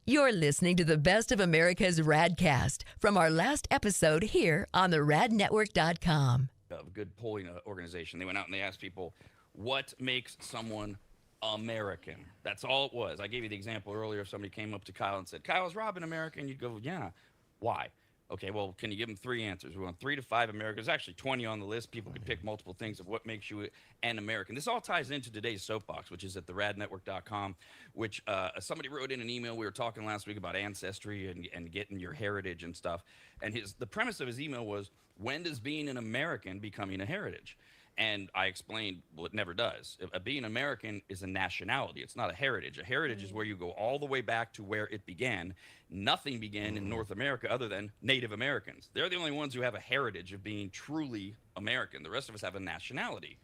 You're listening to the best of America's RAD Cast from our last episode here on the radnetwork.com. A good polling organization. They went out and they asked people, what makes someone American? That's all it was. I gave you the example earlier. If somebody came up to Kyle and said, Kyle, is Robin American? You'd go, yeah. Why? Okay, well, can you give them 3 answers? We want 3 to 5 Americans. There's actually 20 on the list. People could pick multiple things of what makes you an American. This all ties into today's soapbox, which is at the radnetwork.com, which somebody wrote in an email. We were talking last week about ancestry and getting your heritage and stuff. And the premise of his email was, when does being an American becoming a heritage? And I explained, well, it never does. Being American is a nationality. It's not a heritage. A heritage is where you go all the way back to where it began. Nothing began in North America other than Native Americans. They're the only ones who have a heritage of being truly American. The rest of us have a nationality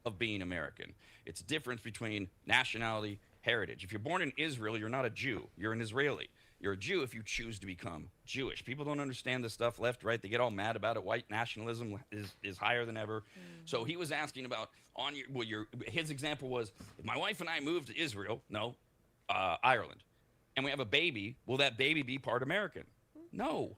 of being American. It's a difference between nationality, heritage. If you're born in Israel, you're not a Jew. You're an Israeli. You're a Jew if you choose to become Jewish. People don't understand this stuff left, right. They get all mad about it. White nationalism is higher than ever. So he was asking about his example was, if my wife and I moved to Israel, Ireland, and we have a baby, will that baby be part American? No,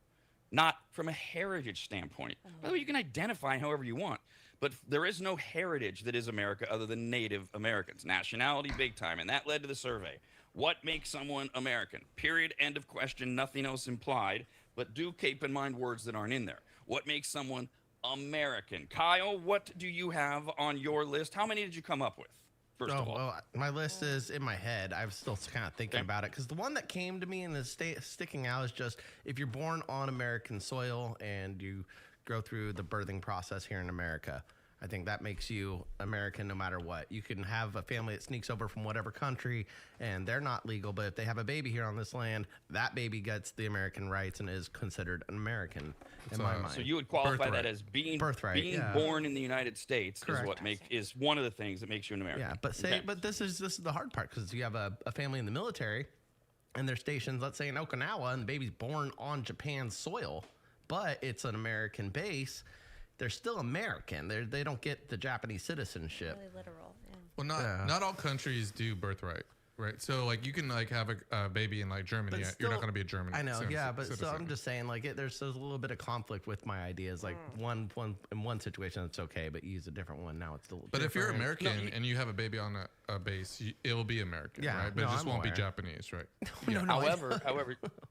not from a heritage standpoint. By the way, you can identify however you want, but there is no heritage that is America other than Native Americans. Nationality, big time, and that led to the survey. What makes someone American? Period, end of question, nothing else implied, but do keep in mind words that aren't in there. What makes someone American? Kyle, what do you have on your list? How many did you come up with, first of all? Well, my list is in my head. I'm still kind of thinking about it, because the one that came to me and is sticking out is just, if you're born on American soil and you go through the birthing process here in America, I think that makes you American no matter what. You can have a family that sneaks over from whatever country and they're not legal, but if they have a baby here on this land, that baby gets the American rights and is considered an American in my mind. So you would qualify that as being born in the United States. Correct. is one of the things that makes you an American. Yeah, but this is the hard part, because you have a family in the military and they're stationed, let's say in Okinawa, and the baby's born on Japan's soil, but it's an American base. They're still American. They don't get the Japanese citizenship. Really literal. Yeah. Well, not all countries do birthright, right? So like you can like have a baby in like Germany. You're not going to be a German. I know, citizen. So I'm just saying, like there's a little bit of conflict with my ideas. Like in one situation it's okay, but you use a different one, now it's still. But if you're American and you have a baby on a base, it'll be American, right? But it just won't be Japanese, right? However,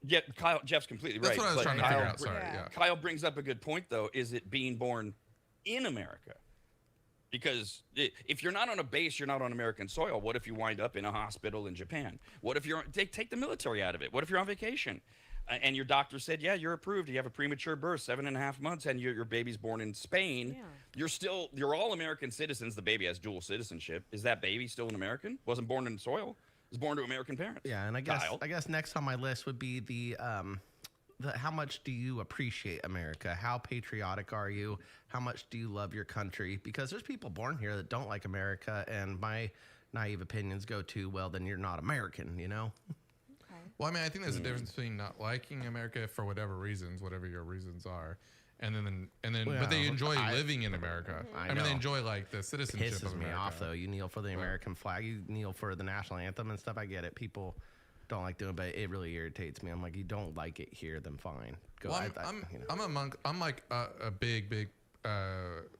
Jeff's completely right. That's what I was trying to figure out. Sorry, Kyle brings up a good point, though. Is it being born in America? Because if you're not on a base, you're not on American soil. What if you wind up in a hospital in Japan? What if you're take the military out of it? What if you're on vacation and your doctor said, yeah, you're approved. You have a premature birth, 7.5 months, and your baby's born in Spain. Yeah. You're all American citizens. The baby has dual citizenship. Is that baby still an American? Wasn't born in soil. Was born to American parents. Yeah, and I guess next on my list would be the how much do you appreciate America? How patriotic are you? How much do you love your country? Because there's people born here that don't like America, and my naive opinions go to, well, then you're not American, you know? Okay. Well, I mean, I think there's a difference between not liking America for whatever reasons, whatever your reasons are, but they enjoy living in America. I mean, they enjoy like the citizenship of America. Pisses me off though. You kneel for the American flag. You kneel for the national anthem and stuff. I get it. People don't like doing it, but it really irritates me. I'm like, you don't like it here, then fine. Go. Well, I'm like a big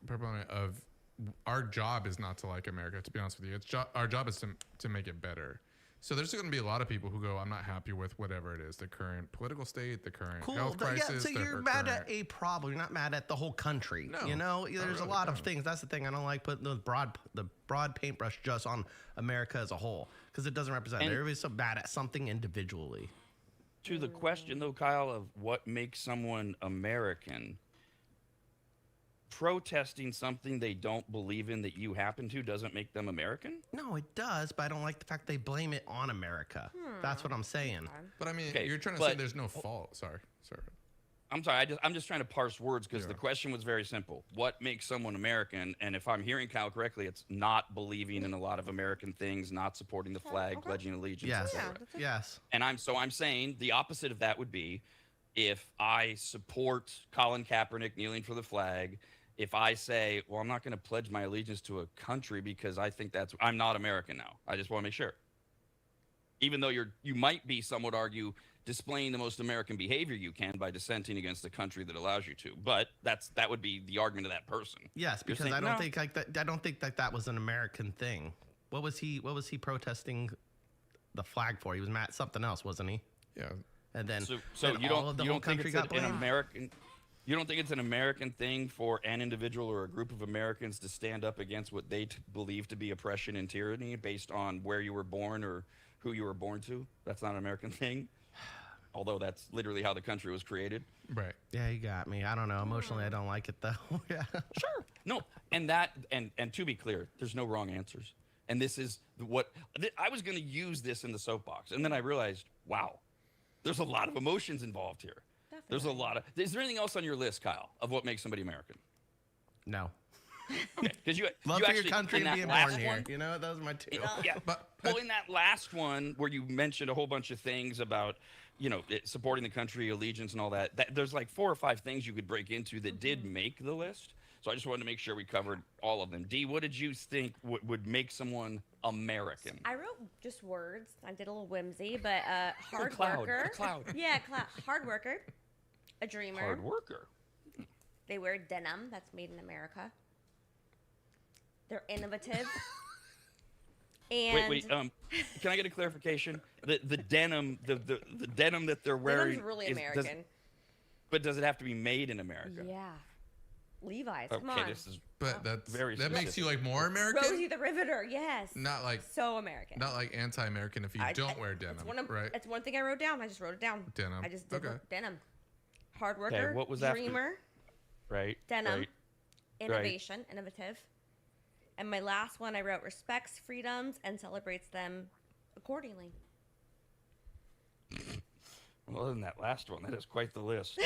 proponent of our job is not to like America. To be honest with you, our job is to make it better. So there's going to be a lot of people who go, I'm not happy with whatever it is, the current political state, the current health crisis. Yeah, so you're mad at a problem. You're not mad at the whole country. No, you know, there's a lot of things. That's the thing. I don't like putting the broad paintbrush just on America as a whole, because it doesn't represent. Everybody's so bad at something individually. To the question, though, Kyle, of what makes someone American, protesting something they don't believe in that you happen to doesn't make them American? No, it does, but I don't like the fact they blame it on America. That's what I'm saying. But I mean, you're trying to say there's no fault. Sorry. I'm sorry. I'm just trying to parse words, because the question was very simple. What makes someone American? And if I'm hearing Kyle correctly, it's not believing in a lot of American things, not supporting the flag, pledging allegiance. Yes. Yes. And I'm saying the opposite of that would be, if I support Colin Kaepernick kneeling for the flag, if I say, well, I'm not going to pledge my allegiance to a country because I think I'm not American now. I just want to make sure. Even though you might be, some would argue, displaying the most American behavior you can by dissenting against the country that allows you to. But that would be the argument of that person. Yes, You're because saying, I don't no. think like that. I don't think that was an American thing. What was he protesting the flag for? He was mad at something else, wasn't he? Yeah. And then So then you all of the you whole don't think country it's got an blamed. American? You don't think it's an American thing for an individual or a group of Americans to stand up against what they believe to be oppression and tyranny based on where you were born or who you were born to? That's not an American thing, although that's literally how the country was created. Right. Yeah, you got me. I don't know. Emotionally, I don't like it though. Yeah. Sure. No, and to be clear, there's no wrong answers. And this is I was going to use this in the soapbox, and then I realized, wow, there's a lot of emotions involved here. There's a lot of. Is there anything else on your list, Kyle, of what makes somebody American? No. Okay, because you Love you for your actually, country in and that being last born here. one, You know, those are my two. yeah. But Well, in that last one where you mentioned a whole bunch of things about, supporting the country, allegiance, and all that, there's like 4 or 5 things you could break into that did make the list. So I just wanted to make sure we covered all of them. Dee, what did you think would make someone American? I wrote just words. I did a little whimsy, but hard cloud, worker. a cloud. Yeah, hard worker. A dreamer. Hard worker. They wear denim that's made in America. They're innovative. And Wait. Can I get a clarification? The denim, the denim that they're wearing denim's really is- American. but does it have to be made in America? Yeah. Levi's, come Okay, on. this is but that's Very that makes specific. you like more American. Rosie the Riveter, yes. Not like So American. anti-American if you don't wear denim, right? It's one thing I wrote down. I just wrote it down. Denim. I just did Okay. denim. Hard worker. what was after? Dreamer. right. Denim. Right. Innovation. Innovative. And my last one I wrote respects freedoms and celebrates them accordingly. Well, other than that last one, that is quite the list.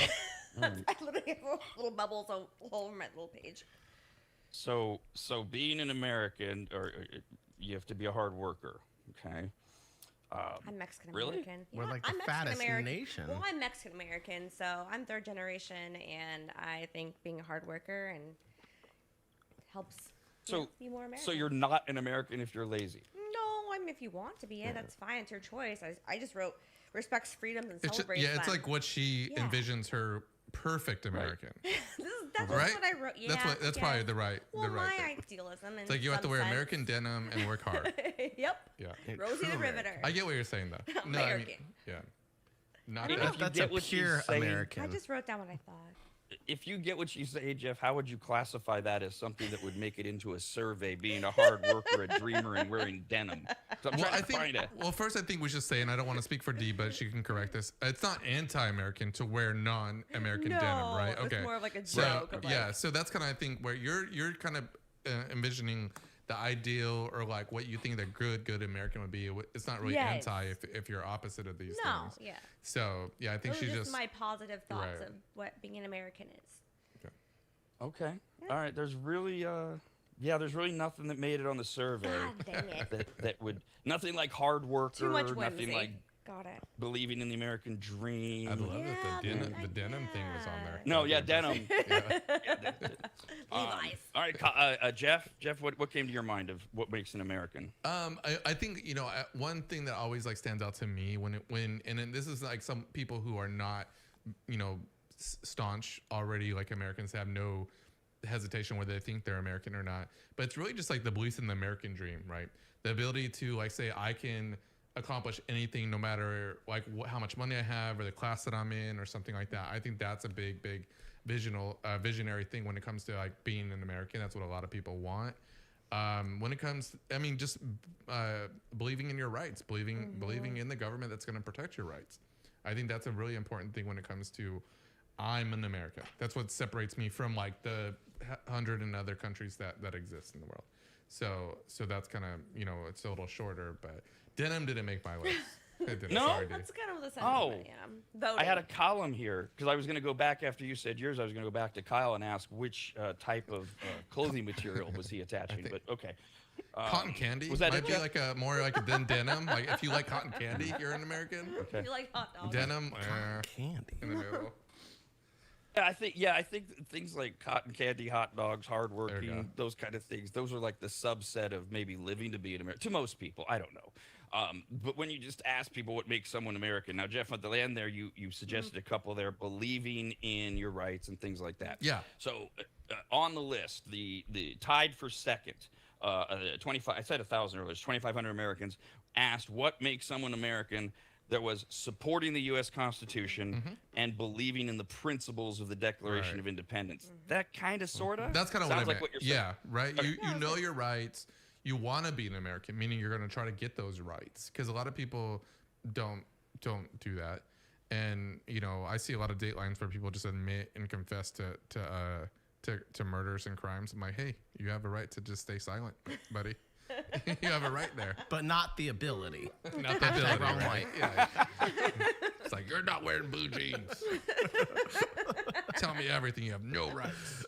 I literally have little bubbles all over my little page. So being an American, or you have to be a hard worker. Okay. I'm Mexican Really? American. We're like the I'm Mexican fattest American. nation. Well, I'm Mexican American, so I'm 3rd generation, and I think being a hard worker and helps be more American. So you're not an American if you're lazy. No, I mean if you want to be it, that's fine. It's your choice. I just wrote respects freedoms and It's just, celebrates yeah, it's them. like what she Yeah. envisions her perfect American. That's Right? what I wrote. Yeah, That's I probably guess. the right Well, the right my thing. idealism. It's like you have to wear American denim and work hard. Yep. Yeah. Rosie True the American. Riveter. I get what you're saying though. No, I mean, American. yeah. Not If that. you That's get a what she's pure saying- American. I just wrote down what I thought. If you get what you say, Jeff, how would you classify that as something that would make it into a survey? Being a hard worker, a dreamer, and wearing denim. So I'm Well, trying I to find think. it. Well, first, I think we should say, and I don't want to speak for Dee, but she can correct this. It's not anti-American to wear non-American No, denim, right? it's Okay. more of like a So, joke of yeah, like- so that's kind of I think where you're kind of envisioning the ideal or like what you think the good American would be. It's not really Yes. anti if you're opposite of these No, things. yeah. So yeah, I think Those she are just my positive thoughts right. of what being an American is. Okay. All right. There's really nothing that made it on the survey. God dang it. that would nothing like hard worker, Too much nothing whimsy. like Got it. believing in the American dream. I love Yeah, that the denim, but the denim thing was on there. No, yeah, denim. Levi's. All right, Jeff, what came to your mind of what makes an American? I think one thing that always like stands out to me when then this is like some people who are not staunch already like Americans have no hesitation whether they think they're American or not, but it's really just like the beliefs in the American dream, right? The ability to like say I can accomplish anything no matter like how much money I have or the class that I'm in or something like that. I think that's a big visionary thing when it comes to like being an American. That's what a lot of people want. When it comes, just believing in your rights, believing in the government that's going to protect your rights. I think that's a really important thing when it comes to I'm an American. That's what separates me from like the 100 and other countries that exist in the world. So that's kind of it's a little shorter, but denim didn't make my list. It didn't. No? Sorry, Dee. That's kind of the Oh. sentiment, yeah. Voting. I had a column here because I was going to go back after you said yours. I was going to go back to Kyle and ask which type of clothing material was he attaching. But okay, Cotton candy was that might it, be Jeff? like a more like than denim. Like if you like cotton candy, you're an American. Okay. You like hot dogs. Denim Candy. in the middle. Yeah, I think things like cotton candy, hot dogs, There you go. hardworking, those kind of things. Those are like the subset of maybe living to be an American to most people. I don't know. But when you just ask people what makes someone American, now Jeff, at the end there, you suggested a couple there, believing in your rights and things like that. Yeah. So on the list, the tied for second, 25. I said 1,000 earlier. 2,500 Americans asked what makes someone American. There was supporting the U.S. Constitution and believing in the principles of the Declaration of Independence. That kind of, sort of. That's kind of what I like meant. what you're saying. Yeah, right. You know your rights. You want to be an American, meaning you're going to try to get those rights. Because a lot of people don't do that, and I see a lot of datelines where people just admit and confess to murders and crimes. I'm like, hey, you have a right to just stay silent, buddy. You have a right there, but not the ability. Not the ability, right? Yeah. It's like, you're not wearing blue jeans. Tell me everything. You have no rights.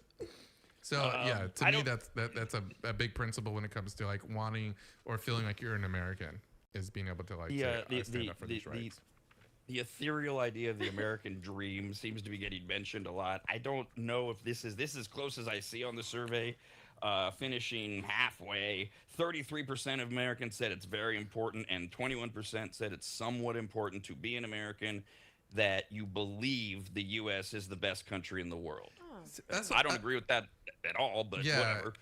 So to me, that's a big principle when it comes to like wanting or feeling like you're an American, is being able to like stand up for these rights. The ethereal idea of the American dream seems to be getting mentioned a lot. I don't know if this is as close as I see on the survey. Finishing halfway, 33% of Americans said it's very important, and 21% said it's somewhat important to be an American, that you believe the U.S. is the best country in the world. I don't agree with that at all, but whatever.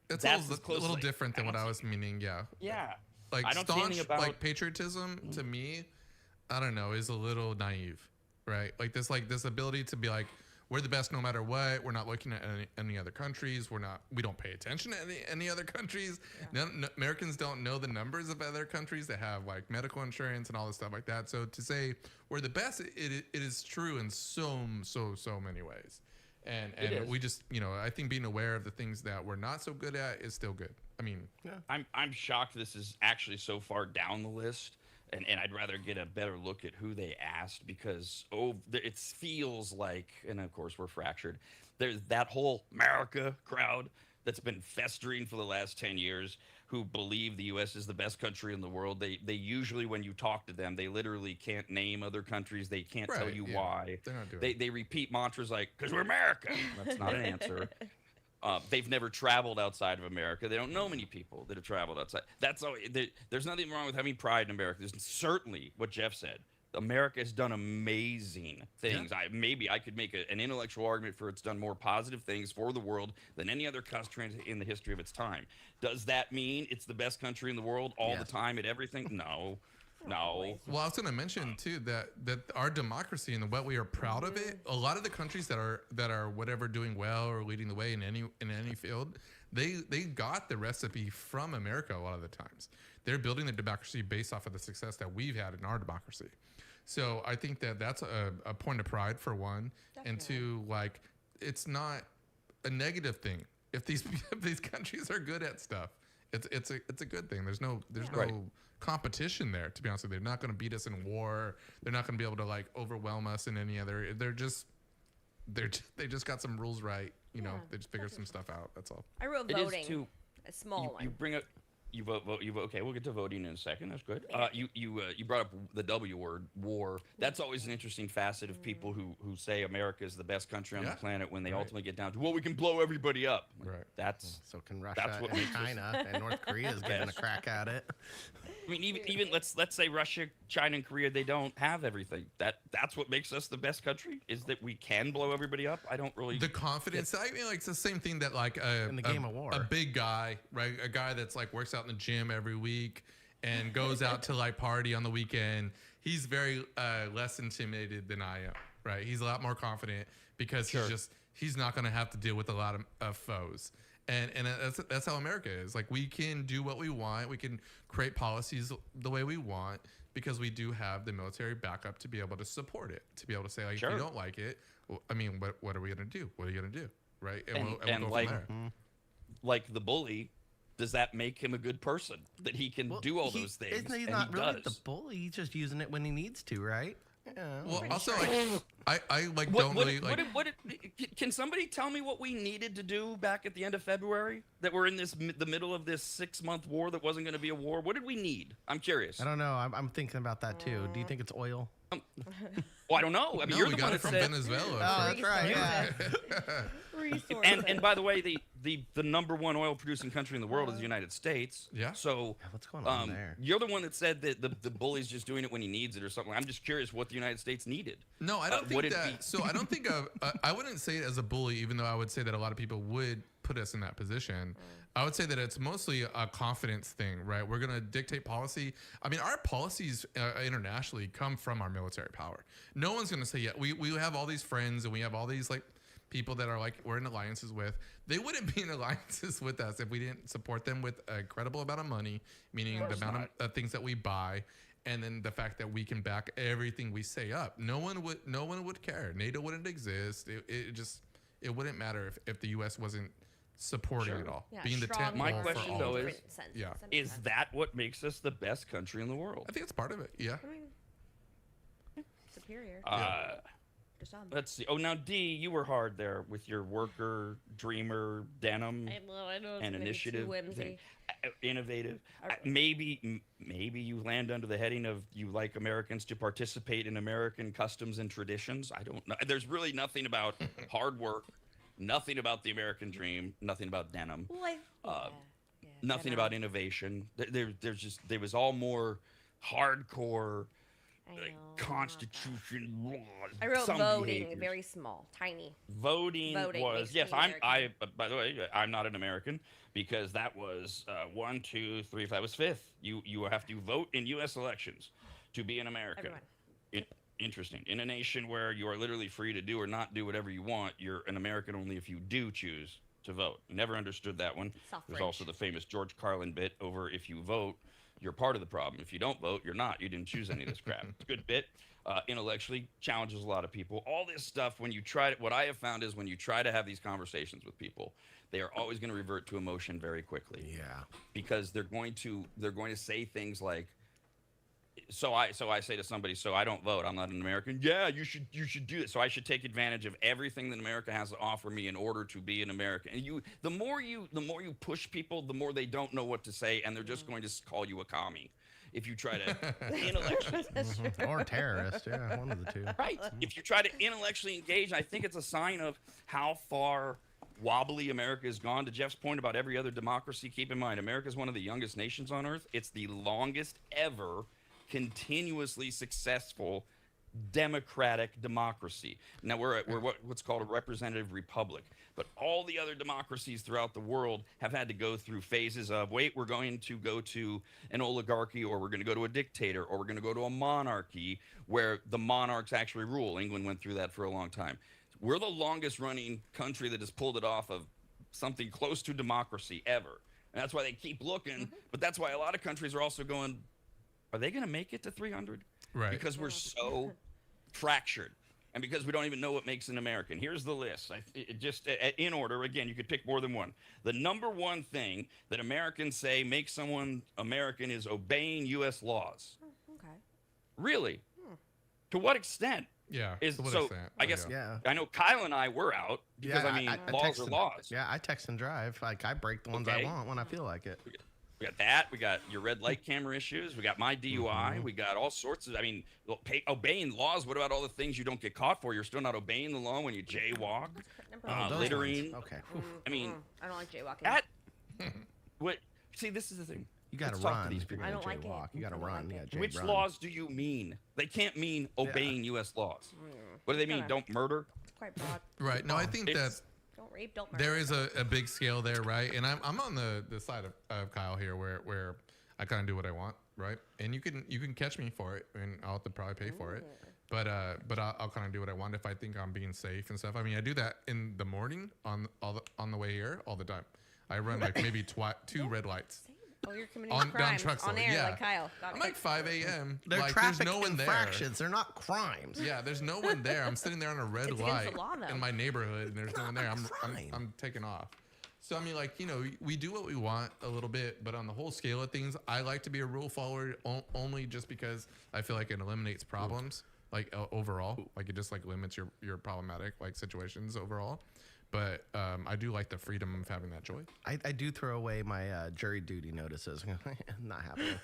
It's a little different than what I was meaning. Yeah. Yeah. Like I don't see anything about like patriotism to me, I don't know, is a little naive, right? Like this ability to be like, we're the best no matter what. We're not looking at any other countries. We don't pay attention to any other countries. Yeah. Americans don't know the numbers of other countries that have like medical insurance and all this stuff like that. So to say we're the best, it is true in so many ways. And we just, I think being aware of the things that we're not so good at is still good. I mean, I'm shocked this is actually so far down the list. And I'd rather get a better look at who they asked, because it feels like, and of course we're fractured, there's that whole America crowd that's been festering for the last 10 years who believe the U.S. is the best country in the world. They usually, when you talk to them, they literally can't name other countries. They can't tell you why. They're not doing they repeat mantras like, because we're America. That's not an answer. They've never traveled outside of America. They don't know many people that have traveled outside. There's nothing wrong with having pride in America. There's certainly what Jeff said. America has done amazing things. Yeah. Maybe I could make an intellectual argument for it's done more positive things for the world than any other country in the history of its time. Does that mean it's the best country in the world all the time at everything? No. No. Well, I was going to mention too that our democracy and what we are proud of it. A lot of the countries that are whatever doing well or leading the way in any field, they got the recipe from America. A lot of the times, they're building their democracy based off of the success that we've had in our democracy. So I think that's a point of pride for one, and two, like it's not a negative thing if these countries are good at stuff. It's a good thing. There's no competition there, to be honest with you. They're not going to beat us in war. They're not going to be able to like overwhelm us in any other. They just got some rules right. They just figured some stuff out. That's all. I wrote voting. A small one. You bring up. You vote. Okay, we'll get to voting in a second. That's good. You brought up the W word, war. That's always an interesting facet of people who say America is the best country on the planet when they ultimately get down to, well, we can blow everybody up. Right. So can Russia and China and North Korea is giving a crack at it. I mean, even let's say Russia, China, and Korea, they don't have everything. That's what makes us the best country, is that we can blow everybody up. I don't really the confidence. I mean, like it's the same thing that like in the game of war, a big guy, right? A guy that's like works out in the gym every week and goes out to like party on the weekend. He's very less intimidated than I am, right? He's a lot more confident because he's not going to have to deal with a lot of foes. And that's how America is. Like we can do what we want. We can create policies the way we want because we do have the military backup to be able to support it. To be able to say, like, if you don't like it, well, I mean, what are we going to do? What are you going to do, right? And we'll go like, from there. Like the bully, does that make him a good person that he can do all those things? Isn't he not really the bully? He's just using it when he needs to, right? Yeah, well, also, like, I like don't really like. Can somebody tell me what we needed to do back at the end of February? That we're in the middle of this 6-month war that wasn't going to be a war. What did we need? I'm curious. I don't know. I'm thinking about that too. Do you think it's oil? Well, I don't know. I mean, No, you're we the got one it that from said. Venezuela. Oh, that's right. Yeah. Resources. And by the way, the number one oil producing country in the world is the United States. Yeah. So What's going on there? you're the one that said that the bully's just doing it when he needs it or something. I'm just curious what the United States needed. No, I don't would think it that. be- So I don't think of. I wouldn't say it as a bully, even though I would say that a lot of people would put us in that position. I would say that it's mostly a confidence thing, right? We're gonna dictate policy. I mean, our policies internationally come from our military power. No one's gonna say, yeah, we have all these friends and we have all these like people that are like we're in alliances with. They wouldn't be in alliances with us if we didn't support them with a credible amount of money, meaning the amount of things that we buy. And then the fact that we can back everything we say up. No one would care. NATO wouldn't exist. It wouldn't matter if the U.S. wasn't supporting it all. Yeah, Being the strong tent My pole question, for all though, of is- it. Sense. Yeah. That makes Is sense. that what makes us the best country in the world? I think it's part of it. Yeah. I mean, superior. Good job. Let's see. Oh, now D, you were hard there with your worker, dreamer, denim, I know. and initiative, Whimsy. thing. Innovative. Maybe you land under the heading of you like Americans to participate in American customs and traditions. I don't know. There's really nothing about hard work, nothing about the American dream, nothing about denim, Well, nothing about innovation. There was all more hardcore. Constitution laws. I wrote some voting, behaviors. very small, tiny. Voting Voting was makes yes. me American. By the way, I'm not an American because that was 1, 2, 3. That was fifth. You have to vote in U.S. elections to be an American. Everyone. Interesting. In a nation where you are literally free to do or not do whatever you want, you're an American only if you do choose to vote. Never understood that one. There's Suffrage. also the famous George Carlin bit over if you vote, you're part of the problem. If you don't vote, you're not. You didn't choose any of this crap. It's a good bit. Intellectually challenges a lot of people. All this stuff, when you try to, what I have found is when you try to have these conversations with people, they are always going to revert to emotion very quickly. Yeah. Because they're going to say things like, so I say to somebody, so I don't vote. I'm not an American. Yeah, you should do it. So I should take advantage of everything that America has to offer me in order to be an American. And the more you push people, the more they don't know what to say, and they're just going to call you a commie. If you try to intellectually, Or terrorist. Yeah, one of the two. right? If you try to intellectually engage, I think it's a sign of how far wobbly America has gone. To Jeff's point about every other democracy, keep in mind, America is one of the youngest nations on earth. It's the longest ever continuously successful democratic democracy. Now we're what's called a representative republic, but all the other democracies throughout the world have had to go through phases of we're going to go to an oligarchy, or we're going to go to a dictator, or we're going to go to a monarchy where the monarchs actually rule. England went through that for a long time. We're the longest running country that has pulled it off of something close to democracy ever. And that's why they keep looking, but that's why a lot of countries are also going, are they going to make it to 300? Right. Because we're so fractured, and because we don't even know what makes an American. Here's the list. Just in order. Again, you could pick more than one. The number one thing that Americans say makes someone American is obeying U.S. laws. Okay. Really? To what extent? Yeah. Is to what so? extent? I guess Yeah. I know Kyle and I were out because laws text are and- laws. Yeah, I text and drive. Like I break the ones Okay. I want when I feel like it. We got that. We got your red light camera issues. We got my DUI. We got all sorts of. I mean, obeying laws. What about all the things you don't get caught for? You're still not obeying the law when you jaywalk, Those ones. littering. Okay. Whew. I mean, I don't like jaywalking. that. What? See, this is the thing. You got to Let's talk to run these if you're I going to don't like it. jaywalk. You got to I don't run. like You it. got Which run. laws do you mean? They can't mean obeying U.S. laws. What do they mean? Okay. Don't murder? It's quite broad. Right. No, I think It's- that Don't rape, don't murder. there is a big scale there, right? And I'm on the side of Kyle here, where I kind of do what I want, right? And you can catch me for it, and I'll have to probably pay for it. But I'll kind of do what I want if I think I'm being safe and stuff. I mean, I do that in the morning on the way here all the time. I run like maybe 2 red lights Oh, you're committing on down crimes trucks. on air yeah. like Kyle. Got I'm it. like 5 a.m. They're like traffic there's no one there. infractions. They're not crimes. Yeah, there's no one there. I'm sitting there on a red It's against light the law, though. in my neighborhood, and there's no one there. Fine. I'm taking off. So I mean, like, you know, we do what we want a little bit, but on the whole scale of things, I like to be a rule follower only just because I feel like it eliminates problems, like overall, like it just like limits your problematic like situations overall. But I do like the freedom of having that joy. I do throw away my jury duty notices. Not happening.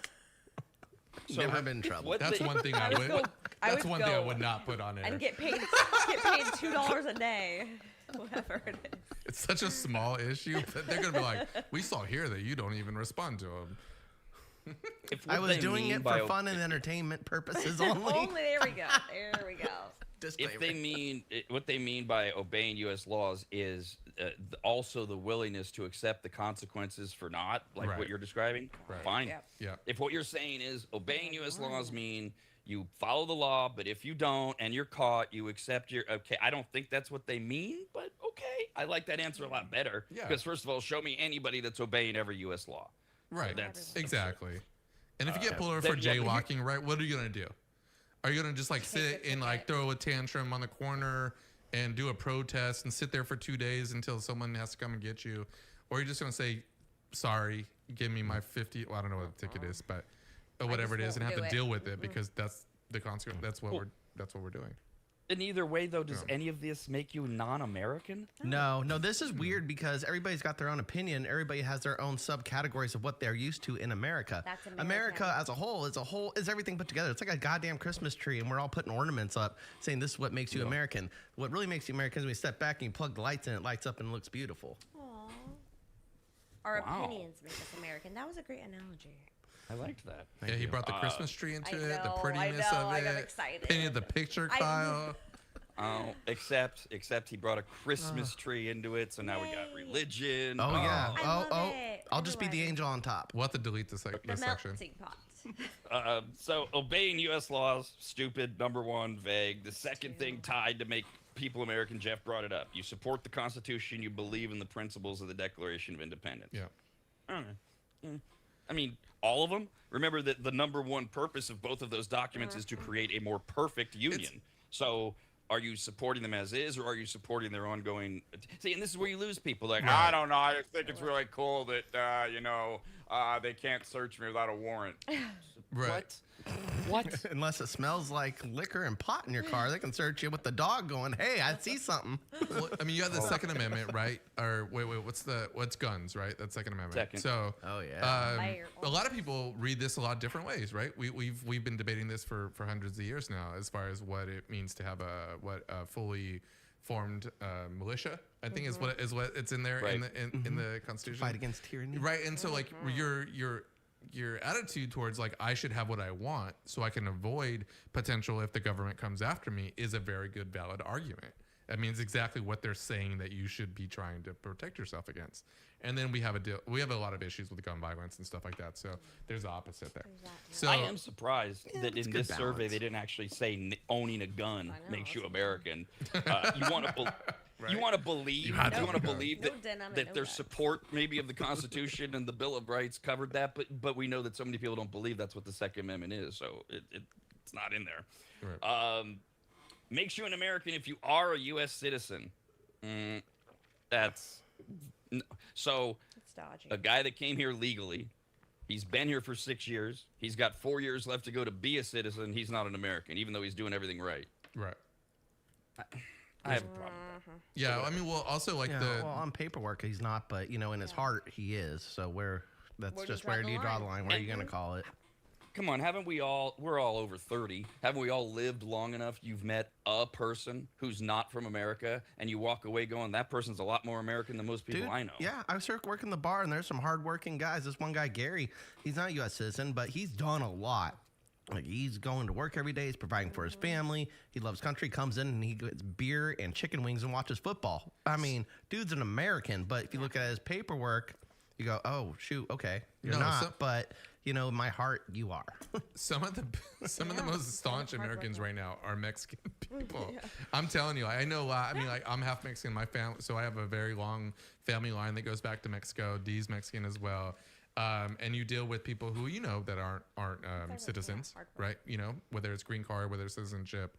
Never been in trouble. what That's they- one thing I would would. go- I That's would one thing I go would not put on air. and get paid $2 a day, whatever it is. It's such a small issue, but they're gonna be like, "We saw here that you don't even respond to them." if I what was they doing mean it by for fun and entertainment purposes only. Only there we go. There we go. Disclaimer. if they mean what they mean by obeying U.S. laws is also the willingness to accept the consequences for not, like Right. what you're describing, Right. fine. Yep. Yeah. If what you're saying is obeying U.S. laws mean you follow the law, but if you don't and you're caught, you accept your okay. I don't think that's what they mean, but okay. I like that answer a lot better. Yeah. Because first of all, show me anybody that's obeying every U.S. law. Right. That's Exactly. And if you get pulled over then for what- jaywalking, right, what are you gonna do? Are you gonna just like sit and like throw a tantrum on the corner and do a protest and sit there for 2 days until someone has to come and get you, or are you just gonna say, "Sorry, give me my 50"? Well, I don't know what the ticket is, but whatever it is, and have won't to do it. deal with it because that's the consequence. That's what we're doing. In either way, though, does any of this make you non-American? No, this is weird because everybody's got their own opinion. Everybody has their own subcategories of what they're used to in America. That's American. America as a whole is everything put together. It's like a goddamn Christmas tree, and we're all putting ornaments up saying this is what makes you American. What really makes you American is when you step back and you plug the lights in, it lights up and it looks beautiful. Aww. Our Wow. opinions make us American. That was a great analogy. I liked that. Yeah, he brought the Christmas tree into I it, the know, prettiness I know, of I it. got excited. Painted the picture, I- Kyle. Oh, except he brought a Christmas tree into it, so now we got Yay. religion. Oh, yeah. I love it. I'll just be the angel on top. We'll have to delete this, The this section. melting pot. So obeying U.S. laws, stupid. Number one, vague. The second thing tied to make people American. Jeff brought it up. You support the Constitution. You believe in the principles of the Declaration of Independence. Yeah. I don't know. I mean, all of them. Remember that the number one purpose of both of those documents is to create a more perfect union. So, are you supporting them as is, or are you supporting their ongoing? See, and this is where you lose people. Like, Right. I don't know. I just think it's really cool that they can't search me without a warrant. Right. What? Unless it smells like liquor and pot in your car, they can search you with the dog going, "Hey, I see something." Well, I mean, you have the Second Amendment, right? Or wait, what's guns, right? That's Second Amendment. Second. So, Oh, yeah. Fire. a lot of people read this a lot of different ways, right? We've been debating this for hundreds of years now, as far as what it means to have a fully formed militia. I think is what it's in there Right. in the Constitution. Fight against tyranny. Right, and so like your attitude towards like I should have what I want so I can avoid potential if the government comes after me is a very good valid argument. That means exactly what they're saying that you should be trying to protect yourself against. And then we have a lot of issues with gun violence and stuff like that. So there's the opposite there. So I am surprised that it's in good this survey balance. they didn't actually say owning a gun I know, makes you that's American. You want to you want to believe You have to want to have a gun. believe No that, denim, that no their guns. support maybe of the Constitution and the Bill of Rights covered that, but we know that so many people don't believe that's what the Second Amendment is, so it's not in there. Right. Makes you an American if you are a U.S. citizen. So It's dodgy. a guy that came here legally, he's been here for 6 years. He's got 4 years left to go to be a citizen. He's not an American, even though he's doing everything right. right. I have a problem. Yeah, I mean, well, also like Yeah, the well, on paperwork he's not, but in his heart he is. So that's Where do you just draw where the do you draw the line? line? Where are you gonna call it? Come on, we're all over 30. Haven't we all lived long enough? You've met a person who's not from America, and you walk away going, that person's a lot more American than most people Dude, I know. yeah, I was working the bar, and there's some hardworking guys. This one guy, Gary, he's not a U.S. citizen, but he's done a lot. Like, he's going to work every day. He's providing for his family. He loves country. Comes in and he gets beer and chicken wings and watches football. I mean, dude's an American, but if you look at his paperwork, you go, oh, shoot, okay, you're No, not. But, in my heart, you are. some of the most staunch Americans right now are Mexican people. I'm telling you, I know a lot. I mean, like I'm half Mexican. My family, so I have a very long family line that goes back to Mexico. Dee's Mexican as well. And you deal with people who that aren't citizens, right? Whether it's green card, whether it's citizenship,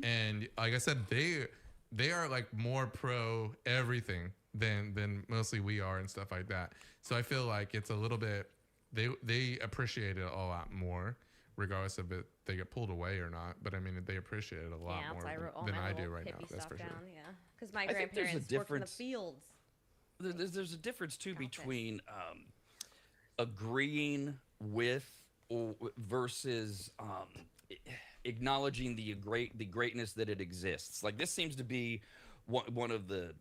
and like I said, they are like more pro everything than mostly we are and stuff like that. So I feel like it's a little bit they appreciate it a lot more, regardless of it they get pulled away or not. But I mean, they appreciate it a lot yeah, more so I wrote all than my I do little right now. hippie That's stuff for sure. down, yeah. Because my I think there's a grandparents worked in the difference. fields. There's a difference too between agreeing with versus acknowledging the greatness that it exists. Like this seems to be one of the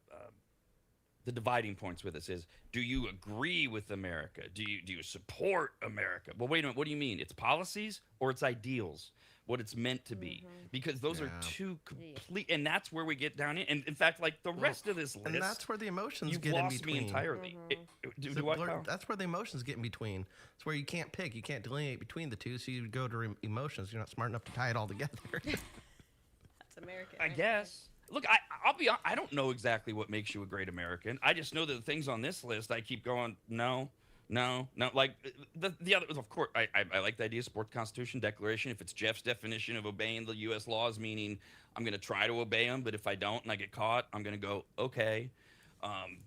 dividing points with us is, do you agree with America? Do you support America? Well, wait a minute. What do you mean? It's policies or it's ideals? What it's meant to be? Because those are two complete, and that's where we get down in. And in fact, like the rest of this list, and that's where the emotions you've get in lost between. me entirely. That's where the emotions get in between. It's where you can't pick. You can't delineate between the two, so you go to emotions. You're not smart enough to tie it all together. That's American. I guess. Look, I'll be honest, I don't know exactly what makes you a great American. I just know that the things on this list, I keep going, no. Like the other, of course, I like the idea of support the Constitution, Declaration. If it's Jeff's definition of obeying the U.S. laws, meaning I'm going to try to obey them, but if I don't and I get caught, I'm going to go, okay.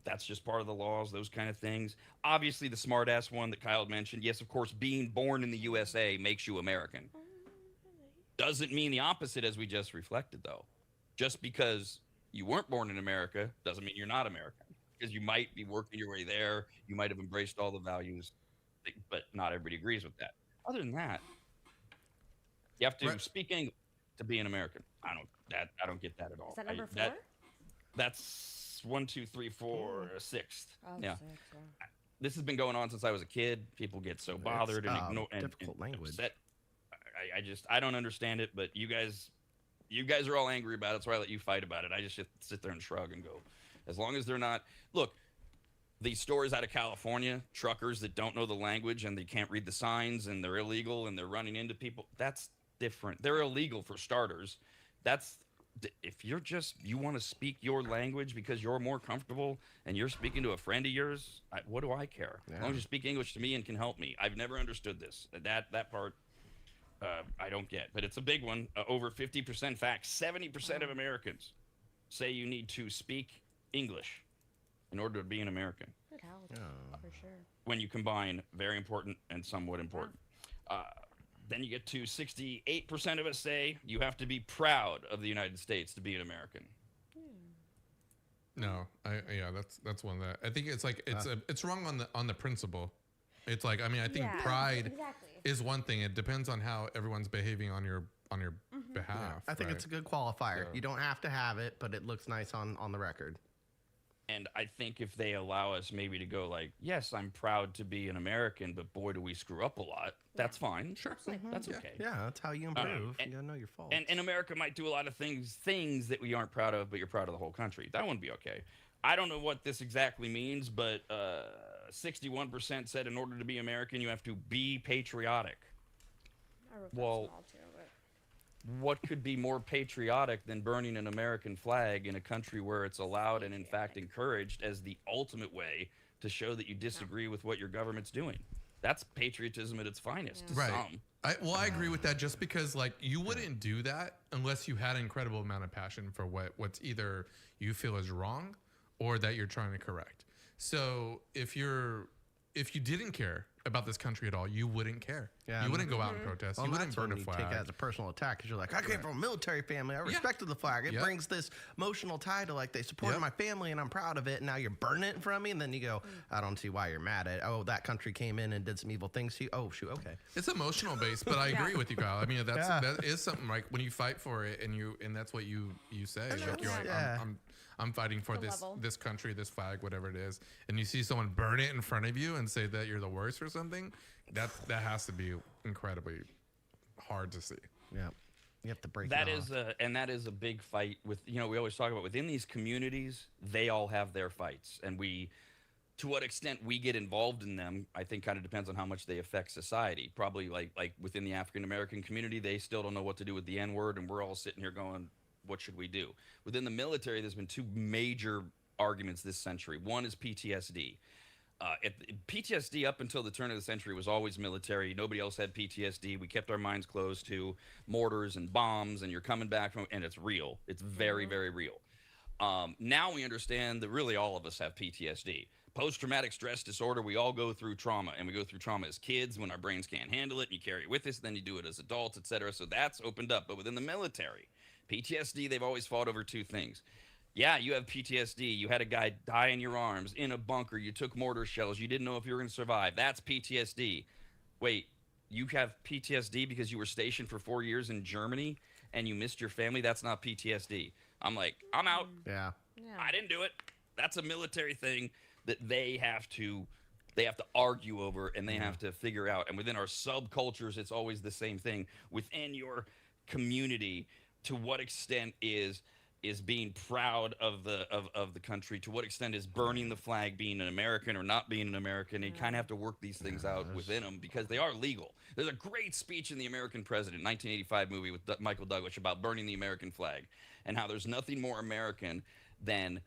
That's just part of the laws, those kind of things. Obviously, the smart-ass one that Kyle mentioned, yes, of course, being born in the USA makes you American. Doesn't mean the opposite, as we just reflected, though. Just because you weren't born in America doesn't mean you're not American. Because you might be working your way there. You might have embraced all the values, but not everybody agrees with that. Other than that, you have to speak English to be an American. I don't get that at all. Is that number 4? That's 1, 2, 3, 4, 6th. Oh, yeah. 6, wow. This has been going on since I was a kid. People get so bothered and ignore difficult language. Upset. I don't understand it, but you guys are all angry about it, so I let you fight about it. I just sit there and shrug and go, as long as they're not. Look, these stories out of California, truckers that don't know the language and they can't read the signs and they're illegal and they're running into people. That's different. They're illegal for starters. If you want to speak your language because you're more comfortable and you're speaking to a friend of yours, what do I care? Yeah. As long as you speak English to me and can help me. I've never understood this. That part. I don't get, but it's a big one. Over 50%, in fact, 70% of Americans say you need to speak English in order to be an American. It helps, for sure. When you combine very important and somewhat important. Then you get to 68% of us say you have to be proud of the United States to be an American. No, that's one that I think it's like it's wrong on the principle. It's like, I mean, I think pride is one thing. It depends on how everyone's behaving on your behalf. Yeah, I think it's a good qualifier. You don't have to have it, but it looks nice on the record. And I think if they allow us maybe to go like, yes, I'm proud to be an American, but boy, do we screw up a lot. That's fine. Sure. That's okay. Yeah, that's how you improve. You gotta know your faults. And America might do a lot of things that we aren't proud of, but you're proud of the whole country. That wouldn't be okay. I don't know what this exactly means, but 61% said in order to be American, you have to be patriotic. I wrote Well, that small too, but what could be more patriotic than burning an American flag in a country where it's allowed and in fact encouraged as the ultimate way to show that you disagree with what your government's doing? That's patriotism at its finest. To Right. some. I agree with that, just because like you wouldn't do that unless you had an incredible amount of passion for what's either you feel is wrong or that you're trying to correct. So if you didn't care about this country at all, you wouldn't care. Yeah, you wouldn't go out and protest. Well, you wouldn't that's burn when a you flag. take it as a personal attack because you're like, I came from a military family. I respected the flag. It brings this emotional tie to like they supported my family and I'm proud of it. And now you're burning it in front of me. And then you go, I don't see why you're mad at it. Oh, that country came in and did some evil things to you. Oh, shoot. Okay. It's emotional based, but I agree with you, Kyle. I mean, that is something like when you fight for it and that's what you say. Like you're like, I'm fighting for this country, this flag, whatever it is, and you see someone burn it in front of you and say that you're the worst or something. That has to be incredibly hard to see. Yeah. You have to break That it is off. and that is a big fight with, we always talk about within these communities, they all have their fights. And to what extent we get involved in them, I think kind of depends on how much they affect society. Probably like within the African-American community, they still don't know what to do with the N-word. And we're all sitting here going, what should we do? Within the military, there's been two major arguments this century. One is PTSD. PTSD up until the turn of the century was always military. Nobody else had PTSD. We kept our minds closed to mortars and bombs, and you're coming back from, and it's real. It's very, very real. Now we understand that really all of us have PTSD. Post-traumatic stress disorder, we all go through trauma, and we go through trauma as kids when our brains can't handle it, and you carry it with us, then you do it as adults, etc. So that's opened up. But within the military, PTSD, they've always fought over two things. Yeah, you have PTSD. You had a guy die in your arms in a bunker. You took mortar shells. You didn't know if you were going to survive. That's PTSD. Wait, you have PTSD because you were stationed for 4 years in Germany and you missed your family. That's not PTSD. I'm like, I'm out. Yeah. I didn't do it. That's a military thing that they have to argue over and they have to figure out. And within our subcultures, it's always the same thing. Within your community, to what extent is being proud of the country? To what extent is burning the flag being an American or not being an American? You kind of have to work these things out within them because they are legal. There's a great speech in The American President, 1985 movie with Michael Douglas about burning the American flag and how there's nothing more American than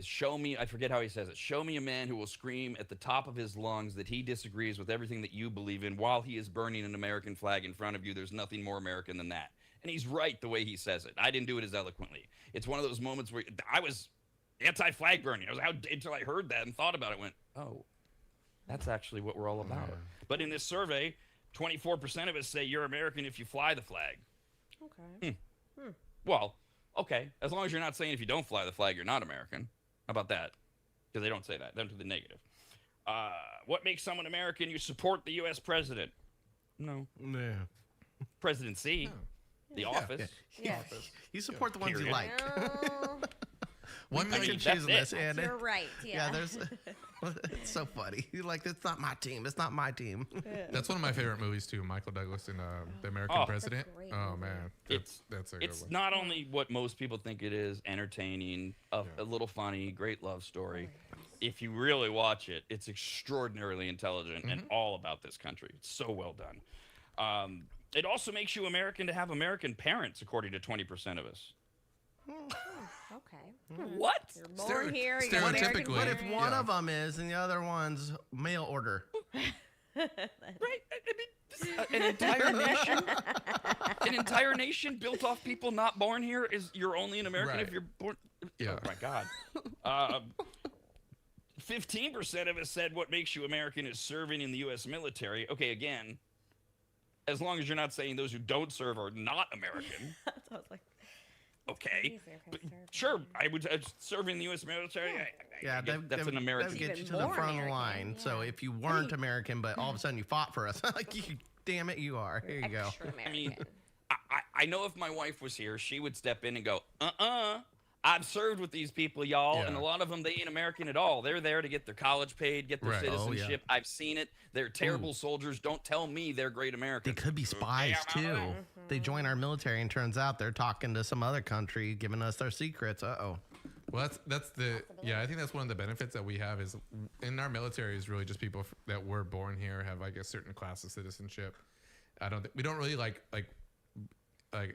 show me, I forget how he says it, show me a man who will scream at the top of his lungs that he disagrees with everything that you believe in while he is burning an American flag in front of you. There's nothing more American than that. And he's right the way he says it. I didn't do it as eloquently. It's one of those moments where I was anti-flag burning. I was out until I heard that and thought about it, went, oh, that's actually what we're all about. But in this survey, 24% of us say you're American if you fly the flag. Okay. Well, okay, as long as you're not saying if you don't fly the flag, you're not American. How about that? Because they don't say that. They don't do the negative. What makes someone American? You support the U.S. president. No. Yeah. Presidency. No. The office. Yeah. You support the ones you Period. like. No, One Pick million. and choose in that's this, and you're right. yeah, Yeah. there's. It's so funny. You're like, it's not my team. It's not my team. That's one of my favorite movies too. Michael Douglas in The American Oh. President. That's a great Oh movie. man, that's a good It's one. not only what most people think it is, entertaining, a little funny, great love story. If you really watch it, it's extraordinarily intelligent and all about this country. It's so well done. It also makes you American to have American parents, according to 20% of us. Okay. What? You're born here. You're stereotypically- American What if born. one of them is and the other one's mail order? Right? I mean, an entire nation built off people not born here is you're only an American Right. if you're born. Yeah. Oh my God. 15% of us said what makes you American is serving in the U.S. military. Okay, again, as long as you're not saying those who don't serve are not American. So I was like, Okay. easier 'cause But serve. sure, I would serve in the U.S. military. Yeah, that's an American. That get you Even to the more front of the American, line. So yeah. if you weren't American, but all of a sudden you fought for us, like, you, damn it, you are. Here you go. Extra American. mean, I know if my wife was here, she would step in and go, I've served with these people, y'all, Yeah. and a lot of them, they ain't American at all. They're there to get their college paid, get their Right. Oh, yeah. citizenship. I've seen it. They're terrible soldiers. Don't tell me they're great They Americans. could be spies too. They join our military and turns out they're talking to some other country, giving us their secrets. Uh-oh. Well, that's the I think that's one of the benefits that we have is in our military is really just people that were born here have like a certain class of citizenship. We don't really like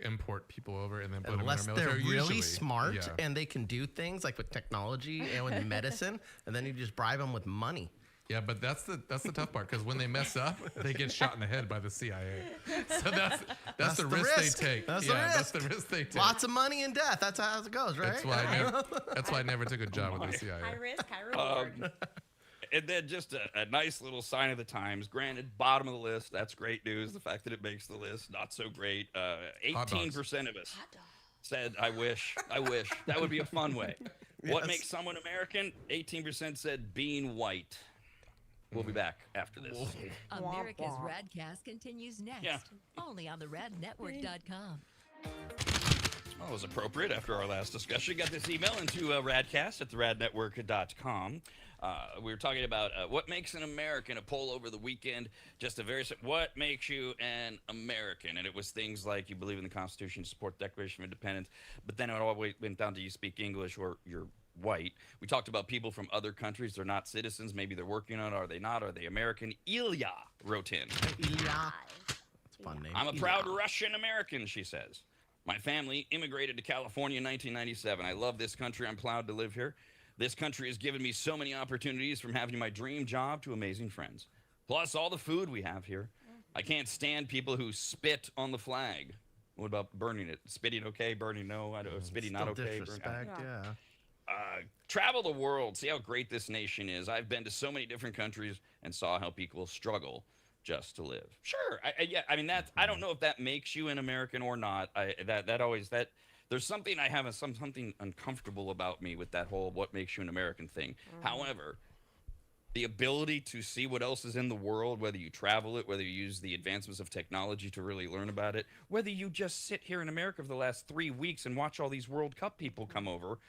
import people over and then put Unless them in our they're military. really usually. smart Yeah. and they can do things like with technology and with medicine, and then you just bribe them with money. Yeah, but that's the tough part because when they mess up, they get shot in the head by the CIA. So that's the risk they take. That's the That's risk. the risk they take. Lots of money and death. That's how it goes, right? That's why I never took a job with the CIA. High risk, high reward. And then just a nice little sign of the times. Granted, bottom of the list. That's great news. The fact that it makes the list, not so great. 18% of us said, I wish. That would be a fun way. What Yes. makes someone American? 18% said being white. We'll be back after this. America's womp. Radcast continues next, Yeah. only on the radnetwork.com. Well, it was appropriate after our last discussion. Got this email into radcast at theradnetwork.com. We were talking about what makes an American. A poll over the weekend. Just a very what makes you an American? And it was things like you believe in the Constitution, you support the Declaration of Independence, but then it always went down to you speak English or you're white. We talked about people from other countries. They're not citizens. Maybe they're working on it. Are they not? Are they Ilya wrote in. Yeah. That's a fun name. I'm a proud Russian American, she says. My family immigrated to California in 1997. I love this country. I'm proud to live here. This country has given me so many opportunities, from having my dream job to amazing friends. Plus all the food we have here. I can't stand people who spit on the flag. What about burning it? Spitting okay, burning no? I don't know. Spitting not Still okay. disrespect, yeah. Travel the world. See how great this nation is. I've been to so many different countries and saw how people struggle just to live. Sure. I mean, that's, I don't know if that makes you an American or not. There's something I have something uncomfortable about me with that whole what makes you an American thing. However, the ability to see what else is in the world, whether you travel it, whether you use the advancements of technology to really learn about it, whether you just sit here in America for the last 3 weeks and watch all these World Cup people come over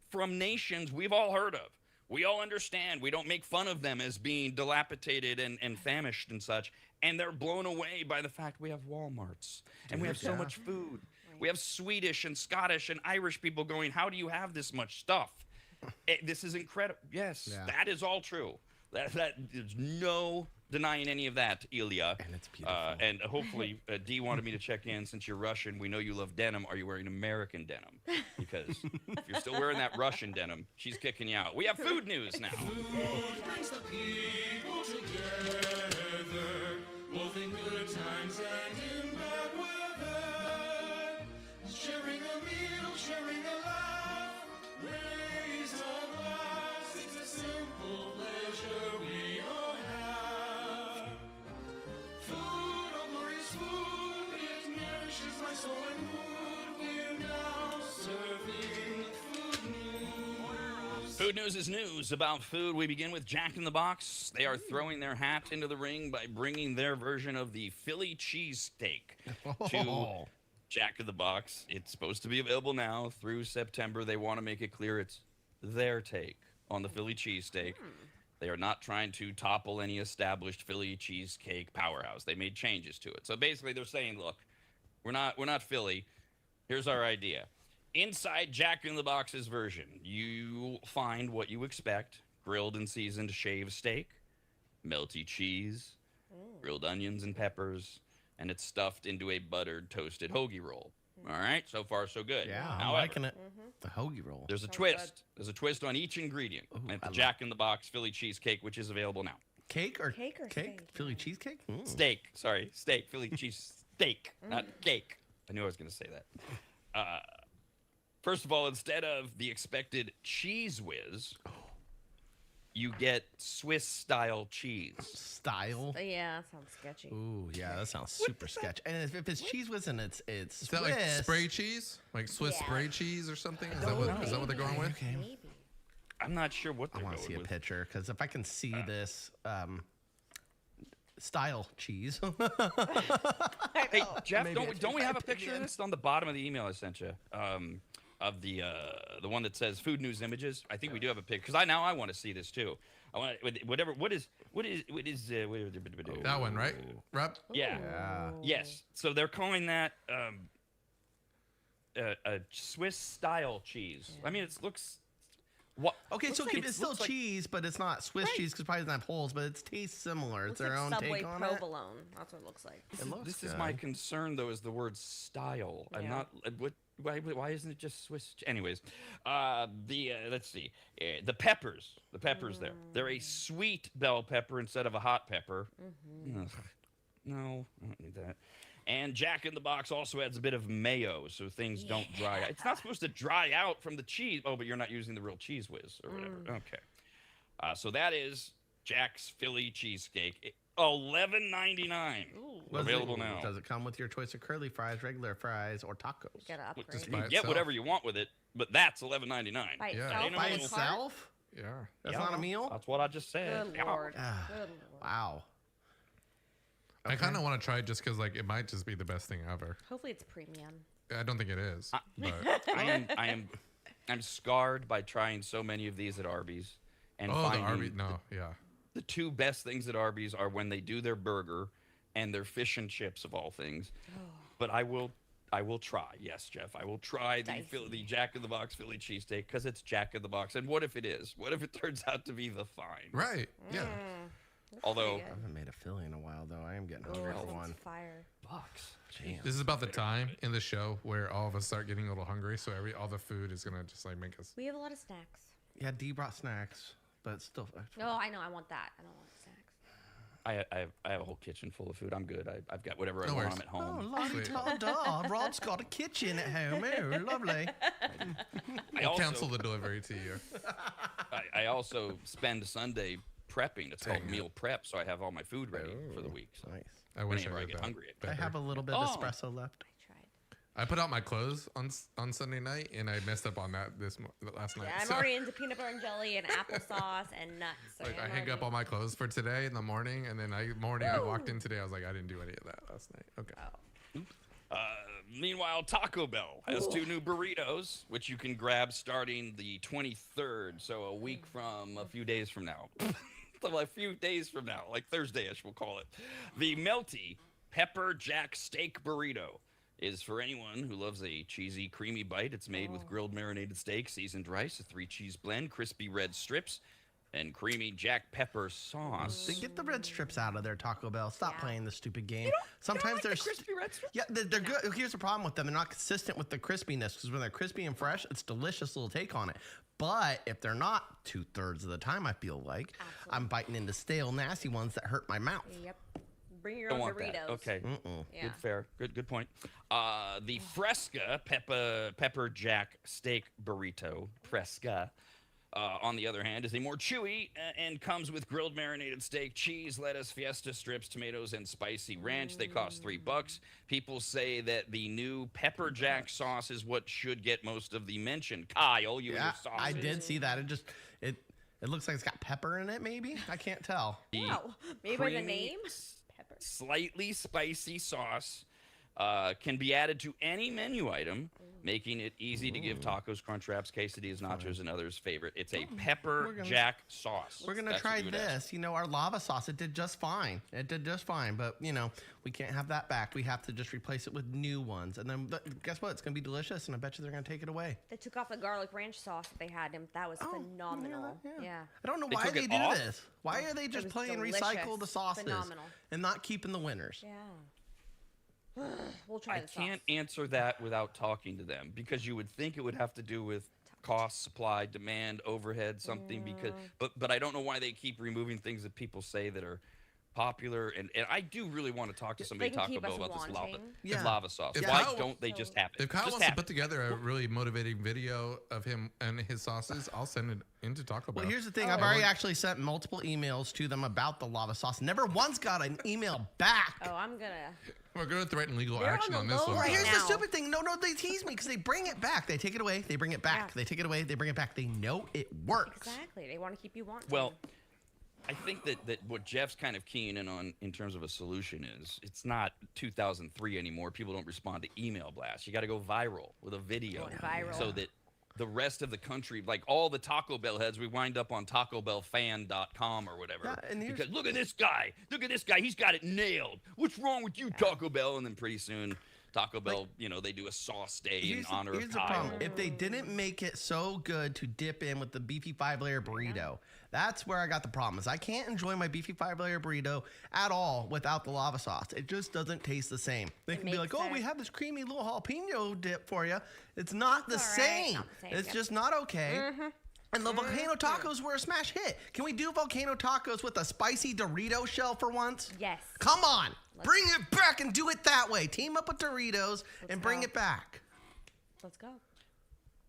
from nations we've all heard of. We all understand. We don't make fun of them as being dilapidated and famished and such. And they're blown away by the fact we have Walmarts and we have so much food. We have Swedish and Scottish and Irish people going, how do you have this much stuff? This is incredible. Yes, that is all true. There's no denying any of that, Ilya. And it's beautiful. And hopefully, Dee wanted me to check in. Since you're Russian, we know you love denim. Are you wearing American denim? Because if you're still wearing that Russian denim, she's kicking you out. We have food news now. Food brings the people together, both in good times and in bad weather. Sharing a meal, sharing a laugh, raise a glass. It's a simple pleasure we all have. Food, oh glorious food, it nourishes my soul and mood. We're now serving food news. Food news is news about food. We begin with Jack in the Box. They are throwing their hat into the ring by bringing their version of the Philly cheesesteak to Jack in the Box. It's supposed to be available now through September. They want to make it clear it's their take on the Philly cheesesteak. They are not trying to topple any established Philly cheesecake powerhouse. They made changes to it. So basically they're saying, look, we're not Philly. Here's our idea. Inside Jack in the Box's version, you find what you expect: grilled and seasoned shaved steak, melty cheese, grilled onions and peppers, and it's stuffed into a buttered toasted hoagie roll. All right, so far so good. Yeah, I'm However, liking it. The hoagie roll. there's a twist. There's a twist on each ingredient at the Jack in the Box Philly cheesecake, which is available now. Cake or steak? Philly cheesecake? Mm. Steak, Philly cheese steak, not cake. I knew I was going to say that. First of all, instead of the expected cheese whiz, you get Swiss-style cheese. Style? Yeah, that sounds sketchy. Ooh, yeah, that sounds super sketchy. And if it's cheese whiz and it's Is that like Swiss- spray cheese? Like Swiss Yeah. spray cheese or something? Is that what they're going with? Okay. Maybe. I'm not sure what I they're want to going see a with. picture because if I can see this style cheese. Hey, Jeff, Maybe don't we have a I picture of did. this on the bottom of the email I sent you? Of the one that says food news images. I think we do have a picture because I want to see this too. I want whatever. What is That one, right? Rob? Yeah. Yes. So they're calling that a Swiss style cheese. I mean, it looks. What? Okay, looks so like it's still looks like- cheese, but it's not Swiss cheese because it probably doesn't have holes, but it tastes similar. It's Looks their like own Subway take on it. provolone. That's what it looks like. It looks This is good. my concern, though, is the word style. I'm Yeah. not. Why isn't it just Swiss? Anyways, let's see. The peppers. The peppers there. They're a sweet bell pepper instead of a hot pepper. Ugh. No, I don't need that. And Jack in the Box also adds a bit of mayo so things don't dry out. It's not supposed to dry out from the cheese. Oh, but you're not using the real cheese whiz or whatever. Okay. So that is Jack's Philly cheesesteak. $11.99. Does Available it, now. Does it come with your choice of curly fries, regular fries, or tacos? Gotta upgrade. Just You by can get itself. whatever you want with it, but that's $11.99. By Yeah. itself, Ain't no By on the little- cart? itself? Yeah. That's Yeah, not a meal? That's what I just said. Good Yeah. lord. Ah, Good lord. Wow. I kind of want to try it just because like it might just be the best thing ever. Hopefully it's premium. I don't think it is, but I'm scarred by trying so many of these at Arby's and the finding Arby's, no, yeah. the two best things at Arby's are when they do their burger and their fish and chips of all things. But I will try. Yes, Jeff, I will try the Jack in the Box Philly cheesesteak because it's Jack in the Box. And what if it is? What if it turns out to be the fine? Right, yeah. Although I haven't made a Philly in a while, though. I am getting hungry for one. Fire. Bucks. This is about the time in the show where all of us start getting a little hungry, so all the food is gonna just like make us. We have a lot of snacks. Yeah, D brought snacks, but still. Oh, I know. I want that. I don't want snacks. I have a whole kitchen full of food. I'm good. I've got whatever No I want. worries. I'm at home. La-di-da-da. Rod's got a kitchen at home. Oh, lovely. I I'll also, cancel the delivery to you. I also spend Sunday prepping. It's called Dang it. meal prep, so I have all my food ready for the week. So Nice. I wish I whenever I did get that. hungry, I have a little bit Oh. of espresso left. I tried. I put out my clothes on Sunday night, and I messed up on that last night. Yeah, I'm So, already into peanut butter and jelly and applesauce and nuts. So like, yeah, I I'm hang up already- all my clothes for today in the morning, and then I walked in today. I was like, I didn't do any of that last night. Okay. Meanwhile, Taco Bell has 2 new burritos, which you can grab starting the 23rd, so a week from a few days from now. So a few days from now, like Thursday-ish, we'll call it. The melty pepper jack steak burrito is for anyone who loves a cheesy, creamy bite. It's made with grilled marinated steak, seasoned rice, a 3-cheese blend, crispy red strips, and creamy jack pepper sauce. They get the red strips out of there, Taco Bell. Stop Yeah. playing the stupid game. Sometimes like the they're crispy red strips? Yeah, they're good. Here's the problem with them: they're not consistent with the crispiness. Because when they're crispy and fresh, it's delicious little take on it. But if they're not, 2/3 of the time, I feel like I'm biting into stale, nasty ones that hurt my mouth. Yep. Bring your Don't own want burritos. that. Okay. Yeah. Good, fair. Good point. The Fresca pepper jack steak burrito, Fresca, on the other hand, is a more chewy and comes with grilled marinated steak, cheese, lettuce, fiesta strips, tomatoes, and spicy ranch. They cost $3. People say that the new pepper jack sauce is what should get most of the mention. Kyle, you and Yeah, your sauce. I did see that. It looks like it's got pepper in it. Maybe I can't tell. Wow. Maybe by the creamy, name? Pepper. Slightly spicy sauce can be added to any menu item, making it easy to give tacos, crunch wraps, quesadillas, nachos, and others favorite. It's a pepper gonna- jack sauce. We're gonna That's what try you would ask. this. You know, our lava sauce. It did just fine. It did just fine. But you know, we can't have that back. We have to just replace it with new ones. And then guess what? It's gonna be delicious. And I bet you they're gonna take it away. They took off the garlic ranch sauce that they had, and that was phenomenal. Yeah. I don't know They why took they it do off? this. Why are they just was playing delicious. recycle the sauces Phenomenal. and not keeping the winners? Yeah. We'll try I the sauce. can't answer that without talking to them because you would think it would have to do with cost, supply, demand, overhead, something. Because, but I don't know why they keep removing things that people say that are popular. And I do really want to talk to somebody can at Taco keep Bell us about this lava, wanting. Yeah. lava sauce. If Why Kyle- don't they just have it? If Kyle Just wants to have put it. together a really motivating video of him and his sauces, I'll send it into Taco Bell. Well, here's the thing. I've already actually sent multiple emails to them about the lava sauce. Never once got an email back. Oh, I'm gonna. We're going to threaten legal They're action on on the this low one. right Here's now. the stupid thing. No, they tease me because they bring it back. They take it away. They bring it back. Yeah. They take it away. They bring it back. They know it works. Exactly. They want to keep you wanting. Well, I think that what Jeff's kind of keying in on in terms of a solution is it's not 2003 anymore. People don't respond to email blasts. You got to go viral with a video Going viral. so that the rest of the country, like all the Taco Bell heads, we wind up on TacoBellFan.com or whatever. Yeah, and here's- because look at this guy. Look at this guy. He's got it nailed. What's wrong with you, Taco Bell? And then pretty soon, Taco Bell, they do a sauce day in honor here's of the Kyle. problem. If they didn't make it so good to dip in with the beefy 5-layer burrito, that's where I got the problem. Is I can't enjoy my beefy 5-layer burrito at all without the lava sauce. It just doesn't taste the same. They can be like, makes "Oh, we it- have this creamy little jalapeno dip for you." It's not the It's all right. same. Not the same, It's yep. just not okay. And the volcano tacos were a smash hit. Can we do volcano tacos with a spicy Dorito shell for once? Yes. Come on, bring it back and do it that way. Team up with Doritos and bring go. it back. Let's go.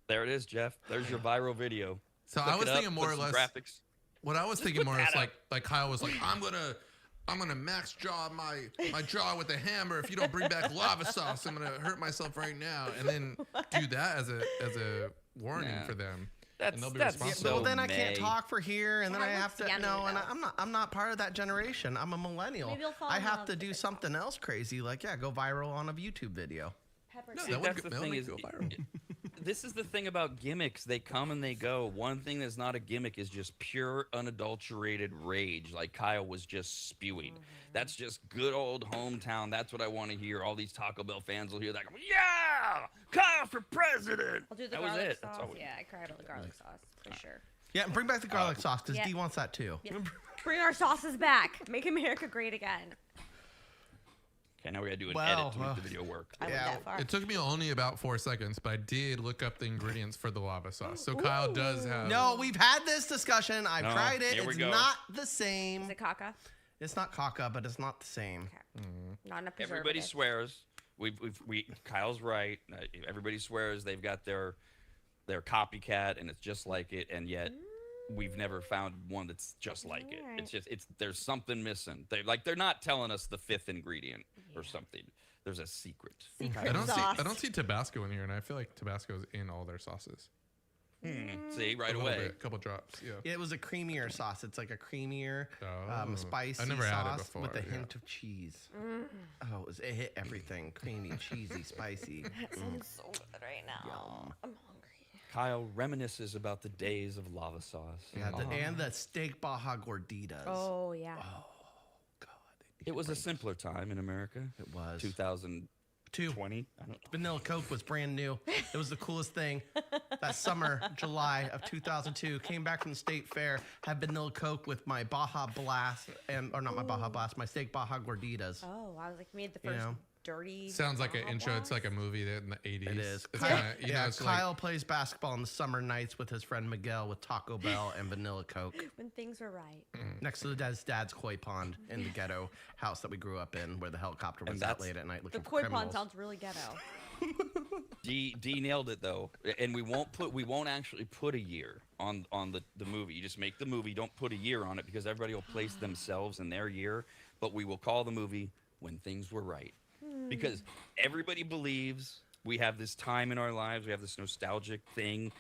There it is, Jeff. There's your viral video. So Look I was it up, thinking more put or some less. graphics. What I was thinking put more is that like Kyle was like, I'm gonna max jaw my jaw with a hammer. If you don't bring back lava sauce, I'm gonna hurt myself right now. And then do that as a warning Yeah. for them. That's and they'll be that's responsible. so Well, then I can't May. talk for here, and then That I have looks to yummy, no, and though. I'm not part of that generation. I'm a millennial. Maybe you'll fall I in have love to with do it. something else crazy, like go viral on a YouTube video. Pepper No, jack. that would That's the that'll thing make is, it go viral. this is the thing about gimmicks. They come and they go. One thing that's not a gimmick is just pure, unadulterated rage, like Kyle was just spewing. That's just good old hometown. That's what I want to hear. All these Taco Bell fans will hear that. Go, yeah, Kyle for president. I'll do the that was garlic it. That's sauce. all we- Yeah, I cried on the garlic sauce for sure. Yeah, and bring back the garlic sauce because yeah. D wants that too. Yep. Bring our sauces back. Make America great again. Okay, now we gotta do an Well, edit to make the video work. I went Yeah, that far. It took me only about 4 seconds, but I did look up the ingredients for the lava sauce. So Kyle does have. No, we've had this discussion. I've No, tried it. here we It's go. not the same. Is it caca? It's not caca, but it's not the same. Not enough preservative. Everybody swears. Kyle's right. Everybody swears they've got their copycat, and it's just like it, and yet we've never found one that's just like it. Alright. It's there's something missing. They're not telling us the 5th ingredient or something. there's a secret. Secret I don't sauce. see Tabasco in here, and I feel like Tabasco is in all their sauces. See, right A little away. bit, couple drops. Yeah. Yeah, it was a creamier sauce. It's like a creamier, Oh. spicy I never sauce had it before, with a yeah. hint of cheese. Oh, it hit everything. Creamy, cheesy, spicy. That sounds so good right now. I'm hungry. Kyle reminisces about the days of lava sauce. Yeah, and the steak Baja Gorditas. Oh yeah. God. It was a simpler time in America. It was. 2020. Two. I don't know. Vanilla Coke was brand new. It was the coolest thing. That summer, July of 2002, came back from the state fair, had Vanilla Coke with my Baja Blast, or not my Baja Blast, my steak Baja Gorditas. Oh, I was like, made the first know? dirty. Sounds like an Baja intro. It's like Blast. a movie that in the 80s. It is. It's Kyle, kinda, you know, it's like, Kyle plays basketball on the summer nights with his friend Miguel with Taco Bell and Vanilla Coke When things were right. next to dad's koi pond in the ghetto house that we grew up in, where the helicopter was And out that's- late at night The looking for koi criminals. pond sounds really ghetto. D nailed it though, and we won't actually put a year on the movie. You just make the movie. Don't put a year on it because everybody will place themselves in their year. But we will call the movie When Things Were Right, because everybody believes we have this time in our lives. We have this nostalgic thing.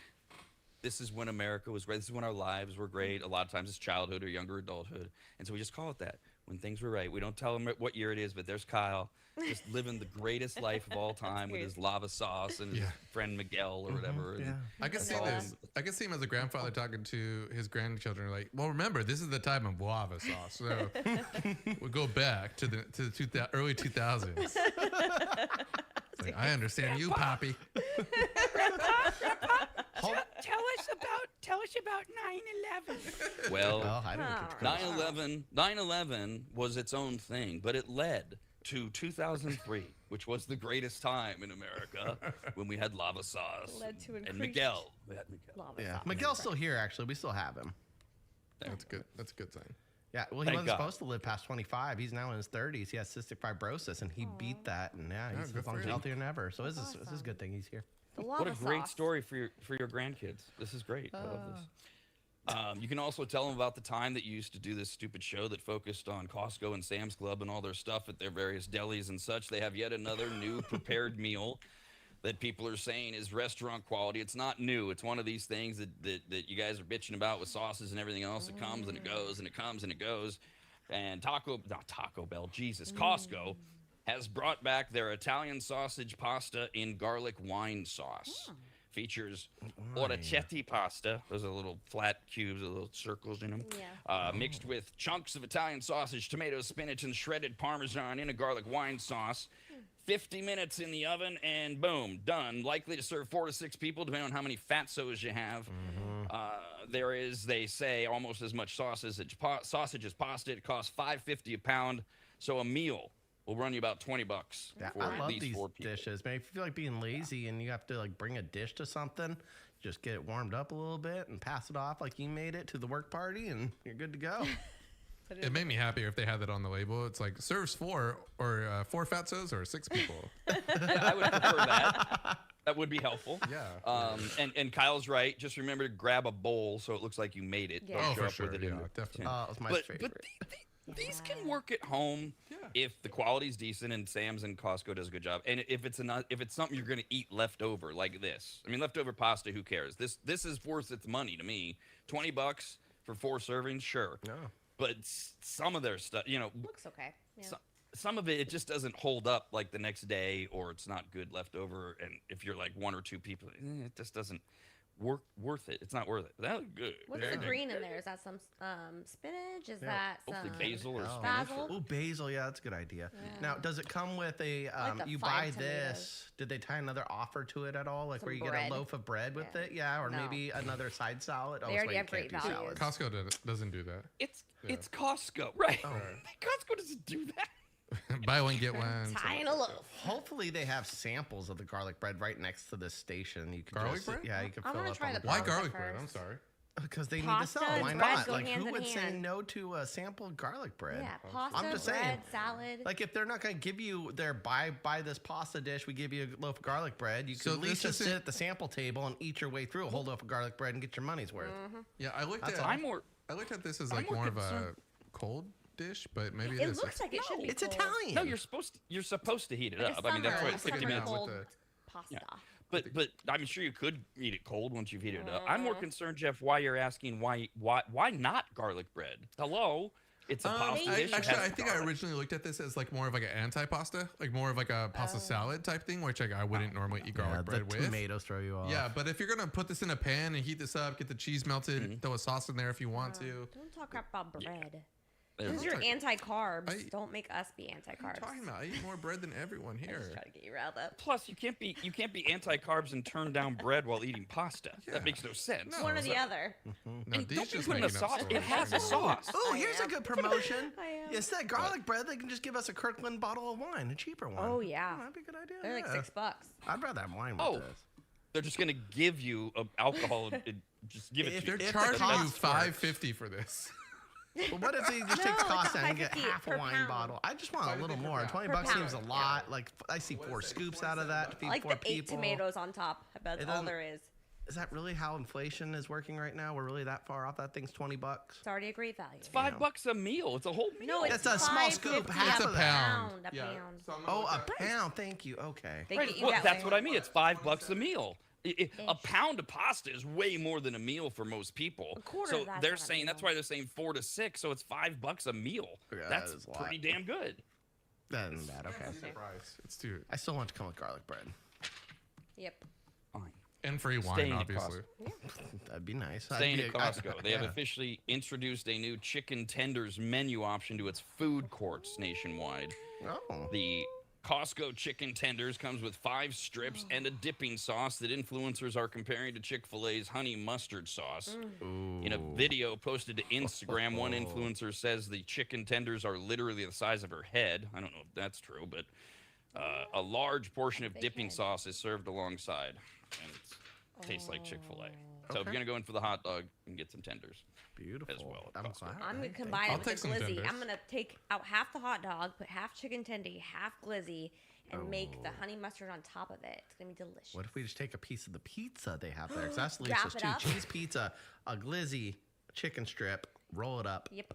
This is when America was great. This is when our lives were great. A lot of times it's childhood or younger adulthood, and so we just call it that. When things were right. We don't tell them what year it is, but there's Kyle just living the greatest life of all time with his lava sauce and his Yeah. friend Miguel or whatever. and- Yeah. I can see all this. I can see him as a grandfather talking to his grandchildren, like, "Well, remember, this is the time of lava sauce, so we go back to the early 2000s." It's like, I understand you, Poppy. Tell us about 9/11. Well, Well, I didn't get to 9/11 was its own thing, but it led to 2003, which was the greatest time in America when we had lava sauce Led to and increased Miguel. We had Miguel. Lava Yeah, sauce. Miguel's still here. Actually, we still have him. That's good. That's a good sign. Yeah, well, he Thank wasn't God. supposed to live past 25. He's now in his 30s. He has cystic fibrosis, and he beat that. And yeah, he's good for him. healthier than ever. So this is a good thing he's here. The lava What a great sauce. story for your grandkids. This is great. I love this. You can also tell them about the time that you used to do this stupid show that focused on Costco and Sam's Club and all their stuff at their various delis and such. They have yet another new prepared meal that people are saying is restaurant quality. It's not new. It's one of these things that you guys are bitching about with sauces and everything else. It comes and it goes and it comes and it goes. And not Taco Bell, Jesus, Costco has brought back their Italian sausage pasta in garlic wine sauce. Features orecchiette pasta. Those are little flat cubes with little circles in them. Yeah. Mixed with chunks of Italian sausage, tomatoes, spinach, and shredded Parmesan in a garlic wine sauce. 50 minutes in the oven, and boom, done. Likely to serve 4 to 6 people, depending on how many fatsos you have. There is, they say, almost as much sausage as pasta. It costs $5.50 a pound, so a meal will run you about $20 Yeah, for I love these these 4 people. dishes, man. If you feel like being lazy and you have to like bring a dish to something, just get it warmed up a little bit and pass it off like you made it to the work party, and you're good to go. It made me happier if they had that on the label. It's like serves 4 or 4 fatsos or 6 people. I would prefer that. That would be helpful. Yeah. And Kyle's right. Just remember to grab a bowl so it looks like you made it. Yeah. Don't Oh, show for up sure. with it in Yeah, the definitely. tin. It was my But favorite. these can work at home if the quality's decent and Sam's and Costco does a good job. And if it's something you're gonna eat leftover like this. I mean, leftover pasta. Who cares? This is worth its money to me. $20 for 4 servings, sure. No. But some of their stuff, Looks okay. Yeah. some of it just doesn't hold up like the next day, or it's not good leftover. And if you're like 1 or 2 people, it just doesn't worth it. It's not worth it. But that was good. What's Very the good. green in there? Is that some spinach? Is that some Hopefully basil or Oh. spinach. basil? Oh, basil. Yeah, that's a good idea. Yeah. Now, does it come with a, like the you 5 buy tomatoes. this, did they tie another offer to it at all? Like Some where you bread. get a loaf of bread with Yeah. it? Yeah, or No. maybe another side salad? Oh, They that's already why you have great can't do values. salads. Costco doesn't do that. It's Costco, right? Oh. Costco doesn't do that. Buy one get one. Tying a loaf. Hopefully they have samples of the garlic bread right next to this station. You can Garlic just, bread? Yeah, you can I'm fill gonna up try on the the Why pasta garlic bread? first. I'm sorry. because they need to Pasta sell. and Why bread not? go Like hand who in would say hand. no to a sample of garlic bread? Yeah, pasta, I'm just bread, saying. salad. Like if they're not going to give you their buy this pasta dish, we give you a loaf of garlic bread. You can So at least this just sit isn't- at the sample table and eat your way through a whole loaf of garlic bread and get your money's worth. Yeah, I looked That's at. all. I'm more. I looked at this as I'm like more more of a concerned- cold dish, but maybe It is. looks like it should be. It's cold. Italian. No, you're supposed to heat it Like up. a I mean, that's summer- what a 50 summer minutes. with cold the- pasta. But I'm sure you could eat it cold once you've heated it up. I'm more concerned, Jeff, why you're asking why not garlic bread? Hello, it's a pasta dish. It Actually, has I think I garlic. originally looked at this as like more of like an anti-pasta, like more of like a pasta salad type thing, which like I wouldn't normally eat garlic Yeah, bread the with. tomatoes throw you off. Yeah, but if you're gonna put this in a pan and heat this up, get the cheese melted, throw a sauce in there if you want to. Don't talk crap about bread. There's- Because you're talk- anti-carbs. I- Don't make us be What are anti-carbs. you talking about? I eat more bread than everyone Just here. try to get you riled up. Plus, you can't be anti-carbs and turn down bread while eating pasta. That makes no sense. One or the other. No, And these don't be just putting a making up sauce. stories. It has a sauce. Oh, I here's a am. good promotion. I am. Instead of garlic bread, they can just give us a Kirkland bottle of wine, a cheaper one. Oh, yeah. that'd be a good idea. They're like yeah. $6. I'd rather have wine with Oh. this. They're just gonna give you alcohol and just give it If to you. They're If the charging you cost works. $5.50 for this. Well, what if they just No, take the it's cost not down and get $5.50 half a per wine pound. bottle? I just want a little $5.50 more. per 20 Per bucks seems a pound. lot. Like I see 4 scoops out of that to feed Like 4 the 8 people. tomatoes on top. I bet It that's all doesn't- there is. Is that really how inflation is working right now? We're really that far off? That thing's 20 bucks. It's already a great value. It's $5 a meal. It's a whole meal. No, it's That's a small scoop, $5.50 half It's a of that. pound. A pound. Oh, a pound. Thank you. Okay. They Right, get you well, that that's way. what I mean. It's $5 a meal. A pound of pasta is way more than a meal for most people. A quarter so of that's they're not a saying that's meal. why they're saying 4 to 6. So it's $5 a meal. Yeah, that that's is a lot. pretty damn good. That isn't bad. Okay. Price. It's too I still want to come with garlic bread. Yep. Fine. and free wine, Staying at obviously. That'd be nice. Staying I'd at be- Costco, they have yeah. officially introduced a new chicken tenders menu option to its food courts nationwide. Oh. The Costco chicken tenders comes with 5 strips and a dipping sauce that influencers are comparing to Chick-fil-A's honey mustard sauce. In a video posted to Instagram, one influencer says the chicken tenders are literally the size of her head. I don't know if that's true, but a large portion of Big dipping head. sauce is served alongside, and it tastes like Chick-fil-A. So if Okay. you're gonna go in for the hot dog, you can get some tenders. Beautiful. as well at I'm Costco. glad. I'm gonna Thank combine I'll it with take a some glizzy. tenders. I'm gonna take out half the hot dog, put half chicken tendy, half glizzy, and make the honey mustard on top of it. It's gonna be delicious. What if we just take a piece of the pizza they have there? 'Cause that's Wrap Lisa's it too. up. Cheese pizza, a glizzy, a chicken strip, roll it up. Yep.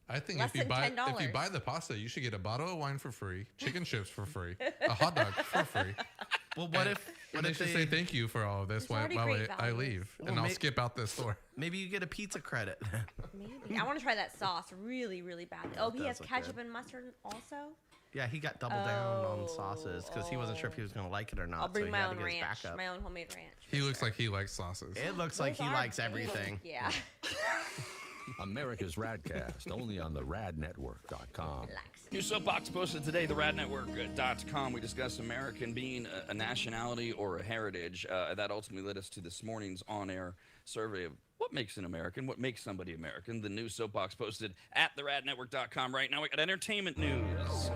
I think Less if you than buy $10. the pasta, you should get a bottle of wine for free, chicken chips for free, a hot dog for free. Well, what And- if and what they if should they, say thank you for all of this There's while, already while great I values. leave, Well, and I'll may- skip out this store. maybe you get a pizza credit? Maybe. I want to try that sauce really, really badly. Oh, he does has look ketchup good. and mustard also. Yeah, he got double down on sauces because he wasn't sure if he was going to like it or not. I'll bring so he my had own to get his ranch, backup. my own homemade ranch. He looks like he likes sauces. It looks like Those he are likes big. everything. Yeah. America's RADcast, only on the radnetwork.com. New soapbox posted today, the radnetwork.com. We discuss American being a nationality or a heritage. That ultimately led us to this morning's on-air survey of what makes an American, what makes somebody American. The new soapbox posted at the radnetwork.com right now. We got entertainment news.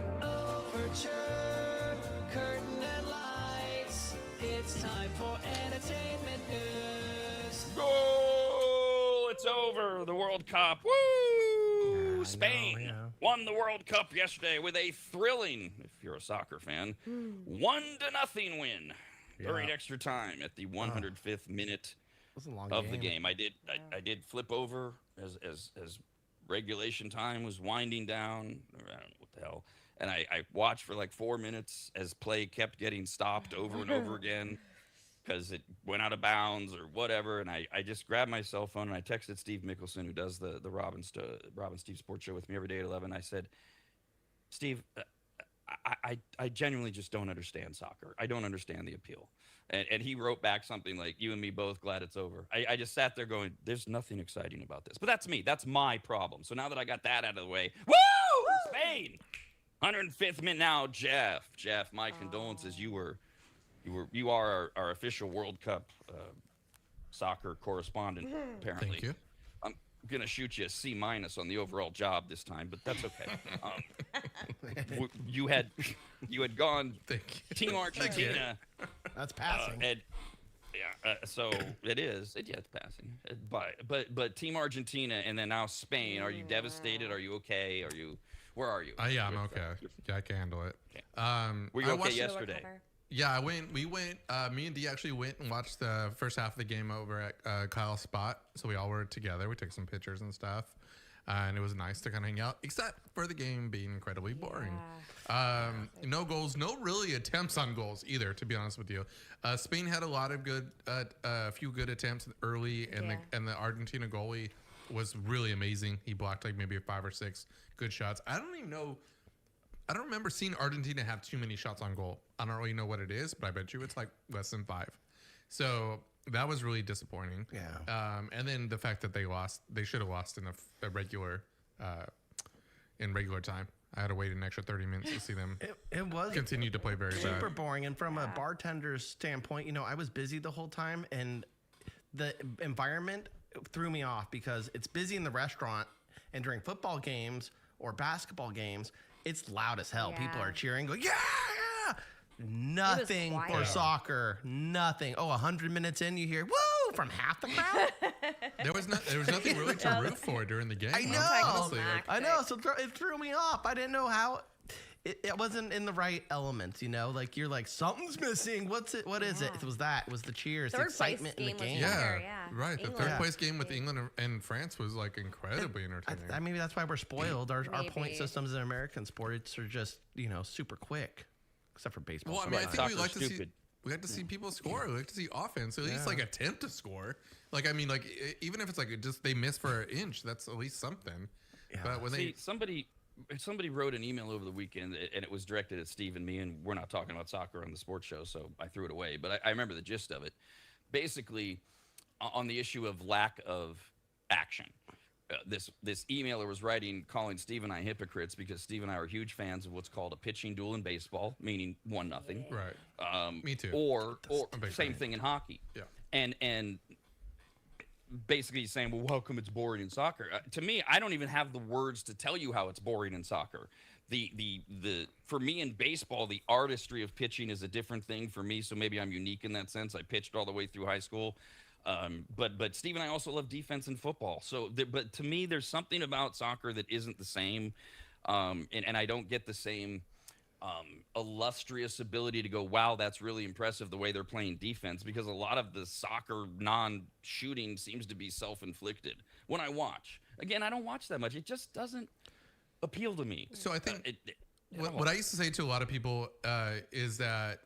Curtain and lights. It's time for entertainment news. Goal! It's over. The World Cup. Woo! Spain yeah. won the World Cup yesterday with a thrilling, if you're a soccer fan, 1-0 win during Yeah. extra time at the 105th minute It was a long of the game. I did flip over as regulation time was winding down. Or I don't know what the hell. And I watched for like 4 minutes as play kept getting stopped over and over again because it went out of bounds or whatever. And I just grabbed my cell phone and I texted Steve Mickelson, who does the Rob and Steve Sports Show with me every day at 11. I said, Steve, I genuinely just don't understand soccer. I don't understand the appeal. And he wrote back something like, you and me both, glad it's over. I just sat there going, there's nothing exciting about this. But that's me. That's my problem. So now that I got that out of the way, woo! Spain! 105th minute now, Jeff, my condolences. You are our official World Cup soccer correspondent, apparently. Thank you. I'm gonna shoot you a C- on the overall job this time, but that's okay. You had gone Thank you. Team Argentina, That's passing. and so it is. Yeah, it's passing. But Team Argentina, and then now Spain. Are you devastated? Are you okay? Where are you? Yeah, I'm okay. Yeah, I can handle it. Were you I okay watched- yesterday? Yeah, we went, me and Dee actually went and watched the first half of the game over at Kyle's spot. So we all were together. We took some pictures and stuff. and it was nice to kind of hang out, except for the game being incredibly boring. No goals, no really attempts on goals either, to be honest with you. Spain had a lot of good, a few good attempts early, and the Argentina goalie was really amazing. He blocked like maybe 5 or 6 good shots. I don't remember seeing Argentina have too many shots on goal. I don't really know what it is, but I bet you it's like less than 5. So that was really disappointing. Yeah. And then the fact that they lost, they should have lost in a regular, in regular time. I had to wait an extra 30 minutes to see them. It was continue to play very super bad. boring. And from a bartender's standpoint, you know, I was busy the whole time, and the environment threw me off because it's busy in the restaurant, and during football games or basketball games, it's loud as hell. People are cheering, go, yeah! Nothing for soccer. Nothing. Oh, 100 minutes in, you hear, woo, from half the crowd. There was nothing really to root for during the game. I know. Honestly, I know. So it threw me off. I didn't know how. It wasn't in the right elements, you know. Like you're like something's missing. What is it? It was the cheers, the excitement in the game. Right. The third place game with England and France was like incredibly entertaining. Maybe that's why we're spoiled. Our point systems in American sports are just super quick, except for baseball. Well, I mean, I think we like to see. We like to see people score. We like to see offense. At least like attempt to score. Like I mean, like even if it's like just they miss for an inch, that's at least something. Yeah. But when somebody wrote an email over the weekend, and it was directed at Steve and me, and we're not talking about soccer on the sports show, so I threw it away. But I remember the gist of it. Basically, on the issue of lack of action, this emailer was writing, calling Steve and I hypocrites because Steve and I are huge fans of what's called a pitching duel in baseball, meaning 1-0. Right. Me too. Or same thing in hockey. Yeah. And basically saying, well, how come it's boring in soccer? To me, I don't even have the words to tell you how it's boring in soccer. The for me in baseball, the artistry of pitching is a different thing for me. So maybe I'm unique in that sense. I pitched all the way through high school. But Steve and I also love defense in football. So, but to me, there's something about soccer that isn't the same. And I don't get the same illustrious ability to go, wow, that's really impressive the way they're playing defense, because a lot of the soccer non-shooting seems to be self-inflicted when I watch. Again, I don't watch that much. It just doesn't appeal to me. So I think what I used to say to a lot of people is that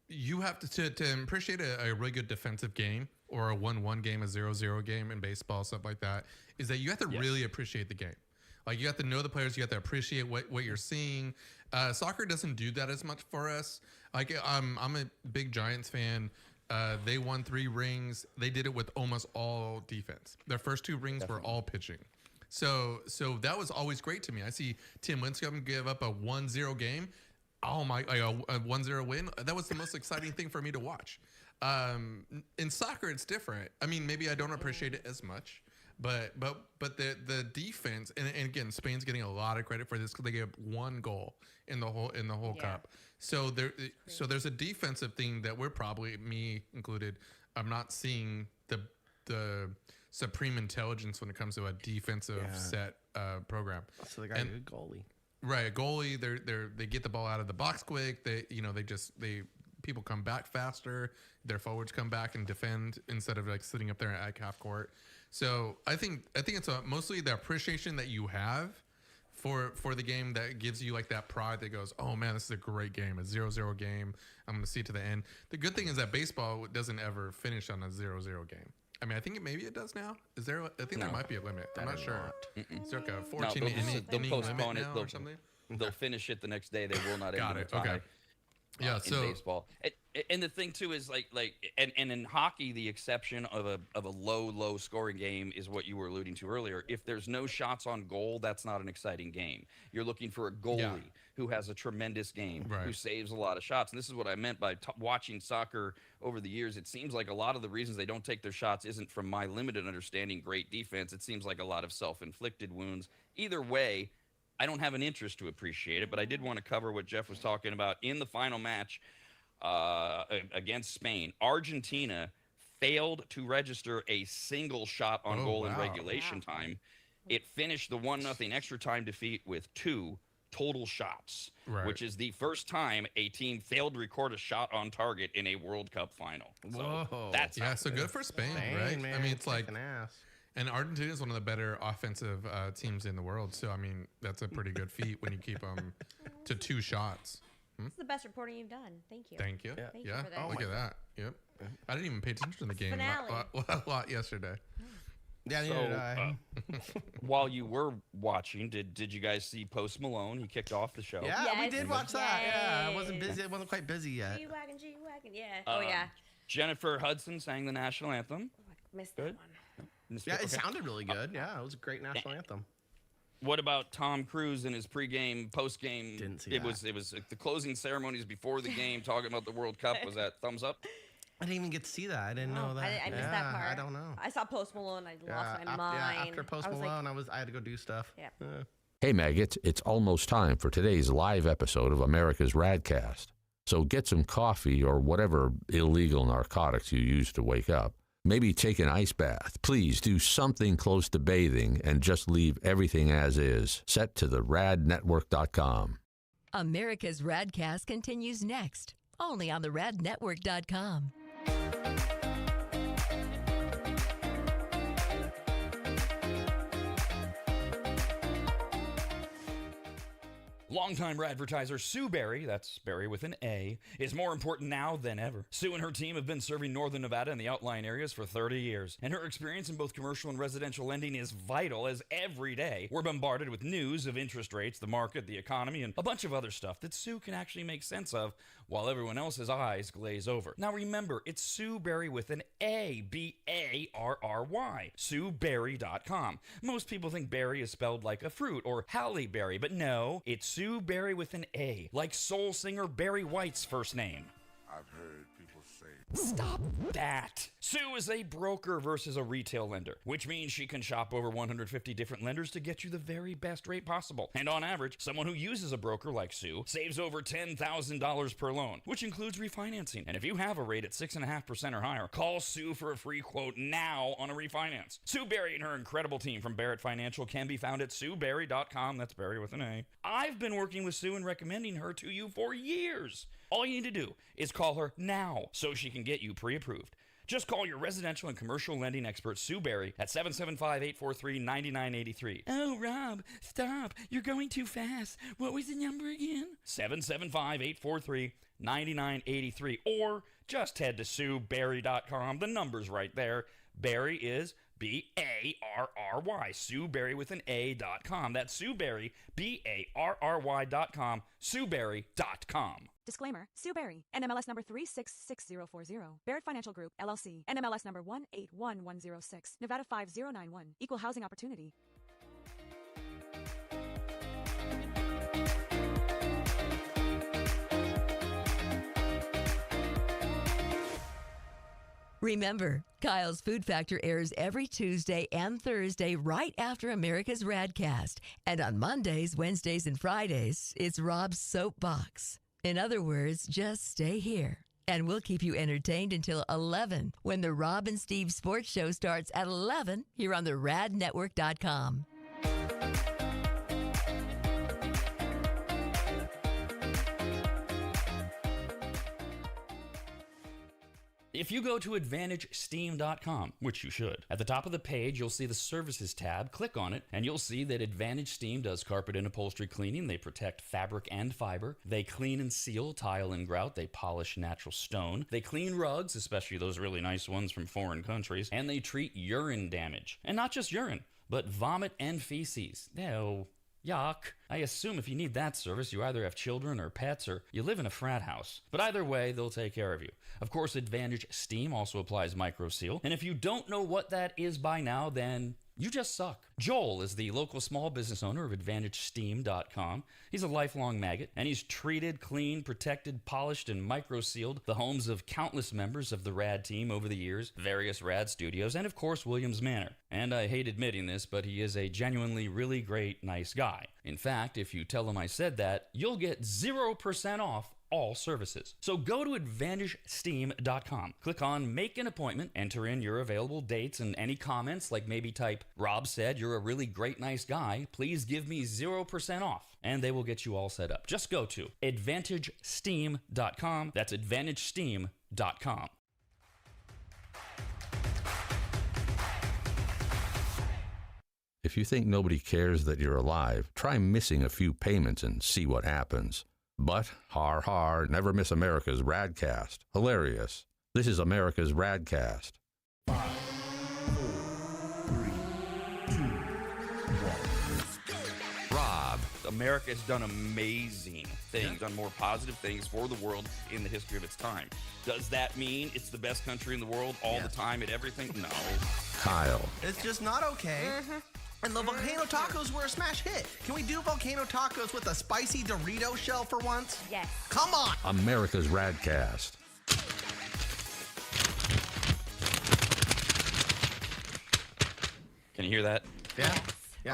you have to appreciate a really good defensive game or a 1-1 game, a 0-0 game in baseball, stuff like that, is that you have to really appreciate the game. Like you have to know the players, you have to appreciate what you're seeing. Soccer doesn't do that as much for us. Like I'm a big Giants fan. They won 3 rings. They did it with almost all defense. Their first 2 rings were all pitching. So that was always great to me. I see Tim Lincecum give up a 1-0 game. Oh my, like a 1-0 win. That was the most exciting thing for me to watch. In soccer, it's different. I mean, maybe I don't appreciate it as much. But the defense, and again, Spain's getting a lot of credit for this because they gave up 1 goal in the whole cup. So there's a defensive thing that we're probably, me included, I'm not seeing the supreme intelligence when it comes to a defensive set program. So they got a good goalie. Right, a goalie. They get the ball out of the box quick. People come back faster. Their forwards come back and defend instead of like sitting up there at half court. So I think it's mostly the appreciation that you have for the game that gives you like that pride that goes, oh man, this is a great game, a 0-0 game. I'm going to see it to the end. The good thing is that baseball doesn't ever finish on a 0-0 game. I mean, I think maybe it does now. Is there? I think there might be a limit. I'm not sure. It's like a 14 inning postpone it or something. They'll finish it the next day. They will not end it. Okay. Yeah, in baseball. And the thing too is like in hockey, the exception of a low scoring game is what you were alluding to earlier. If there's no shots on goal, that's not an exciting game. You're looking for a goalie who has a tremendous game, who saves a lot of shots. And this is what I meant by watching soccer over the years. It seems like a lot of the reasons they don't take their shots isn't from my limited understanding great defense. It seems like a lot of self-inflicted wounds. Either way, I don't have an interest to appreciate it, but I did want to cover what Jeff was talking about in the final match against Spain. Argentina failed to register a single shot on goal in regulation time. It finished the 1-0 extra time defeat with 2 total shots, which is the first time a team failed to record a shot on target in a World Cup final. So that's so good for Spain, right? Man, I mean, it's like an ass. And Argentina is one of the better offensive teams in the world. So, I mean, that's a pretty good feat when you keep them to 2 shots. This is the best reporting you've done. Thank you. Thank you. Yeah. Thank you Yeah. for that. Look at that. Yep. I didn't even pay attention to the game Finale. a lot yesterday. Yeah, neither did I. While you were watching, did you guys see Post Malone? He kicked off the show. Yeah, we Yes. did watch that. Yeah, I wasn't Yes. busy. I wasn't quite busy yet. G-Wagon, G-Wagon. Yeah. Oh, yeah. Jennifer Hudson sang the national anthem. Missed Good. that one. Yeah, it Okay. sounded really good. Yeah, it was a great national anthem. What about Tom Cruise in his pregame, postgame? Didn't see it that. was like the closing ceremonies before the game, talking about the World Cup. Was that thumbs up? I didn't even get to see that. I didn't know Oh, that. I missed yeah, that part. I don't know. I saw Post Malone. I lost my mind. After Post I was Malone, like, I had to go do stuff. Yeah. Hey, maggots, it's almost time for today's live episode of America's RAD Cast. So get some coffee or whatever illegal narcotics you use to wake up. Maybe take an ice bath. Please do something close to bathing and just leave everything as is. Set to the radnetwork.com. America's RADcast continues next, only on the radnetwork.com. Longtime advertiser Sue Berry, that's Berry with an A, is more important now than ever. Sue and her team have been serving Northern Nevada and the outlying areas for 30 years, and her experience in both commercial and residential lending is vital, as every day we're bombarded with news of interest rates, the market, the economy, and a bunch of other stuff that Sue can actually make sense of while everyone else's eyes glaze over. Now remember, it's Sue Berry with an A, B-A-R-R-Y, SueBerry.com. Most people think berry is spelled like a fruit or Halle Berry, but no, it's Sue Berry with an A, like soul singer Barry White's first name. I've heard people say. Stop that. Sue is a broker versus a retail lender, which means she can shop over 150 different lenders to get you the very best rate possible. And on average, someone who uses a broker like Sue saves over $10,000 per loan, which includes refinancing. And if you have a rate at 6.5% or higher, call Sue for a free quote now on a refinance. Sue Berry and her incredible team from Barrett Financial can be found at SueBerry.com. That's Berry with an A. I've been working with Sue and recommending her to you for years. All you need to do is call her now so she can get you pre-approved. Just call your residential and commercial lending expert, Sue Berry, at 775-843-9983. Oh, Rob, stop. You're going too fast. What was the number again? 775-843-9983. Or just head to SueBerry.com. The number's right there. Berry is B-A-R-R-Y. Sue Berry with an A.com. That's Sue Berry, B-A-R-R-Y.com. SueBerry.com. Disclaimer, Sue Berry, NMLS number 366040, Barrett Financial Group, LLC, NMLS number 181106, Nevada 5091, Equal Housing Opportunity. Remember, Kyle's Food Factor airs every Tuesday and Thursday right after America's RADcast. And on Mondays, Wednesdays, and Fridays, it's Rob's Soapbox. In other words, just stay here, and we'll keep you entertained until 11 when the Rob and Steve Sports Show starts at 11 here on the radnetwork.com. If you go to AdvantageSteam.com, which you should, at the top of the page, you'll see the Services tab. Click on it, and you'll see that Advantage Steam does carpet and upholstery cleaning. They protect fabric and fiber. They clean and seal tile and grout. They polish natural stone. They clean rugs, especially those really nice ones from foreign countries. And they treat urine damage. And not just urine, but vomit and feces. No. Yuck. I assume if you need that service, you either have children or pets or you live in a frat house. But either way, they'll take care of you. Of course, Advantage Steam also applies MicroSeal. And if you don't know what that is by now, then you just suck. Joel is the local small business owner of AdvantageSteam.com. He's a lifelong maggot, and he's treated, cleaned, protected, polished, and micro-sealed the homes of countless members of the RAD team over the years, various RAD studios, and of course, Williams Manor. And I hate admitting this, but he is a genuinely really great, nice guy. In fact, if you tell him I said that, you'll get 0% off all services. So go to AdvantageSteam.com. Click on Make an Appointment, enter in your available dates and any comments, like maybe type, Rob said you're a really great, nice guy. Please give me 0% off. And they will get you all set up. Just go to AdvantageSteam.com. That's AdvantageSteam.com. If you think nobody cares that you're alive, try missing a few payments and see what happens. But, har, never miss America's RAD Cast. Hilarious. This is America's RAD Cast. 5, 4, 3, 2, 1. Rob. America has done amazing things, done more positive things for the world in the history of its time. Does that mean it's the best country in the world all the time at everything? No. Kyle. It's just not okay. And the volcano tacos were a smash hit. Can we do volcano tacos with a spicy Dorito shell for once? Yes. Come on. America's RAD Cast. Can you hear that? Yeah.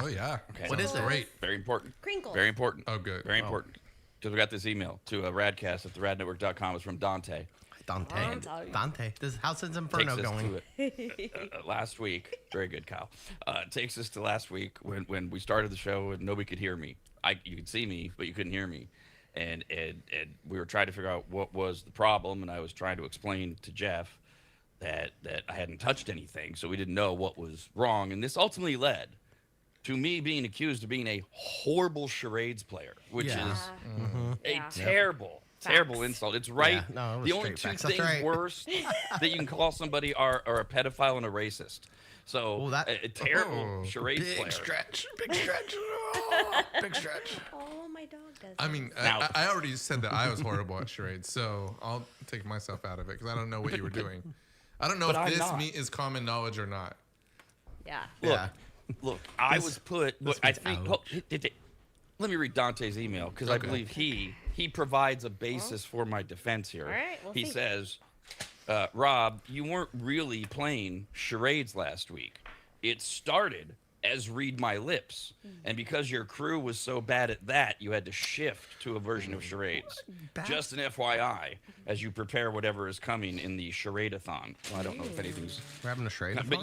Oh, yeah. Okay. What is it? Great. Very important. Crinkle. Very important. Oh, good. Very important. Because we got this email to radcast at theradnetwork.com. It's from Dante. Dante. How's his Inferno Takes us going? to last week. Very good, Kyle. Takes us to last week when we started the show and nobody could hear me. You could see me, but you couldn't hear me. And we were trying to figure out what was the problem. And I was trying to explain to Jeff that I hadn't touched anything. So we didn't know what was wrong. And this ultimately led to me being accused of being a horrible charades player, which is a terrible insult. It's right. Yeah, no, it was the only straight two facts. That's things right. worse that you can call somebody are a pedophile and a racist. So a terrible charades player. Big stretch. Big stretch. Oh, big stretch. Oh, my dog does. I mean, Now- I already said that I was horrible at charades, so I'll take myself out of it because I don't know what you were doing. I don't know But if I'm this not. is common knowledge or not. Yeah. Look, I was put. Look, I was think. ouch. Let me read Dante's email because I believe he provides a basis for my defense here. All right, we'll he see. says, Rob, you weren't really playing charades last week. It started as read my lips, and because your crew was so bad at that, you had to shift to a version of charades. Just an FYI, as you prepare whatever is coming in the charade-a-thon. Well, I don't know if anything's. We're having a charade. But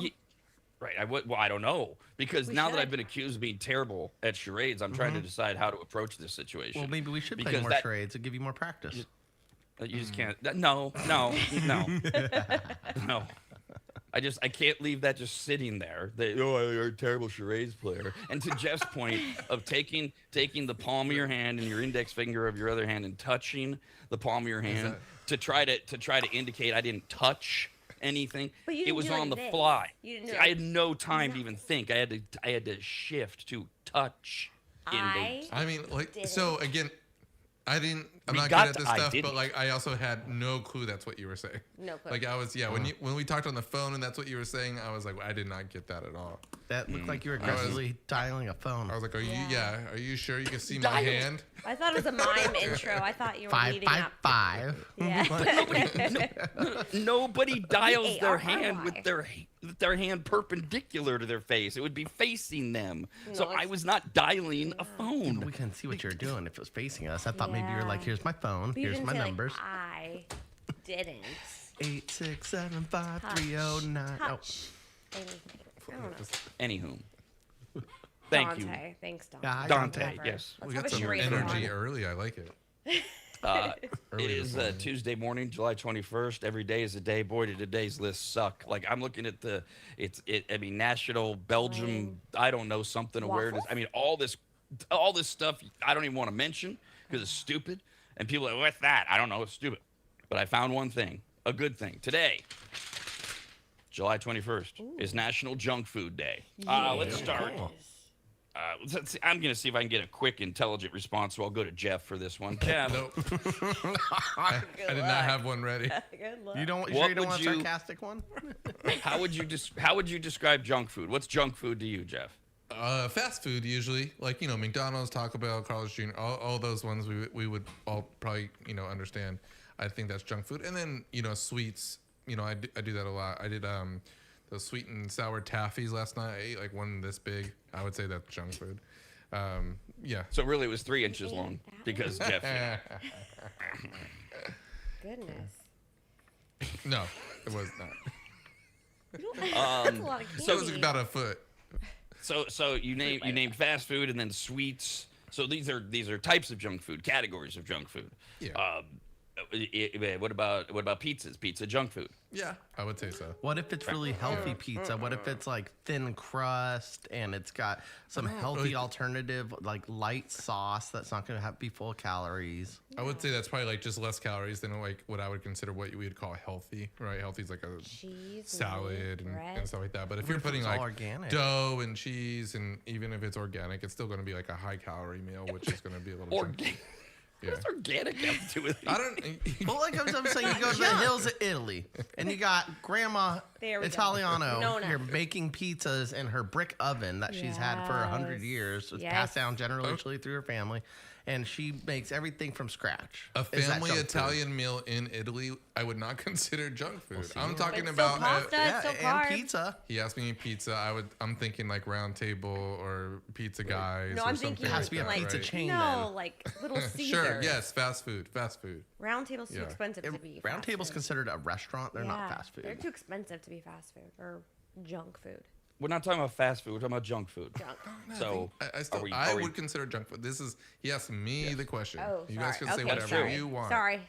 right, I don't know because now that should. I've been accused of being terrible at charades, I'm trying to decide how to approach this situation. Well, maybe we should play Because more that- charades and give you more practice. You just can't. No. No. I can't leave that just sitting there. You're a terrible charades player. And to Jeff's point of taking the palm of your hand and your index finger of your other hand and touching the palm of your hand to try to indicate I didn't touch anything. But you It didn't was do on like the this. fly. You didn't do I had no time to even think. I had to shift to touch. I mean, like, Didn't. so again, I'm We not good got at this to- I stuff, didn't. but like, I also had no clue that's what you were saying. No clue. Like, I was, when we talked on the phone and that's what you were saying, I was like, I did not get that at all. That looked like you were aggressively dialing a phone. I was like, are you sure you can see my Dial. hand? I thought it was a mime intro. I thought you were leading up. 555. Yeah. Nobody dials their hand A-R-R-Y. with their hand perpendicular to their face. It would be facing them. So No, I it's- was not dialing a We phone. couldn't see what you were doing if it was facing us. I thought maybe you were like, Yeah. here's my phone, But you here's didn't my say, numbers. Like, I didn't 8675309. Oh, touch anything. I don't know. Anywho. Thank you. Dante. Thanks, Dante. Yeah, Dante, Whatever. yes. Let's We have got a some charade energy on. early. I like it. It Early is this morning. Tuesday morning, July 21st. Every day is a day. Boy, did today's list suck. Like I'm looking at National Belgium, I don't know, something awareness. Waffles? I mean, all this stuff I don't even want to mention because it's stupid. And people are like, what's that? I don't know, it's stupid. But I found one thing, a good thing. Today, July 21st, is National Junk Food Day. Let's start. Let's see, I'm going to see if I can get a quick, intelligent response, so I'll go to Jeff for this one. Jeff, Nope. I did not have one ready. Good luck. you don't What sure you don't would want a you- sarcastic one? how would you describe junk food? What's junk food to you, Jeff? Fast food usually, like McDonald's, Taco Bell, Carl's Jr., all those ones we would all probably understand. I think that's junk food, and then sweets. I do that a lot. I did those sweet and sour taffies last night. I ate like one this big. I would say that's junk food. Yeah. So really, it was 3 inches long because Jeff. Goodness. No, it was not. That's a lot of candy. So it was about a foot. So you named fast food and then sweets. So these are types of junk food, categories of junk food. Yeah. What about pizzas? Pizza junk food? Yeah, I would say so. What if it's really healthy pizza? What if it's like thin crust and it's got some healthy alternative, like light sauce that's not going to be full of calories? I would say that's probably like just less calories than like what I would consider what we would call healthy, right? Healthy is like a Cheese, salad meat, bread. and stuff like that. But if you're if it putting was all like organic? dough and cheese, and even if it's organic, it's still going to be like a high calorie meal, which is going to be a little chunky. Yeah. What does organic have to do with it? I don't. Well, like I'm saying, you go to the hills of Italy and you got Grandma There we go. Italiano Nona. here baking pizzas in her brick oven that she's had for 100 years. It's Yes. passed down generationally through her family. And she makes everything from scratch. A Is that family junk food? Italian meal in Italy, I would not consider junk food. I'm talking It's about. still pasta, Yeah, it's still and carb. pizza. He asked me pizza. I'm thinking like Round Table or Pizza Guys. No, or I'm something thinking It has to be a like pizza right? chain no, then. like Little Caesars. Sure. Yes. Fast food. Round Table's too Yeah. expensive to be. Round fast Table's food. considered a restaurant. They're not fast food. They're too expensive to be fast food or junk food. We're not talking about fast food. We're talking about junk food. Junk. So I would consider junk food. This is he asked me the question. Oh, You guys sorry. can say Okay, whatever sorry. you want. Sorry.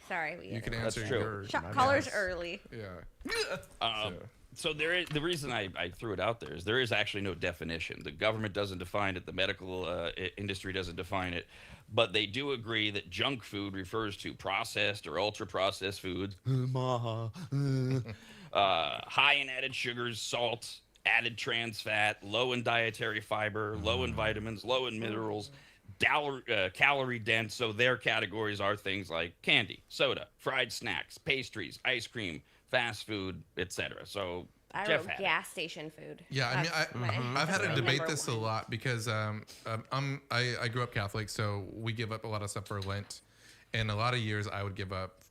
You can That's answer true. yours. Shot my callers bad. early. Yeah. So there is the reason I threw it out there is there is actually no definition. The government doesn't define it. The medical industry doesn't define it. But they do agree that junk food refers to processed or ultra processed foods, high in added sugars, salts, added trans fat, low in dietary fiber, low in vitamins, low in minerals, calorie dense. So their categories are things like candy, soda, fried snacks, pastries, ice cream, fast food, etc. So I Jeff wrote had it. gas station food. Yeah, I mean, That's my- I've had that's to my debate number this a one. lot because I grew up Catholic, so we give up a lot of stuff for Lent, and a lot of years I would give up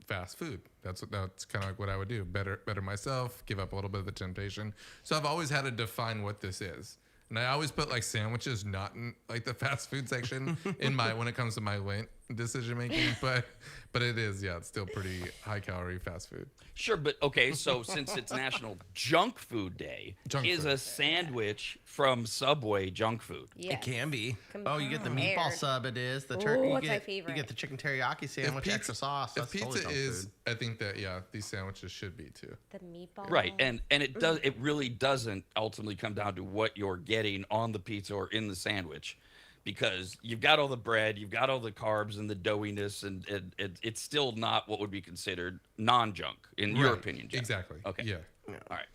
fast food. That's kind of like what I would do. Better myself, give up a little bit of the temptation. So I've always had to define what this is. And I always put like sandwiches not in like the fast food section in my when it comes to my Lent decision making, but it is, yeah, it's still pretty high calorie fast food. Sure, but okay, so since it's National Junk Food Day, Junk is food. a sandwich from Subway junk food? It can be. Compared. Oh, you get the meatball sub. It is the Ooh, turkey. what's my favorite? You get the chicken teriyaki sandwich, extra sauce. If That's totally pizza junk is, food. I think that these sandwiches should be too. The meatball. Right, and it does. It really doesn't ultimately come down to what you're getting on the pizza or in the sandwich, because you've got all the bread, you've got all the carbs and the doughiness, and it's still not what would be considered non-junk in your Right, opinion, Jeff. exactly. Okay. Yeah. All right.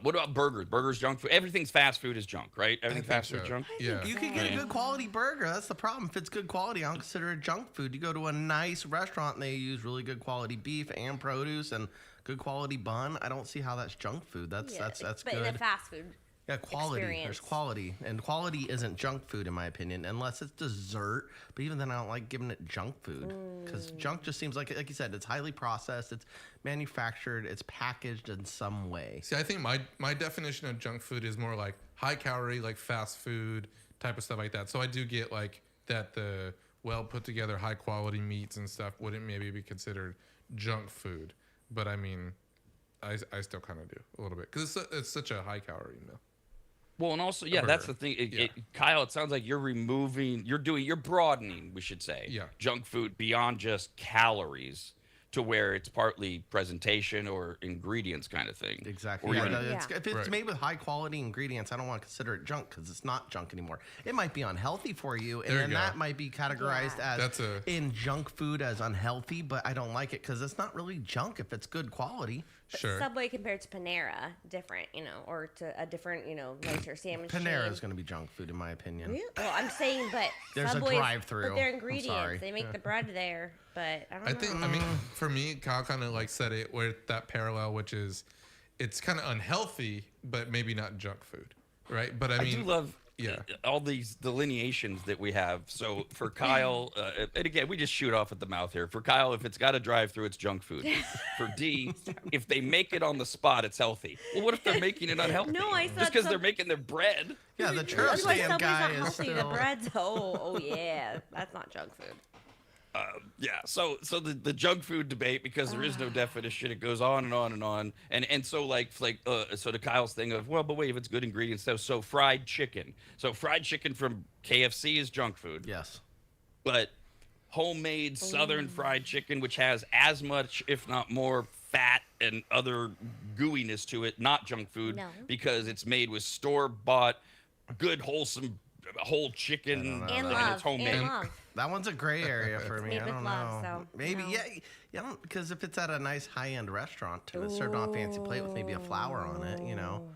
What about burgers? Burgers junk food. Everything's fast food is junk, right? Everything think fast food so. junk. Yeah. You can get a good quality burger. That's the problem. If it's good quality, I don't consider it junk food. You go to a nice restaurant and they use really good quality beef and produce and good quality bun. I don't see how that's junk food. That's But good. in a fast food. Yeah, quality. There's experience. quality, and quality isn't junk food in my opinion, unless it's dessert. But even then, I don't like giving it junk food because junk just seems like you said, it's highly processed, it's manufactured, it's packaged in some way. See, I think my definition of junk food is more like high calorie, like fast food type of stuff like that. So I do get like that the well put together, high quality meats and stuff wouldn't maybe be considered junk food. But I mean, I still kind of do a little bit because it's such a high calorie meal. Well, and also, yeah, that's the burger. thing. Kyle, it sounds like you're broadening, we should say, Yeah. junk food beyond just calories to where it's partly presentation or ingredients kind of thing. Exactly. Or Yeah, even- if it's Right. made with high quality ingredients, I don't want to consider it junk because it's not junk anymore. It might be unhealthy for you, and There you then go. that might be categorized as That's a- in junk food as unhealthy. But I don't like it because it's not really junk if it's good quality. Sure. Subway compared to Panera, different, or to a different, nicer sandwich Panera chain. is going to be junk food in my opinion. Really? Well, I'm saying, but There's a Subway's, drive-thru. But their I'm ingredients, sorry. they make the bread there, but I don't know. I think, I mean, for me, Kyle kind of like said it where that parallel, which is it's kind of unhealthy, but maybe not junk food, right? But I mean, I do love yeah. all these delineations that we have. So for Kyle, and again, we just shoot off at the mouth here. For Kyle, if it's got a drive-through, it's junk food. For D, if they make it on the spot, it's healthy. Well, what if they're making it unhealthy? No, I just said because they're some- making their bread. Yeah, the churro That's why stand Subway's guy not is healthy. still. The bread's, oh yeah, that's not junk food. Yeah, so the junk food debate, because there is no definition, it goes on and on and on, and so so to Kyle's thing of, well, but wait, if it's good ingredients, so fried chicken from KFC is junk food, Yes. but homemade Southern fried chicken, which has as much, if not more, fat and other gooiness to it, not junk food, because it's made with store-bought, good, wholesome, whole chicken, And it's homemade. And love. That one's a gray area for me. made I with don't love, know. so, Maybe, no. yeah, because if it's at a nice high-end restaurant too, it's served on a fancy plate with maybe a flower on it, you know.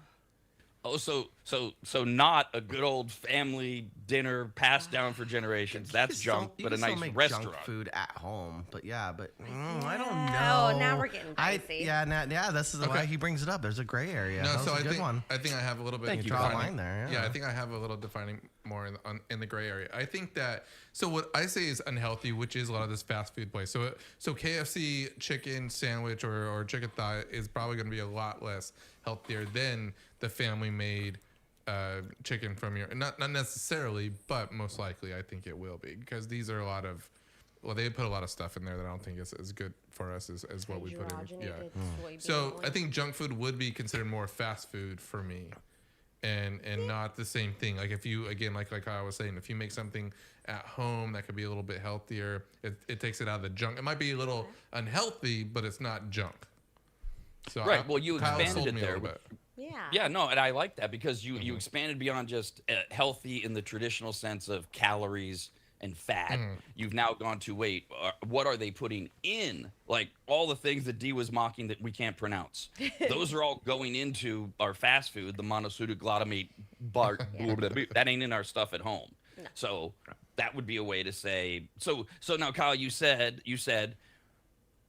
Oh, so not a good old family dinner passed down for generations. That's junk, You but a can still nice make restaurant. junk food at home, but I don't Oh, know. now we're getting dicey. This is why he brings it up. There's a gray area. No, That so was a good one. I think I have a little bit. Thank you. Draw a line there. Yeah, I think I have a little defining more in the gray area. I think that what I say is unhealthy, which is a lot of this fast food place. So KFC chicken sandwich or chicken thigh is probably going to be a lot less healthier than the family made chicken from your not necessarily, but most likely I think it will be, because these are a lot of they put a lot of stuff in there that I don't think is as good for us as what we put in. Yeah. So I think junk food would be considered more fast food for me, and not the same thing. Like if you, again, like I was saying, if you make something at home that could be a little bit healthier, it takes it out of the junk. It might be a little unhealthy, but it's not junk. So Right. Well, you Kyle expanded sold it me a there. little bit. Yeah. Yeah, no, and I like that because you expanded beyond just healthy in the traditional sense of calories and fat. You've now gone to, wait, what are they putting in? Like all the things that Dee was mocking that we can't pronounce. Those are all going into our fast food, the monosodium glutamate, that ain't in our stuff at home. No. So that would be a way to say, so now, Kyle, you said,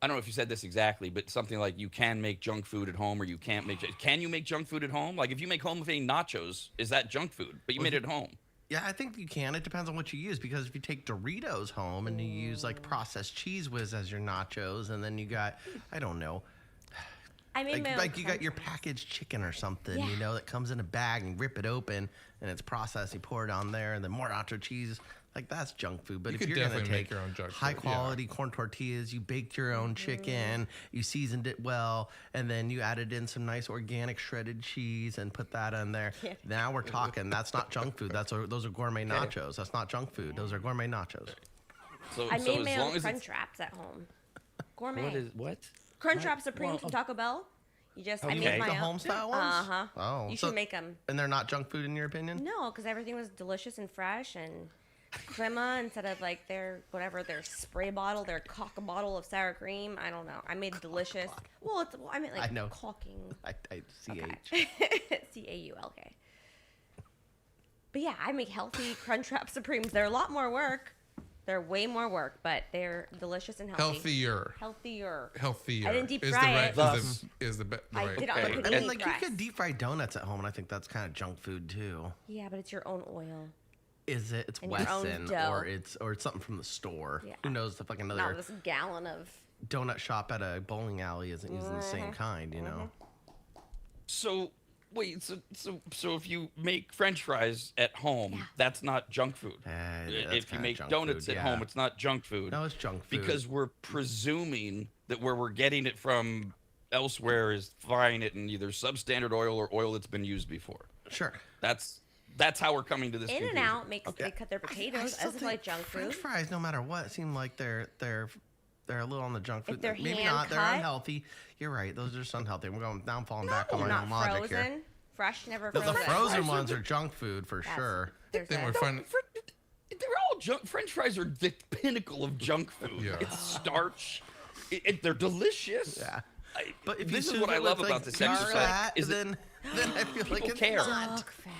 I don't know if you said this exactly, but something like you can make junk food at home, or you can't make. Can you make junk food at home? Like if you make homemade nachos, is that junk food? But you made it at home. Yeah, I think you can. It depends on what you use, because if you take Doritos home and you use like processed Cheese Whiz as your nachos, and then you got, I don't know, I made my own like you got crunch your wrap. packaged chicken or something, Yeah. you know, that comes in a bag, and rip it open and it's processed. You pour it on there, and then more nacho cheese. Like that's junk food. But You if could you're gonna definitely make take your own junk food, high yeah. quality corn tortillas, you baked your own chicken, you seasoned it well, and then you added in some nice organic shredded cheese and put that in there. Yeah. Now we're talking. That's not junk food. Those are gourmet nachos. That's not junk food. Those are gourmet nachos. So, I so made as my long own as crunch it's, wraps at home. Gourmet. what is what? Crunch Wrap Supreme from Taco Bell. I Okay. made my The own. home style ones? Uh-huh. Oh, You so- should make them. And they're not junk food in your opinion? No, because everything was delicious and fresh and crema instead of like their spray bottle, their cock bottle of sour cream. I don't know. I made delicious. I meant like I know. caulking. I CH. CAULK. But yeah, I make healthy Crunch Wrap Supremes. They're a lot more work. They're way more work, but they're delicious and healthy. Healthier. I didn't deep is fry the it. right, is the I right. did it on Okay. the I mean, panini like press. you could deep fry donuts at home, and I think that's kind of junk food too. Yeah, but it's your own oil. Is it? It's And your own Wesson, dough. or it's something from the store. Yeah. Who knows? If like Not another this gallon of. donut shop at a bowling alley isn't using the same kind, you know. So wait, so if you make French fries at home, that's not junk food. That's If you kinda make junk donuts food, at yeah. home, it's not junk food. No, it's junk food. Because we're presuming that where we're getting it from elsewhere is frying it in either substandard oil or oil that's been used before. Sure. That's how we're coming to this In and conclusion. Out makes they cut their potatoes still as think like junk French food. fries, no matter what, seem like they're a little on the junk food. they're Maybe hand not. They're cut? unhealthy. You're right. Those are just unhealthy. Now I'm falling back on They're my not own logic frozen. here. Fresh, never The frozen. frozen ones are junk food for That's- sure. There's Then that. we're finding. They're all junk. French fries are the pinnacle of junk food. Yeah. It's starch. They're delicious. Yeah. I- But if this you is what I sizzle love with, about like, this garlic, exercise. Is then I feel like people it's care. not. Dog fat.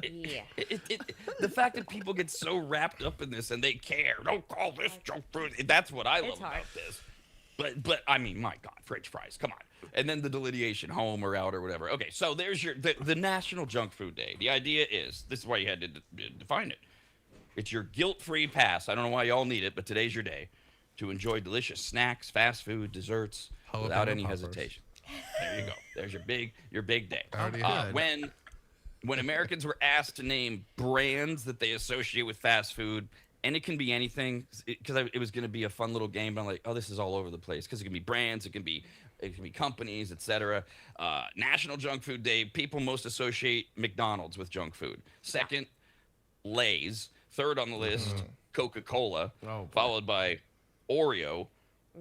Yeah. The fact that people get so wrapped up in this and they care. Don't call this junk food. That's what I love hard. about this. But I mean, my God, French fries. Come on. And then the delineation, home or out or whatever. Okay, so there's the National Junk Food Day. The idea is, this is why you had to define it. It's your guilt-free pass. I don't know why y'all need it, but today's your day to enjoy delicious snacks, fast food, desserts without Jalapeno any poppers. hesitation. There you go. There's your big day. Already good. When Americans were asked to name brands that they associate with fast food, and it can be anything, because it was going to be a fun little game, but I'm like, oh, this is all over the place, because it can be brands, it can be companies, etc. National Junk Food Day, people most associate McDonald's with junk food. Second, Lay's. Third on the list, Coca-Cola, followed by Oreo,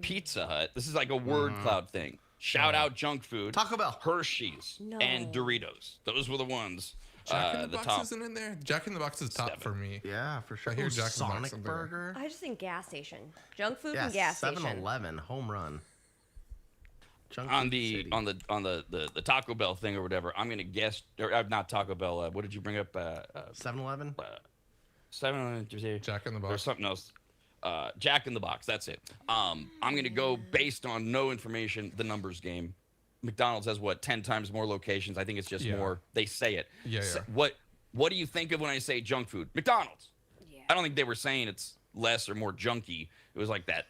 Pizza Hut. This is like a word cloud thing. Shout out junk food. Taco Bell, Hershey's, and Doritos. Those were the ones. Jack in the Box top. isn't in there. Jack in the Box is top for me. Yeah, for sure. I hear Ooh, Jack in the Box Sonic in there. Burger. I just think gas station, junk food Yeah, and gas station. 7-Eleven, home run. Junk on food the city. on the Taco Bell thing or whatever. I'm gonna guess, or not Taco Bell. What did you bring up? 7-Eleven. 7-Eleven. Jack in the Box. There's something else. Jack in the Box. That's it. I'm gonna go based on no information. The numbers game. McDonald's has what 10 times more locations. I think it's just more. They say it. Yeah. What do you think of when I say junk food? McDonald's. Yeah. I don't think they were saying it's less or more junky. It was like that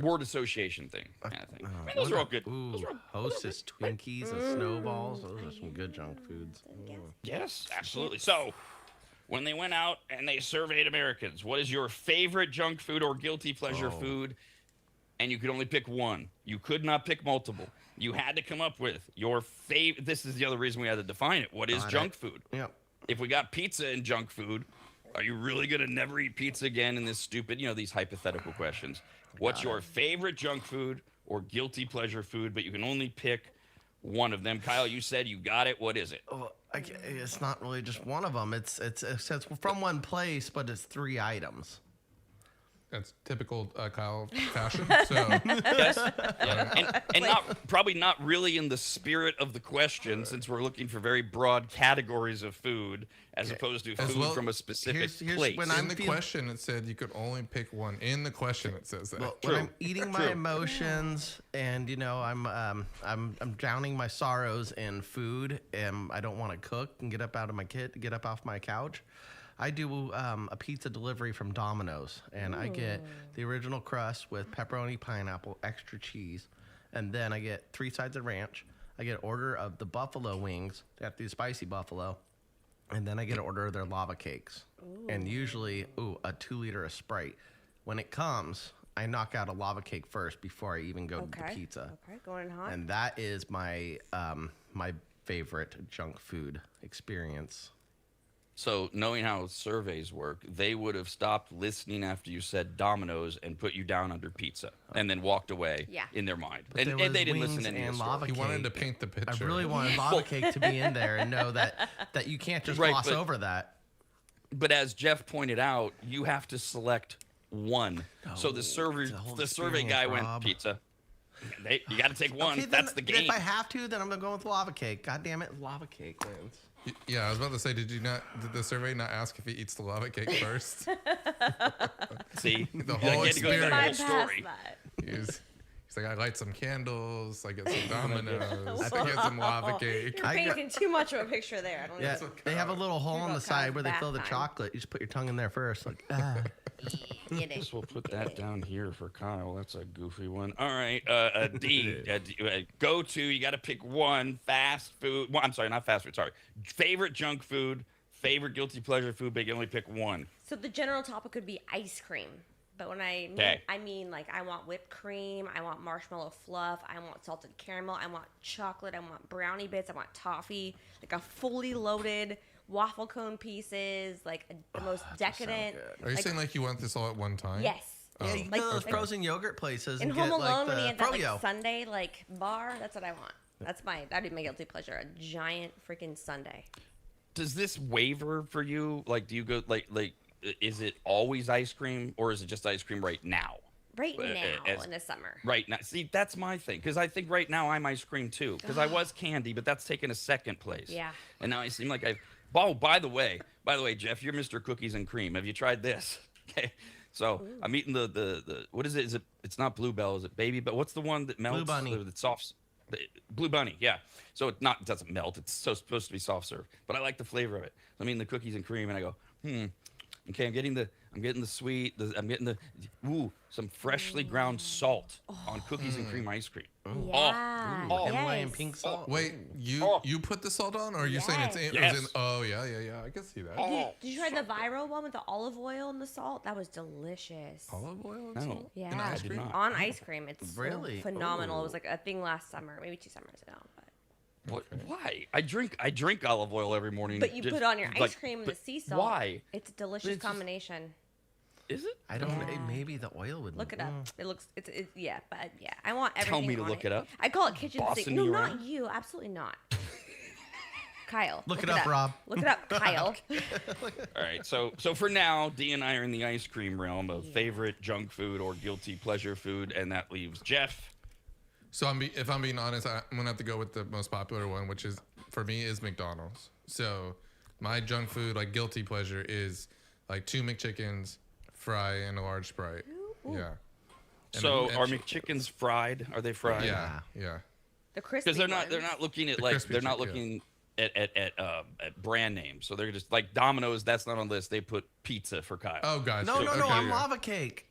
word association thing kind of thing. I mean, those are all good. Ooh, Those are all Hostess Twinkies and Snowballs. Those are some good junk foods. Yes, absolutely. So, when they went out and they surveyed Americans, what is your favorite junk food or guilty pleasure food? And you could only pick one. You could not pick multiple. You had to come up with your favorite. This is the other reason we had to define it. What is junk food? Yep. If we got pizza and junk food, are you really going to never eat pizza again in this stupid, these hypothetical questions? What's your favorite junk food or guilty pleasure food? But you can only pick one of them. Kyle, you said you got it. What is it? Oh, it's not really just one of them. It's from one place, but it's 3 items. That's typical Kyle fashion. So Yes. Yeah. And probably not really in the spirit of the question, since we're looking for very broad categories of food as opposed to food from a specific place. When in the question, it said you could only pick one. In the question, it says that. Well, when I'm eating my emotions, and I'm drowning my sorrows in food, and I don't want to cook and get up off my couch. I do a pizza delivery from Domino's, and I get the original crust with pepperoni, pineapple, extra cheese, and then I get 3 sides of ranch. I get an order of the buffalo wings. They have to be spicy buffalo, and then I get an order of their lava cakes, and usually a 2-liter of Sprite. When it comes, I knock out a lava cake first before I even go to the pizza. Okay, going hot. And that is my my favorite junk food experience. So, knowing how surveys work, they would have stopped listening after you said Domino's and put you down under pizza, and then walked away in their mind. But And there they was didn't listen wings to any of and the lava story. he wanted to cake. paint the picture. I really wanted lava cake to be in there and know that you can't just gloss over that. But as Jeff pointed out, you have to select one. So the survey guy went Rob. pizza. You got to take one. Okay, That's the game. If I have to, then I'm gonna go with lava cake. God damn it, lava cake wins. Yeah, I was about to say, did the survey not ask if he eats the lava cake first? See, The whole you had to go through the whole experience. story. He's like, I light some candles, I get some Domino's, I get some lava cake. You're painting too much of a picture there. I don't Yeah, know. they have a little hole on the about side where they bath fill the time. chocolate. You just put your tongue in there first, like Guess we'll put that down here for Kyle. That's a goofy one. All right, D. Go to. You got to pick one fast food. Well, I'm sorry, not fast food. Sorry, favorite junk food, favorite guilty pleasure food. But you can only pick one. So the general topic would be ice cream. But when I mean like I want whipped cream, I want marshmallow fluff, I want salted caramel, I want chocolate, I want brownie bits, I want toffee, like a fully loaded waffle cone pieces, like the most decadent. Are you saying like you want this all at one time? Yes. yeah, you go to those frozen yogurt places In and Home get Alone, like when he the had that like froyo. sundae like bar, that's what I want. That'd be my guilty pleasure. A giant freaking sundae. Does this waver for you? Like, do you go like? Is it always ice cream, or is it just ice cream right now? Right now in the summer. Right now. See, that's my thing. Because I think right now I'm ice cream too. Because I was candy, but that's taken a second place. Yeah. And now I seem like I've. Oh, by the way, Jeff, you're Mr. Cookies and Cream. Have you tried this? Okay. So I'm eating the what is it? Is it? It's not Bluebell. Is it Baby? But what's the one that melts? Blue Bunny. The soft. Blue Bunny. Yeah. So it doesn't melt. It's supposed to be soft serve. But I like the flavor of it. So I'm eating the cookies and cream, and I go, Okay, I'm getting the sweet. I'm getting some freshly ground salt on cookies and cream ice cream. Yeah. Himalayan pink salt. Wait, you put the salt on, or are you saying it's in? Yes. It was in? Oh yeah, I can see that. Did you try the viral one with the olive oil and the salt? That was delicious. Olive oil and No. salt? Yeah. In ice I did cream? not. On ice cream. It's Really? so phenomenal. It was Ooh. like a thing last summer, maybe 2 summers ago. But What? Why? I drink olive oil every morning. But you just, put on your ice like, cream and the but sea salt. Why? It's a delicious It's just- combination. Is it? I don't know. Yeah. Maybe the oil would Look it up. It looks. It's yeah, but yeah. I want everything. Tell me to on look it up. I call it kitchen sink. Bossing No, you not around? you. Absolutely not. Kyle. Look it up, Rob. Look it up, Kyle. All right. So for now, Dee and I are in the ice cream realm of favorite junk food or guilty pleasure food, and that leaves Jeff. So if I'm being honest, I'm gonna have to go with the most popular one, which is for me is McDonald's. So my junk food, like guilty pleasure, is like 2 McChickens, fry, and a large Sprite. Yeah. And So then- are McChickens fried? Are they fried? Yeah. The crispy. Because they're not looking at The like crispy they're not chicken, looking at brand names. So they're just like Domino's. That's not on the list. They put pizza for Kyle. Oh, gosh. No, Okay, I'm yeah. lava cake.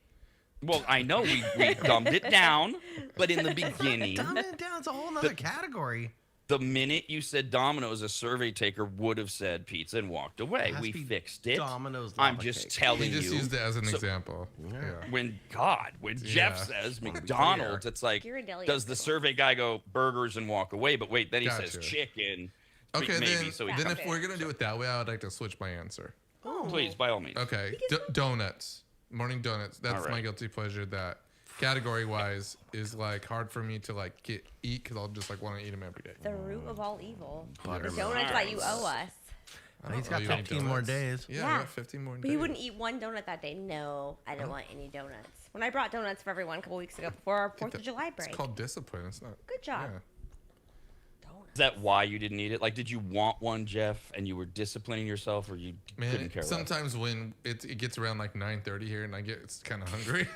Well, I know we dumbed it down, but in the beginning, Dumb it down. It's a whole nother category. the minute you said Domino's, a survey taker would have said pizza and walked away. Has We to be fixed it. Domino's I'm lava just cake. telling He just you. used it as an So example. Yeah. when Jeff Yeah. says McDonald's, it's like, Ghirardelli is does good the one. survey guy go burgers and walk away? But wait, then he says Gotcha. chicken. Okay, maybe. then, So he then comes- if we're gonna do it that way, I would like to switch my answer. please, by all means. Okay, donuts, morning donuts. That's All right. my guilty pleasure. That category-wise is like hard for me to like eat because I'll just like want to eat them every day. The root of all evil. The Buttermilk. donuts that you owe us. I don't He's got owe you any 15 more donuts. days. Yeah, Yeah. I got 15 more But days. you wouldn't eat one donut that day. No, I don't want any donuts. When I brought donuts for everyone a couple weeks ago before our 4th of July break. It's called discipline. It's not. Good job. Yeah. Is that why you didn't eat it? Like, did you want one, Jeff, and you were disciplining yourself, or you couldn't Man, care less? sometimes when it gets around like 9:30 here and I get kind of hungry,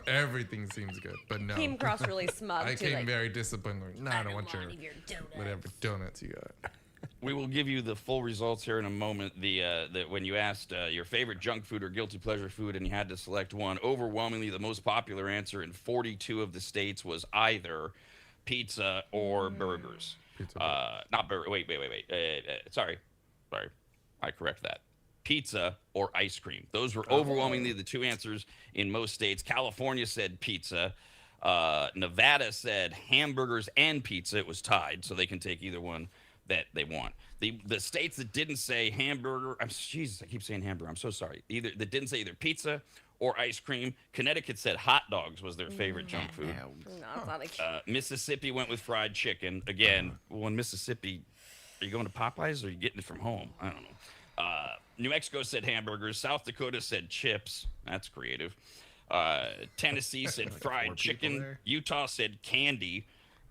everything seems good. But no, Came across really smug I too. came Like, very disciplined. Like, nah, I don't want your any of your donuts. whatever donuts you got. We will give you the full results here in a moment. The when you asked your favorite junk food or guilty pleasure food, and you had to select one, overwhelmingly the most popular answer in 42 of the states was either pizza or burgers. Pizza. Not burger. Wait. Sorry. I correct that. Pizza or ice cream. Those were overwhelmingly the two answers in most states. California said pizza. Nevada said hamburgers and pizza. It was tied, so they can take either one that they want. The states that didn't say hamburger, Jesus, I keep saying hamburger. I'm so sorry. That didn't say either pizza or ice cream. Connecticut said hot dogs was their favorite junk food. no, it's not like Mississippi went with fried chicken. Again, well, in Mississippi, are you going to Popeyes or are you getting it from home? I don't know. New Mexico said hamburgers. South Dakota said chips. That's creative. Tennessee said fried 4 people chicken. there. Utah said candy.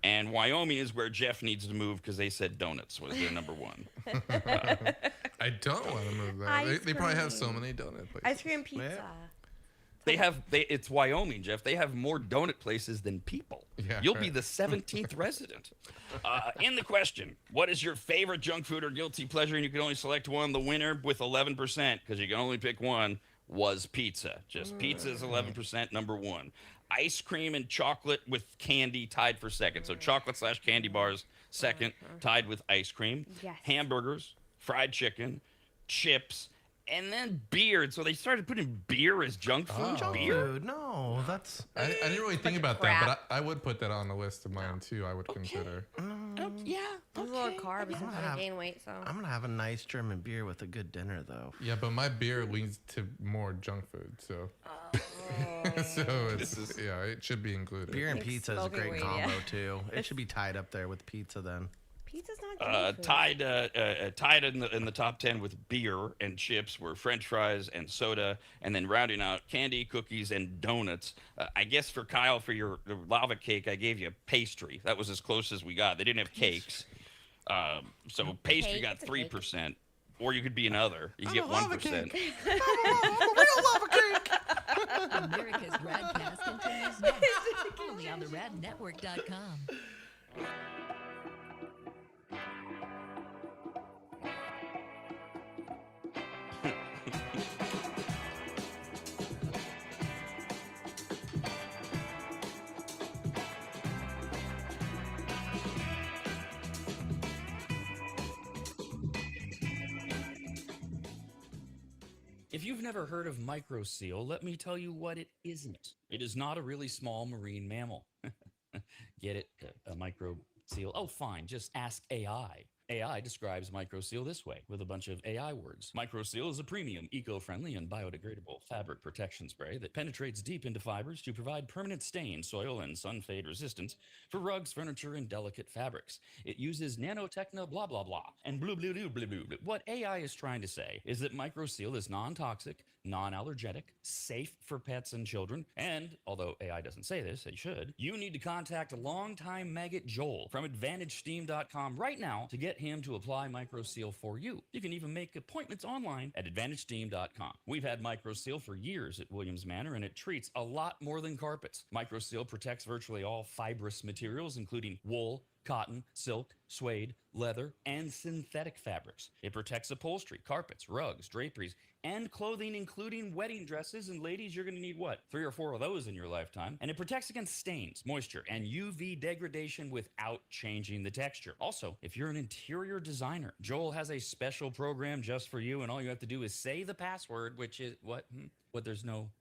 And Wyoming is where Jeff needs to move because they said donuts was their number one. I don't want to move that. Ice They probably have so cream. many donut places. ice cream pizza. It's Wyoming, Jeff. They have more donut places than people. Yeah, You'll be right. the 17th resident. In the question, what is your favorite junk food or guilty pleasure? And you can only select one. The winner with 11%, because you can only pick one, was pizza. Just pizza is 11%, number one. Ice cream and chocolate with candy tied for second. So chocolate/candy bars second, tied with ice cream. Yes. Hamburgers, fried chicken, chips, and then beer. And so they started putting beer as junk food. Junk Beer? food. No, that's. I didn't really think of about crap. that, but I would put that on the list of mine too. I would consider. Yeah. There's a lot of carbs and gonna I have- gain weight, so I'm gonna have a nice German beer with a good dinner, though. Yeah, but my beer leads to more junk food, so so it should be included. Beer and Makes pizza is a smoking great weed, combo yeah. too. It should be tied up there with pizza then. pizza's not junk food. Tied in the top 10 with beer and chips were French fries and soda, and then rounding out candy, cookies, and donuts. I guess for Kyle, for your lava cake, I gave you pastry. That was as close as we got. They didn't have cakes, so pastry Cake, got it's a cake. 3%, or you could be another. You get a lava 1%. cake. I'm a real lava cake. America's RAD Cast continues next, only on the radnetwork.com. If you've never heard of microseal, let me tell you what it isn't. It is not a really small marine mammal. Get it? A microseal? Oh, fine. Just ask AI. AI describes MicroSeal this way with a bunch of AI words. MicroSeal is a premium, eco-friendly, and biodegradable fabric protection spray that penetrates deep into fibers to provide permanent stain, soil, and sun fade resistance for rugs, furniture, and delicate fabrics. It uses nanotechno blah blah blah and blue blue blue blue blue. What AI is trying to say is that MicroSeal is non-toxic, non-allergenic, safe for pets and children, and although AI doesn't say this, it should, you need to contact longtime maggot Joel from AdvantageSteam.com right now to get him to apply MicroSeal for you. You can even make appointments online at AdvantageSteam.com. We've had MicroSeal for years at Williams Manor, and it treats a lot more than carpets. MicroSeal protects virtually all fibrous materials, including wool, cotton, silk, suede, leather, and synthetic fabrics. It protects upholstery, carpets, rugs, draperies, and clothing, including wedding dresses. And ladies, you're going to need what? 3 or 4 of those in your lifetime. And it protects against stains, moisture, and UV degradation without changing the texture. Also, if you're an interior designer, Joel has a special program just for you, and all you have to do is say the password, which is what? There's no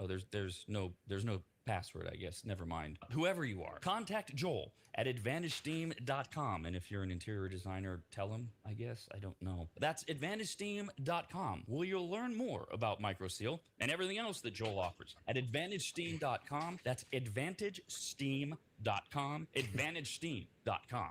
password, I guess. Never mind. Whoever you are, contact Joel at AdvantageSteam.com. And if you're an interior designer, tell him, I guess. I don't know. That's AdvantageSteam.com, where you'll learn more about MicroSeal and everything else that Joel offers. At AdvantageSteam.com, that's AdvantageSteam.com, AdvantageSteam.com.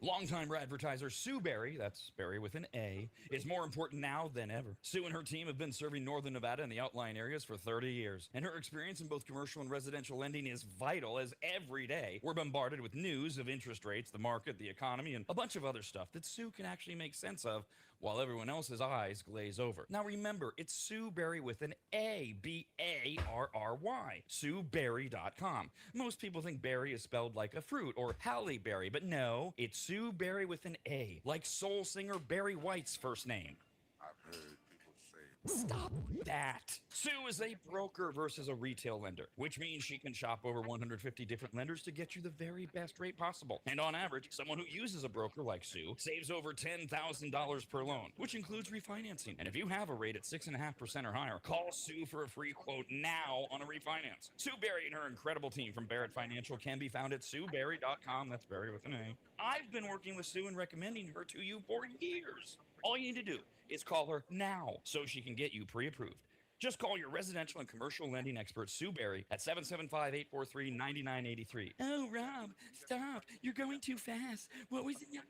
Longtime advertiser Sue Berry, that's Berry with an A, is more important now than ever. Sue and her team have been serving Northern Nevada and the outlying areas for 30 years, and her experience in both commercial and residential lending is vital, as every day we're bombarded with news of interest rates, the market, the economy, and a bunch of other stuff that Sue can actually make sense of while everyone else's eyes glaze over. Now remember, it's Sue Berry with an A, B-A-R-R-Y, SueBerry.com. Most people think berry is spelled like a fruit or Halle Berry, but no, it's Sue Berry with an A, like soul singer Barry White's first name. I've heard people say. Stop that. Sue is a broker versus a retail lender, which means she can shop over 150 different lenders to get you the very best rate possible. And on average, someone who uses a broker like Sue saves over $10,000 per loan, which includes refinancing. And if you have a rate at 6.5% or higher, call Sue for a free quote now on a refinance. Sue Berry and her incredible team from Barrett Financial can be found at SueBerry.com. That's Berry with an A. I've been working with Sue and recommending her to you for years. All you need to do is call her now so she can get you pre-approved. Just call your residential and commercial lending expert, Sue Berry, at 775-843-9983. Oh, Rob, stop. You're going too fast. What was it again?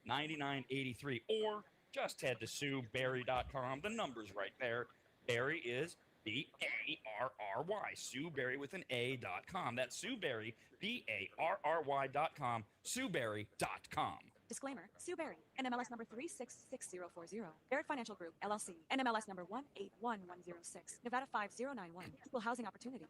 775-843-9983. Or just head to SueBerry.com. The number's right there. Berry is B-A-R-R-Y. Sue Berry with an A.com. That's Sue Berry, B-A-R-R-Y.com. SueBerry.com. Disclaimer. Sue Berry, NMLS number 366040. Barrett Financial Group, LLC. NMLS number 181106. Nevada 5091. Equal housing opportunity.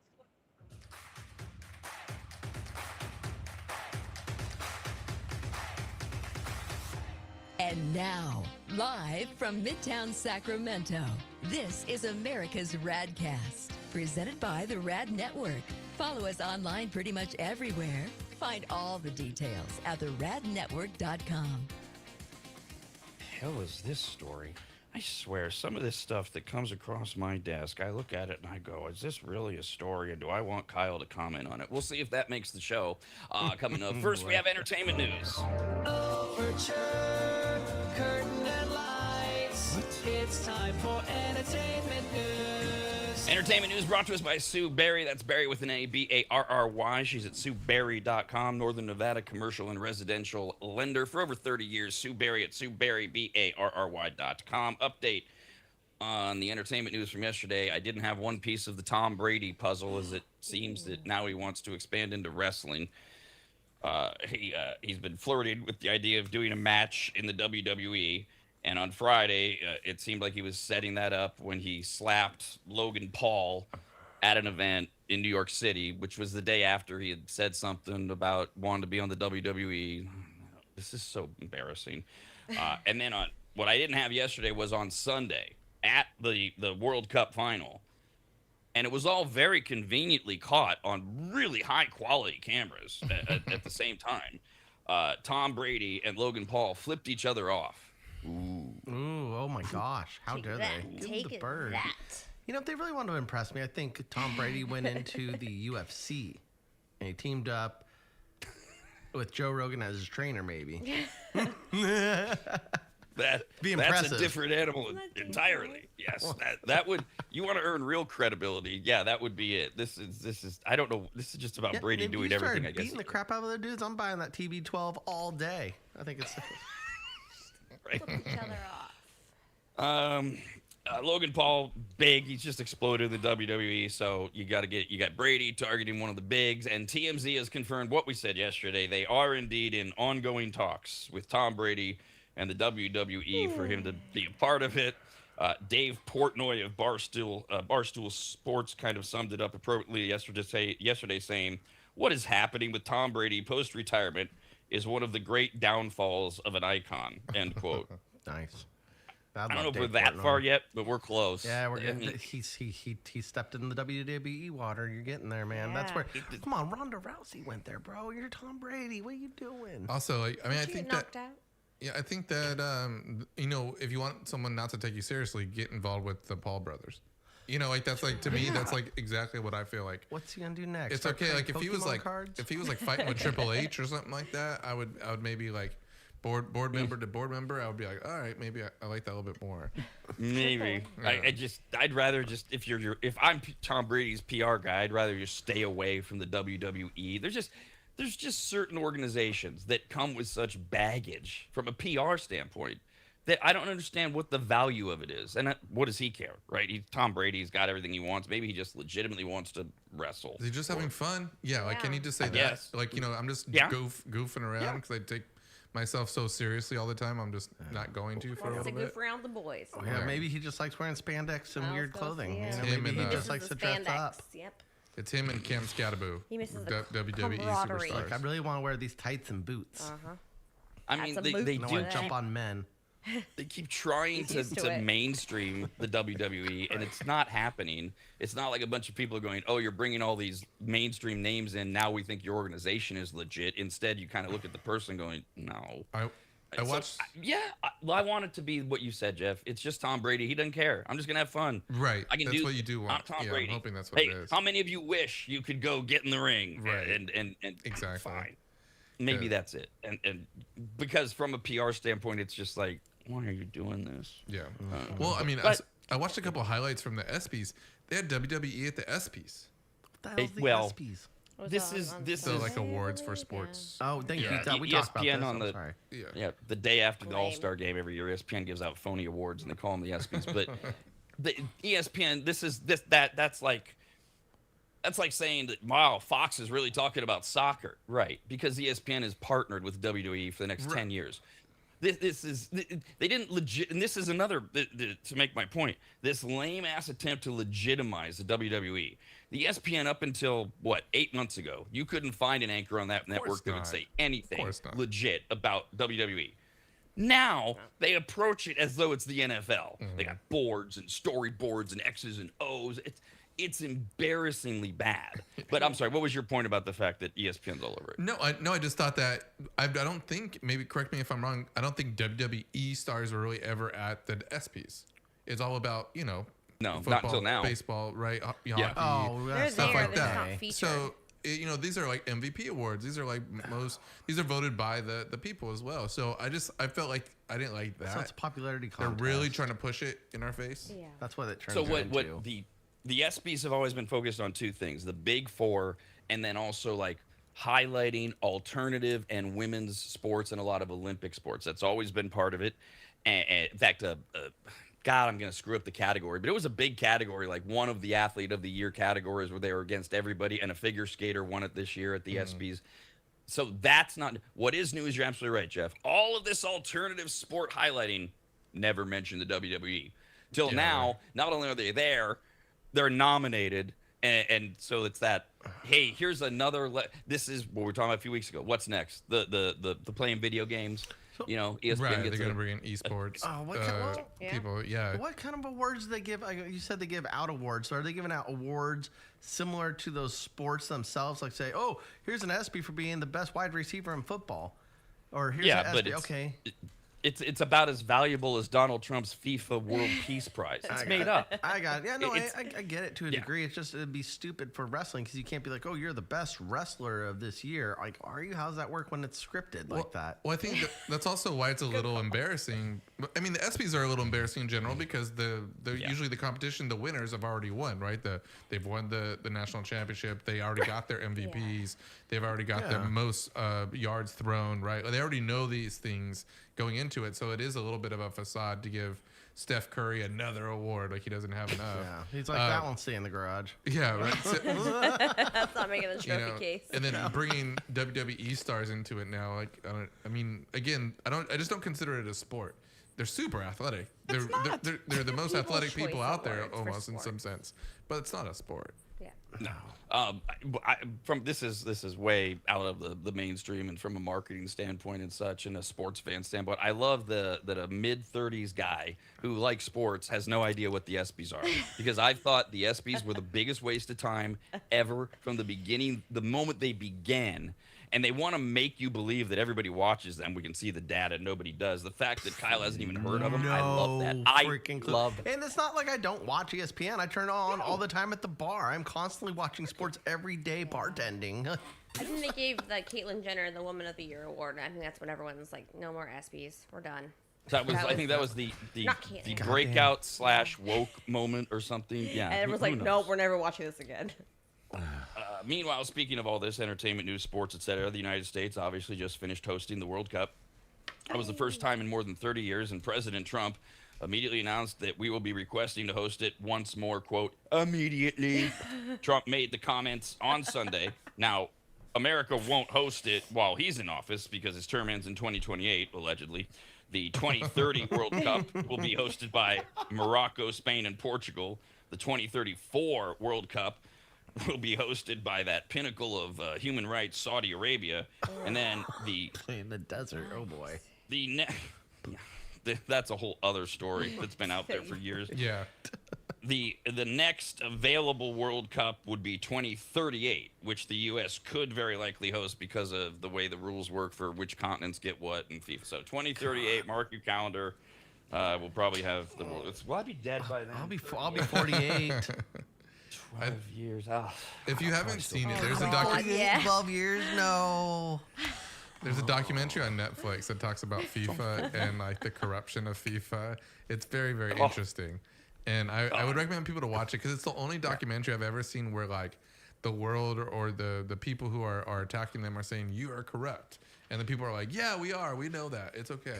And now, live from Midtown Sacramento, this is America's RAD Cast, presented by the RAD Network. Follow us online pretty much everywhere. Find all the details at theradnetwork.com. Hell is this story? I swear, some of this stuff that comes across my desk, I look at it and I go, is this really a story, or do I want Kyle to comment on it? We'll see if that makes the show. Coming up, first we have entertainment news. Overture, curtain and lights. It's time for entertainment news. Entertainment news brought to us by Sue Berry. That's Berry with an A, B-A-R-R-Y. She's at SueBerry.com, Northern Nevada commercial and residential lender for over 30 years. Sue Berry at SueBerry, B-A-R-R-Y.com. Update on the entertainment news from yesterday. I didn't have one piece of the Tom Brady puzzle, as it seems that now he wants to expand into wrestling. He's been flirting with the idea of doing a match in the WWE. And on Friday, it seemed like he was setting that up when he slapped Logan Paul at an event in New York City, which was the day after he had said something about wanting to be on the WWE. This is so embarrassing. And then what I didn't have yesterday was on Sunday at the World Cup final. And it was all very conveniently caught on really high-quality cameras at the same time. Tom Brady and Logan Paul flipped each other off. Ooh, oh my gosh. How dare they? Give him the bird. You know, if they really want to impress me, I think Tom Brady went into the UFC and he teamed up with Joe Rogan as his trainer, maybe. That's a different animal entirely. Yes, that would. You want to earn real credibility? Yeah, that would be it. This is. I don't know. This is just about Brady doing everything. I guess beating the crap out of the dudes. I'm buying that TB12 all day. I think it's. Right. Flip each other off. Logan Paul, big. He's just exploded in the WWE. So you got Brady targeting one of the bigs, and TMZ has confirmed what we said yesterday. They are indeed in ongoing talks with Tom Brady and the WWE for him to be a part of it. Dave Portnoy of Barstool Sports kind of summed it up appropriately yesterday, saying, "What is happening with Tom Brady post-retirement is one of the great downfalls of an icon." End quote. Nice. I don't know if we're that far yet, but we're close. Yeah, we're getting. He stepped in the WWE water. You're getting there, man. Yeah. That's where. Come on, Ronda Rousey went there, bro. You're Tom Brady. What are you doing? Also, like, I mean, I think that. Out? Yeah, I think that you know, if you want someone not to take you seriously, get involved with the Paul brothers. You know, like that's like to me, that's like exactly what I feel like. What's he gonna do next? It's okay, like if he was like fighting with Triple H or something like that, I would maybe like board member to board member. I would be like, all right, maybe I like that a little bit more. Maybe. Yeah. I'd rather just if I'm Tom Brady's PR guy, I'd rather just stay away from the WWE. There's just certain organizations that come with such baggage from a PR standpoint that I don't understand what the value of it is. And what does he care, right? Tom Brady's got everything he wants. Maybe he just legitimately wants to wrestle. Is he just having fun? Yeah, like can he just say that? Yes. Like, you know, I'm just goofing around because I take myself so seriously all the time. I'm just not going to for a little bit. Goof around the boys. Oh, yeah, maybe he just likes wearing spandex and weird clothing. Yeah. You know, maybe he just likes to dress up. Yep. It's him and Cam Scattaboo. He misses the WWE superstars. Like, I really want to wear these tights and boots. I mean, they do jump on men. They keep trying to mainstream the WWE, and it's not happening. It's not like a bunch of people are going, "Oh, you're bringing all these mainstream names in. Now we think your organization is legit." Instead, you kind of look at the person going, "No." I watched. I want it to be what you said, Jeff. It's just Tom Brady. He doesn't care. I'm just gonna have fun. Right. That's what you do want. I'm Tom Brady. I'm hoping that's what it is. How many of you wish you could go get in the ring? Right. And exactly. Fine. Maybe that's it. And because from a PR standpoint, it's just like, why are you doing this? Yeah. Well, I mean, I watched a couple of highlights from the ESPYs. They had WWE at the ESPYs. What the hell's the ESPYs? This is like awards for sports. Oh, thank you. We talked about this. On the day after the All-Star game every year, ESPN gives out phony awards and they call them the ESPYs. But the ESPN, that's like saying that, wow, Fox is really talking about soccer, right? Because ESPN is partnered with WWE for the next 10 years. They didn't legit, and this is another to make my point. This lame ass attempt to legitimize the WWE. The ESPN up until 8 months ago, you couldn't find an anchor on that network that would say anything legit about WWE. Now they approach it as though it's the NFL. They got boards and storyboards and X's and O's. It's embarrassingly bad. But I'm sorry, what was your point about the fact that ESPN's all over it? No, I just thought that I don't think, maybe correct me if I'm wrong, I don't think WWE stars were really ever at the ESPYs. It's all about, you know, football, not until now. Baseball, right? Hockey, stuff like that. So, you know, these are like MVP awards. These are like these are voted by the people as well. So I felt like I didn't like that. So it's a popularity contest. They're really trying to push it in our face. Yeah. That's what it turns into. So what the ESPYs have always been focused on two things: the Big Four, and then also like highlighting alternative and women's sports and a lot of Olympic sports. That's always been part of it. And in fact, God, I'm going to screw up the category, but it was a big category, like one of the Athlete of the Year categories where they were against everybody, and a figure skater won it this year at the ESPYs. So that's not what is new. Is you're absolutely right, Jeff. All of this alternative sport highlighting never mentioned the WWE till now. Not only are they there, they're nominated, and so it's that. Hey, here's another. This is what we were talking about a few weeks ago. What's next? The playing video games. You know, ESPN right, gets they're going to bring in esports. People, What kind of awards do they give? You said they give out awards. So are they giving out awards similar to those sports themselves? Like say, oh, here's an ESPY for being the best wide receiver in football. Or here's Yeah, an but SB. Okay. it's about as valuable as Donald Trump's FIFA World Peace Prize. It's made up. I got it. Yeah, no, It's- I get it to a degree. It's just it'd be stupid for wrestling because you can't be like, oh, you're the best wrestler of this year. Like, are you? How does that work when it's scripted like that? Well, I think that's also why it's a little embarrassing. I mean, the ESPYs are a little embarrassing in general because usually the competition, the winners have already won, right? They've won the national championship. They already got their MVPs. They've already got their most yards thrown, right? They already know these things going into it, so it is a little bit of a facade to give Steph Curry another award like he doesn't have enough. Yeah, he's like that one stay in the garage. Yeah, right. So, That's not making the trophy case. and then bringing WWE stars into it now, like I mean, again, I just don't consider it a sport. They're super athletic. They're the most athletic people out there almost in some sense, but it's not a sport. Yeah. No. This is way out of the mainstream and from a marketing standpoint and such and a sports fan standpoint. I love that a mid-30s guy who likes sports has no idea what the ESPYs are because I thought the ESPYs were the biggest waste of time ever from the beginning, the moment they began. And they want to make you believe that everybody watches them. We can see the data. Nobody does. The fact that Kyle hasn't even heard of them, I love that. I love it. And it's not like I don't watch ESPN. I turn it on all the time at the bar. I'm constantly watching sports every day bartending. I think they gave the Caitlyn Jenner the Woman of the Year award, and I think that's when everyone's like, no more ESPYs. We're done. I think that was the breakout / woke moment or something. Yeah. And everyone's like, nope, we're never watching this again. Meanwhile, speaking of all this entertainment news, sports, etc., the United States obviously just finished hosting the World Cup. It was the first time in more than 30 years, and President Trump immediately announced that we will be requesting to host it once more, quote, immediately. Trump made the comments on Sunday. Now, America won't host it while he's in office because his term ends in 2028, allegedly. The 2030 World Cup will be hosted by Morocco, Spain, and Portugal. The 2034 World Cup will be hosted by that pinnacle of human rights, Saudi Arabia, and then in the desert. Oh boy, that's a whole other story that's been out there for years. Yeah. The next available World Cup would be 2038, which the U.S. could very likely host because of the way the rules work for which continents get what in FIFA. So 2038, mark your calendar. We'll probably have the. Will I be dead by then? I'll be 48. 12 years. Oh, if you haven't seen it, there's a 12 years. No. There's a documentary on Netflix that talks about FIFA and like the corruption of FIFA. It's very, very interesting, and I would recommend people to watch it because it's the only documentary I've ever seen where like the world or the people who are attacking them are saying you are corrupt, and the people are like, yeah, we are. We know that. It's okay.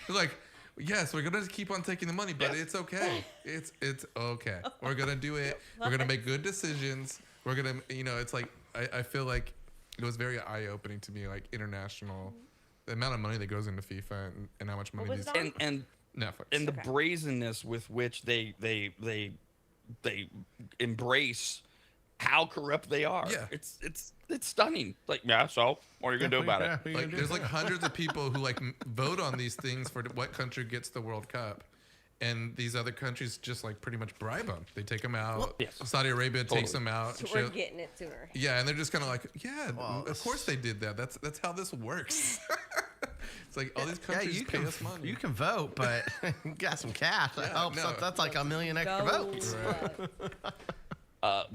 It's like. Yes, we're gonna keep on taking the money, but it's okay. It's okay. We're gonna do it. We're gonna make good decisions. We're gonna, it's like I feel like it was very eye opening to me, like international, the amount of money that goes into FIFA and how much money these and Netflix and the brazenness with which they embrace how corrupt they are. Yeah, it's stunning. Like, yeah, so what are you gonna do about it? Like, there's like hundreds of people who like vote on these things for what country gets the World Cup, and these other countries just like pretty much bribe them. They take them out. Yes. Saudi Arabia takes them out. So we're getting it sooner. Yeah, and they're just kind of like, yeah, of course they did that. That's how this works. It's like all these countries pay us money. You can vote, but you got some cash. That helps. no. That's like 1 million extra votes.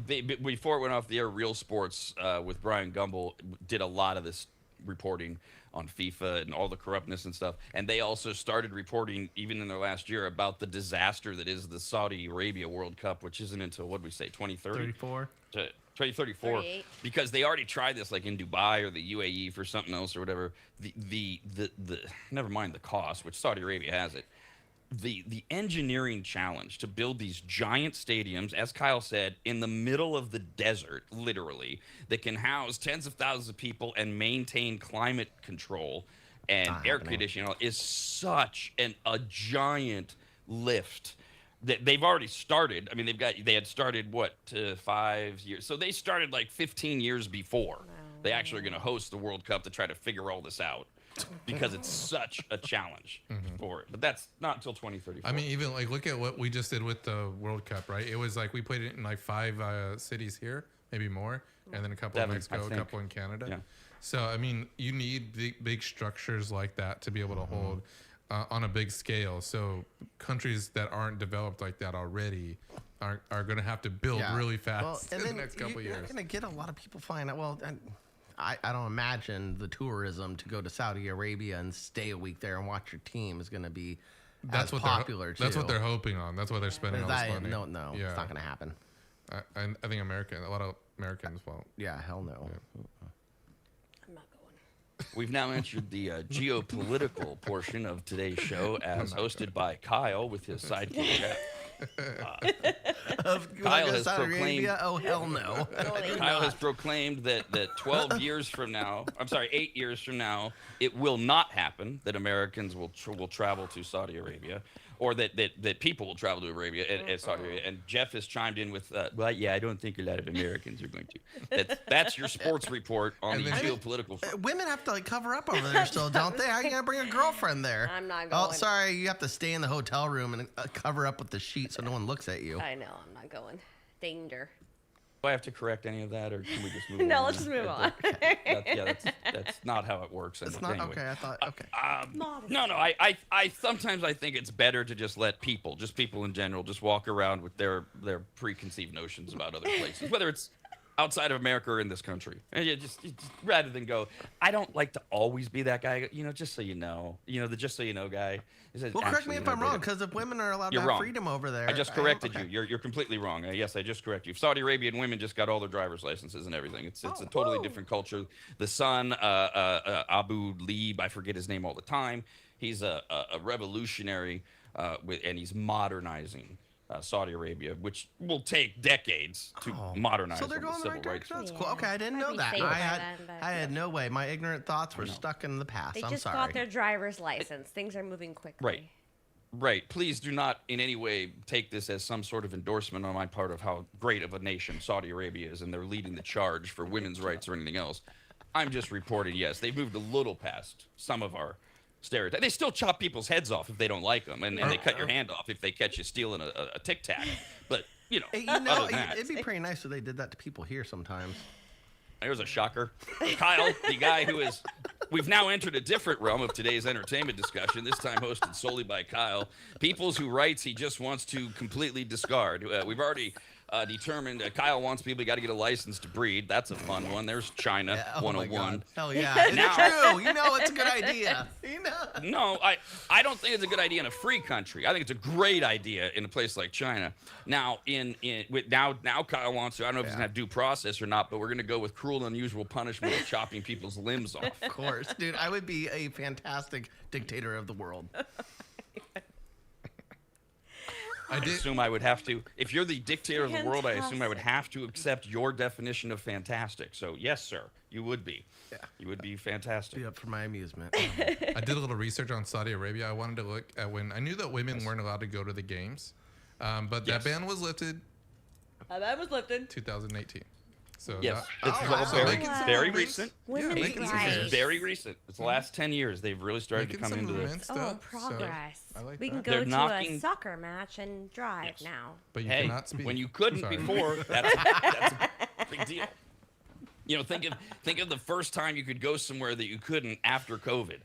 Before it went off the air, Real Sports with Brian Gumbel did a lot of this reporting on FIFA and all the corruptness and stuff. And they also started reporting, even in their last year, about the disaster that is the Saudi Arabia World Cup, which isn't until, what did we say, 2030? 34. 2034. 38. Because they already tried this, like in Dubai or the UAE for something else or whatever. The never mind the cost, which Saudi Arabia has it. The engineering challenge to build these giant stadiums, as Kyle said, in the middle of the desert, literally, that can house tens of thousands of people and maintain climate control and air conditioning is such a giant lift that they've already started. I mean, they had started 5 years. So they started like 15 years before they actually are going to host the World Cup to try to figure all this out. Because it's such a challenge for it. But that's not until 2034. I mean, even like look at what we just did with the World Cup, right? It was like we played it in like 5 cities here, maybe more, and then a couple in Mexico, a couple in Canada. Yeah. So I mean, you need big structures like that to be able to hold on a big scale. So countries that aren't developed like that already are going to have to build really fast in the next couple of years. You're going to get a lot of people flying out. Well, I don't imagine the tourism to go to Saudi Arabia and stay a week there and watch your team is going to be as popular too. That's what they're hoping on. That's why they're spending all this money. No, it's not going to happen. I think a lot of Americans won't. Yeah, hell no. I'm not going. We've now entered the geopolitical portion of today's show, as hosted by Kyle with his sidekick Jeff. Kyle has proclaimed. Oh hell no! Kyle has proclaimed that 12 years from now, 8 years from now, it will not happen that Americans will travel to Saudi Arabia, or that people will travel to Arabia and Saudi Arabia. And Jeff has chimed in with, well, yeah, I don't think a lot of Americans are going to. That's your sports report on the geopolitical front. Women have to cover up over there still, don't they? How are you gonna bring a girlfriend there? I'm not going. Oh, sorry, you have to stay in the hotel room and cover up with the sheet so no one looks at you. I know, I'm not going. Danger. Do I have to correct any of that, or can we just move on? No, let's just move on. That's not how it works. It's not anyway. okay. I thought okay. No. I sometimes I think it's better to just let people in general, just walk around with their preconceived notions about other places, whether it's outside of America or in this country. And you just rather than go, I don't like to always be that guy. Just so you know, the just so you know guy. Well, correct me if I'm wrong, because if women are allowed to have freedom over there, I just corrected you. You're completely wrong. Yes, I just corrected you. Saudi Arabian women just got all their driver's licenses and everything. It's a totally different culture. The son, Abu Leib, I forget his name all the time. He's a revolutionary, and he's modernizing Saudi Arabia, which will take decades to modernize. So they're going the right direction. That's cool. Okay, I didn't know that. I had no way. My ignorant thoughts were stuck in the past. They just got their driver's license. Things are moving quickly. Right. Please do not in any way take this as some sort of endorsement on my part of how great of a nation Saudi Arabia is, and they're leading the charge for women's rights or anything else. I'm just reporting, yes, they've moved a little past some of our stereotype. They still chop people's heads off if they don't like them, and they cut your hand off if they catch you stealing a Tic Tac. But it'd be pretty nice if they did that to people here sometimes. There's a shocker. Kyle, the guy who is, we've now entered a different realm of today's entertainment discussion, this time hosted solely by Kyle. People's who rights he just wants to completely discard. We've already determined Kyle wants people got to get a license to breed. That's a fun one. There's China 101. Hell yeah. It's true. It's a good idea. No, I don't think it's a good idea in a free country. I think it's a great idea in a place like China. Now now Kyle wants to, I don't know if he's gonna have due process or not, but we're gonna go with cruel and unusual punishment of chopping people's limbs off. Of course, dude. I would be a fantastic dictator of the world. I assume I would have to, if you're the dictator of the world, I assume I would have to accept your definition of fantastic. So, yes, sir, you would be. Yeah. You would be fantastic. Be up for my amusement. I did a little research on Saudi Arabia. I wanted to look at when I knew that women weren't allowed to go to the games, but that ban was lifted. That was lifted. 2018. So yes, it's all very recent. Very recent. It's the last 10 years they've really started to come into this. Progress. So I like we can that. go to a soccer match and drive now. But you cannot speak. When you couldn't before, that's a big deal. Think of the first time you could go somewhere that you couldn't after COVID.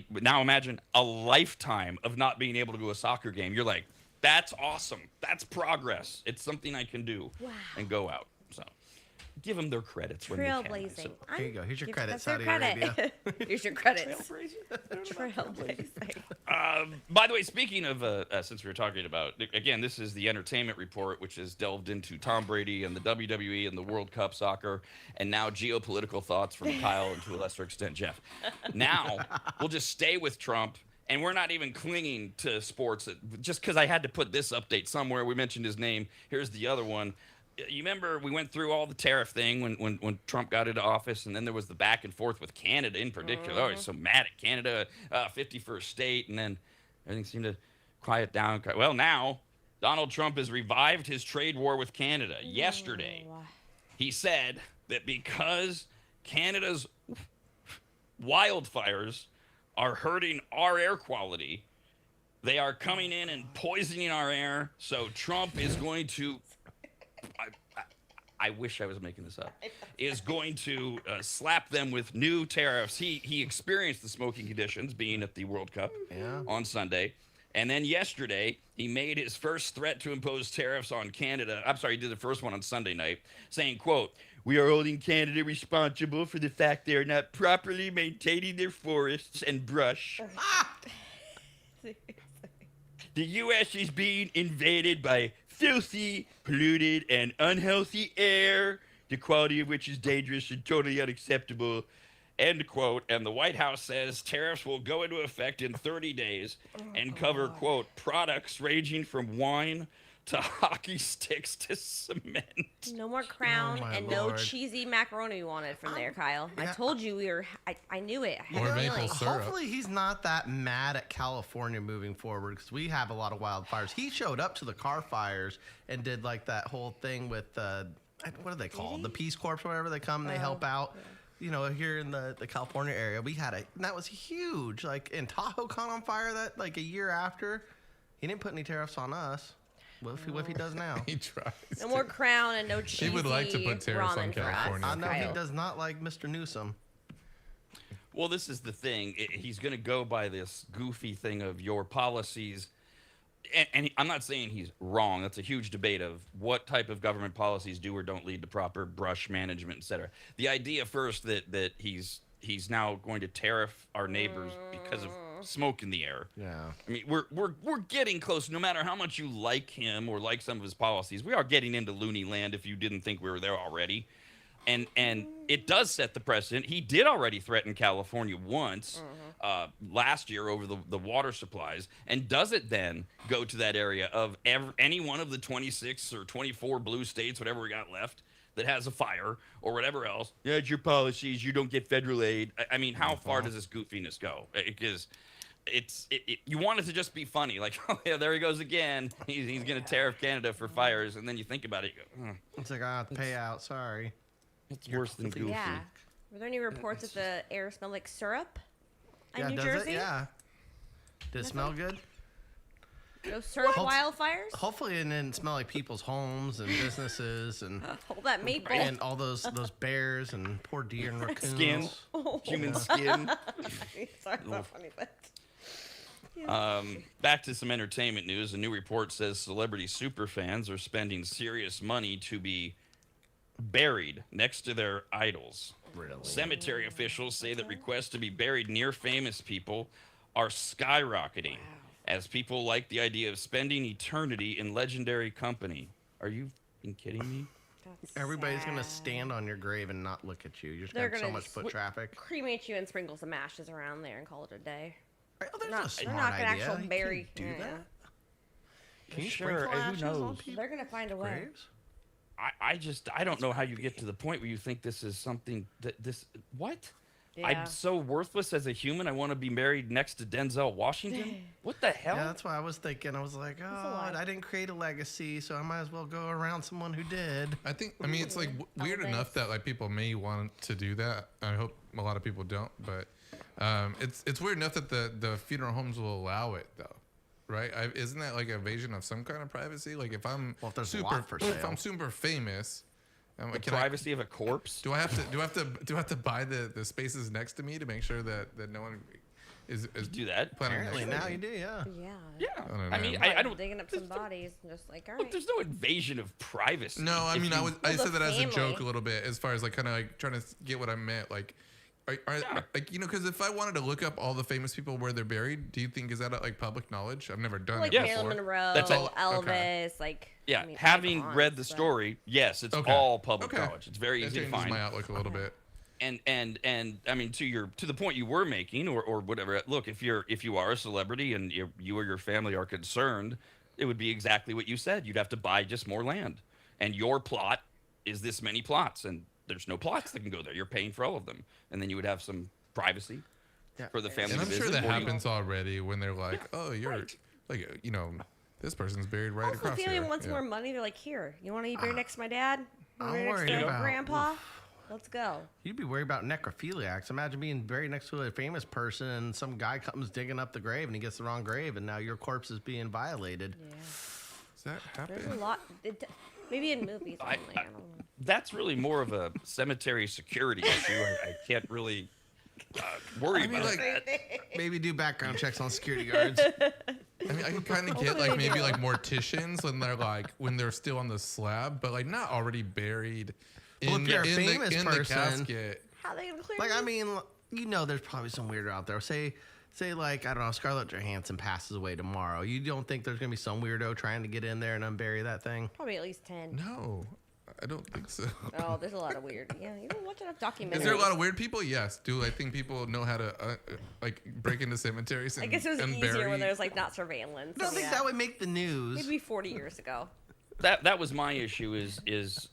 Now imagine a lifetime of not being able to go to a soccer game. You're like, that's awesome. That's progress. It's something I can do and go out. So give them their credits when they can. Trailblazing. So, here you go. Here's your credit, Saudi Arabia. Here's your credits. Trailblazing. By the way, speaking of, since we were talking about, again, this is the entertainment report, which has delved into Tom Brady and the WWE and the World Cup soccer, and now geopolitical thoughts from Kyle and to a lesser extent Jeff. Now, we'll just stay with Trump. And we're not even clinging to sports. Just because I had to put this update somewhere, we mentioned his name. Here's the other one. You remember we went through all the tariff thing when Trump got into office, and then there was the back and forth with Canada in particular. Oh, he's so mad at Canada, 51st state, and then everything seemed to quiet down. Well, now Donald Trump has revived his trade war with Canada. Yesterday, he said that because Canada's wildfires are hurting our air quality, they are coming in and poisoning our air. So Trump is going to, I wish I was making this up, is going to slap them with new tariffs. He experienced the smoking conditions being at the World Cup on Sunday. And then yesterday, he made his first threat to impose tariffs on Canada. I'm sorry, he did the first one on Sunday night, saying, quote, "We are holding Canada responsible for the fact they are not properly maintaining their forests and brush. The U.S. is being invaded by filthy, polluted, and unhealthy air, the quality of which is dangerous and totally unacceptable." End quote. And the White House says tariffs will go into effect in 30 days and cover, quote, products ranging from wine to hockey sticks to cement. No more Crown and Lord. no cheesy macaroni you wanted from there, Kyle. I told you we were. I knew it. I Or had a maple feeling. syrup. Hopefully he's not that mad at California moving forward because we have a lot of wildfires. He showed up to the car fires and did like that whole thing with what are they called? The Peace Corps or whatever they come and they help out. yeah. You know, here in the California area, we had that was huge. Like in Tahoe caught on fire that like a year after. He didn't put any tariffs on us. What if he does now? He tries. No more Crown and no cheesy He would like to put tariffs on ramen for us, California. I know Kyle. he does not like Mr. Newsom. Well, this is the thing. He's going to go by this goofy thing of your policies. And I'm not saying he's wrong. That's a huge debate of what type of government policies do or don't lead to proper brush management, et cetera. The idea first that he's now going to tariff our neighbors because of smoke in the air. Yeah. I mean, we're getting close. No matter how much you like him or like some of his policies, we are getting into loony land if you didn't think we were there already. And it does set the precedent. He did already threaten California once last year over the water supplies. And does it then go to that area of any one of the 26 or 24 blue states, whatever we got left, that has a fire or whatever else? Yeah, it's your policies. You don't get federal aid. I mean, how far does this goofiness go? Because you want it to just be funny. Like, oh, yeah, there he goes again. He's going to tariff Canada for fires. And then you think about it, you go, It's like, payout, sorry. it's worse than goofy. Yeah. Were there any reports that the air smelled like syrup in Yeah, New does Jersey? it? Yeah. Did it smell good? No syrup wildfires? Hopefully it didn't smell like people's homes and businesses and All that maple. and all those bears and poor deer and raccoons. Skin, human skin. Sorry, it's not funny, but. Back to some entertainment news. A new report says celebrity superfans are spending serious money to be buried next to their idols. Really? Cemetery officials say that requests to be buried near famous people are skyrocketing as people like the idea of spending eternity in legendary company. Are you kidding me? Everybody's gonna stand on your grave and not look at you. You're just They're gonna have so gonna much foot traffic. Cremate you and sprinkle some ashes around there and call it a day. Oh, there's Not- a they're smart not gonna idea. actually You bury- can't do yeah. that. Can you Sure, sprinkle who ashes on knows? people's They're gonna find a way. graves? I don't know how you get to the point where you think this is something what? Yeah. I'm so worthless as a human. I want to be married next to Denzel Washington. What the hell? Yeah, that's what I was thinking. I was like, oh, lie. I didn't create a legacy, so I might as well go around someone who did. I mean, it's like weird Elvis. enough that like people may want to do that. I hope a lot of people don't, but it's weird enough that the funeral homes will allow it though, right? Isn't that like an invasion of some kind of privacy? Like if I'm Well, if there's a lot for if sale. I'm super famous, The can privacy of a corpse. do I have to buy the spaces next to me to make sure that no one is Do that. planning Apparently next to now me? you do, yeah. Yeah. Yeah. don't I mean, know. I don't. digging up some bodies and just like, all Look, right. there's no invasion of privacy. No, I If mean, you- I the said that as a joke family. a little bit, as far as like kind of like trying to get what I meant. Like, like because if I wanted to look up all the famous people where they're buried, do you think is that like public knowledge? I've never done Like it Marilyn before. Monroe, That's all- Elvis, okay. like. Yeah, I mean, having icons, read the but- story, yes, it's Okay. all public Okay. knowledge. It's very That easy to changes find. my outlook a little bit. And I mean to the point you were making or whatever. Look, if you are a celebrity and you or your family are concerned, it would be exactly what you said. You'd have to buy just more land, and your plot is this many plots, and there's no plots that can go there. You're paying for all of them, and then you would have some privacy for the family And to I'm sure visit. that or you- happens already when they're like, oh, you're like, this person's buried right Also, if the across family here. wants Yeah. more money, they're like, here, you want to be buried next to my dad? I'm Buried next worried to your about- grandpa? Let's go. You'd be worried about necrophiliacs. Imagine being buried next to a famous person and some guy comes digging up the grave and he gets the wrong grave and now your corpse is being violated. Yeah. Does that There's a happen? lot. Maybe in movies only. I don't know. That's really more of a cemetery security issue. I can't really worry about that. Maybe do background checks on security guards. I mean, I can kind of get like maybe like morticians when they're still on the slab, but like not already buried in if you're a famous the person, casket. How they gonna clear? Like, I mean, there's probably some weirdo out there. Say like, I don't know, Scarlett Johansson passes away tomorrow. You don't think there's gonna be some weirdo trying to get in there and unbury that thing? Probably at least 10. No, I don't think so. Oh, there's a lot of weird. Yeah, you don't watch enough documentaries. Is there a lot of weird people? Yes. Do I think people know how to like break into cemeteries? And, I guess it was and easier bury? when there's like not surveillance. I don't think that would make the news. Maybe 40 years ago. That was my issue. Is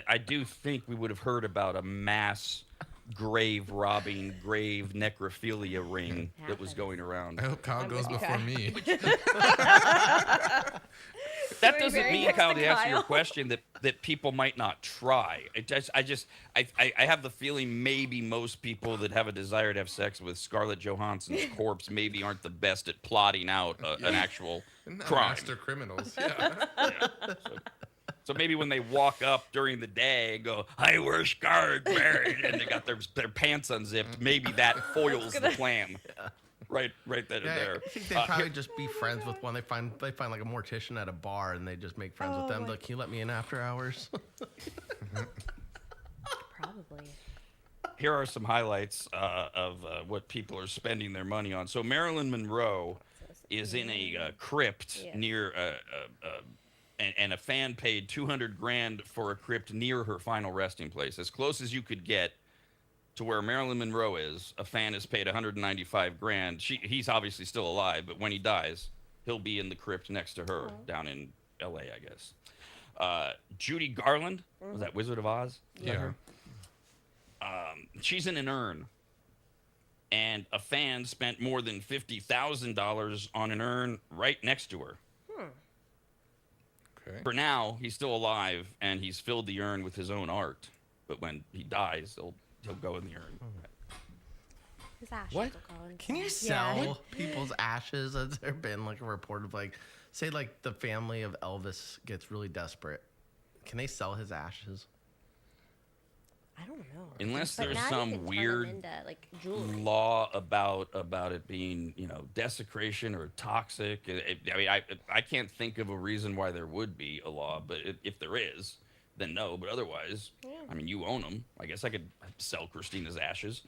I do think we would have heard about a mass grave robbing, grave necrophilia ring that was going around. I hope Kyle goes before me. That doesn't mean, Kyle, to answer your question, that people might not try. I have the feeling maybe most people that have a desire to have sex with Scarlett Johansson's corpse maybe aren't the best at plotting out an actual crime. Master criminals. Yeah. So maybe when they walk up during the day and go, "I were scarred, buried," and they got their pants unzipped, maybe that foils the plan. Right then and there. I think they'd probably just be friends with one. They find like a mortician at a bar, and they just make friends with them. Like, can you let me in after hours? Probably. Here are some highlights of what people are spending their money on. So Marilyn Monroe is in a crypt near, and a fan paid $200,000 for a crypt near her final resting place, as close as you could get to where Marilyn Monroe is. A fan has paid $195,000. He's obviously still alive, but when he dies, he'll be in the crypt next to her down in L.A., I guess. Judy Garland, was that Wizard of Oz? Yeah. She's in an urn, and a fan spent more than $50,000 on an urn right next to her. Okay. For now, he's still alive, and he's filled the urn with his own art. But when he dies, he'll go in the urn. His ashes What? will go in. Can you sell people's ashes? Has there been like a report of like, say like the family of Elvis gets really desperate? Can they sell his ashes? I don't know. Unless But there's now you some can turn weird them into, like, jewelry. law about it being, desecration or toxic. I mean, I can't think of a reason why there would be a law, but if there is, then no. But otherwise, I mean, you own them. I guess I could sell Christina's ashes.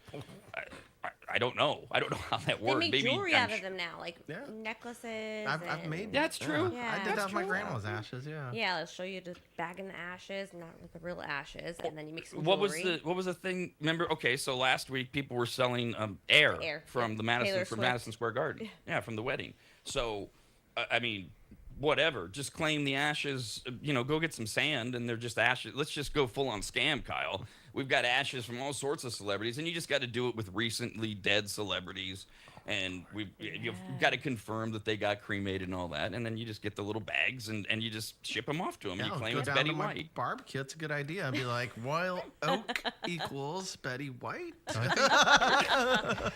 I don't know. I don't know how that They works. make Maybe jewelry out of them now, like Yeah. necklaces. I've made. That's true. Yeah. I did that That's with my true. grandma's ashes. Yeah. Yeah, they'll show you the bag in the ashes, not like the real ashes, and then you make some What jewelry. was the thing? Remember? Okay, so last week people were selling air from the Taylor Swift. Madison Square Garden. Yeah, from the wedding. So, I mean, whatever. Just claim the ashes. Go get some sand, and they're just ashes. Let's just go full on scam, Kyle. We've got ashes from all sorts of celebrities, and you just got to do it with recently dead celebrities. And you've got to confirm that they got cremated and all that, and then you just get the little bags and you just ship them off to them. Yeah, You I'll claim go it's down Betty to my White. barbecue. It's a good idea. I'd be like, Royal Oak equals Betty White. I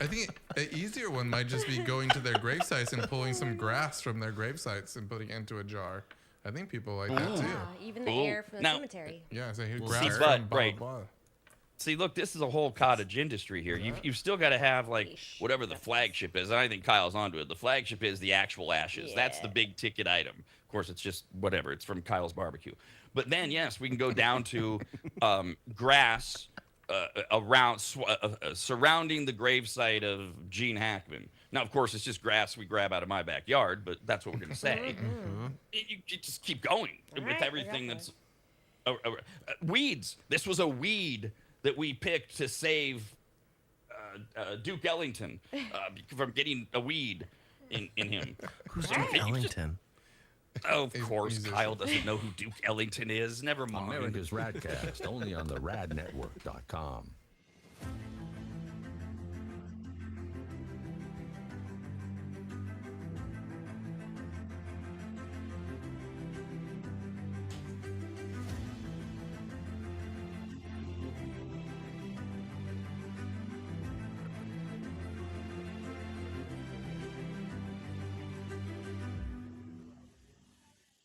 think an easier one might just be going to their grave sites and pulling some grass from their grave sites and putting it into a jar. I think people like that too. Yeah, even the Ooh. air from the Now- cemetery. Yeah, so here's Well, grass see, from but- blah, right. blah, blah. See, look, this is a whole cottage industry here. You've still got to have, like, whatever the flagship is. And I think Kyle's onto it. The flagship is the actual ashes. That's the big ticket item. Of course, it's just whatever. It's from Kyle's barbecue. But then, yes, we can go down to grass surrounding the gravesite of Gene Hackman. Now, of course, it's just grass we grab out of my backyard, but that's what we're going to say. You just keep going with everything that's... weeds. This was a weed that we picked to save Duke Ellington from getting a weed in him. Who's Duke Ellington? Of course, Kyle doesn't know who Duke Ellington is. Never mind. America's RAD Cast, only on the radnetwork.com.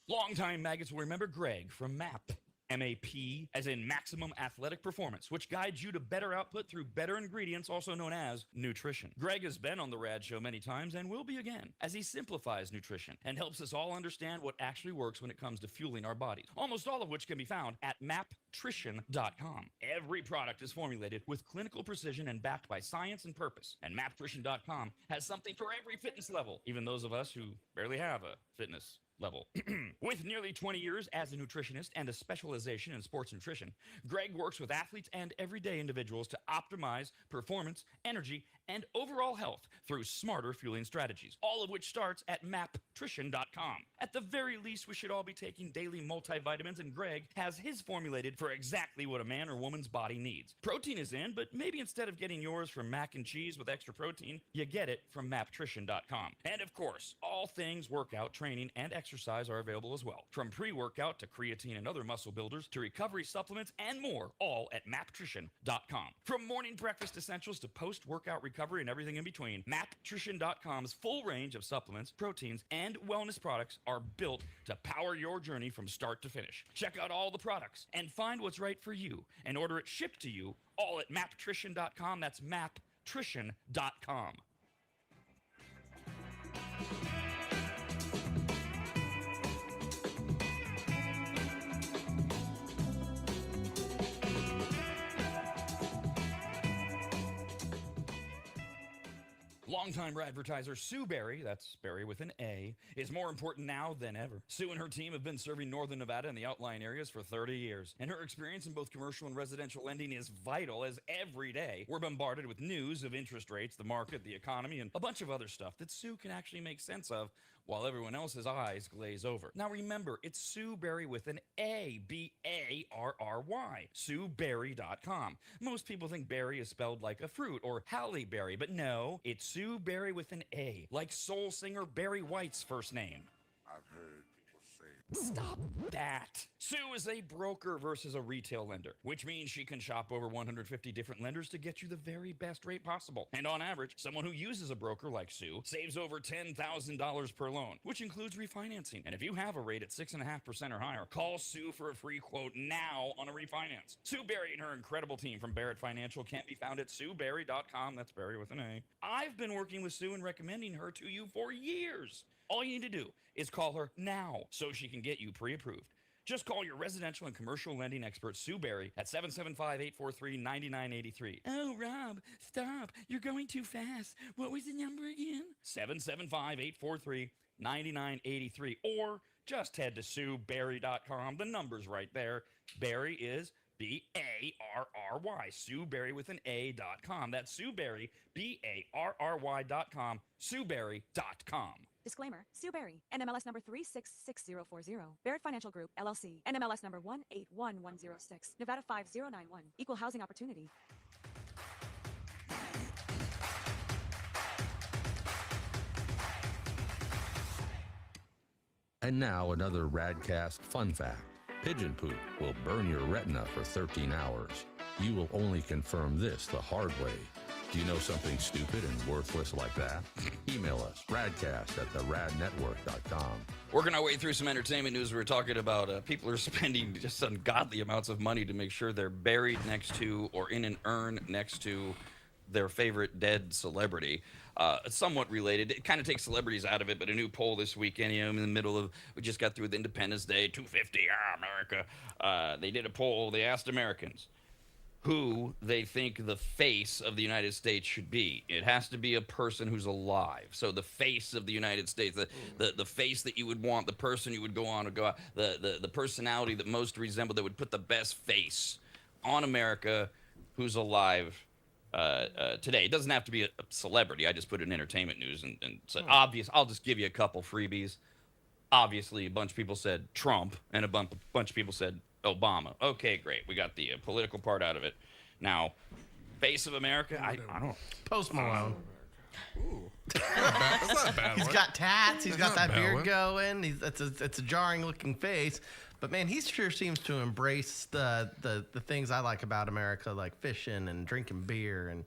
Longtime maggots will remember Greg from MAP. MAP, as in Maximum Athletic Performance, which guides you to better output through better ingredients, also known as nutrition. Greg has been on the RAD show many times and will be again, as he simplifies nutrition and helps us all understand what actually works when it comes to fueling our bodies, almost all of which can be found at maptrition.com. Every product is formulated with clinical precision and backed by science and purpose, and maptrition.com has something for every fitness level, even those of us who barely have a fitness level. With nearly 20 years as a nutritionist and a specialization in sports nutrition, Greg works with athletes and everyday individuals to optimize performance, energy, and overall health through smarter fueling strategies, all of which starts at maptrition.com. At the very least, we should all be taking daily multivitamins, and Greg has his formulated for exactly what a man or woman's body needs. Protein is in, but maybe instead of getting yours from mac and cheese with extra protein, you get it from maptrition.com. And of course, all things workout, training, and exercise are available as well. From pre-workout to creatine and other muscle builders to recovery supplements and more, all at maptrition.com. From morning breakfast essentials to post-workout recovery and everything in between, maptrition.com's full range of supplements, proteins, and wellness products are built to power your journey from start to finish. Check out all the products and find what's right for you and order it shipped to you all at maptrition.com. That's maptrition.com. Longtime advertiser Sue Berry, that's Berry with an A, is more important now than ever. Sue and her team have been serving Northern Nevada and the outlying areas for 30 years, and her experience in both commercial and residential lending is vital, as every day we're bombarded with news of interest rates, the market, the economy, and a bunch of other stuff that Sue can actually make sense of while everyone else's eyes glaze over. Now remember, it's Sue Berry with an A, B-A-R-R-Y, SueBerry.com. Most people think berry is spelled like a fruit or Halle Berry, but no, it's Sue Berry with an A, like soul singer Barry White's first name. I've heard people say. Stop that. Sue is a broker versus a retail lender, which means she can shop over 150 different lenders to get you the very best rate possible. And on average, someone who uses a broker like Sue saves over $10,000 per loan, which includes refinancing. And if you have a rate at 6.5% or higher, call Sue for a free quote now on a refinance. Sue Berry and her incredible team from Barrett Financial can be found at SueBerry.com. That's Berry with an A. I've been working with Sue and recommending her to you for years. All you need to do is call her now so she can get you pre-approved. Just call your residential and commercial lending expert, Sue Berry, at 775-843-9983. Oh, Rob, stop. You're going too fast. What was the number again? 775-843-9983. Or just head to SueBerry.com. The number's right there. Berry is B-A-R-R-Y. Sue Berry with an A.com. That's Sue Berry, B-A-R-R-Y.com. SueBerry.com. Disclaimer, Sue Berry, NMLS number 366040, Barrett Financial Group, LLC, NMLS number 181106, Nevada 5091, Equal Housing Opportunity. And now another RADcast fun fact. Pigeon poop will burn your retina for 13 hours. You will only confirm this the hard way. Do you know something stupid and worthless like that? Email us, radcast@theradnetwork.com. Working our way through some entertainment news, we were talking about people are spending just ungodly amounts of money to make sure they're buried next to or in an urn next to their favorite dead celebrity. Somewhat related. It kind of takes celebrities out of it, but a new poll this weekend, in the middle of, we just got through with Independence Day, 250, America. They did a poll. They asked Americans who they think the face of the United States should be. It has to be a person who's alive. So the face of the United States, the face that you would want, the person you would go on to go out, the personality that most resemble, that would put the best face on America who's alive today. It doesn't have to be a celebrity. I just put it in entertainment news and said, obvious. I'll just give you a couple freebies. Obviously, a bunch of people said Trump, and a bunch of people said Obama. Okay, great. We got the political part out of it. Now, face of America, I don't. Post Malone. Ooh. That's not a bad He's one. got tats. He's got That's not that a bad beard one. going. It's a jarring looking face. But man, he sure seems to embrace the things I like about America, like fishing and drinking beer and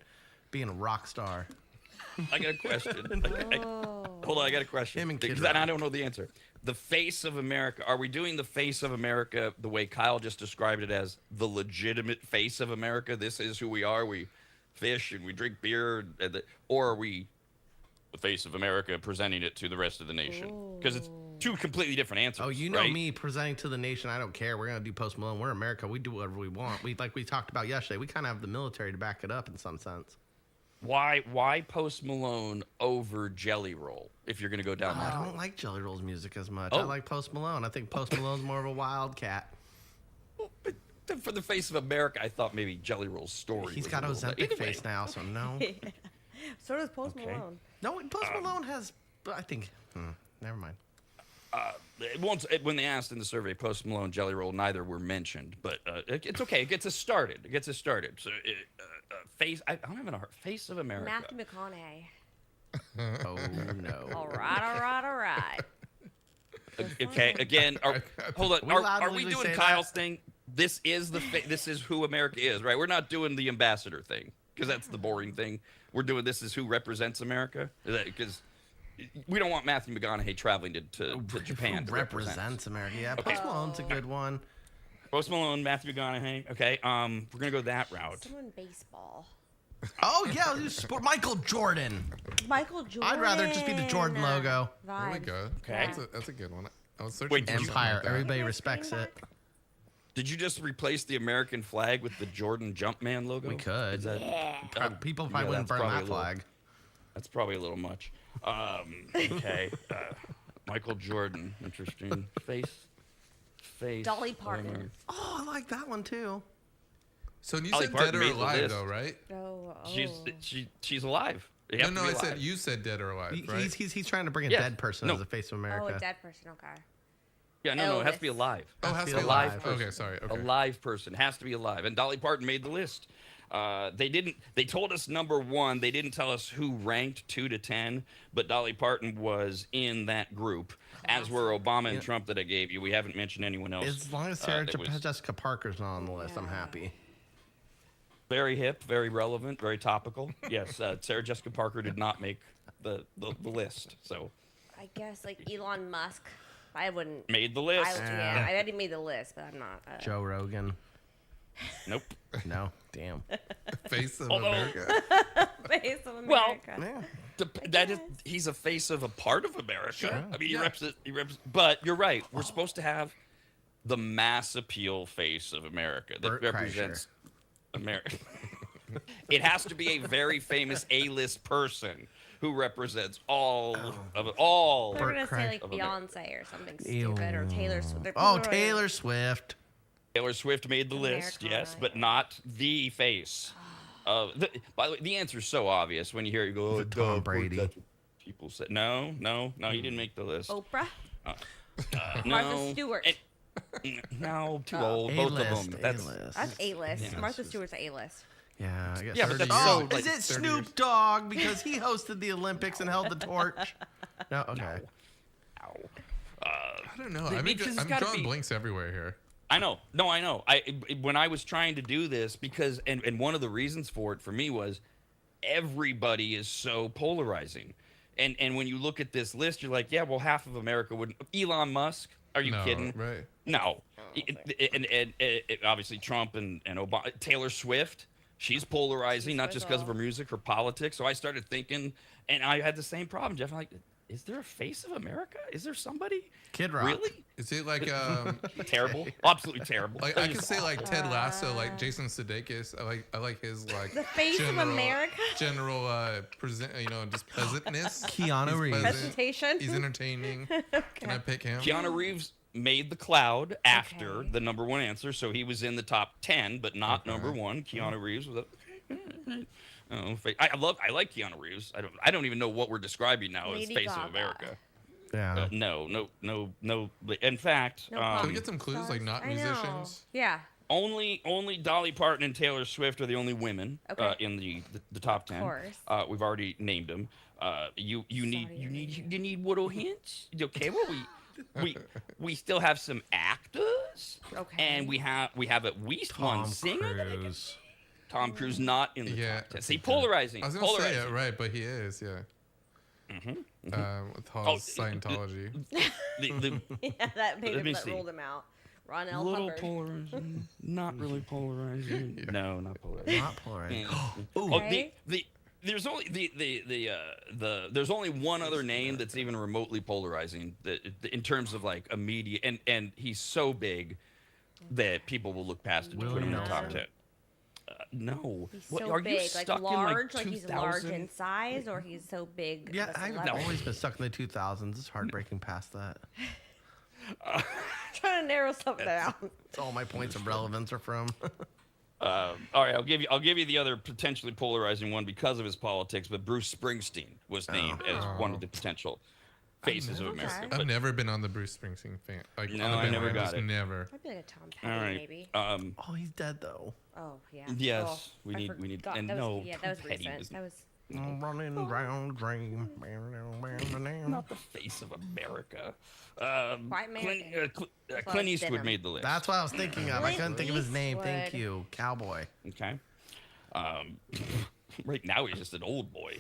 being a rock star. I got a question. Hold on, I got a question. Him and Kid Because Rock. I don't know the answer. The face of America. Are we doing the face of America the way Kyle just described it as the legitimate face of America? This is who we are. We fish and we drink beer, or are we the face of America presenting it to the rest of the nation? Because it's two completely different answers. Oh, you know right? me presenting to the nation. I don't care. We're gonna do Post Malone. We're America. We do whatever we want. We like we talked about yesterday. We kind of have the military to back it up in some sense. Why Post Malone over Jelly Roll if you're going to go down that I road? don't like Jelly Roll's music as much. Oh. I like Post Malone. I think Post Malone's more of a wildcat. But for the face of America, I thought maybe Jelly Roll's story. He's was got a little bit- Ozempic Either way. face now, so no. So does Post Okay. Malone. No, Post Malone has. I think. Never mind. When they asked in the survey, Post Malone, Jelly Roll, neither were mentioned. But it's okay. It gets us started. So face. I don't have a face of America. Matthew McConaughey. Oh no. All right. Okay. Again, hold on. We allowed Are to we legally doing say Kyle's thing? This is this is who America is, right? We're not doing the ambassador thing because that's the boring thing. We're doing this is who represents America because we don't want Matthew McConaughey traveling to Japan to represent. Represents America. Yeah, Post Malone's a good one. Post Malone, Matthew McConaughey. Okay, we're gonna go that route. Someone baseball. Oh yeah, Michael Jordan. Michael Jordan. I'd rather just be the Jordan logo. There we Vibes. go. Okay. That's a good one. I was searching Wait, for did you- something like Empire. that. Everybody Can I respects bring it. back- Did you just replace the American flag with the Jordan Jumpman logo? We could. Is that, People probably wouldn't that's burn probably that a little- flag. That's probably a little much. Okay. Michael Jordan. Interesting. Face. Dolly of Parton. America. Oh, I like that one too. So you Dolly said Parton dead or made the alive list. though, right? She's alive. You have to No, be I alive. said you said dead or alive, right? He's trying to bring a Yes. dead person No. as a face of Oh, America. a dead person. Okay. Yeah, no, it has to be Elvis. alive. Oh, has to be alive alive. person. Okay, sorry. Okay. A live person has to be alive, and Dolly Parton made the list. They told us number one. They didn't tell us who ranked 2 to 10, but Dolly Parton was in that group, as were Obama and Trump that I gave you. We haven't mentioned anyone else. As long as Sarah that was Jessica Parker's not on the list, I'm happy. very hip, very relevant, very topical. Yes, Sarah Jessica Parker did not make the list, so I guess like Elon Musk. I wouldn't. made the list. Yeah, I already made the list, but I'm not. Joe Rogan. Nope. No, damn. Face of Although- America. Face of Well, America. Yeah. He's a face of a part of America. Sure. I mean, Yeah. but you're right. We're supposed to have the mass appeal face of America that Bert represents America. It has to be a very famous A-list person who represents all of it. All. They're gonna say like of America. Beyonce or something stupid or Taylor Swift. They're Oh, people are- Taylor Swift. Taylor Swift made the list, Americana, yes, but not the face. By the way, the answer's so obvious when you hear it. You go, oh, Tom duh, of course Brady. that's what people said. No, he didn't make the list. Oprah. No. Martha Stewart. No, too old. Both of A-list, them. That's A-list. That's A-list. Yeah, Martha it's Stewart's A-list. Yeah, I guess. Yeah, but 30 that's years. so. Oh, Like, is it 30 Snoop years. Dogg because he hosted the Olympics and held the torch? No, okay. I don't know. Because it's I'm gotta drawing be- blanks everywhere here. I know. No, I know. When I was trying to do this, because and one of the reasons for it for me was everybody is so polarizing. And when you look at this list, you're like, yeah, well, half of America would. Elon Musk? Are you No, kidding? right. No. And obviously Trump and Obama. Taylor Swift, she's polarizing, not just because of her music, her politics. So I started thinking, and I had the same problem, Jeff. I'm like, is there a face of America? Is there somebody? Kid Rock. Really? Is it like Terrible. Absolutely terrible. like I could say like Ted Lasso, like Jason Sudeikis. I like his like The face of America? General present, just pleasantness. Keanu He's Reeves. pleasant, Presentation? He's entertaining. Can I pick him? Keanu Reeves made the cloud after the number one answer, so he was in the top 10, but not number one. Keanu Reeves was I like Keanu Reeves. I don't even know what we're describing now as Lady face Gaga. of America. Yeah. No. In fact, No Can we problem. get some clues? Like not I know. musicians. Yeah. only Dolly Parton and Taylor Swift are the only women Okay. in the top 10. course. We've already named them. You need little hints. Okay, well we still have some actors. Okay. And we have at least one Tom singer. that I can- Cruise. Tom Cruise not in the Yeah. top 10. See, polarizing. I was gonna say Polarizing. it right, but he is. Yeah. with Hall's Scientology. Yeah, that made Let me him see. ruled him out. Ron L. Little Hubbard. polarizing, not really polarizing. No, not polarizing. Not polarizing. Oh, Right? there's only there's only one other name that's even remotely polarizing in terms of like a media, and he's so big that people will look past it to put him in the top 10. No, He's What, so are you big, stuck like large, in like he's large in size, or he's so big. Yeah, of a I've celebrity? always been stuck in the 2000s. It's heartbreaking past that. Trying to narrow something down. That's all my points of relevance are from. All right, I'll give you the other potentially polarizing one because of his politics. But Bruce Springsteen was named as one of the potential faces of America. Okay. But- I've never been on the Bruce Springsteen fan. Like, No, on the I never bandwagon, got just it. Never. I'd be like a Tom all Petty, right. maybe. Oh, he's dead though. Oh yeah. Yes, Oh, we I need, forgot. and that no, was, yeah, that was Tom Petty recent. was That was. Running round dream. not the face of America. White man. Clint Eastwood Venom. made the list. That's what I was thinking of. I couldn't think of his name. Thank Eastwood. you, cowboy. Okay. Right now he's just an old boy.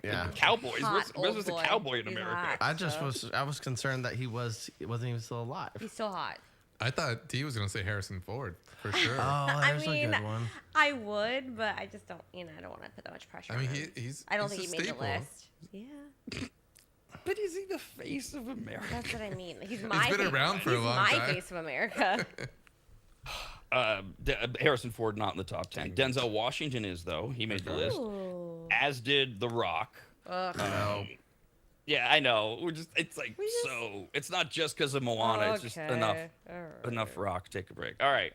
Yeah. Cowboys. Hot Where's old the boy. cowboy in He's America? hot. I was concerned that he wasn't even still alive. He's so hot. I thought T was gonna say Harrison Ford for sure. Oh, there's a good one. I would, but I just don't. I don't want to put that much pressure. I mean, on him. he's. I don't he's think a he made staple. the list. Yeah, But is he the face of America? that's what I mean. He's my. been face. around for a He's long my time. face of America. Harrison Ford not in the top 10. Denzel Washington is though. He made the list. Ooh. As did The Rock. Ugh. Yeah, I know. It's like so. It's not just because of Moana. It's just enough Rock. Take a break. All right.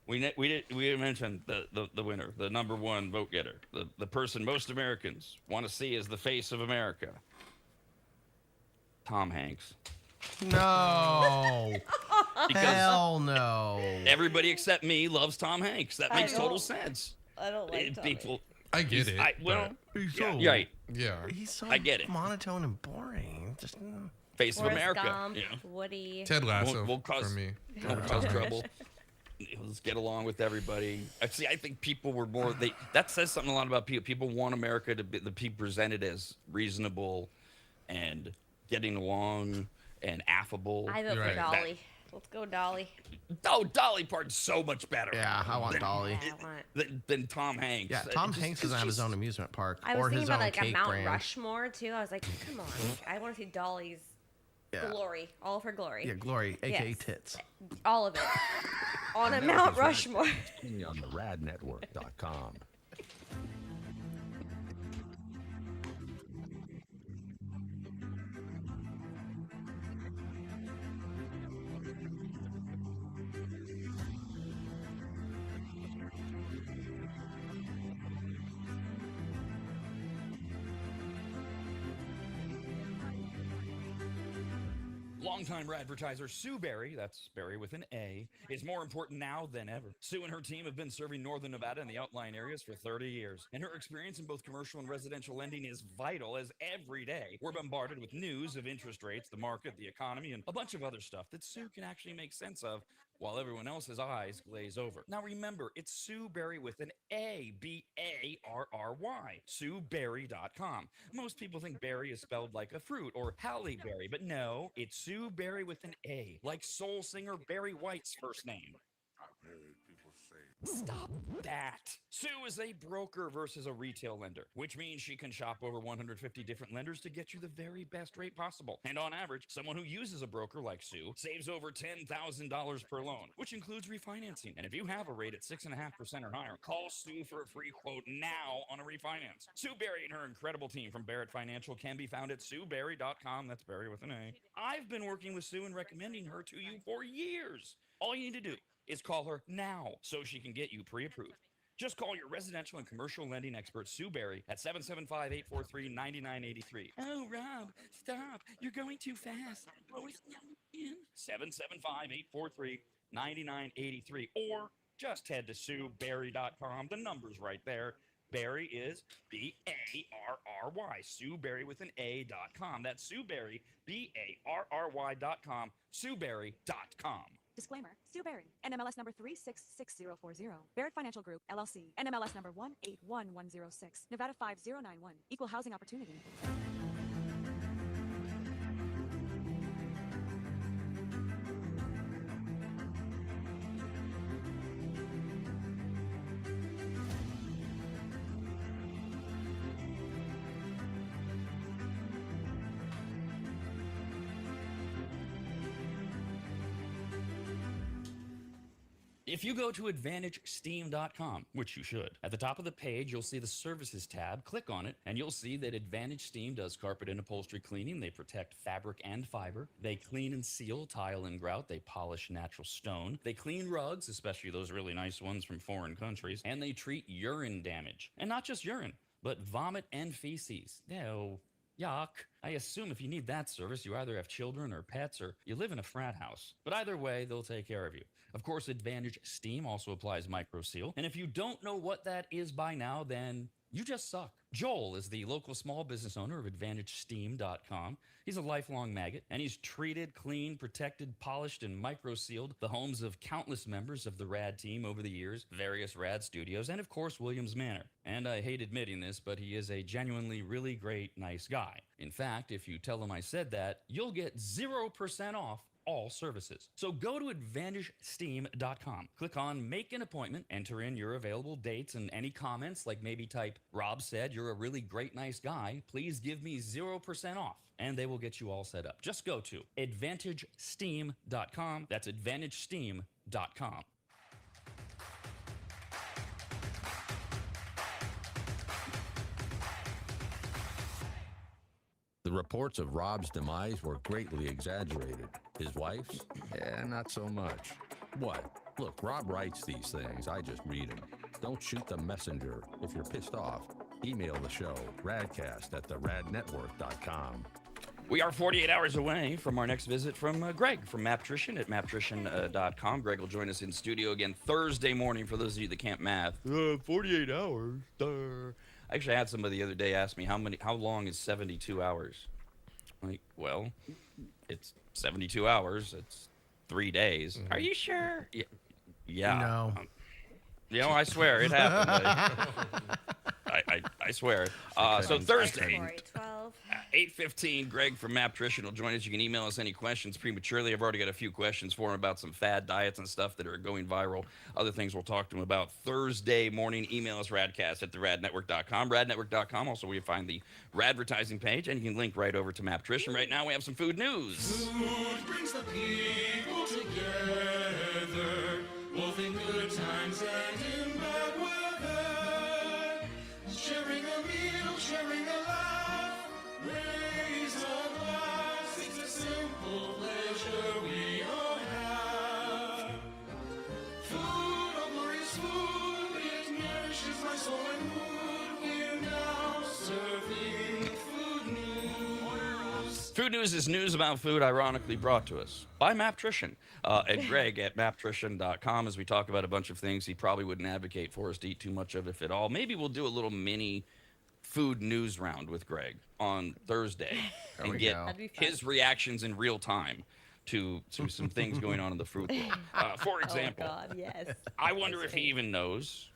We mentioned the winner, the number one vote getter, the person most Americans want to see as the face of America. Tom Hanks. No. Because Hell no. everybody except me loves Tom Hanks. That makes total don't- sense. I don't like Tom People. I get it. Well, He's yeah, so, you're right. yeah. He's so I get it. monotone and boring. Just Face of Forrest America. Gump, You know. Woody. Ted Lasso We'll cause- for me. Don't cause trouble. Let's get along with everybody. Actually, I think people were more. That says something a lot about people. People want America to be presented as reasonable, and getting along and affable. I vote You're for right. Dolly. Let's go, Dolly. Oh, Dolly Parton's so much better. yeah, I want Dolly. Yeah, I want. Than Tom Hanks. Yeah, Tom Hanks doesn't have his own amusement park I was or thinking his about own like a cake Mount brand. Rushmore too. I was like, come on, I want to see Dolly's Yeah. glory, all of her glory, Yeah, Glory, aka Yes. tits. all of it, on a America's Mount Rad Rushmore. Only on the radnetwork.com. Longtime advertiser Sue Berry, that's Berry with an A, is more important now than ever. Sue and her team have been serving Northern Nevada and the outlying areas for 30 years, and her experience in both commercial and residential lending is vital, as every day we're bombarded with news of interest rates, the market, the economy, and a bunch of other stuff that Sue can actually make sense of while everyone else's eyes glaze over. Now remember, it's Sue Berry with an A, B-A-R-R-Y, SueBerry.com. Most people think berry is spelled like a fruit or Halle Berry, but no, it's Sue Berry with an A, like soul singer Barry White's first name. Stop that. Sue is a broker versus a retail lender, which means she can shop over 150 different lenders to get you the very best rate possible. And on average, someone who uses a broker like Sue saves over $10,000 per loan, which includes refinancing. And if you have a rate at 6.5% or higher, call Sue for a free quote now on a refinance. Sue Berry and her incredible team from Barrett Financial can be found at SueBerry.com. That's Berry with an A. I've been working with Sue and recommending her to you for years. All you need to do is call her now so she can get you pre-approved. Just call your residential and commercial lending expert, Sue Berry, at 775-843-9983. Oh, Rob, stop. You're going too fast. Slow it down again. 775-843-9983. Or just head to SueBerry.com. The number's right there. Berry is B-A-R-R-Y. Sue Berry with an A.com. That's Sue Berry, B-A-R-R-Y.com. SueBerry.com. Disclaimer. Sue Berry, NMLS number 366040. Barrett Financial Group, LLC. NMLS number 181106. Nevada 5091. Equal housing opportunity. If you go to AdvantageSteam.com, which you should, at the top of the page, you'll see the Services tab. Click on it, and you'll see that Advantage Steam does carpet and upholstery cleaning. They protect fabric and fiber. They clean and seal tile and grout. They polish natural stone. They clean rugs, especially those really nice ones from foreign countries. And they treat urine damage. And not just urine, but vomit and feces. Ew. Yuck. I assume if you need that service, you either have children or pets or you live in a frat house. But either way, they'll take care of you. Of course, Advantage Steam also applies MicroSeal. And if you don't know what that is by now, then you just suck. Joel is the local small business owner of AdvantageSteam.com. He's a lifelong maggot, and he's treated, cleaned, protected, polished, and microsealed the homes of countless members of the RAD team over the years, various RAD studios, and of course, Williams Manor. And I hate admitting this, but he is a genuinely really great, nice guy. In fact, if you tell him I said that, you'll get 0% off all services. So go to AdvantageSteam.com. Click on Make an Appointment, enter in your available dates and any comments, like maybe type, Rob said you're a really great, nice guy. Please give me 0% off. And they will get you all set up. Just go to AdvantageSteam.com. That's AdvantageSteam.com. The reports of Rob's demise were greatly exaggerated. His wife's? Yeah, not so much. What? Look, Rob writes these things. I just read them. Don't shoot the messenger. If you're pissed off, email the show, radcast@theradnetwork.com. We are 48 hours away from our next visit from Greg from Maptrition at maptrition.com. Greg will join us in studio again Thursday morning for those of you that can't math. 48 hours. Duh. I actually had somebody the other day ask me how long is 72 hours? Like, well, it's 72 hours. It's 3 days. Mm-hmm. Are you sure? Yeah. No. I swear it happened. I swear. So Thursday, 8:15, Greg from Maptrition will join us. You can email us any questions prematurely. I've already got a few questions for him about some fad diets and stuff that are going viral. Other things we'll talk to him about Thursday morning. Email us radcast@theradnetwork.com. Radnetwork.com, also where you find the Radvertising page, and you can link right over to Maptrition. Right now we have some food news. Food brings the people together, both in good times and in bad weather. Sharing a meal, sharing a laugh, raise a glass. It's a simple pleasure we all have. Food, oh glorious food, it nourishes my soul and mood. We're now serving food news. Food news is news about food ironically brought to us by Maptrition. And Greg at maptrition.com, as we talk about a bunch of things he probably wouldn't advocate for us to eat too much of, if at all. Maybe we'll do a little mini food news round with Greg on Thursday and get his reactions in real time to some things going on in the food world. For example, I wonder if he even knows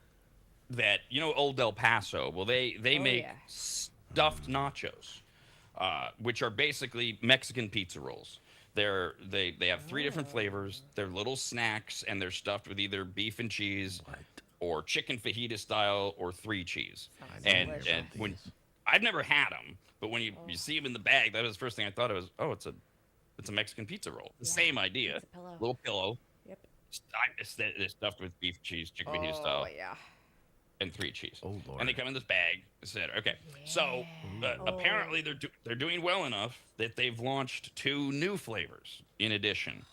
that, Old El Paso, well, they make stuffed nachos, which are basically Mexican pizza rolls. They have 3 different flavors. They're little snacks, and they're stuffed with either beef and cheese or chicken fajita style or 3 cheese. And when I've never had them, but when you see them in the bag, that was the first thing I thought it was. Oh, it's a Mexican pizza roll. The same idea. It's a pillow. Little pillow. Yep. It's stuffed with beef, cheese, chicken fajita style. Yeah. And 3 cheese. Oh, Lord. And they come in this bag, etc. Okay. So apparently they're doing well enough that they've launched 2 new flavors in addition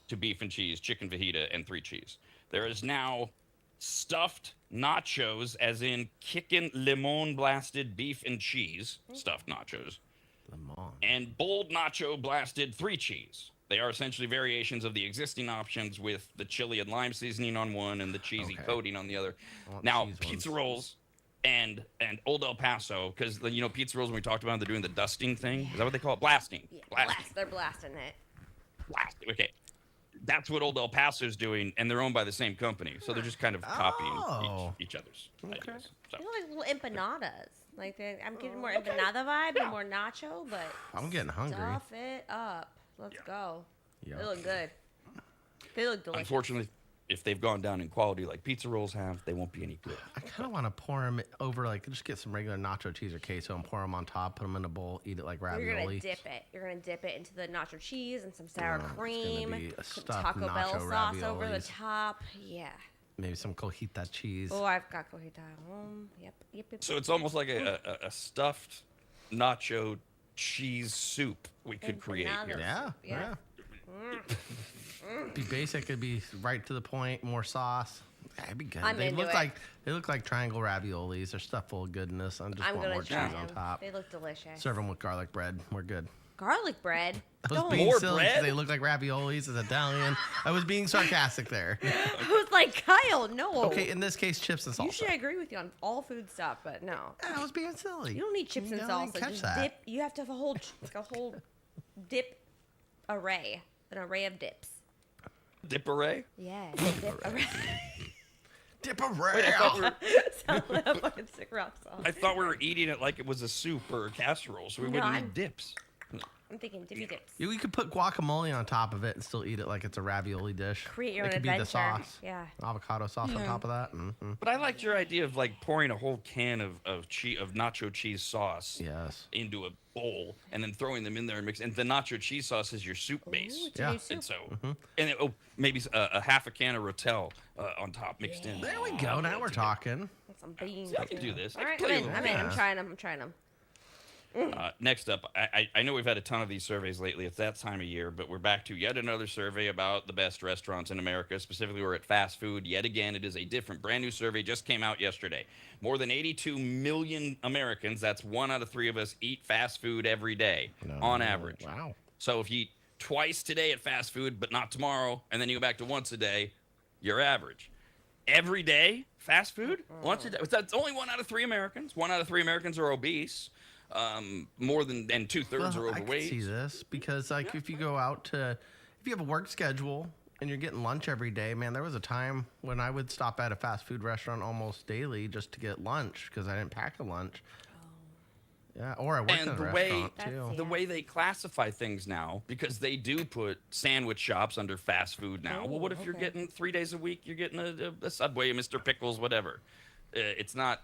to beef and cheese, chicken fajita, and 3 cheese. There is now stuffed nachos, as in kickin' limon blasted beef and cheese stuffed nachos, and bold nacho blasted 3 cheese. They are essentially variations of the existing options with the chili and lime seasoning on one and the cheesy coating on the other. Now, pizza rolls and Old El Paso, because pizza rolls, when we talked about them, they're doing the dusting thing. Is that what they call it? Blasting. Yeah, blasting. they're blasting it. Blasting. Okay. That's what Old El Paso is doing, and they're owned by the same company. So they're just kind of copying each other's ideas. So. They look like little empanadas. Like I'm getting more empanada vibe and more nacho, but I'm getting hungry. Stuff it up. Let's go. Yep. They look good. They look delicious. Unfortunately, if they've gone down in quality like pizza rolls have, they won't be any good. I kind of want to pour them over, like, just get some regular nacho cheese or queso and pour them on top, put them in a bowl, eat it like ravioli. You're gonna dip it. You're gonna dip it into the nacho cheese and some sour It's gonna cream, be a some stuffed Taco Bell nacho sauce over the raviolis. top. Yeah. Maybe some cojita cheese. Oh, I've got cojita at home. Yep. So it's almost like a stuffed nacho cheese soup we could create here. Yeah. Be basic. It'd be right to the point. More sauce. That'd be good. I'm They into look it. like triangle raviolis. They're stuffed full of goodness. I just I'm want gonna more try cheese on them. top. They look delicious. Serve them with garlic bread. We're good. Garlic bread. I was Don't. being More silly 'cause bread? they look like raviolis. It's Italian. I was being sarcastic there. I was like, Kyle, no. Okay, in this case, chips and salsa. Usually I agree with you on all food stuff, but no. I was being silly. You don't need chips and No, I didn't salsa. catch Just that. dip. You have to have a whole dip array. An array of dips. Dip array? Yeah. Dip array. Dip a rail. Wait, I thought we were, Sound like a fucking sick rock song. I thought we were eating it like it was a soup or a casserole, so we No, wouldn't I'm- need dips. I'm thinking dippy dips. You could put guacamole on top of it and still eat it like it's a ravioli dish. Create your it own could be the adventure. sauce. Yeah. Avocado sauce on top of that. Mm-hmm. But I liked your idea of like pouring a whole can of nacho cheese sauce Yes. into a bowl and then throwing them in there and mix. And the nacho cheese sauce is your soup base. Ooh, Yeah. to do And soup. so, maybe a half a can of Rotel on top mixed in. There we go. Now we're talking. With some beans. I can do this. All I right, can I'm play in. with I'm it. in. I'm Yeah. trying them. I'm trying them. Next up, I know we've had a ton of these surveys lately. It's that time of year, but we're back to yet another survey about the best restaurants in America. Specifically, we're at fast food. Yet again, it is a different, brand new survey. Just came out yesterday. More than 82 million Americans, that's 1 out of 3 of us, eat fast food every day on average. Wow. So if you eat twice today at fast food, but not tomorrow, and then you go back to once a day, you're average. Every day, fast food? Once a day. That's only 1 out of 3 Americans. 1 out of 3 Americans are obese. More than 2/3 are I can overweight. see this because, like, if you go out to, if you have a work schedule and you're getting lunch every day, man, there was a time when I would stop at a fast food restaurant almost daily just to get lunch because I didn't pack a lunch. Yeah, or I worked And in a the way restaurant That's too. it. the way they classify things now, because they do put sandwich shops under fast food now. Well, what if you're okay. getting 3 days a week? You're getting a Subway, a Mr. Pickles, whatever. It's not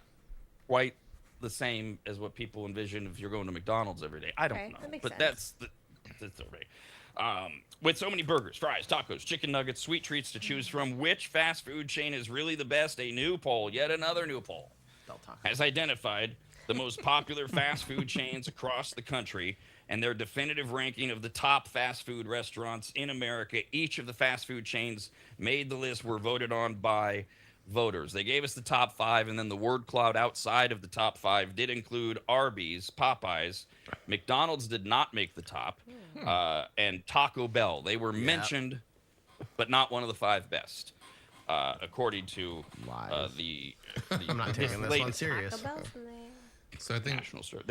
quite the same as what people envision if you're going to McDonald's every day. I don't Okay, know, that makes but sense. that's the survey. With so many burgers, fries, tacos, chicken nuggets, sweet treats to choose from, which fast food chain is really the best? A new poll, yet another new poll, has identified the most popular fast food chains across the country and their definitive ranking of the top fast food restaurants in America. Each of the fast food chains made the list, were voted on by voters. They gave us the top 5, and then the word cloud outside of the top 5 did include Arby's, Popeyes. McDonald's did not make the top, and Taco Bell. They were mentioned, but not one of the 5 best, according to the I'm not taking this one latest serious. Taco Bell's in there. So I think national store.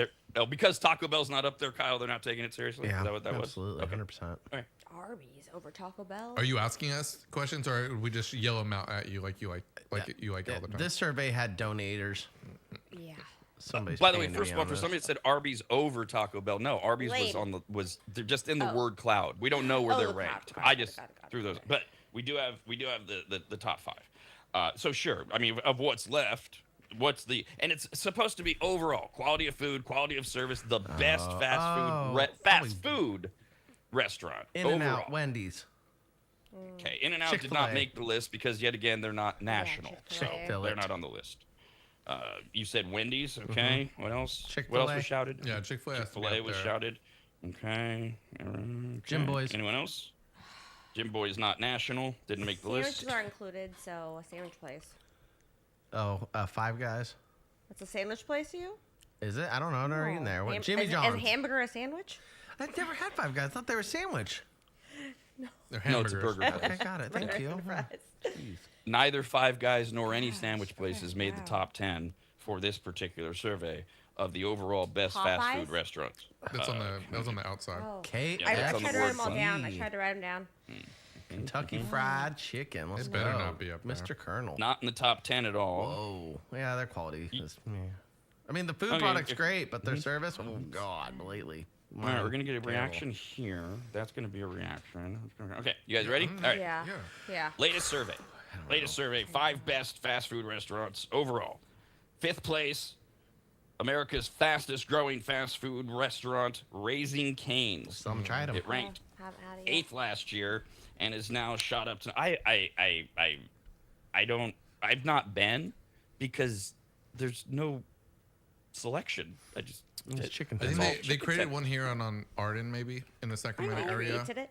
Because Taco Bell's not up there, Kyle, they're not taking it seriously. Yeah, Is that what that absolutely, was? 100%. Arby's over Taco Bell. are you asking us questions or we just yell them out at you like you like all the time? This survey had donators. Yeah. Somebody's By the way, paying to first be of all, on for this. somebody that said Arby's over Taco Bell, no, Arby's Lame. they're just in the Oh. word cloud. We don't know where Oh, they're the cloud, ranked. cloud, I got it, just got it, threw those, okay. but we do have the top 5. So sure, I mean, of what's left, and it's supposed to be overall quality of food, quality of service, the best fast food restaurant In-N-Out, overall. Wendy's. Okay, In-N-Out did not Chick-fil-A. make the list because yet again they're not national, so Chick-fil-A. they're not on the list. You said Wendy's, okay. What else? What else Chick-fil-A. was shouted? Yeah, Chick-fil-A has to be Chick-fil-A up was there. shouted. Okay. Jim Boy's. Anyone else? Jim Boy's not national. Didn't make the Sandwiches list. are included, so a sandwich place. Oh, Five Guys. That's a sandwich place to you? Is it? I don't know. I've never eaten there. What, Ham- Jimmy is, John's. Is a hamburger a sandwich? I've never had Five Guys. I thought they were sandwich. They're No, it's a hamburgers. burger place. Okay, got it. Thank you. Neither Five Guys nor any sandwich places made the top 10 for this particular survey of the overall best fast Popeyes? food restaurants. That was on the outside. Oh. K- Yeah, I that's on tried the to write them all word down. I KFC. tried to write them down. Kentucky Fried Chicken. Let's It better go. not be up there. Mr. Colonel. Not in the top 10 at all. Whoa. Yeah, their quality is. Meh. I mean, the food Okay, product's if- great, but their service, oh God, lately. All right, we're going to get a reaction here. That's going to be a reaction. Okay, you guys ready? All right. Yeah. Yeah. Yeah. Latest survey. Latest survey: 5 best fast food restaurants overall. 5th place, America's fastest growing fast food restaurant, Raising Cane's. Some tried them. It ranked Haven't had it yet. 8th last year and is now shot up to. I've not been because there's no selection. It's chicken I think tenders. they created one here on Arden, maybe in the I Sacramento know, area. created it.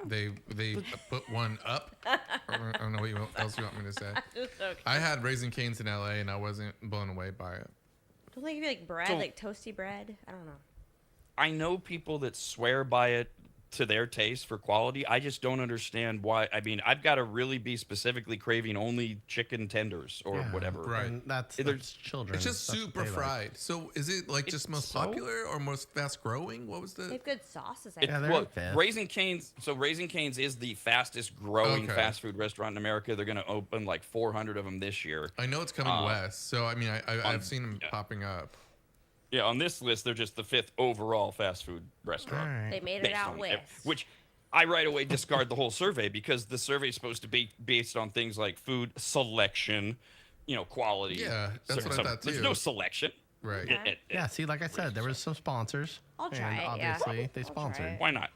They put one up. I don't know what else you want me to say. I had Raising Cane's in LA and I wasn't blown away by it. Don't they give you like bread, So- like toasty bread? I don't know. I know people that swear by it to their taste for quality. I just don't understand why. I mean, I've got to really be specifically craving only chicken tenders or Yeah, whatever. Right. And that's There's- children. It's just That's what super they like. fried. So is it like just It's most so- popular or most fast growing? What was They the? have good sauces. I It- Yeah, they're well, in 5th. Raising Cane's. So Raising Cane's is the fastest growing Okay. fast food restaurant in America. They're going to open like 400 of them this year. I know it's coming west, so I mean I've seen them yeah. popping up. Yeah, on this list, they're just the 5th overall fast food restaurant. All right. They made it based out on west. which I right away discard the whole survey because the survey is supposed to be based on things like food selection, quality. Yeah, that's what I thought, There's too. no selection. Right. Yeah, see, like I said, there was some sponsors. I'll try and it, yeah. obviously they I'll try sponsored. it. Why not?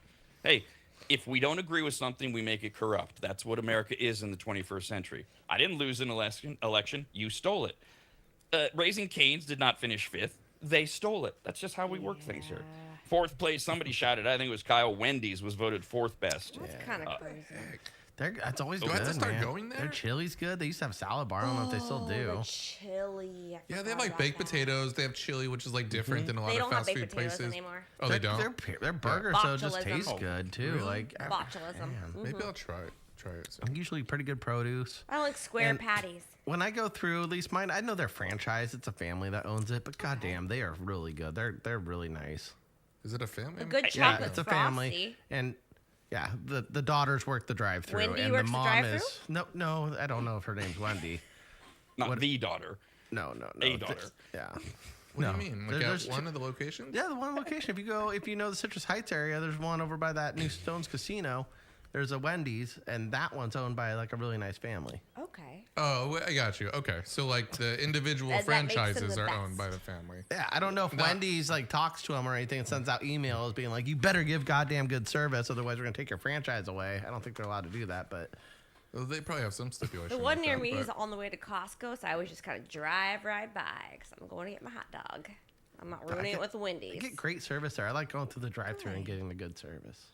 Hey, if we don't agree with something, we make it corrupt. That's what America is in the 21st century. I didn't lose an election. You stole it. Raising Cane's did not finish 5th. They stole it. That's just how we work things here. 4th place, somebody shouted. I think it was Kyle. Wendy's was voted 4th best. That's kind of crazy. It's always Do I good, have to start man. going there? Their chili's good. They used to have salad bar. I don't know if they still do. The chili. I Yeah, they have forgot like about baked that. potatoes. They have chili, which is like different than a lot They of don't have fast baked food potatoes places. anymore. Oh, they don't. Their burgers so just Botulism. taste Oh, good too. really? Like Botulism. man. Maybe I'll try it. Usually pretty good produce. I like square And- patties. When I go through at least mine, I know they're franchise. It's a family that owns it, but goddamn, they are really good. They're really nice. Is it a family? A good Yeah, chocolate it's a frosty. family, and yeah, the daughters work the drive-through, Wendy and works the the mom drive-thru? is no. I don't know if her name's Wendy. Not the daughter. No. A daughter. Yeah. What do you mean? Like There's at one of the locations? Yeah, the one location. If you know the Citrus Heights area, there's one over by that New Stones Casino. There's a Wendy's, and that one's owned by like a really nice family. Okay. Oh, I got you. Okay, so like the individual That makes them franchises the are owned by best. the family. Yeah, I don't know if No. Wendy's like talks to them or anything and sends out emails being like, "You better give goddamn good service, otherwise we're gonna take your franchise away." I don't think they're allowed to do that, but Well, they probably have some stipulation. The one like near that, me but- is on the way to Costco, so I always just kind of drive right by because I'm going to get my hot dog. I'm not ruining it with I Wendy's. get great service there. I like going through the drive-through and getting the good service,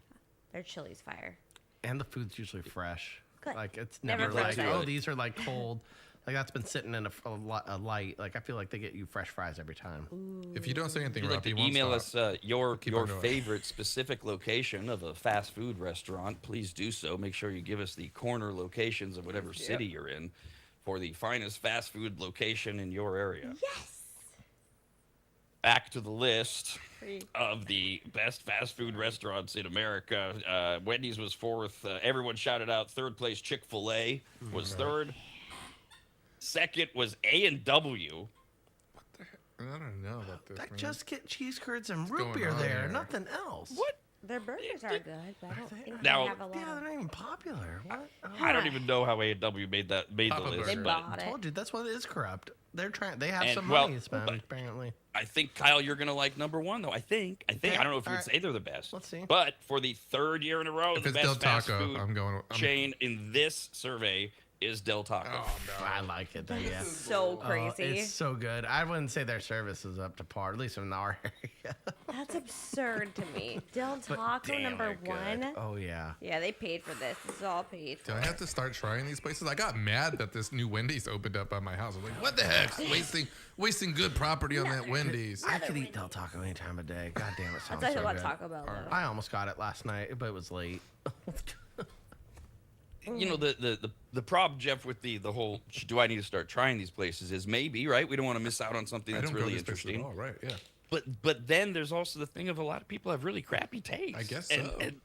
Their chili's fire. and the food's usually fresh. Good. Like it's Never never like, frozen. oh, these are like cold. Like that's been sitting in a light. Like I feel like they get you fresh fries every time. If you don't say anything, If you'd like Rob, he to won't email stop. us your Keep on going. favorite specific location of a fast food restaurant, please do so. Make sure you give us the corner locations of whatever city you're in for the finest fast food location in your area. Yes. Back to the list of the best fast food restaurants in America. Wendy's was 4th. Everyone shouted out 3rd place. Chick-fil-A was 3rd. 2nd was A&W. I don't know about this. Like man. just get cheese curds and root going beer on there. here? Nothing else. What? Their burgers are good, but I don't think Now- they have a lot Yeah, they're of... not even popular. What? Oh, I don't even know how A&W made the Papa list. Burger. They but bought I it. told you that's what is corrupt. They're trying. They have And, some well, money to spend but- apparently. I think, Kyle, you're going to like number 1, though. I think. Okay, I don't know if you would all right. say they're the best. Let's see. But for the 3rd year in a row, If the it's best Del fast Taco, food I'm going. chain in this survey is Del Taco. Oh no. I like it. Then, yeah. So Oh, crazy. it's so good. I wouldn't say their service is up to par, at least in our area. That's absurd to me. Del But Taco damn, number they're good. 1. Oh yeah. Yeah, they paid for this. This is all paid for. Do I have to start trying these places? I got mad that this new Wendy's opened up by my house. I'm like, what the heck? Wasting good property on that Wendy's. I could eat Del Taco any time of day. God damn, it I'll sounds tell you so about good. Taco Bell, though. I almost got it last night, but it was late. You know, the problem, Jeff, with the whole do I need to start trying these places is maybe, right? We don't want to miss out on something I that's don't go really to this place at interesting. all, right? Yeah. But then there's also the thing of a lot of people have really crappy taste. I guess And- so. and,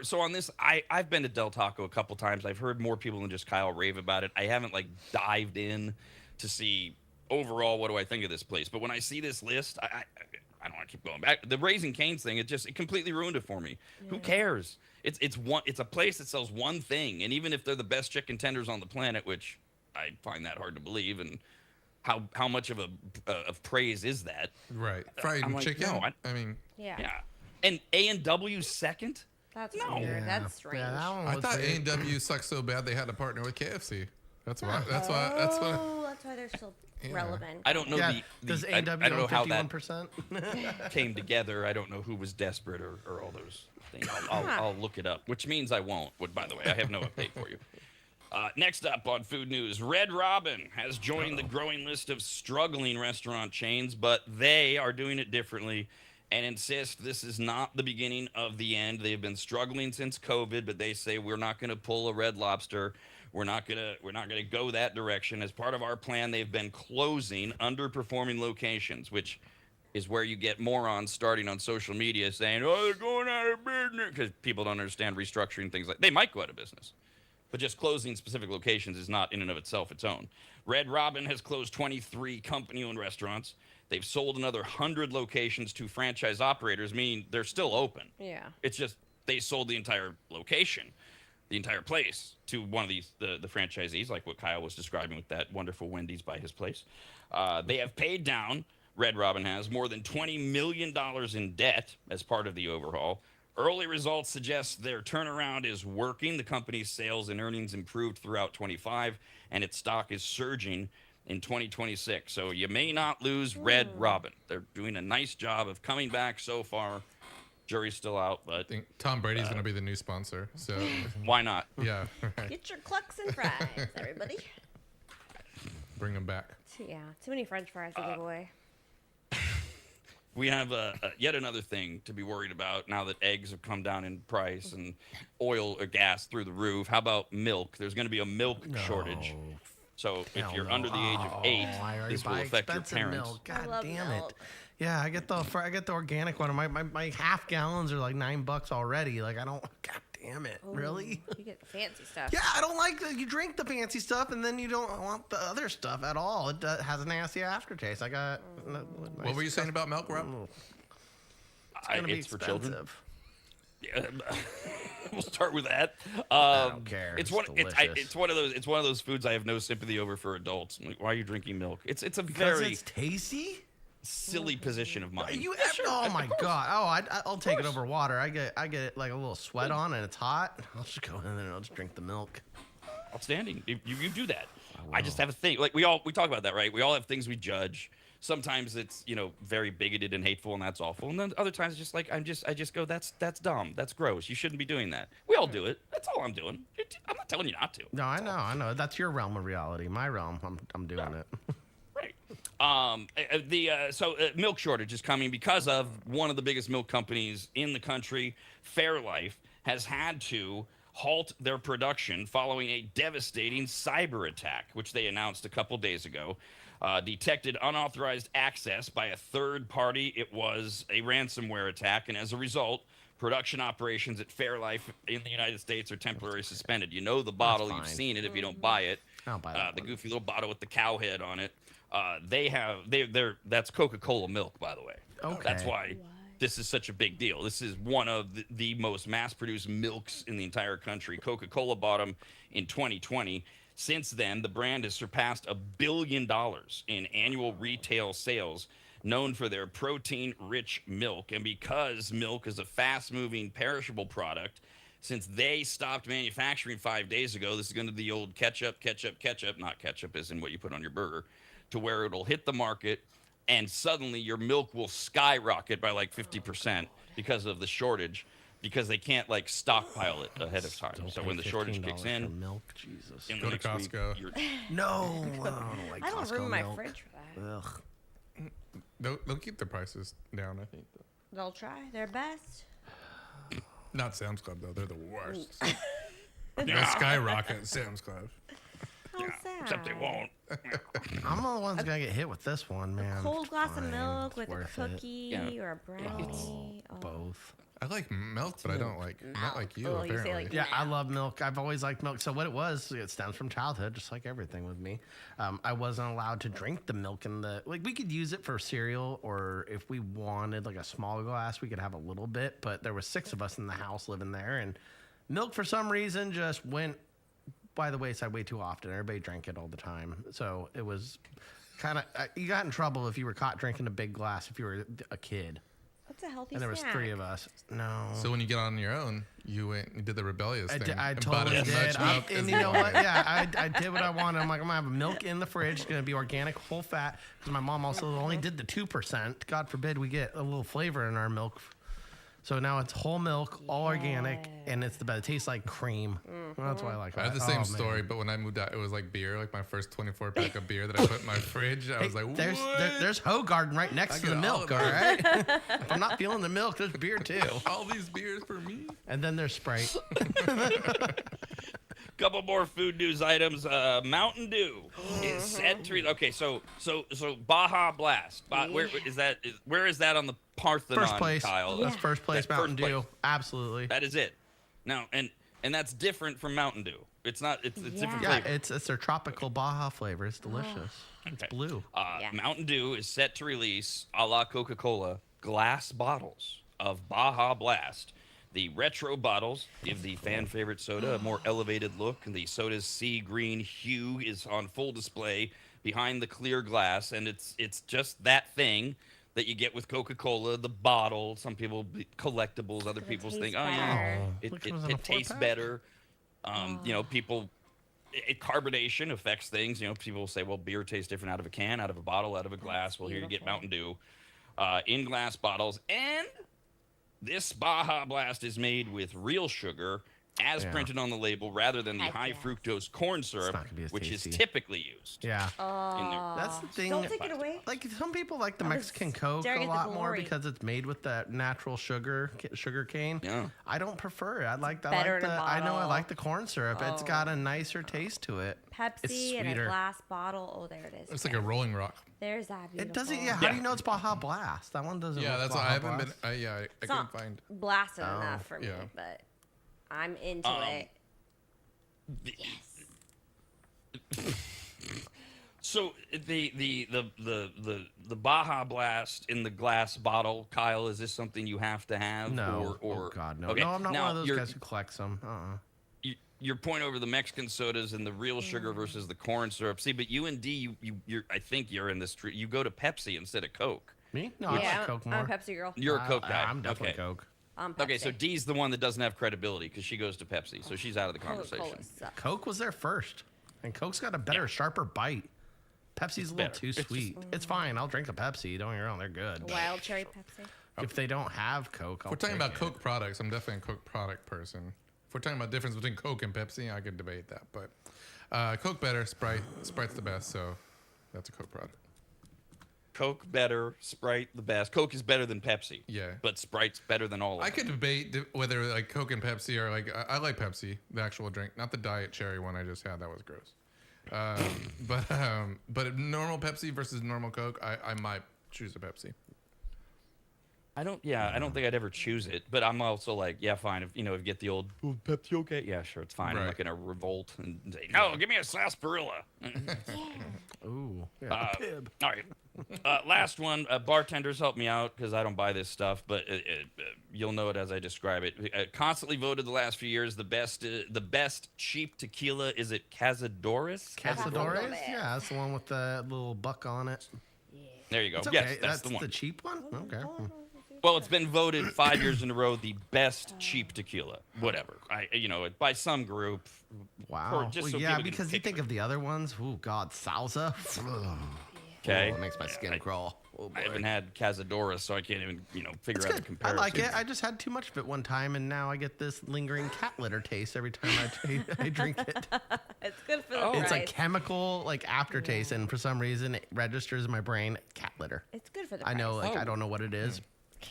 so on this, I've been to Del Taco a couple times. I've heard more people than just Kyle rave about it. I haven't like dived in to see overall what do I think of this place. But when I see this list, I don't want to keep going back. The Raising Cane's thing, it completely ruined it for me. Who cares? It's a place that sells one thing, and even if they're the best chicken tenders on the planet, which I find that hard to believe, and how much of praise is that? Right. Fried I'm like, chicken. no, I mean, yeah. And A&W second? That's weird. That's strange. Yeah, that one I was thought weird. A&W sucked so bad they had to partner with KFC. That's why. That's why. Oh, that's why they're still relevant. I don't know Yeah, the does I A&W don't know own how that 51%? came together. I don't know who was desperate or all those things. I'll look it up, which means I won't. But by the way, I have no update for you. Next up on food news, Red Robin has joined the growing list of struggling restaurant chains, but they are doing it differently and insist this is not the beginning of the end. They've been struggling since COVID, but they say we're not going to pull a Red Lobster. We're not gonna go that direction. As part of our plan, they've been closing underperforming locations, which is where you get morons starting on social media saying, "Oh, they're going out of business," because people don't understand restructuring things like they might go out of business. But just closing specific locations is not in and of itself its own. Red Robin has closed 23 company-owned restaurants. They've sold another 100 locations to franchise operators, meaning they're still open. Yeah. It's just they sold the entire location, the entire place, to one of the franchisees, like what Kyle was describing with that wonderful Wendy's by his place. They have paid down, Red Robin has, more than $20 million in debt as part of the overhaul. Early results suggest their turnaround is working. The company's sales and earnings improved throughout 25, and its stock is surging in 2026. So you may not lose Red Robin. They're doing a nice job of coming back so far. Jury's still out, but I think Tom Brady's going to be the new sponsor. So why not? Yeah. Right. Get your clucks and fries, everybody. Bring them back. Yeah, too many French fries to give away. We have yet another thing to be worried about now that eggs have come down in price and oil or gas through the roof. How about milk? There's going to be a milk shortage. So if you're under the age of 8, this will affect your parents. Milk. God love damn milk. it. Yeah, I get the organic one. My half gallons are like $9 already. Like I don't. God damn it. Really? You get fancy stuff. Yeah, I don't like that. You drink the fancy stuff and then you don't want the other stuff at all. It has a nasty aftertaste. I got. What were you saying about milk, Rob? It's gonna be It's for children. expensive. Yeah, we'll start with that. I don't care. It's one of those foods I have no sympathy over for adults. I'm like, why are you drinking milk? It's a Because very it's tasty. silly position of mine. You Yeah, sure, oh of my course. god! Oh, I'll take it over water. I get like a little sweat on and it's hot. I'll just go in there and I'll just drink the milk. Outstanding. You do that. I just have a thing. Like we talk about that, right? We all have things we judge. Sometimes it's very bigoted and hateful, and that's awful. And then other times, it's just like I just go, that's dumb, that's gross. You shouldn't be doing that. We all do it. That's all I'm doing. I'm not telling you not to. No, I know. That's your realm of reality. My realm, I'm doing it. Right. Milk shortage is coming because of one of the biggest milk companies in the country, Fairlife, has had to halt their production following a devastating cyber attack, which they announced a couple days ago. Detected unauthorized access by a third party. It was a ransomware attack, and as a result, production operations at Fairlife in the United States are temporarily suspended. You know the bottle, you've seen it if you don't buy it. I'll buy that The one. goofy little bottle with the cow head on it. That's Coca-Cola milk, by the way. Okay. That's why this is such a big deal. This is one of the most mass-produced milks in the entire country. Coca-Cola bought them in 2020. Since then, the brand has surpassed $1 billion in annual retail sales, known for their protein-rich milk. And because milk is a fast-moving, perishable product, since they stopped manufacturing 5 days ago, this is going to be the old ketchup, not ketchup as in what you put on your burger, to where it'll hit the market, and suddenly your milk will skyrocket by like 50% because of the shortage, because they can't like stockpile it ahead of time. So when the shortage kicks in, for milk, Jesus. in the Go to next week, Costco. No, I don't like I don't Costco ruin my milk. fridge for that. Ugh. They'll keep their prices down, I think. They'll try their best. Not Sam's Club, though. They're the worst. They'll skyrocket at Sam's Club. How sad. except they won't. I'm the one's gonna get hit with this one, man. Cold glass of Fine, milk it's with a worth it. cookie Yeah. or a brownie. Oh. Both. I like milk, but I don't like not like you. Oh, you say apparently, like Yeah, I love milk. I've always liked milk. So what it stems from childhood, just like everything with me. I wasn't allowed to drink the milk in the we could use it for cereal, or if we wanted like a small glass, we could have a little bit. But there was 6 of us in the house living there, and milk for some reason just went by the wayside way too often. Everybody drank it all the time, so it was kind of you got in trouble if you were caught drinking a big glass if you were a kid. That's a healthy And there was snack. 3 of us. No. So when you get on your own, you did the rebellious thing. I and bought totally as much did. milk as And you you know what? wanted. Yeah, I did what I wanted. I'm like, I'm going to have milk in the fridge. It's going to be organic, full fat. Because my mom also only did the 2%. God forbid we get a little flavor in our milk. So now it's whole milk, all organic, and it's the best. It tastes like cream. That's why I like it. I have the same story, but when I moved out, it was like beer, like my first 24 pack of beer that I put in my fridge. I was like, what? There's Hogarden right next to the get all milk, of all it. right? If I'm not feeling the milk, there's beer too. All these beers for me? And then there's Sprite. Couple more food news items. Mountain Dew is set to. Okay, so Baja Blast. Where is that? Where is that on the Parthenon, First place. Kyle? That's first place, That's Mountain first Dew. place. Absolutely. That is it. Now, and that's different from Mountain Dew. It's not. It's different Yeah, flavor. it's their tropical Baja flavor. It's delicious. It's Okay. blue. Mountain Dew is set to release, a la Coca-Cola, glass bottles of Baja Blast. The retro bottles give the fan favorite soda a more elevated look, and the soda's sea green hue is on full display behind the clear glass, and it's just that thing that you get with Coca-Cola, the bottle. Some people collectibles, other people think, oh yeah, better. it tastes better. You know, people. Carbonation affects things. You know, people will say, well, beer tastes different out of a can, out of a bottle, out of a glass. Well, here you get Mountain Dew in glass bottles. And this Baja Blast is made with real sugar as printed on the label rather than the high fructose corn syrup, not gonna be as which is tasty. typically used. Yeah. in there. That's the thing. Don't take it away. Like some people like the I was Mexican Coke staring a at the lot more glory. because it's made with that natural sugar cane. Yeah. I don't prefer it. I like that. better in a I know I bottle. like the corn syrup. It's got a nicer taste to it. It's Pepsi in a sweeter. glass bottle. Oh, there it is. It's like a Rolling Rock. There's that beautiful. It doesn't. Yeah. How do you know it's Baja Blast? That one doesn't. Yeah, look that's why Baja I haven't Blast. been. I It's couldn't not find. blasted enough for me, yeah. but I'm into it. So the Baja Blast in the glass bottle, Kyle, is this something you have to have? No. Or Oh God, no. Okay, No, I'm not now one of those your- guys who collects them. Your point over the Mexican sodas and the real sugar versus the corn syrup. See, but you and D, you're I think you're in this. You go to Pepsi instead of Coke. Me? No, I Yeah, like Coke more. I'm a Pepsi girl. You're a Coke guy. I'm definitely okay. Coke. I'm Pepsi. Okay, so D's the one that doesn't have credibility because she goes to Pepsi, so she's out of the conversation. Coca-Cola sucks. Coke was there first, and Coke's got a better, sharper bite. Pepsi's a little better. too It's sweet. It's fine. I'll drink a Pepsi. Don't get me wrong, they're good. Wild cherry Pepsi. If they don't have Coke, I'll If we're talking take about it. Coke products, I'm definitely a Coke product person. If we're talking about difference between Coke and Pepsi, I could debate that. But Coke better, Sprite's the best, so that's a Coke product. Coke better, Sprite the best. Coke is better than Pepsi. Yeah. But Sprite's better than all of I them. could debate whether like Coke and Pepsi are like I like Pepsi, the actual drink, not the diet cherry one I just had. That was gross. But normal Pepsi versus normal Coke, I might choose a Pepsi. I don't think I'd ever choose it, but I'm also like, yeah, fine. If you get the old Pepsi, okay, yeah, sure, it's fine. I'm Right. not gonna revolt and say, no, give me a sarsaparilla. Ooh, yeah. Pib. All right, last one. Bartenders help me out because I don't buy this stuff, but you'll know it as I describe it. Constantly voted the last few years the best cheap tequila. Is it Cazadores? Cazadores? Yeah, that's the one with the little buck on it. There you go. It's okay. Yes, that's the one. cheap one. Okay. Well, it's been voted 5 years in a row the best cheap tequila. Whatever. By some group. Wow. just Well, so yeah, people get a because you think picture. of the other ones. Oh God, salsa. Okay. Oh, it makes my skin crawl. Oh, boy. I haven't had Cazadores, so I can't even figure It's out the good. I comparison. like it. I just had too much of it one time, and now I get this lingering cat litter taste every time I drink it. It's good for the Oh. It's like price. chemical aftertaste, and for some reason it registers in my brain cat litter. It's good for the I know, price. I don't know what it is,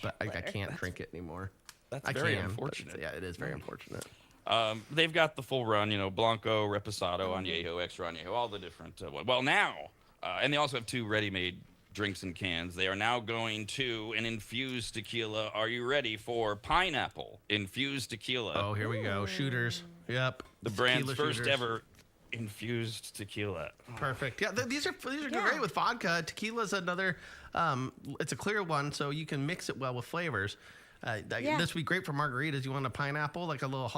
but I litter. can't drink it anymore. That's I very can, but unfortunate. yeah, it is very unfortunate. They've got the full run, Blanco, Reposado, Añejo, Extra Añejo, all the different. Well, now, and they also have 2 ready-made drinks in cans. They are now going to an infused tequila. Are you ready for pineapple infused tequila? Oh, here we go. Shooters. Yep. The brand's Tequila first shooters. ever infused tequila. Perfect. Yeah, these are great with vodka. Tequila's another. It's a clear one, so you can mix it well with flavors. This would be great for margaritas. You want a pineapple, like a little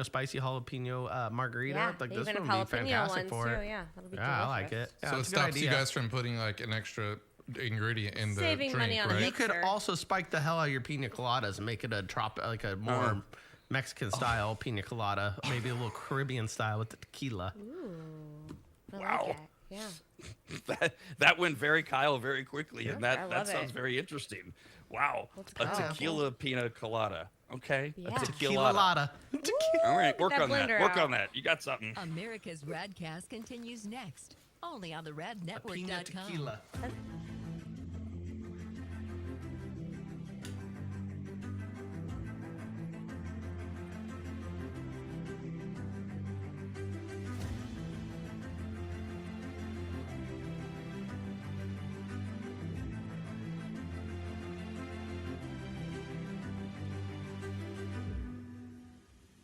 spicy jalapeno margarita? Yeah, Like this even would a be jalapeno fantastic ones for too. it. Yeah, that'll be Yeah, delicious. I like it. Yeah, So it it's a good stops you idea. guys from putting like an extra ingredient in the Saving drink, money on a right? You could mixer. also spike the hell out of your pina coladas and make it a more Mexican style pina colada, maybe a little Caribbean style with the tequila. I Wow. like it. Yeah. That went very Kyle very quickly, and I that love sounds it. very interesting. Wow, Let's a go. tequila pina colada. Okay, Yeah. a Tequila tequila. lada. All right, work that on that. blender Work out. on that. You got something. America's Radcast continues next, only on the Pina radnetwork.com. tequila.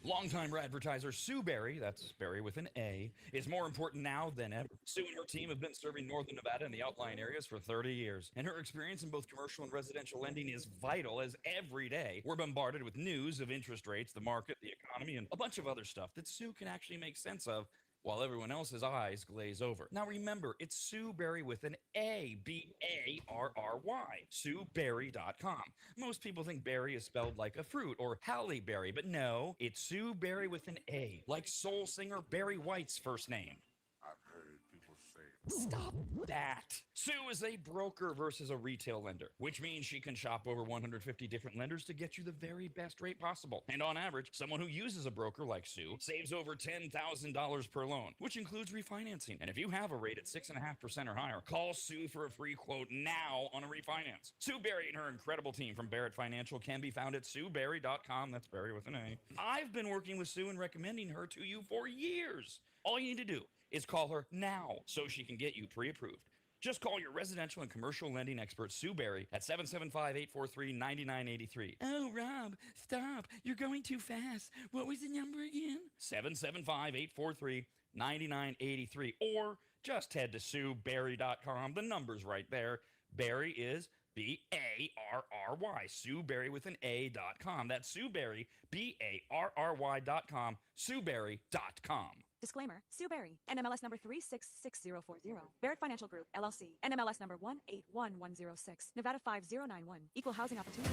Longtime advertiser Sue Berry, that's Berry with an A, is more important now than ever. Sue and her team have been serving Northern Nevada and the outlying areas for 30 years, and her experience in both commercial and residential lending is vital, as every day we're bombarded with news of interest rates, the market, the economy, and a bunch of other stuff that Sue can actually make sense of while everyone else's eyes glaze over. Now remember, it's Sue Berry with an A, B-A-R-R-Y, SueBerry.com. Most people think berry is spelled like a fruit or Halle Berry, but no, it's Sue Berry with an A, like soul singer Barry White's first name. I've heard people say. Stop that. Sue is a broker versus a retail lender, which means she can shop over 150 different lenders to get you the very best rate possible. And on average, someone who uses a broker like Sue saves over $10,000 per loan, which includes refinancing. And if you have a rate at 6.5% or higher, call Sue for a free quote now on a refinance. Sue Berry and her incredible team from Barrett Financial can be found at SueBerry.com. That's Berry with an A. I've been working with Sue and recommending her to you for years. All you need to do is call her now so she can get you pre-approved. Just call your residential and commercial lending expert, Sue Berry, at 775-843-9983. Oh, Rob, stop. You're going too fast. What was the number again? 775-843-9983. Or just head to SueBerry.com. The number's right there. Berry is B-A-R-R-Y. Sue Berry with an A.com. That's Sue Berry, B-A-R-R-Y.com. SueBerry.com. Disclaimer. Sue Berry, NMLS number 366040. Barrett Financial Group, LLC. NMLS number 181106. Nevada 5091. Equal housing opportunity.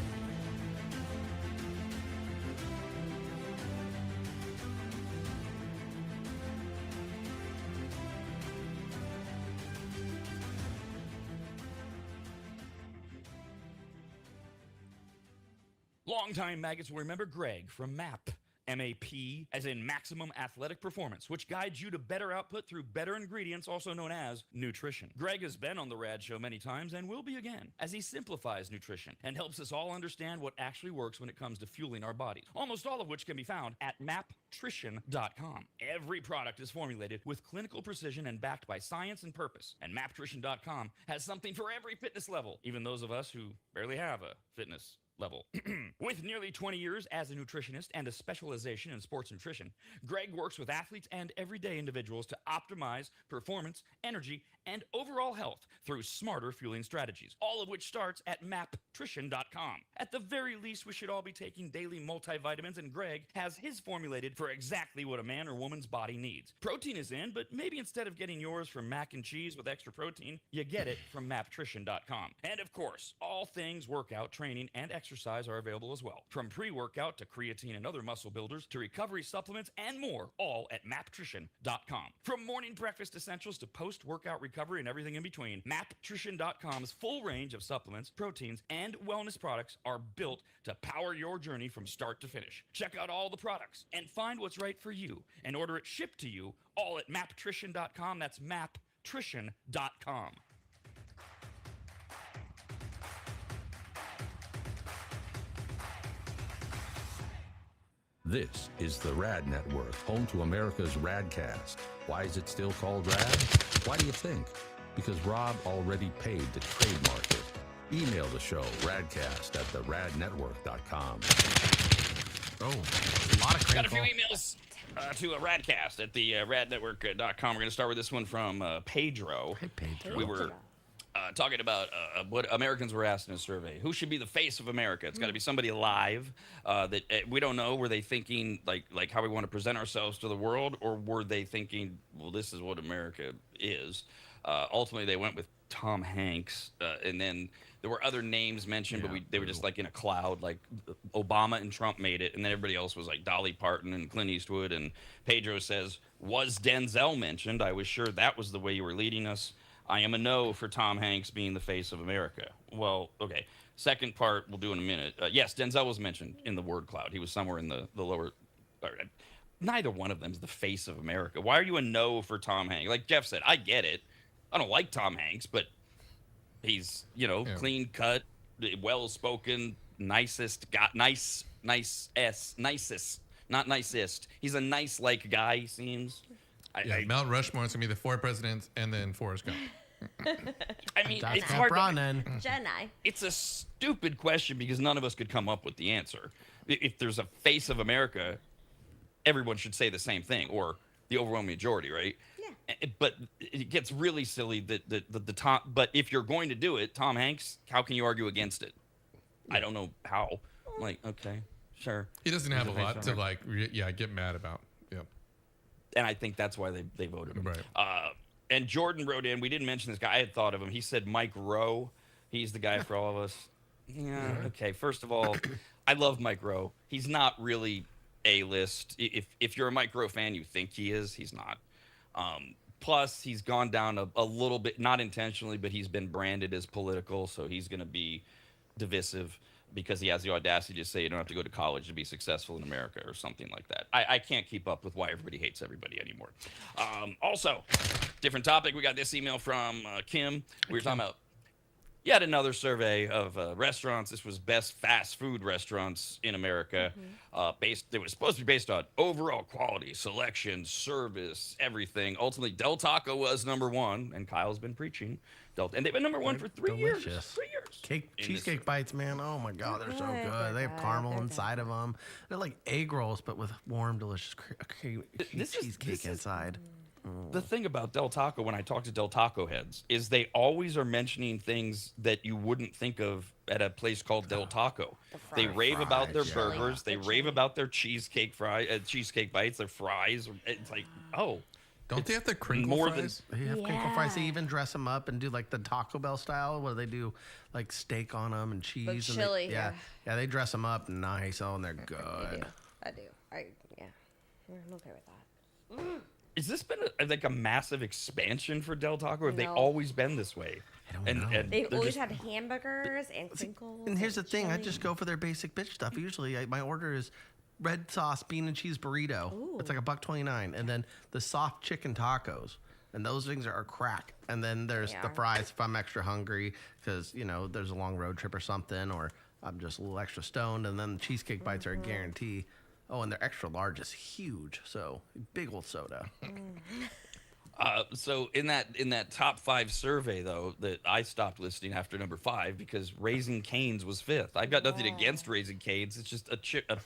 Longtime maggots will remember Greg from MAP. MAP, as in Maximum Athletic Performance, which guides you to better output through better ingredients, also known as nutrition. Greg has been on the RAD show many times and will be again, as he simplifies nutrition and helps us all understand what actually works when it comes to fueling our bodies, almost all of which can be found at maptrition.com. Every product is formulated with clinical precision and backed by science and purpose, and maptrition.com has something for every fitness level, even those of us who barely have a fitness level. With nearly 20 years as a nutritionist and a specialization in sports nutrition, Greg works with athletes and everyday individuals to optimize performance, energy, and overall health through smarter fueling strategies, all of which starts at maptrition.com. At the very least, we should all be taking daily multivitamins, and Greg has his formulated for exactly what a man or woman's body needs. Protein is in, but maybe instead of getting yours from mac and cheese with extra protein, you get it from maptrition.com. And of course, all things workout, training, and exercise are available as well. From pre-workout to creatine and other muscle builders to recovery supplements and more, all at maptrition.com. From morning breakfast essentials to post-workout recovery and everything in between, maptrition.com's full range of supplements, proteins, and wellness products are built to power your journey from start to finish. Check out all the products and find what's right for you and order it shipped to you all at maptrition.com. That's maptrition.com. This is the RAD Network, home to America's RAD Cast. Why is it still called RAD? Why do you think? because Rob already paid to trademark it. Email the show, radcast@theradnetwork.com. Oh, a lot of Got a few crinkle. emails to a radcast at the radnetwork.com. We're going to start with this one from Pedro. Hey, Pedro. We were talking about what Americans were asked in a survey. Who should be the face of America? It's got to be somebody alive that we don't know. Were they thinking like how we want to present ourselves to the world, or were they thinking, well, this is what America is? Ultimately, they went with Tom Hanks, and then there were other names mentioned, but they were just like in a cloud. Like Obama and Trump made it, and then everybody else was like Dolly Parton and Clint Eastwood. And Pedro says, was Denzel mentioned? I was sure that was the way you were leading us. I am a no for Tom Hanks being the face of America. Well, okay. Second part we'll do in a minute. Yes, Denzel was mentioned in the word cloud. He was somewhere in the lower. Neither one of them is the face of America. Why are you a no for Tom Hanks? Like Jeff said, I get it. I don't like Tom Hanks, but he's, clean cut, well-spoken, nicest, nicest, not nicest. He's a nice guy, he seems. Mount Rushmore is going to be the 4 presidents and then Forrest Gump. I mean, That's it's hard. Jedi. It's a stupid question because none of us could come up with the answer. If there's a face of America, everyone should say the same thing, or the overwhelming majority, right? Yeah. But it gets really silly that the Tom. But if you're going to do it, Tom Hanks, how can you argue against it? I don't know how. Like, okay, sure. He doesn't have a lot to get mad about. Yep. And I think that's why they voted him. Right. And Jordan wrote in. We didn't mention this guy. I had thought of him. He said Mike Rowe. He's the guy for all of us. Yeah. Okay. First of all, I love Mike Rowe. He's not really A-list. If you're a Mike Rowe fan, you think he is. He's not. Plus, he's gone down a little bit, not intentionally, but he's been branded as political, so he's going to be divisive because he has the audacity to say you don't have to go to college to be successful in America or something like that. I can't keep up with why everybody hates everybody anymore. Also, different topic. We got this email from Kim. We were talking about yet another survey of restaurants. This was best fast food restaurants in America. It was supposed to be based on overall quality, selection, service, everything. Ultimately, Del Taco was number 1, and Kyle's been preaching. And they've been number 1 for 3 years. 3 years. Cheesecake bites, man. Oh my God, they're so good. They have caramel inside of them. They're like egg rolls, but with warm, delicious cheesecake inside. The thing about Del Taco, when I talk to Del Taco heads, is they always are mentioning things that you wouldn't think of at a place called Del Taco. They rave about their burgers. They rave about their cheesecake bites, their fries. It's like, oh. Don't they have the crinkle fries? They have crinkle fries. They even dress them up and do like the Taco Bell style where they do like steak on them and cheese. Like chili. Yeah, they dress them up nice. Oh, and they're good. I do. I'm okay with that. Has this been a massive expansion for Del Taco? Or have they always been this way? I don't know. And They've always had hamburgers and crinkles. And here's the thing. chili. I just go for their basic bitch stuff. Usually my order is red sauce bean and cheese burrito. Ooh. It's like $1.29, and then the soft chicken tacos, and those things are crack. And then there's the fries if I'm extra hungry because there's a long road trip or something, or I'm just a little extra stoned. And then the cheesecake bites are a guarantee. Oh, and their extra large is huge, so big old soda. So in that top 5 survey though, that I stopped listening after number 5 because Raising Cane's was 5th. I've got nothing against Raising Cane's. It's just a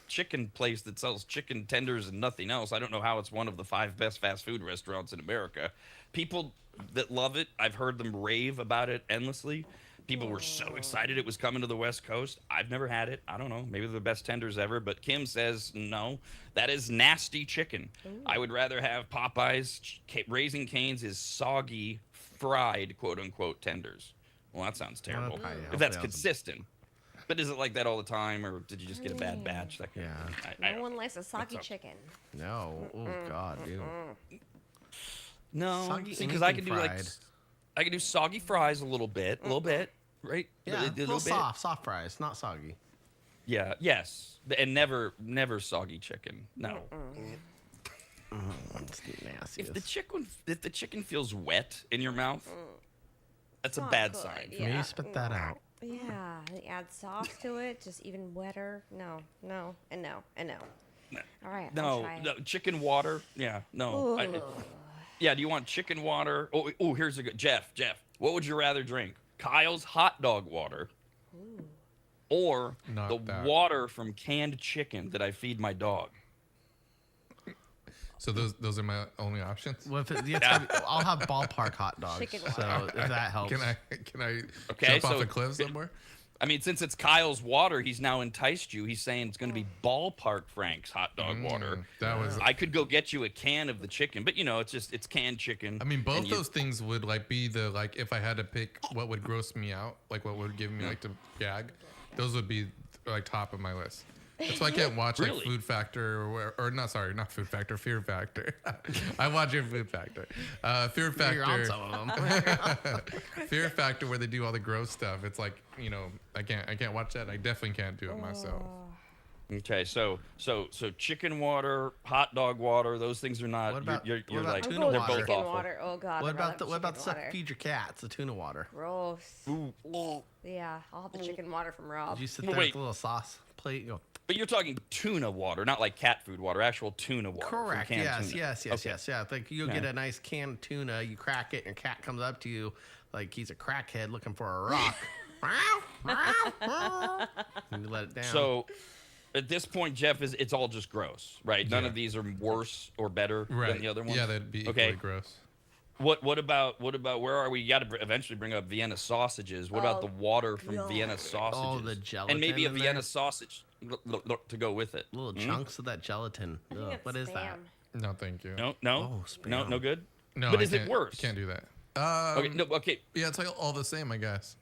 chicken place that sells chicken tenders and nothing else. I don't know how it's one of the 5 best fast food restaurants in America. People that love it, I've heard them rave about it endlessly. People were so excited it was coming to the West Coast. I've never had it. I don't know. Maybe they're the best tenders ever. But Kim says, no, that is nasty chicken. Ooh. I would rather have Popeyes. Raising Cane's is soggy, fried, quote-unquote, tenders. Well, that sounds terrible. If that's consistent. But is it like that all the time, or did you just get a bad batch? No one likes a soggy chicken. No. Oh, God, dude. No. Because I can do I can do soggy fries a little bit, right? Yeah, a little soft fries, not soggy. Yeah, yes, and never soggy chicken. No. It's nasty. If the chicken feels wet in your mouth, that's a bad sign. Yeah. Maybe spit that out. Yeah, they add sauce to it, just even wetter. No, and no. All right, no, chicken water. Yeah, no. Yeah, do you want chicken water? Oh, here's a good Jeff. What would you rather drink? Kyle's hot dog water, or the water from canned chicken that I feed my dog? So those are my only options. Well, I'll have ballpark hot dogs. So if that helps. Can I jump off a cliff somewhere? I mean, since it's Kyle's water, he's now enticed you. He's saying it's going to be ballpark Frank's hot dog water. I could go get you a can of the chicken, but it's canned chicken. I mean, both those things would be if I had to pick what would gross me out, like what would give me to gag, those would be top of my list. That's why I can't watch Food Factor or not Food Factor, Fear Factor. I watch your Food Factor. Fear Factor. You're on some of them. Fear Factor, where they do all the gross stuff. It's I can't watch that. I definitely can't do it myself. Okay, so chicken water, hot dog water, those things are not. What about, you're like they're tuna both water? awful. Water. Oh God. What about the stuff you feed your cats? The tuna water. Gross. Yeah, I'll have the chicken water from Rob. Did you sit there with a little sauce plate? Go. But you're talking tuna water, not like cat food water, actual tuna water. Correct. Yes. Okay. Yeah. Like you'll get a nice canned tuna, you crack it, and your cat comes up to you like he's a crackhead looking for a rock. And you let it down. So at this point, Jeff, it's all just gross, right? None of these are worse or better than the other ones. Yeah, that'd be equally gross. What about where are we? You got to eventually bring up Vienna sausages. What about the water from Vienna sausages? Oh, the gelatin. And maybe a Vienna sausage to go with it. Little chunks of that gelatin. What is that? No, thank you. No, no good. No, but is it worse? Can't do that. Okay. Yeah, it's all the same, I guess.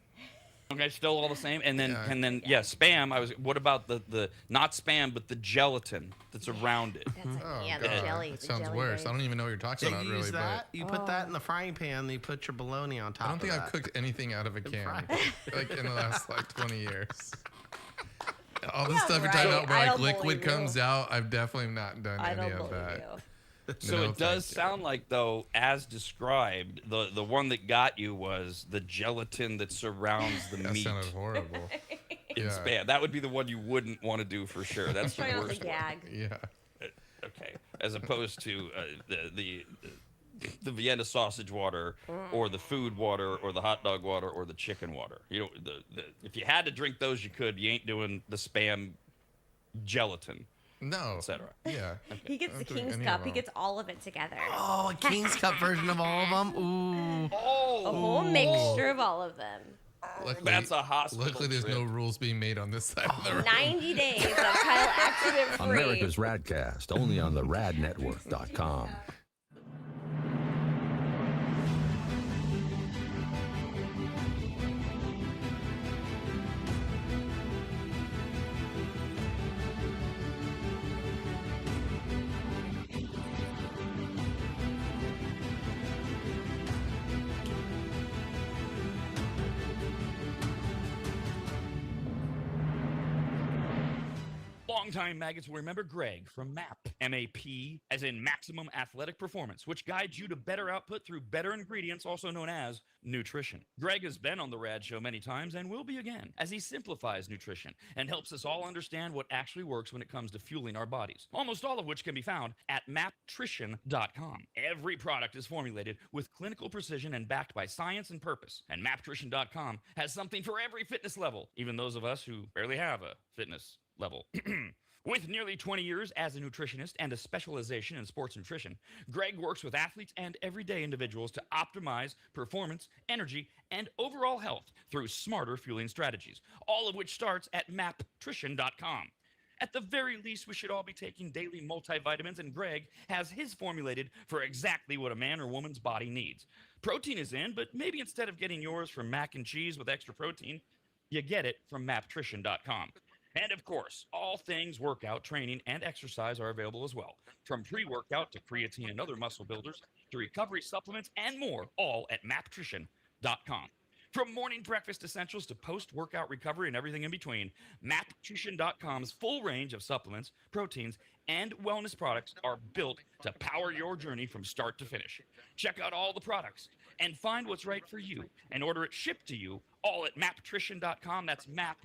Okay, still all the same. And then spam. What about the not spam, but the gelatin that's around it? The jelly. That sounds worse. I don't even know what you're talking about, you really. Use that? You put that in the frying pan, and you put your bologna on top. I don't think I've cooked anything out of a can in the last 20 years. All the stuff you're talking about where liquid comes out, I've definitely not done any of that. So it does sound like, though, as described, the one that got you was the gelatin that surrounds the meat. That sounded horrible. It's bad. That would be the one you wouldn't want to do for sure. That's the worst one. Yeah. Okay. As opposed to the Vienna sausage water, or the food water, or the hot dog water, or the chicken water. If you had to drink those, you could. You ain't doing the spam gelatin. No. Etc. Yeah. Okay. He gets the King's Cup. He gets all of it together. Oh, a King's Cup version of all of them? Ooh. Oh. A whole mixture of all of them. Luckily, that's a hospital. Luckily, there's no rules being made on this side of the room. 90 days of Kyle accident free. America's RAD Cast, only on the radnetwork.com. Longtime maggots will remember Greg from MAP, M-A-P, as in Maximum Athletic Performance, which guides you to better output through better ingredients, also known as nutrition. Greg has been on the RAD show many times and will be again, as he simplifies nutrition and helps us all understand what actually works when it comes to fueling our bodies, almost all of which can be found at maptrition.com. Every product is formulated with clinical precision and backed by science and purpose, and maptrition.com has something for every fitness level, even those of us who barely have a fitness level. With nearly 20 years as a nutritionist and a specialization in sports nutrition, Greg works with athletes and everyday individuals to optimize performance, energy, and overall health through smarter fueling strategies, all of which starts at maptrition.com. At the very least, we should all be taking daily multivitamins, and Greg has his formulated for exactly what a man or woman's body needs. Protein is in, but maybe instead of getting yours from mac and cheese with extra protein, you get it from maptrition.com. And of course, all things workout, training, and exercise are available as well. From pre-workout to creatine and other muscle builders to recovery supplements and more, all at maptrition.com. From morning breakfast essentials to post-workout recovery and everything in between, maptrition.com's full range of supplements, proteins, and wellness products are built to power your journey from start to finish. Check out all the products and find what's right for you and order it shipped to you all at maptrition.com. That's maptrition.com.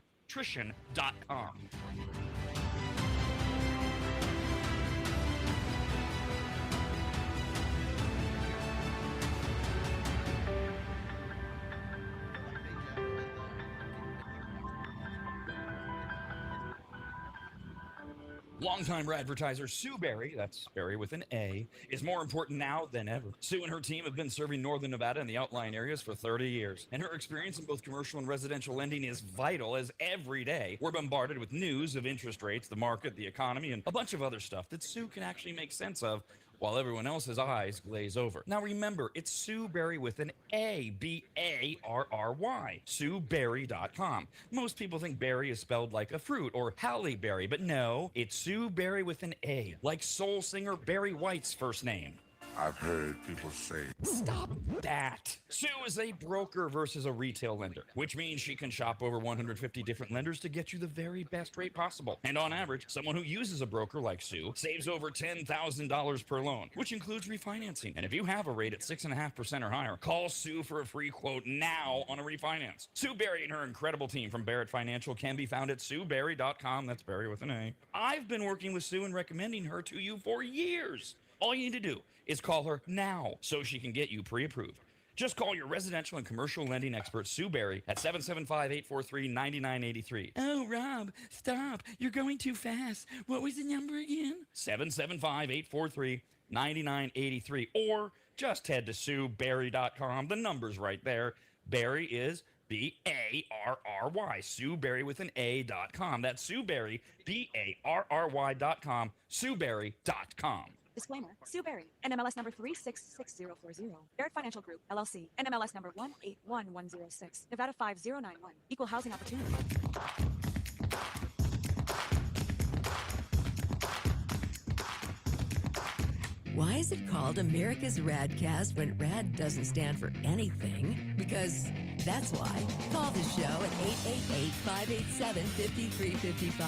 Longtime advertiser Sue Berry, that's Berry with an A, is more important now than ever. Sue and her team have been serving Northern Nevada and the outlying areas for 30 years, and her experience in both commercial and residential lending is vital, as every day we're bombarded with news of interest rates, the market, the economy, and a bunch of other stuff that Sue can actually make sense of while everyone else's eyes glaze over. Now remember, it's Sue Berry with an A, B-A-R-R-Y, SueBerry.com. Most people think berry is spelled like a fruit or Halle Berry, but no, it's Sue Berry with an A, like soul singer Barry White's first name. I've heard people say. Stop that. Sue is a broker versus a retail lender, which means she can shop over 150 different lenders to get you the very best rate possible. And on average, someone who uses a broker like Sue saves over $10,000 per loan, which includes refinancing. And if you have a rate at 6.5% or higher, call Sue for a free quote now on a refinance. Sue Berry and her incredible team from Barrett Financial can be found at SueBerry.com. That's Berry with an A. I've been working with Sue and recommending her to you for years. All you need to do is call her now so she can get you pre-approved. Just call your residential and commercial lending expert, Sue Berry, at 775-843-9983. Oh, Rob, stop. You're going too fast. What was the number again? 775-843-9983. Or just head to SueBerry.com. The number's right there. Berry is B-A-R-R-Y. Sue Berry with an A.com. That's Sue Berry, B-A-R-R-Y.com. SueBerry.com. Disclaimer. Sue Berry, NMLS number 366040. Barrett Financial Group, LLC, NMLS number 181106. Nevada 5091. Equal housing opportunity. Why is it called America's RAD Cast when RAD doesn't stand for anything? Because that's why. Call the show at 888-587-5355.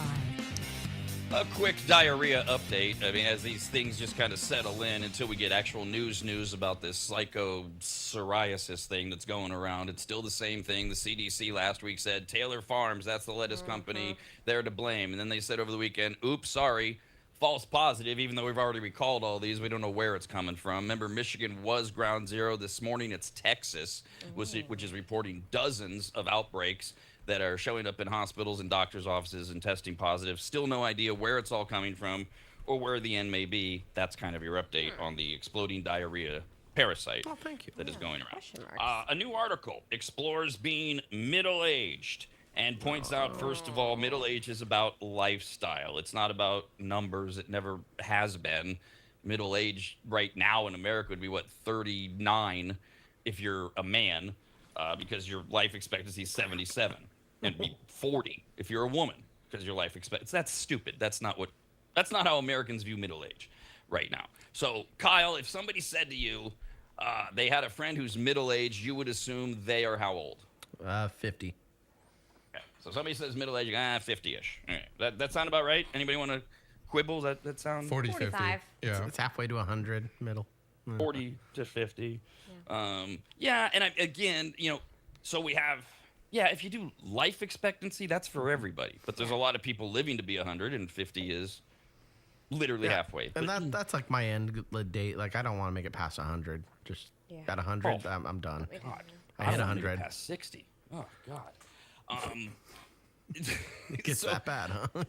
A quick diarrhea update. I mean, as these things just kind of settle in until we get actual news about this psycho psoriasis thing that's going around. It's still the same thing. The CDC last week said Taylor Farms, that's the lettuce company, they're to blame. And then they said over the weekend, oops, sorry, false positive, even though we've already recalled all these. We don't know where it's coming from. Remember, Michigan was ground zero. This morning it's Texas, which is reporting dozens of outbreaks that are showing up in hospitals and doctors' offices and testing positive. Still no idea where it's all coming from or where the end may be. That's kind of your update on the exploding diarrhea parasite that is going around. A new article explores being middle-aged and points out, first of all, middle age is about lifestyle. It's not about numbers. It never has been. Middle age right now in America would be, 39 if you're a man, because your life expectancy is 77. And be 40 if you're a woman, because your life expectancy. That's stupid. That's not how Americans view middle age right now. So, Kyle, if somebody said to you they had a friend who's middle aged, you would assume they are how old? 50. Okay. So somebody says middle age, 50-ish. All right. That sound about right? Anybody want to quibble? That sound 40, 50. Yeah. It's halfway to 100, middle. 40 to 50. And again, so we have. Yeah, if you do life expectancy, that's for everybody. But there's a lot of people living to be 100, and 50 is literally halfway. And that's like my end date. Like, I don't want to make it past 100. Just at 100, I'm done. God. I hit don't 100. Make it past 60. Oh, God. It gets that bad, huh?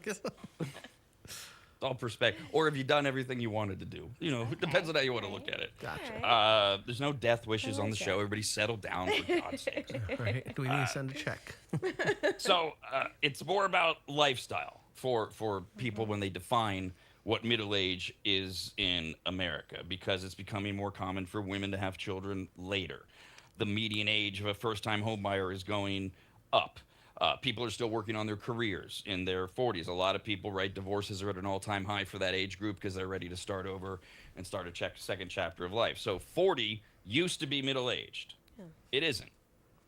All perspective. Or have you done everything you wanted to do? It depends on how you want to look at it. Gotcha. There's no death wishes on the show. Everybody settle down, for God's sake. Right. Do we need to send a check? So it's more about lifestyle for people when they define what middle age is in America, because it's becoming more common for women to have children later. The median age of a first-time homebuyer is going up. People are still working on their careers in their 40s. A lot of people, divorces are at an all-time high for that age group because they're ready to start over and start a second chapter of life. So 40 used to be middle-aged. It isn't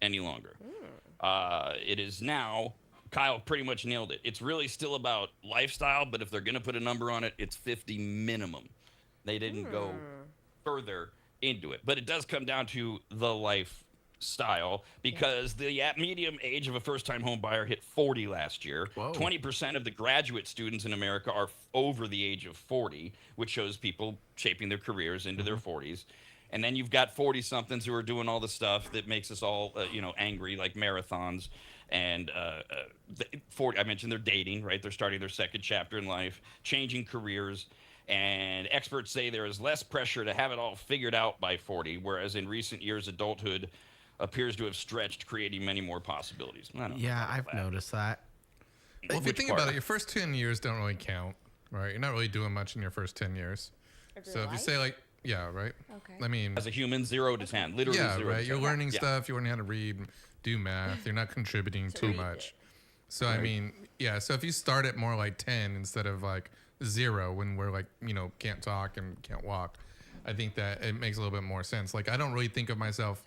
any longer. It is now. Kyle pretty much nailed it. It's really still about lifestyle, but if they're going to put a number on it, it's 50 minimum. They didn't go further into it. But it does come down to the lifestyle, because the median age of a first-time home buyer hit 40 last year. 20% of the graduate students in America are over the age of 40, which shows people shaping their careers into their 40s. And then you've got 40-somethings who are doing all the stuff that makes us all, angry, like marathons And 40, I mentioned they're dating, right? They're starting their second chapter in life, changing careers. And experts say there is less pressure to have it all figured out by 40, whereas in recent years, adulthood appears to have stretched, creating many more possibilities. Yeah, I've noticed that. Well, if you think about it, your first 10 years don't really count, right? You're not really doing much in your first 10 years. So if you say like, yeah, right? Okay. I mean, as a human, 0 to 10, literally yeah, 0 right. to 10. You're learning stuff. You're learning how to read, do math. You're not contributing too much. So I mean, yeah. So if you start at more like 10 instead of like 0, when we're like, can't talk and can't walk, I think that it makes a little bit more sense. Like I don't really think of myself.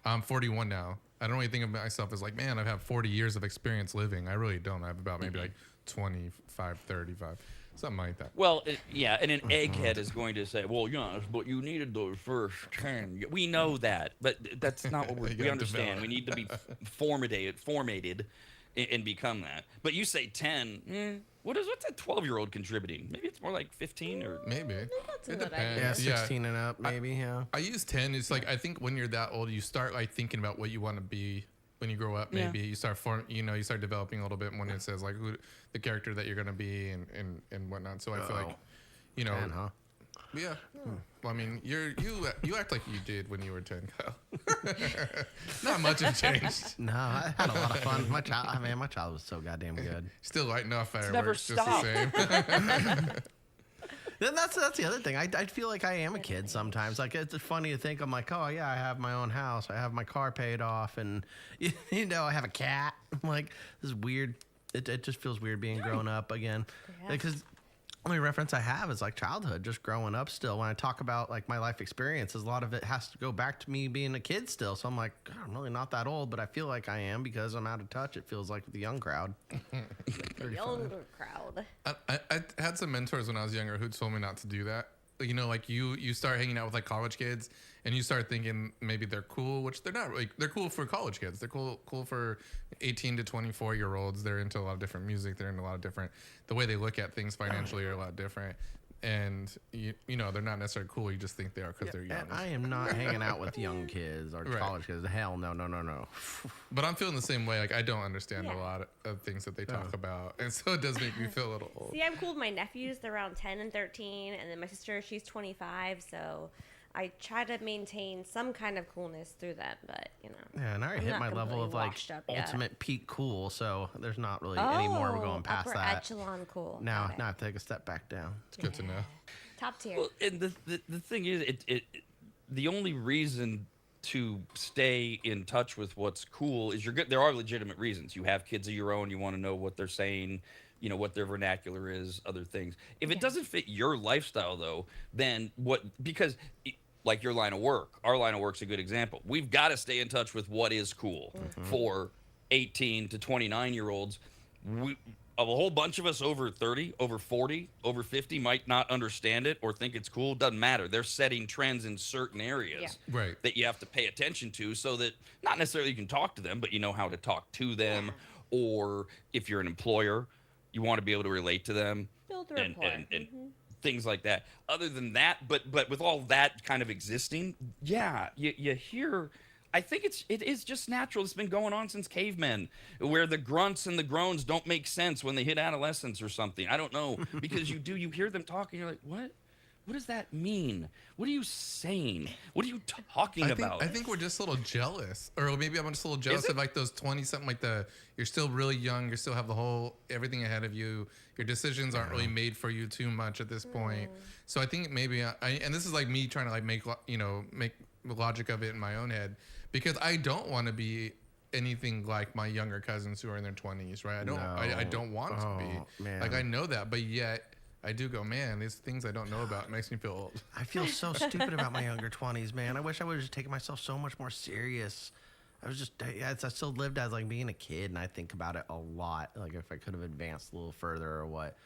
I'm 41 now. I don't really think of myself as like, man, I've had 40 years of experience living. I really don't. I have about maybe like 25, 35. Something like that. Well, yeah, and an egghead is going to say, well, yeah, but you needed those first 10. We know that, but that's not what we understand. We need to be formated and become that. But you say 10, what's that 12-year-old contributing? Maybe it's more like 15 or... Maybe. It depends. Yeah, 16 and up, maybe, yeah. I use 10. It's like, I think when you're that old, you start like thinking about what you want to be when you grow up. Maybe you start you start developing a little bit when it says like who the character that you're going to be and whatnot. So I feel like, 10, huh? Yeah. Well, I mean, you act like you did when you were 10, Kyle. Not much has changed. No, I had a lot of fun. My child was so goddamn good. Still lighting off fireworks. Never just the same. Then that's the other thing. I feel like I am a kid sometimes. Like it's funny to think I'm like, oh yeah, I have my own house, I have my car paid off, and I have a cat. I'm like, this is weird. It just feels weird being grown up again, because the only reference I have is like childhood, just growing up still. When I talk about like my life experiences, a lot of it has to go back to me being a kid still. So I'm like, God, I'm really not that old, but I feel like I am because I'm out of touch. It feels like with the young crowd. The younger crowd. I had some mentors when I was younger who told me not to do that. Like you start hanging out with like college kids and you start thinking maybe they're cool, which they're not really. They're cool for college kids. They're cool for 18 to 24-year-olds. They're into a lot of different music. They're into a lot of different. The way they look at things financially are a lot different. And they're not necessarily cool. You just think they are because they're young. I am not hanging out with young kids or college kids. Hell no. But I'm feeling the same way. Like I don't understand a lot of things that they talk about, and so it does make me feel a little old. See, I'm cool with my nephews. They're around 10 and 13, and then my sister, she's 25. So I try to maintain some kind of coolness through them, but Yeah, and I already hit my level of like ultimate peak cool, so there's not really any more going past upper that. Echelon cool. Now I have to take a step back down. It's good to know. Top tier. Well, and the thing is, the only reason to stay in touch with what's cool is there are legitimate reasons. You have kids of your own. You want to know what they're saying, what their vernacular is, other things. If it doesn't fit your lifestyle, though, then because like your line of work, our line of work's a good example. We've got to stay in touch with what is cool for 18 to 29-year-olds. A whole bunch of us over 30, over 40, over 50 might not understand it or think it's cool. Doesn't matter. They're setting trends in certain areas that you have to pay attention to, so that not necessarily you can talk to them, but you know how to talk to them. Or if you're an employer, you want to be able to relate to them. Build a rapport. And things like that. Other than that, but with all that kind of existing, you hear... I think it is just natural. It's been going on since cavemen, where the grunts and the groans don't make sense when they hit adolescence or something. I don't know, because you hear them talking, you're like, what? What does that mean? What are you saying? What are you talking about? I think we're just a little jealous, or maybe I'm just a little jealous of like those 20-something, like you're still really young, you still have everything ahead of you. Your decisions aren't really made for you too much at this point. So I think maybe and this is like me trying to like make logic of it in my own head, because I don't want to be anything like my younger cousins who are in their 20s, right? I don't want to be. Man. Like I know that, but yet I do go, man, these things I don't know about makes me feel old. I feel so stupid about my younger 20s, man. I wish I would have just taken myself so much more serious. I still lived as like being a kid, and I think about it a lot. Like if I could have advanced a little further or what.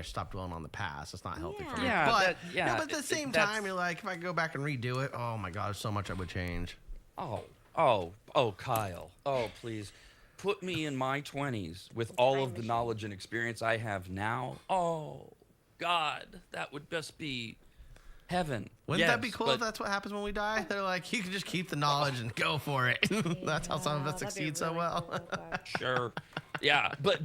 Stop dwelling on the past. It's not healthy for me. But at the same time, you're like, if I go back and redo it, oh my God, so much I would change. Oh, Kyle. Oh, please. Put me in my 20s with all of the knowledge and experience I have now. Oh, God, that would just be heaven. Wouldn't that be Yes, cool but if that's what happens when we die? They're like, you can just keep the knowledge and go for it. That's how some of us that'd be succeed so really well. cool, but- Sure. Yeah, but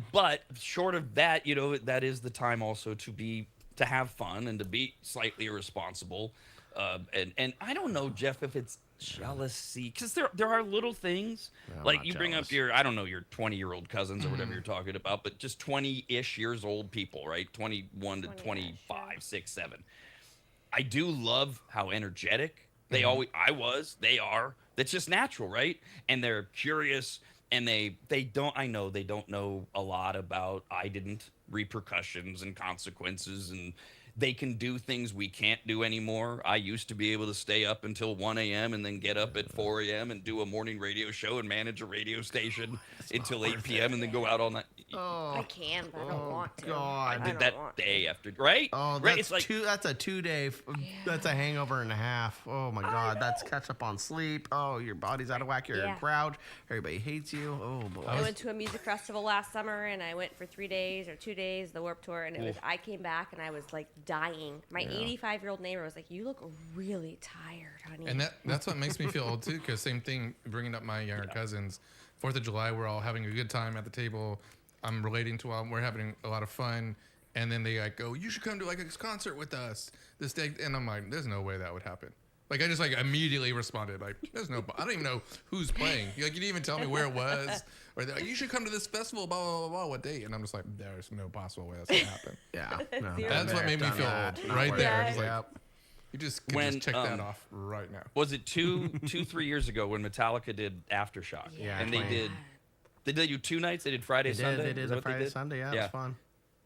short of that, that is the time also to have fun and to be slightly irresponsible. And I don't know, Jeff, if it's jealousy, because there are little things I'm like not you bring up jealous. your 20-year-old cousins or whatever you're talking about, but just 20-ish years old people, right? 21 to 20-ish, 25, yeah. 6, 7. I do love how energetic they they are. That's just natural, right? And they're curious, and they don't know a lot about repercussions and consequences, and they can do things we can't do anymore. I used to be able to stay up until 1 a.m. and then get up at 4 a.m. and do a morning radio show and manage a radio station until 8 p.m. and then go out all night. I can, but I don't want to. God. I did don't that want day after, right? Oh, right? that's It's like, that's a 2-day. That's a hangover and a half. Oh my God, that's catch up on sleep. Oh, your body's out of whack. You're a Yeah. grouch. Everybody hates you. Oh boy. I went to a music festival last summer, and I went for 3 days or 2 days, the Warped Tour, and I came back and I was like dying. My 85-year-old neighbor was like, "You look really tired, honey." And that's what makes me feel old too, because same thing, bringing up my younger cousins. 4th of July, we're all having a good time at the table. I'm relating to them. We're having a lot of fun. And then they like go, "You should come to like this concert with us this day." And I'm like, "There's no way that would happen." Like I just like immediately responded like, "There's no. I don't even know who's playing. Like you didn't even tell me where it was." Or they're like, "You should come to this festival. Blah blah blah blah. What date?" And I'm just like, "There's no possible way that's gonna happen." Yeah. No, Zero. That's what made me done feel that. old Not right worth there. it. Just like, Yep. you just could When, just check that off right now. was it 3 years ago when Metallica did Aftershock? Yeah, And they right. did. Did they do 2 nights? They did Friday, Sunday. They Is did that a what they Friday, did? Sunday. Yeah, it was fun.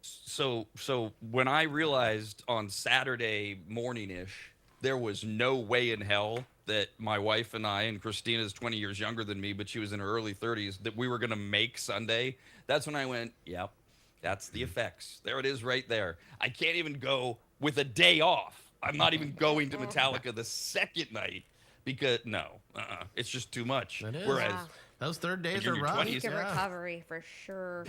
So when I realized on Saturday morning-ish, there was no way in hell that my wife and I, and Christina's 20 years younger than me, but she was in her early 30s, that we were going to make Sunday. That's when I went, yep, that's the effects. There it is right there. I can't even go with a day off. I'm not even going to Metallica the second night because, it's just too much. It is. Whereas, Wow. Those third days You're are in your rough. 20s. Week of Yeah. recovery for sure.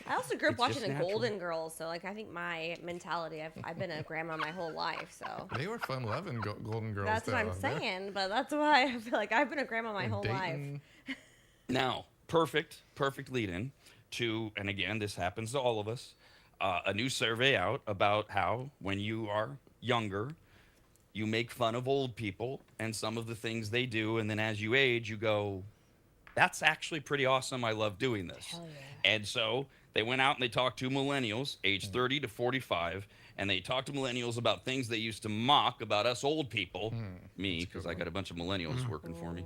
I also grew up It's watching just the natural. Golden Girls, so like I think my mentality, I've been a grandma my whole life, so They were fun loving Golden Girls. that's what I'm though. They're- saying. But that's why I feel like I've been a grandma my whole life. Dayton. now, perfect lead in to, and again, this happens to all of us, a new survey out about how when you are younger, you make fun of old people and some of the things they do, and then as you age, you go, that's actually pretty awesome. I love doing this. Hell yeah. And so they went out and they talked to millennials, age 30 to 45, and they talked to millennials about things they used to mock about us old people, me, because I got a bunch of millennials working for me.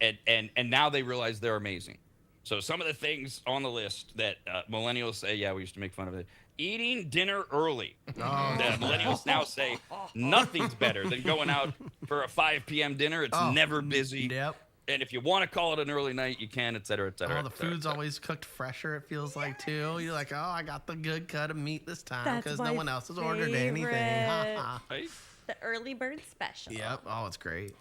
And now they realize they're amazing. So some of the things on the list that millennials say, yeah, we used to make fun of it. Eating dinner early. That millennials now say nothing's better than going out for a 5 p.m. dinner. It's never busy. Yep. And if you want to call it an early night, you can, et cetera, et cetera. Oh, the food's always cooked fresher, it feels like, too. You're like, oh, I got the good cut of meat this time That's because no my one else has ordered anything. Ha, favorite. ha. Right? The early bird special. Yep. Oh, it's great.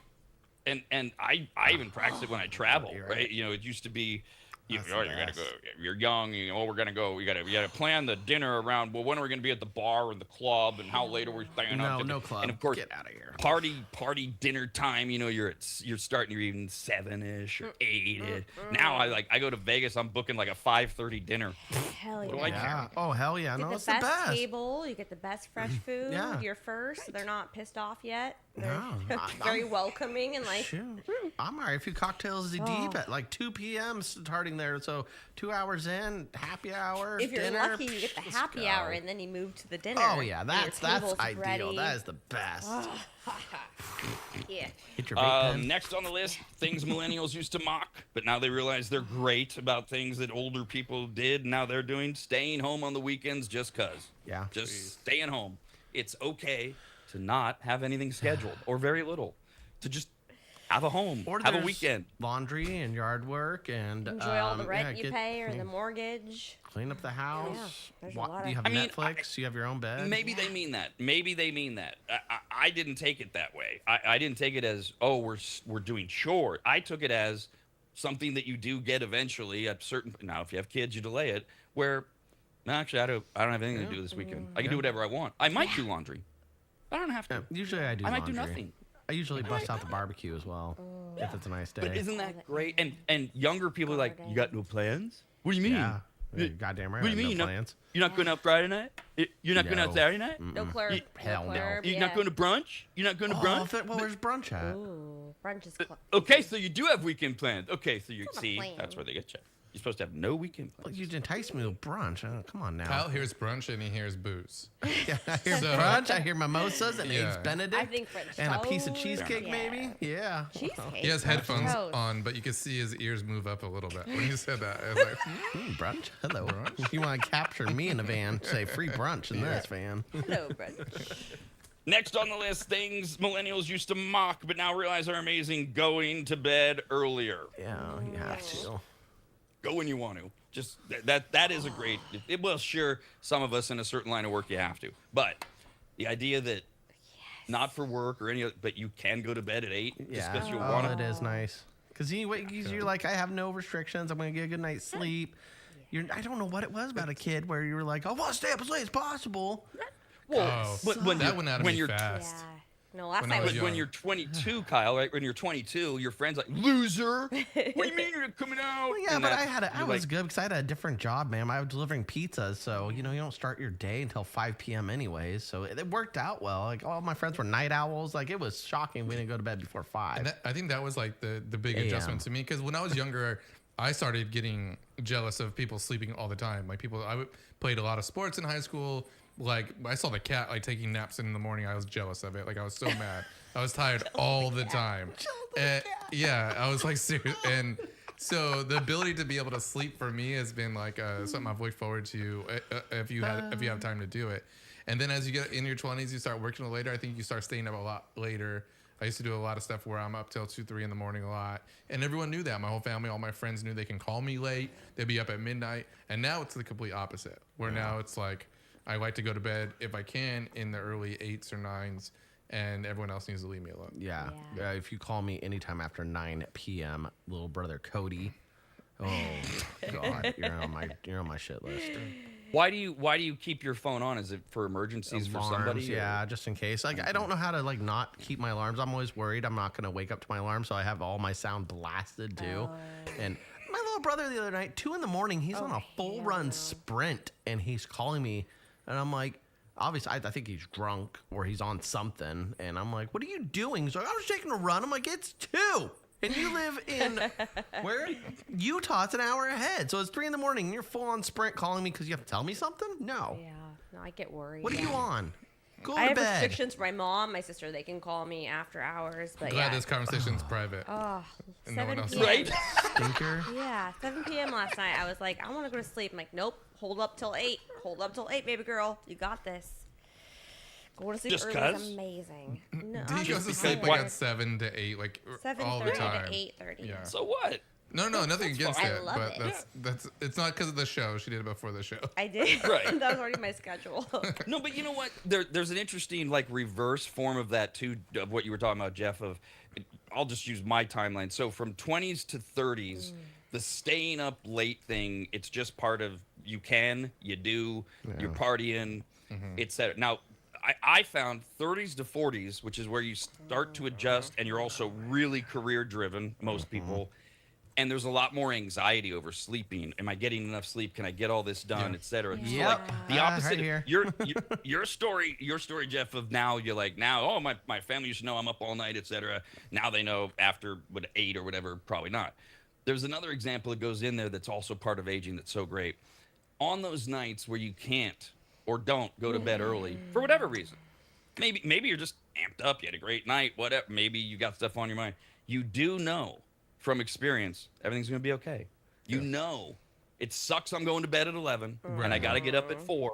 And I even practice it when I travel, You're right? right. You know, it used to be, That's oh, the you gotta best. go. You're young. You know, we're gonna go. We gotta plan the dinner around. Well, when are we gonna be at the bar and the club, and how late are we staying No, up? no club. And of course, Get out of here. party dinner time. You know, you're starting your evening 7-ish or 8. Now I go to Vegas. I'm booking like a 5:30 dinner. Hell What do yeah. I care? Yeah. Oh, hell yeah. Get No, the it's best, the best. table. You get the best fresh food. Yeah. You're first. They're not pissed off yet. They're No, very welcoming and like. Shoot. I'm already a few cocktails deep at like 2 p.m. starting there. So 2 hours in, happy hour, If you're dinner. lucky, you get the let's happy go. hour and then you move to the dinner. Oh, yeah. and your That's table's ideal. ready. That is the best. Yeah. Get your vape pen. Next on the list, things millennials used to mock, but now they realize they're great about things that older people did. Now they're doing staying home on the weekends just cause. Yeah. Just staying home. It's okay to not have anything scheduled or very little. To just have a home, Or have a there's weekend. laundry and yard work and Enjoy all the rent you get- pay or the mortgage. clean up the house. there's a Wa- lot do you of- have I mean, Netflix? You have your own bed. Maybe they mean that. Maybe they mean that. I didn't take it that way. I didn't take it as, oh, we're doing chore. I took it as something that you do get eventually at certain. Now, if you have kids, you delay it. Where No, actually, I don't have anything to do this weekend. I can do whatever I want. I might do laundry. I don't have to. Usually I do. I might laundry. do nothing. I usually bust out the barbecue as well if it's a nice day. But isn't that great? And younger people are like, you got no plans? What do you mean? Yeah. Goddamn right. What do you mean? No plans. You're not going out Friday night? You're not going out Saturday night? No club. Hell no. You're not going to brunch? You're not going to brunch? Well, where's brunch at? Ooh, brunch is Okay, so you do have weekend plans. Okay, so you It's not a see, plan. that's where they get you. You're supposed to have no weekend Well, plans. you entice me with brunch. Come on now. Kyle hears brunch and he hears booze. Yeah, I hear brunch. I hear mimosas and eggs Benedict. I think French and a piece of toast. cheesecake, maybe. Yeah. Cheesecake. He has headphones Toast. on, but you can see his ears move up a little bit when he said that. I was like, Brunch. Hello. You want to capture me in a van? Say free brunch in this van. Hello, brunch. Next on the list, things millennials used to mock but now realize are amazing: going to bed earlier. Yeah, you have to. Go when you want to. Just that is a great. Well, sure, some of us in a certain line of work you have to, but the idea that not for work or any, but you can go to bed at 8 just because you want it to. is nice. Because you're like, I have no restrictions. I'm gonna get a good night's sleep. I don't know what it was about a kid where you were like, I want to stay up as late as possible. Well, when that went out of when me you're fast. Yeah. No, last When I night was was But when you're 22, Kyle, right? When you're 22, your friend's like, loser. What do you mean you're coming out? Well, yeah, And but that- I you're was like, good because I had a different job, man. I was delivering pizzas, so you don't start your day until 5 p.m. anyways. So it worked out well. Like all my friends were night owls. Like it was shocking we didn't go to bed before 5. And I think that was like the big adjustment to me because when I was younger, I started getting jealous of people sleeping all the time. Like played a lot of sports in high school. Like I saw the cat like taking naps in the morning. I was jealous of it. Like I was so mad. I was tired all the time. Yeah, I was like serious. And so the ability to be able to sleep for me has been like something I've looked forward to if you have time to do it. And then as you get in your 20s, you start working later. I think you start staying up a lot later. I used to do a lot of stuff where I'm up till 2, 3 in the morning a lot. And everyone knew that. My whole family, all my friends knew they can call me late. They'd be up at midnight. And now it's the complete opposite, where now it's like I like to go to bed if I can in the early 8s or 9s, and everyone else needs to leave me alone. Yeah. If you call me anytime after 9 p.m., little brother Cody, oh God, you're on my shit list. why do you keep your phone on? Is it for emergencies for somebody? or- Yeah, just in case. Like I don't know how to like not keep my alarms. I'm always worried I'm not gonna wake up to my alarm, so I have all my sound blasted too. And my little brother the other night, 2 a.m, he's on a full run sprint, and he's calling me, and I'm like, obviously I think he's drunk or he's on something, and I'm like, what are you doing? He's like, I was taking a run. I'm like, it's 2. And you live in where? Utah. It's an hour ahead. So it's 3 a.m. and you're full on sprint calling me because you have to tell me something? No. Yeah. No, I get worried. What are you on? Go to I have bed. restrictions for my mom, my sister. They can call me after hours. But Glad yeah. this conversation's private. Oh, And no one 7 else p.m. Right? Stinker. Yeah, 7 p.m. last night. I was like, I want to go to sleep. I'm like, nope. Hold up till 8. Hold up till 8, baby girl. You got this. Going to sleep Just early 'cause? is amazing. No, He I'm goes just to sleep tired. like at 7 to 8, like all the 7:30 time. to 8:30. Yeah. So what? No, nothing against fine. it, I love but it. that's it's not because of the show. She did it before the show. I did. Right. That was already my schedule. No, but you know what? There's an interesting like reverse form of that too, of what you were talking about, Jeff. I'll just use my timeline. So from 20s to 30s, the staying up late thing, it's just part of you do, you're partying, etc. Now, I found 30s to 40s, which is where you start to adjust, and you're also really career driven, most people. And there's a lot more anxiety over sleeping. Am I getting enough sleep? Can I get all this done, et cetera? So, Yep. like, the opposite. Right here. Your story, Jeff, of now you're like, oh, my family used to know I'm up all night, et cetera. Now they know after 8 or whatever, probably not. There's another example that goes in there that's also part of aging that's so great. On those nights where you can't or don't go to bed early for whatever reason, maybe you're just amped up, you had a great night, whatever. Maybe you got stuff on your mind. You do know from experience everything's going to be okay. You know, it sucks. I'm going to bed at 11 and I got to get up at 4.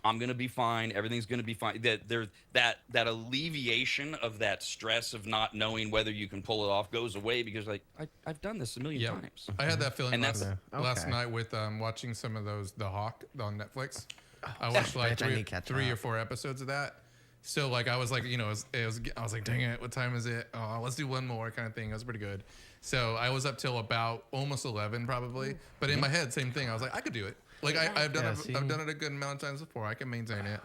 I'm going to be fine. Everything's going to be fine. There's that alleviation of that stress of not knowing whether you can pull it off goes away because like I've done this a million times. I had that feeling And last night with watching some of those The Hawk on Netflix. I watched like Bitch, I need to catch 3 up. or 4 episodes of that. So like I was like, I was like, dang it, what time is it? Oh, let's do one more kind of thing. It was pretty good. So I was up till about almost 11 probably. But in my head, same thing. I was like, I could do it. Like I've done Yeah, I've done it a good amount of times before. I can maintain it,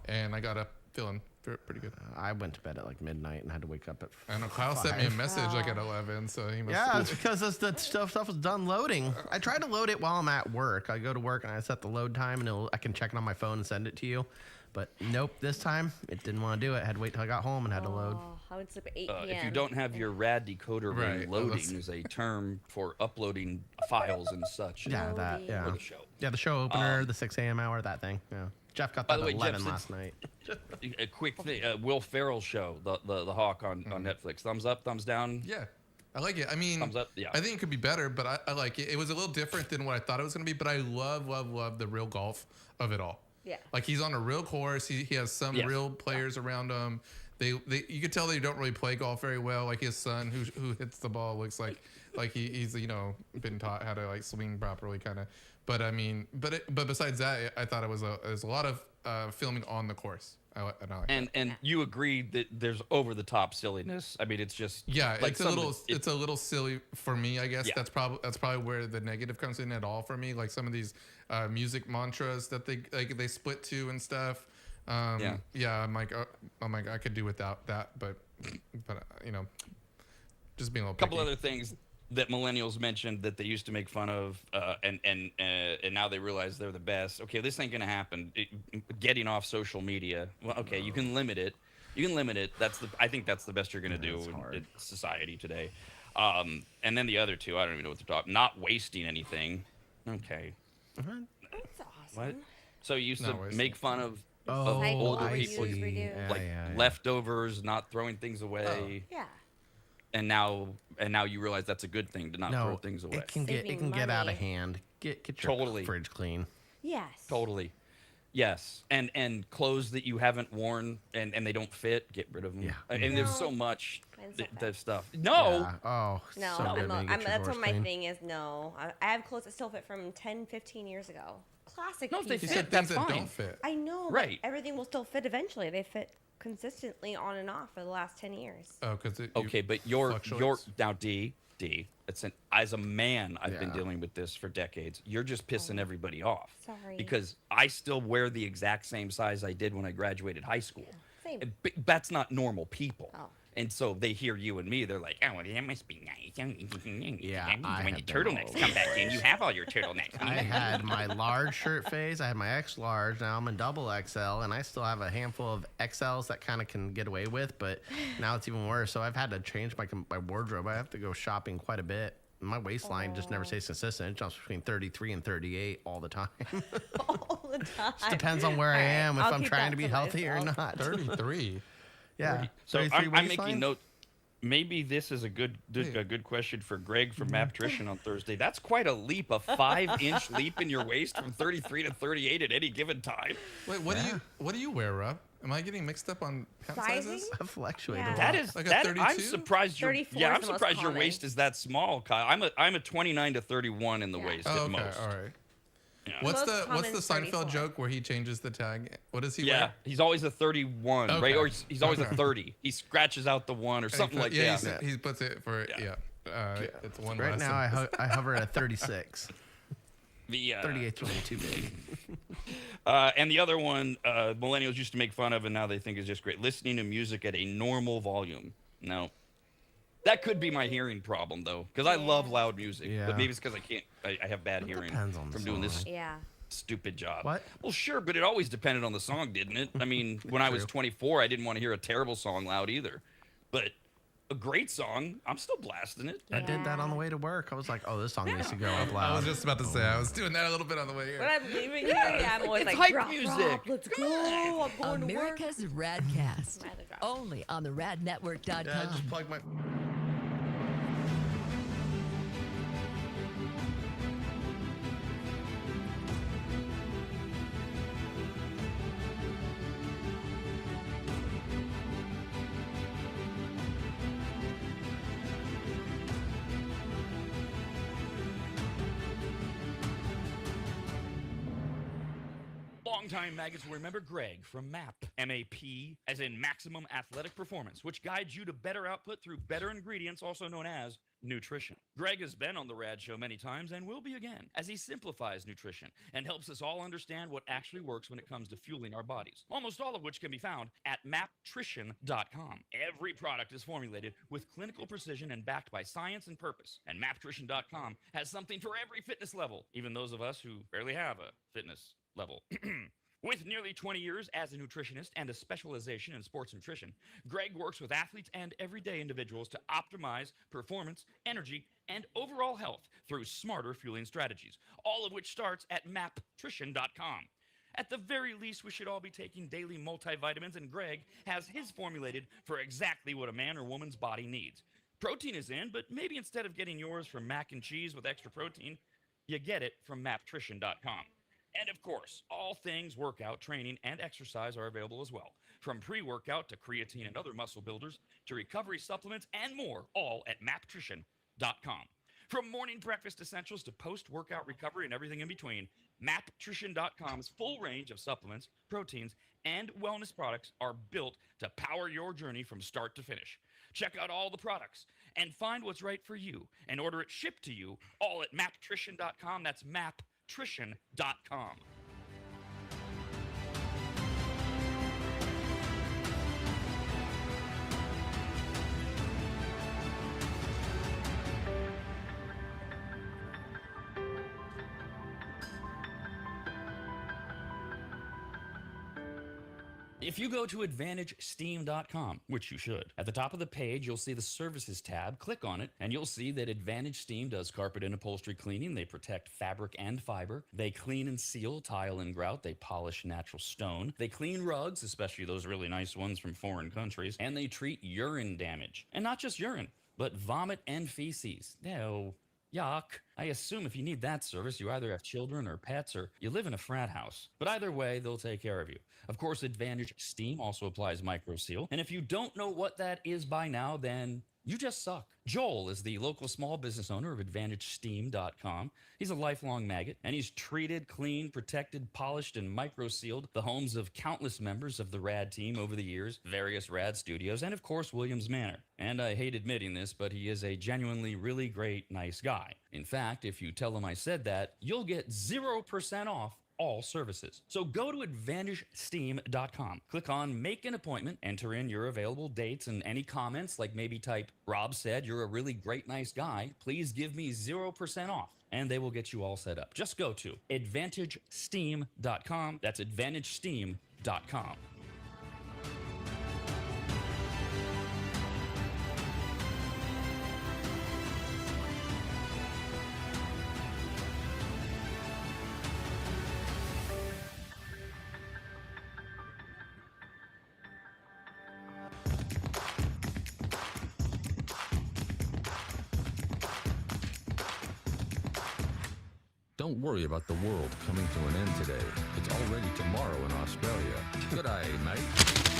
and I got up feeling pretty good. I went to bed at like midnight and had to wake up at. I know Kyle sent me a message like at 11, so he must. Yeah, it's because the stuff was done loading. I tried to load it while I'm at work. I go to work and I set the load time, and I can check it on my phone and send it to you. But nope, this time it didn't want to do it. I had to wait till I got home and had to load. I would sleep at 8 p.m. If you don't have your RAD decoder ring, loading is a term for uploading files and such. Yeah, that. Yeah. For the show. Yeah, the show opener, the 6 a.m. hour, that thing. Yeah. Jeff got that at 11 last night. A quick thing, Will Ferrell show, the Hawk on Netflix. Thumbs up, thumbs down. Yeah, I like it. I mean, thumbs up. Yeah, I think it could be better, but I like it. It was a little different than what I thought it was going to be. But I love the real golf of it all. Yeah, like he's on a real course. He has some real players around him. They you could tell they don't really play golf very well. Like his son, who hits the ball, looks like he's been taught how to like swing properly, kind of. But I mean, but besides that, I thought it was a lot of filming on the course. And you agree that there's over the top silliness. I mean, it's just like it's a little silly for me, I guess. Yeah. That's probably where the negative comes in at all for me. Like some of these music mantras that they split to and stuff. I'm like I could do without that, but just being a little picky. Couple other things that millennials mentioned that they used to make fun of, and now they realize they're the best. Okay, this ain't gonna happen. Getting off social media. Well, okay, you can limit it. I think that's the best you're gonna do in society today. And then the other two, I don't even know what to talk. Not wasting anything. Okay. That's awesome. What? So you used to make fun of older people, like leftovers, not throwing things away. Yeah. And now you realize that's a good thing to not throw things away. It can get out of hand. Get your fridge clean. Yes. Totally. Yes. And clothes that you haven't worn and they don't fit, get rid of them. Yeah. And there's so much that stuff. No. Yeah. Oh. No. So that's what my thing is. No. I have clothes that still fit from 10, 15 years ago. Classic. No, if they pieces. fit, that's fine. Don't fit. I know. Right. But everything will still fit eventually. They fit consistently on and off for the last 10 years. Oh, because okay, but you're now D. As a man, I've been dealing with this for decades. You're just pissing everybody off. Sorry. Because I still wear the exact same size I did when I graduated high school. Same. That's not normal people. Oh. And so they hear you and me, they're like, oh, well, that must be nice. Yeah, when your turtlenecks come back in, you have all your turtlenecks. I had my large shirt phase. I had my X large. Now I'm in double XL, and I still have a handful of XLs that kind of can get away with, but now it's even worse. So I've had to change my wardrobe. I have to go shopping quite a bit. My waistline just never stays consistent. It jumps between 33 and 38 all the time. All the time. Just depends on where I am, if I'm trying to be healthy or not. 33. Yeah. So I'm making note. Maybe this is a good question for Greg from Maptrition on Thursday. That's quite a leap, a 5-inch leap in your waist from 33 to 38 at any given time. Wait, what do you wear, Rob? Am I getting mixed up on pant sizes? I've fluctuated. Yeah. That is like a 32? I'm surprised your I'm surprised your common. waist is that small, Kyle. I'm a 29 to 31 in the waist at most. All right. Yeah. What's Most the common Seinfeld 34. joke where he changes the tag? What does he Yeah, wear? he's always a 31, Okay. right? Or he's always a 30. He scratches out the one or something like that. He puts it for it's one Right less now, than- I hover at 36. The 38's really too big. and the other one, millennials used to make fun of, and now they think is just great. Listening to music at a normal volume. No, that could be my hearing problem though, because I love loud music. Yeah. But maybe it's because I can't. I have bad hearing depends on the from doing this song. Yeah. stupid job. What? Well, sure, but it always depended on the song, didn't it? I mean, when I was 24, I didn't want to hear a terrible song loud either. But a great song, I'm still blasting it. I did that on the way to work. I was like, oh, this song needs to go up I loud. was just about to say I was doing that a little bit on the way here. When I'm leaving here, I'm always It's like, hype drop, music. drop, let's go. I'm going to work. America's RAD Cast. Rather drop. Only on the radnetwork.com. Yeah, I just plugged my... Longtime maggots will remember Greg from MAP. M-A-P, as in Maximum Athletic Performance, which guides you to better output through better ingredients, also known as nutrition. Greg has been on the RAD show many times and will be again, as he simplifies nutrition and helps us all understand what actually works when it comes to fueling our bodies, almost all of which can be found at maptrition.com. Every product is formulated with clinical precision and backed by science and purpose, and maptrition.com has something for every fitness level, even those of us who barely have a fitness level. With nearly 20 years as a nutritionist and a specialization in sports nutrition, Greg works with athletes and everyday individuals to optimize performance, energy, and overall health through smarter fueling strategies, all of which starts at maptrition.com. At the very least, we should all be taking daily multivitamins, and Greg has his formulated for exactly what a man or woman's body needs. Protein is in, but maybe instead of getting yours from mac and cheese with extra protein, you get it from maptrition.com. And of course, all things workout, training, and exercise are available as well. From pre-workout to creatine and other muscle builders to recovery supplements and more, all at maptrition.com. From morning breakfast essentials to post-workout recovery and everything in between, maptrition.com's full range of supplements, proteins, and wellness products are built to power your journey from start to finish. Check out all the products and find what's right for you and order it shipped to you all at maptrition.com. That's maptrition.com. If you go to AdvantageSteam.com, which you should, at the top of the page, you'll see the Services tab. Click on it, and you'll see that Advantage Steam does carpet and upholstery cleaning. They protect fabric and fiber. They clean and seal tile and grout. They polish natural stone. They clean rugs, especially those really nice ones from foreign countries. And they treat urine damage. And not just urine, but vomit and feces. No. Yuck. I assume if you need that service, you either have children or pets or you live in a frat house. But either way, they'll take care of you. Of course, Advantage Steam also applies MicroSeal. And if you don't know what that is by now, then you just suck. Joel is the local small business owner of AdvantageSteam.com. He's a lifelong maggot, and he's treated, cleaned, protected, polished, and microsealed the homes of countless members of the RAD team over the years, various RAD studios, and of course, Williams Manor. And I hate admitting this, but he is a genuinely really great, nice guy. In fact, if you tell him I said that, you'll get 0% off all services. So go to AdvantageSteam.com. Click on Make an Appointment, enter in your available dates and any comments, like maybe type, Rob said you're a really great, nice guy. Please give me 0% off. And they will get you all set up. Just go to AdvantageSteam.com. That's AdvantageSteam.com. Don't worry about the world coming to an end today. It's already tomorrow in Australia. Good day, mate.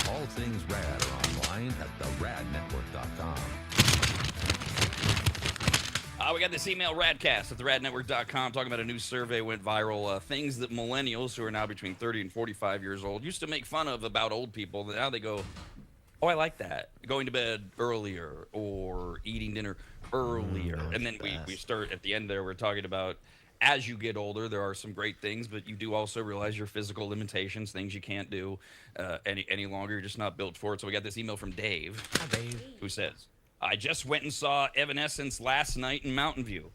All things RAD are online at theradnetwork.com. We got this email, RADcast at theradnetwork.com, talking about a new survey went viral. Things that millennials, who are now between 30 and 45 years old, used to make fun of about old people. Now they go, oh, I like that. Going to bed earlier or eating dinner earlier. And then we start at the end there, we're talking about as you get older, there are some great things, but you do also realize your physical limitations, things you can't do any longer. You're just not built for it. So we got this email from Dave. Hi, Dave. Who says, I just went and saw Evanescence last night in Mountain View.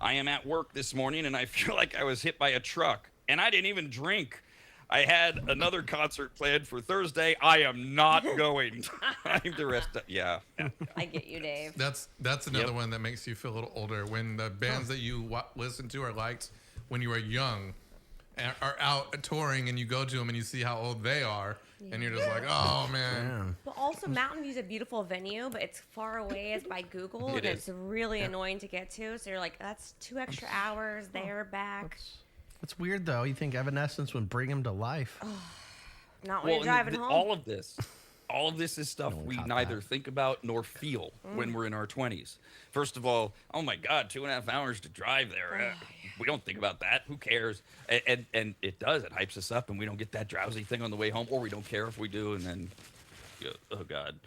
I am at work this morning, and I feel like I was hit by a truck, and I didn't even drink. I had another concert planned for Thursday. I am not going. I'm the rest of, yeah. I get you, Dave. That's another one that makes you feel a little older. When the bands that you listen to or liked when you were young are out touring, and you go to them and you see how old they are, and you're just like, oh man. But also, Mountain View's a beautiful venue, but it's far away as by Google, and it's really annoying to get to. So you're like, that's 2 extra hours there, back. It's weird though. You think Evanescence would bring him to life? Not when you're driving home. All of this is stuff we neither think about nor feel when we're in our 20s. First of all, oh my God, 2.5 hours to drive there. We don't think about that. Who cares? And it does. It hypes us up, and we don't get that drowsy thing on the way home, or we don't care if we do, and then oh God,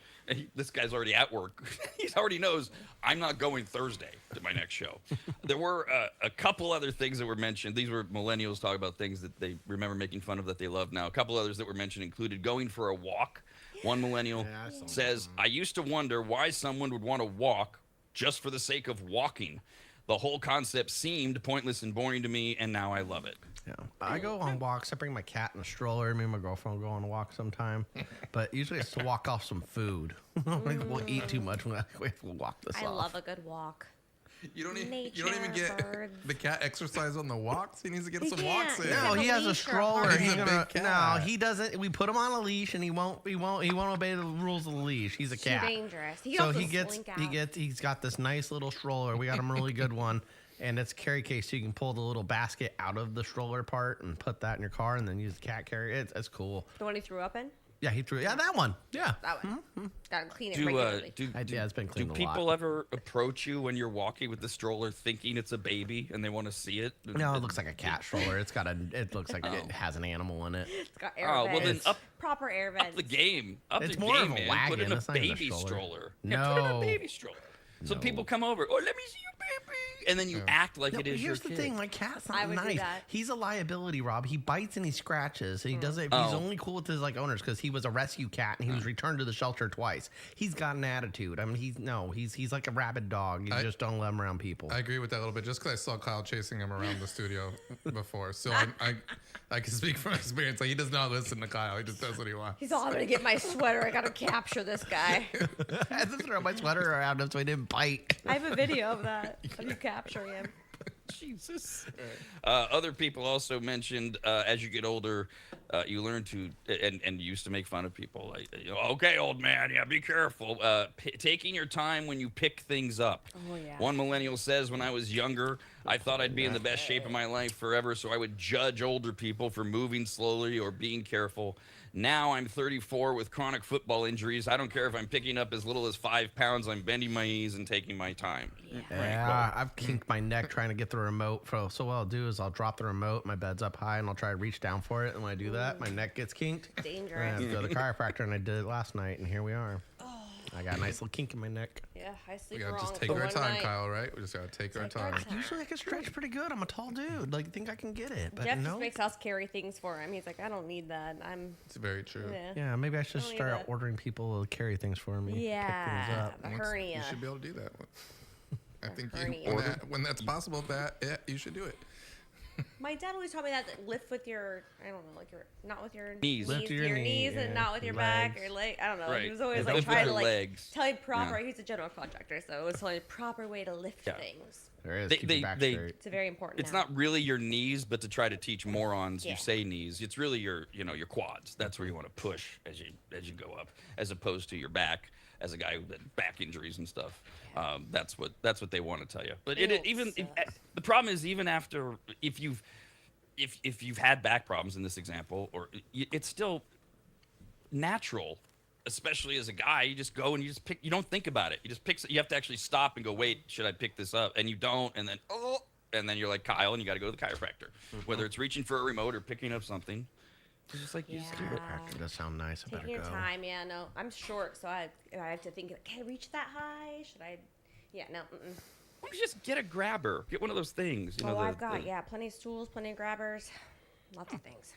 this guy's already at work. He already knows I'm not going Thursday to my next show. There were a couple other things that were mentioned. These were millennials talking about things that they remember making fun of that they love now. A couple others that were mentioned included going for a walk. One millennial says, I used to wonder why someone would want to walk just for the sake of walking. The whole concept seemed pointless and boring to me, and now I love it. Yeah, I go on walks. I bring my cat in a stroller. Me and my girlfriend will go on a walk sometime, but usually it's to walk off some food. We'll eat too much when we have to walk this off. I love a good walk. You don't even Nature, get birds. the cat exercise on the walks. He needs to get He some can't. walks in. No, he has a stroller. He's a gonna, big no, cat. he doesn't. We put him on a leash, and he won't obey the rules of the leash. He's a cat. Too dangerous. He So also he's got this nice little stroller. We got him a really good one, and it's a carry case, so you can pull the little basket out of the stroller part and put that in your car, and then use the cat carrier. It's cool. The one he threw up in? Yeah, he threw. Yeah, that one. Yeah. That one. Gotta clean it regularly. It's been cleaned Do a people lot. ever approach you when you're walking with the stroller thinking it's a baby and they want to see it? No, it looks like a cat stroller. It looks like it has an animal in it. It's got air Oh, vents. well then up Proper air vents. the game. Up It's the more game, of a man. wagon. Put in a It's not even a baby stroller. stroller. Yeah, put in a No. baby stroller. So people come over. Oh, let me see your baby. And then you act like No, it is your here's the kid. thing, my cat's I not would do nice. that. He's a liability, Rob. He bites and he scratches. And he does it. He's Oh. only cool with his owners because he was a rescue cat and he was returned to the shelter twice. He's got an attitude. I mean, he's like a rabid dog. You just don't let him around people. I agree with that a little bit, just because I saw Kyle chasing him around the studio before. So I can speak from experience. Like, he does not listen to Kyle. He just does what he wants. He's all, I'm gonna get my sweater. I gotta capture this guy. I just throw my sweater around him so he didn't bite. I have a video of that. Of you capturing him. Jesus. Other people also mentioned as you get older, you learn to, and used to make fun of people. Like, okay, old man, yeah, be careful. Taking your time when you pick things up. Oh, yeah. One millennial says, when I was younger, I thought I'd be in the best shape of my life forever, so I would judge older people for moving slowly or being careful. Now I'm 34 with chronic football injuries. I don't care if I'm picking up as little as 5 pounds. I'm bending my knees and taking my time. Yeah, I've kinked my neck trying to get the remote. So what I'll do is I'll drop the remote. My bed's up high, and I'll try to reach down for it. And when I do that, my neck gets kinked. Dangerous. And I have to go to the chiropractor, and I did it last night, and here we are. I got a nice little kink in my neck. Yeah, I We sleep gotta wrong just take for our one time, night. Kyle, right? We just gotta take our time. Usually I can stretch pretty good. I'm a tall dude. Like, think I can get it, but Jeff no. just makes us carry things for him. He's like, I don't need that. It's very true. Yeah, maybe I should Don't need start that. ordering people to carry things for me. pick things Yeah, up. the You hernia. should be able to do that. I think hernia. when that's possible, you should do it. My dad always taught me that lift with your, I don't know, like your, not with your Knees. Lift your your knee, knees and yeah, not with your legs. back or leg. I don't know. He Right. was always Lift like with trying to your like legs. tell you proper. Yeah. He's a general contractor, so it was telling you proper way to lift Yeah. things. There is. They- Keep your back they- straight. It's a very important. It's now. not really your knees, but to try to teach morons, Yeah. you say knees. It's really your quads. That's where you want to push as you go up, as opposed to your back. As a guy with back injuries and stuff, that's what they want to tell you. But the problem is, even after if you've had back problems in this example, or it's still natural. Especially as a guy, you just go and you just pick. You don't think about it. You just pick. You have to actually stop and go, wait, should I pick this up? And you don't, and then you're like Kyle, and you got to go to the chiropractor. Whether it's reaching for a remote or picking up something, it's just like you just do it. Chiropractor does sound nice. I better Taking your go. time, yeah. No, I'm short, so I have to think. Can I reach that high? Should I? Yeah, no. Mm-mm. Why don't you just get a grabber? Get one of those things. I've got plenty of stools, plenty of grabbers, lots of things.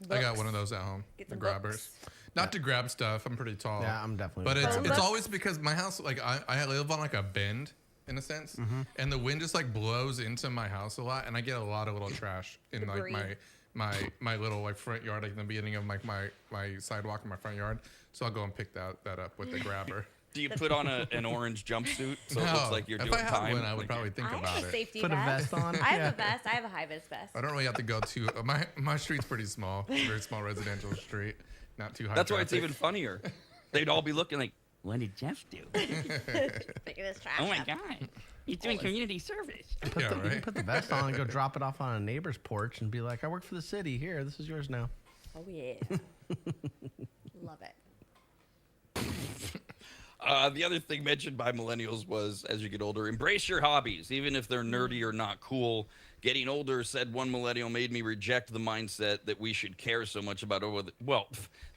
I got Books. one of those at home. Get The some grabbers. books. Not to grab stuff. I'm pretty tall. Yeah, I'm definitely. But with it's that. always because my house, like I live on like a bend in a sense, and the wind just like blows into my house a lot, and I get a lot of little trash in Debris. like my little like front yard, like in the beginning of like my sidewalk in my front yard. So I'll go and pick that up with the grabber. Do you put on an orange jumpsuit so it No, looks like you're if doing I had time? one, I would Like, probably think I about have a it. safety Put a vest on. I have a vest. I have a high vis vest. I don't really have to go to my street's pretty small. It's a very small residential street, not too high. That's why it's traffic. even funnier. They'd all be looking like, what did Jeff do? Picking this trash Oh my up. God, he's doing community service. You Yeah, can right. put the vest on and go drop it off on a neighbor's porch and be like, I work for the city. Here, this is yours now. Oh yeah. Love it. The other thing mentioned by millennials was, as you get older, embrace your hobbies, even if they're nerdy or not cool. Getting older, said one millennial, made me reject the mindset that we should care so much about well,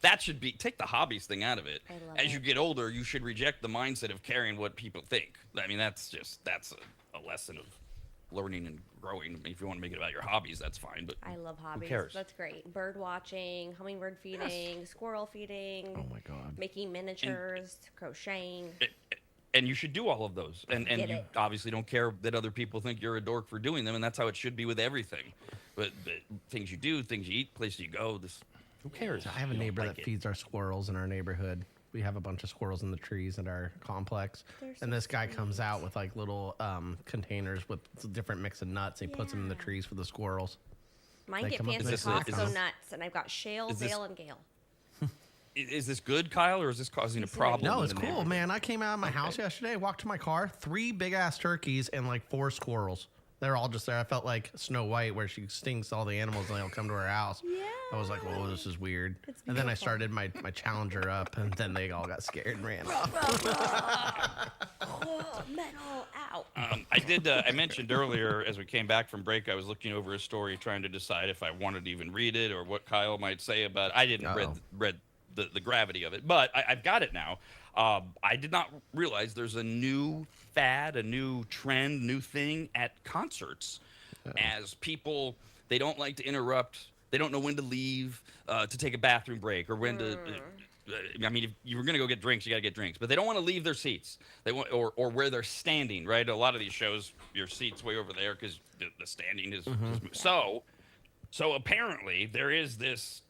that should be, take the hobbies thing out of it. As you get older, you should reject the mindset of caring what people think. I mean, that's a lesson of learning and growing. I mean, if you want to make it about your hobbies, that's fine, but I love hobbies. Who cares? That's great. Bird watching, hummingbird feeding, squirrel feeding. Oh my God. Making miniatures, crocheting. And you should do all of those. And you obviously don't care that other people think you're a dork for doing them, and that's how it should be with everything. But things you do, things you eat, places you go, who cares? I have a neighbor that feeds our squirrels in our neighborhood. We have a bunch of squirrels in the trees at our complex. And this guy comes out with like little containers with different mix of nuts. He puts them in the trees for the squirrels. Mine get fancy Costco nuts, and I've got Shale, Vale, and Gale. Is this good, Kyle, or is this causing a problem? No, it's cool, man. I came out of my house yesterday, walked to my car, 3 big-ass turkeys and like 4 squirrels. They're all just there. I felt like Snow White, where she stings all the animals and they'll come to her house. Yeah. I was like, whoa, this is weird. And then I started my Challenger up, and then they all got scared and ran off. Metal out. I mentioned earlier, as we came back from break, I was looking over a story trying to decide if I wanted to even read it or what Kyle might say about it. I didn't read the gravity of it, but I've got it now. I did not realize there's a new fad, a new trend, new thing at concerts, as people, they don't like to interrupt. They don't know when to leave to take a bathroom break or when to. I mean, if you were gonna go get drinks, you gotta get drinks, but they don't want to leave their seats. They want or where they're standing. Right, a lot of these shows, your seat's way over there because the standing is. So apparently there is this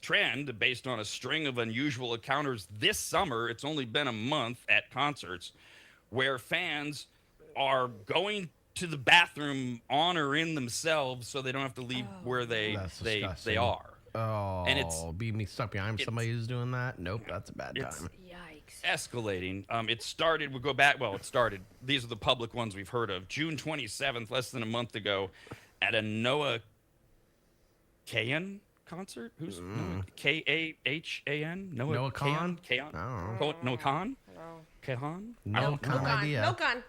trend based on a string of unusual encounters this summer. It's only been a month at concerts where fans are going to the bathroom on or in themselves so they don't have to leave where they are. Oh, and it's be me stuck behind somebody who's doing that. Nope, that's a bad time. Yikes. Escalating. It started. We go back. Well, it started. These are the public ones we've heard of. June 27th, less than a month ago, at a Noah Kahan concert. Who's Kahan? Noah Kahan? Noah Kahan? Kahan? No idea. No gun.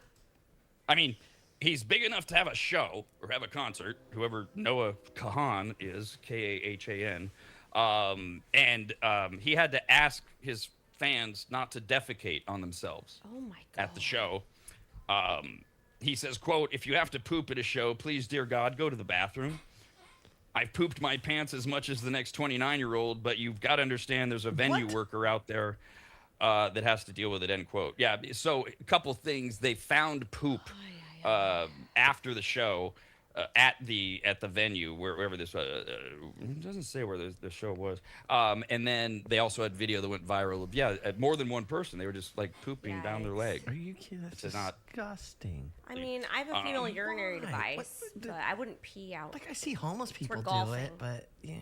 I mean, he's big enough to have a show or have a concert. Whoever Noah Kahan is, Kahan, and he had to ask his fans not to defecate on themselves. Oh my God. At the show. He says, quote, "If you have to poop at a show, please, dear God, go to the bathroom. I've pooped my pants as much as the next 29-year-old, but you've got to understand there's a venue worker out there that has to deal with it," end quote. Yeah, so a couple things. They found poop after the show at the venue, wherever this it doesn't say where the show was. And then they also had video that went viral of, more than one person. They were just like pooping down their leg. Are you kidding? That's disgusting. I mean, I have a female urinary device, but I wouldn't pee out. Like, I see homeless people do it, but yeah.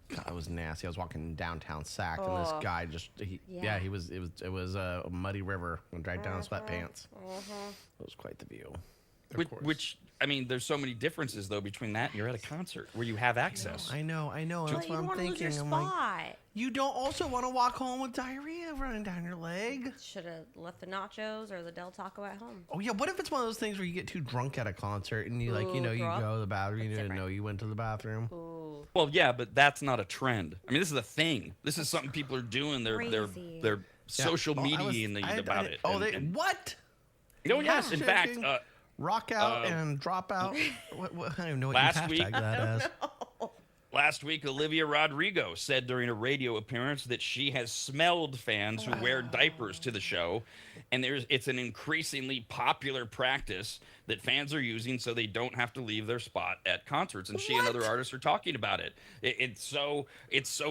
God, it was nasty. I was walking downtown Sac, and this guy it was a muddy river and dragged down sweatpants. It was quite the view. Which, I mean, there's so many differences though between that and you're at a concert where you have access. I know. That's what I'm thinking. Lose your I'm spot. like, you don't also want to walk home with diarrhea running down your leg. Should have left the nachos or the Del Taco at home. Oh yeah, what if it's one of those things where you get too drunk at a concert and you you go to the bathroom, you didn't know you went to the bathroom. Ooh. Well, yeah, but that's not a trend. I mean, this is a thing. This is something people are doing. Their social media about it. Oh, what? Oh yes, in fact. Rock out and drop out. What, I don't even know what last you hashtag that as. Last week, Olivia Rodrigo said during a radio appearance that she has smelled fans who wear diapers to the show, and it's an increasingly popular practice that fans are using so they don't have to leave their spot at concerts. And she and other artists are talking about it. It's so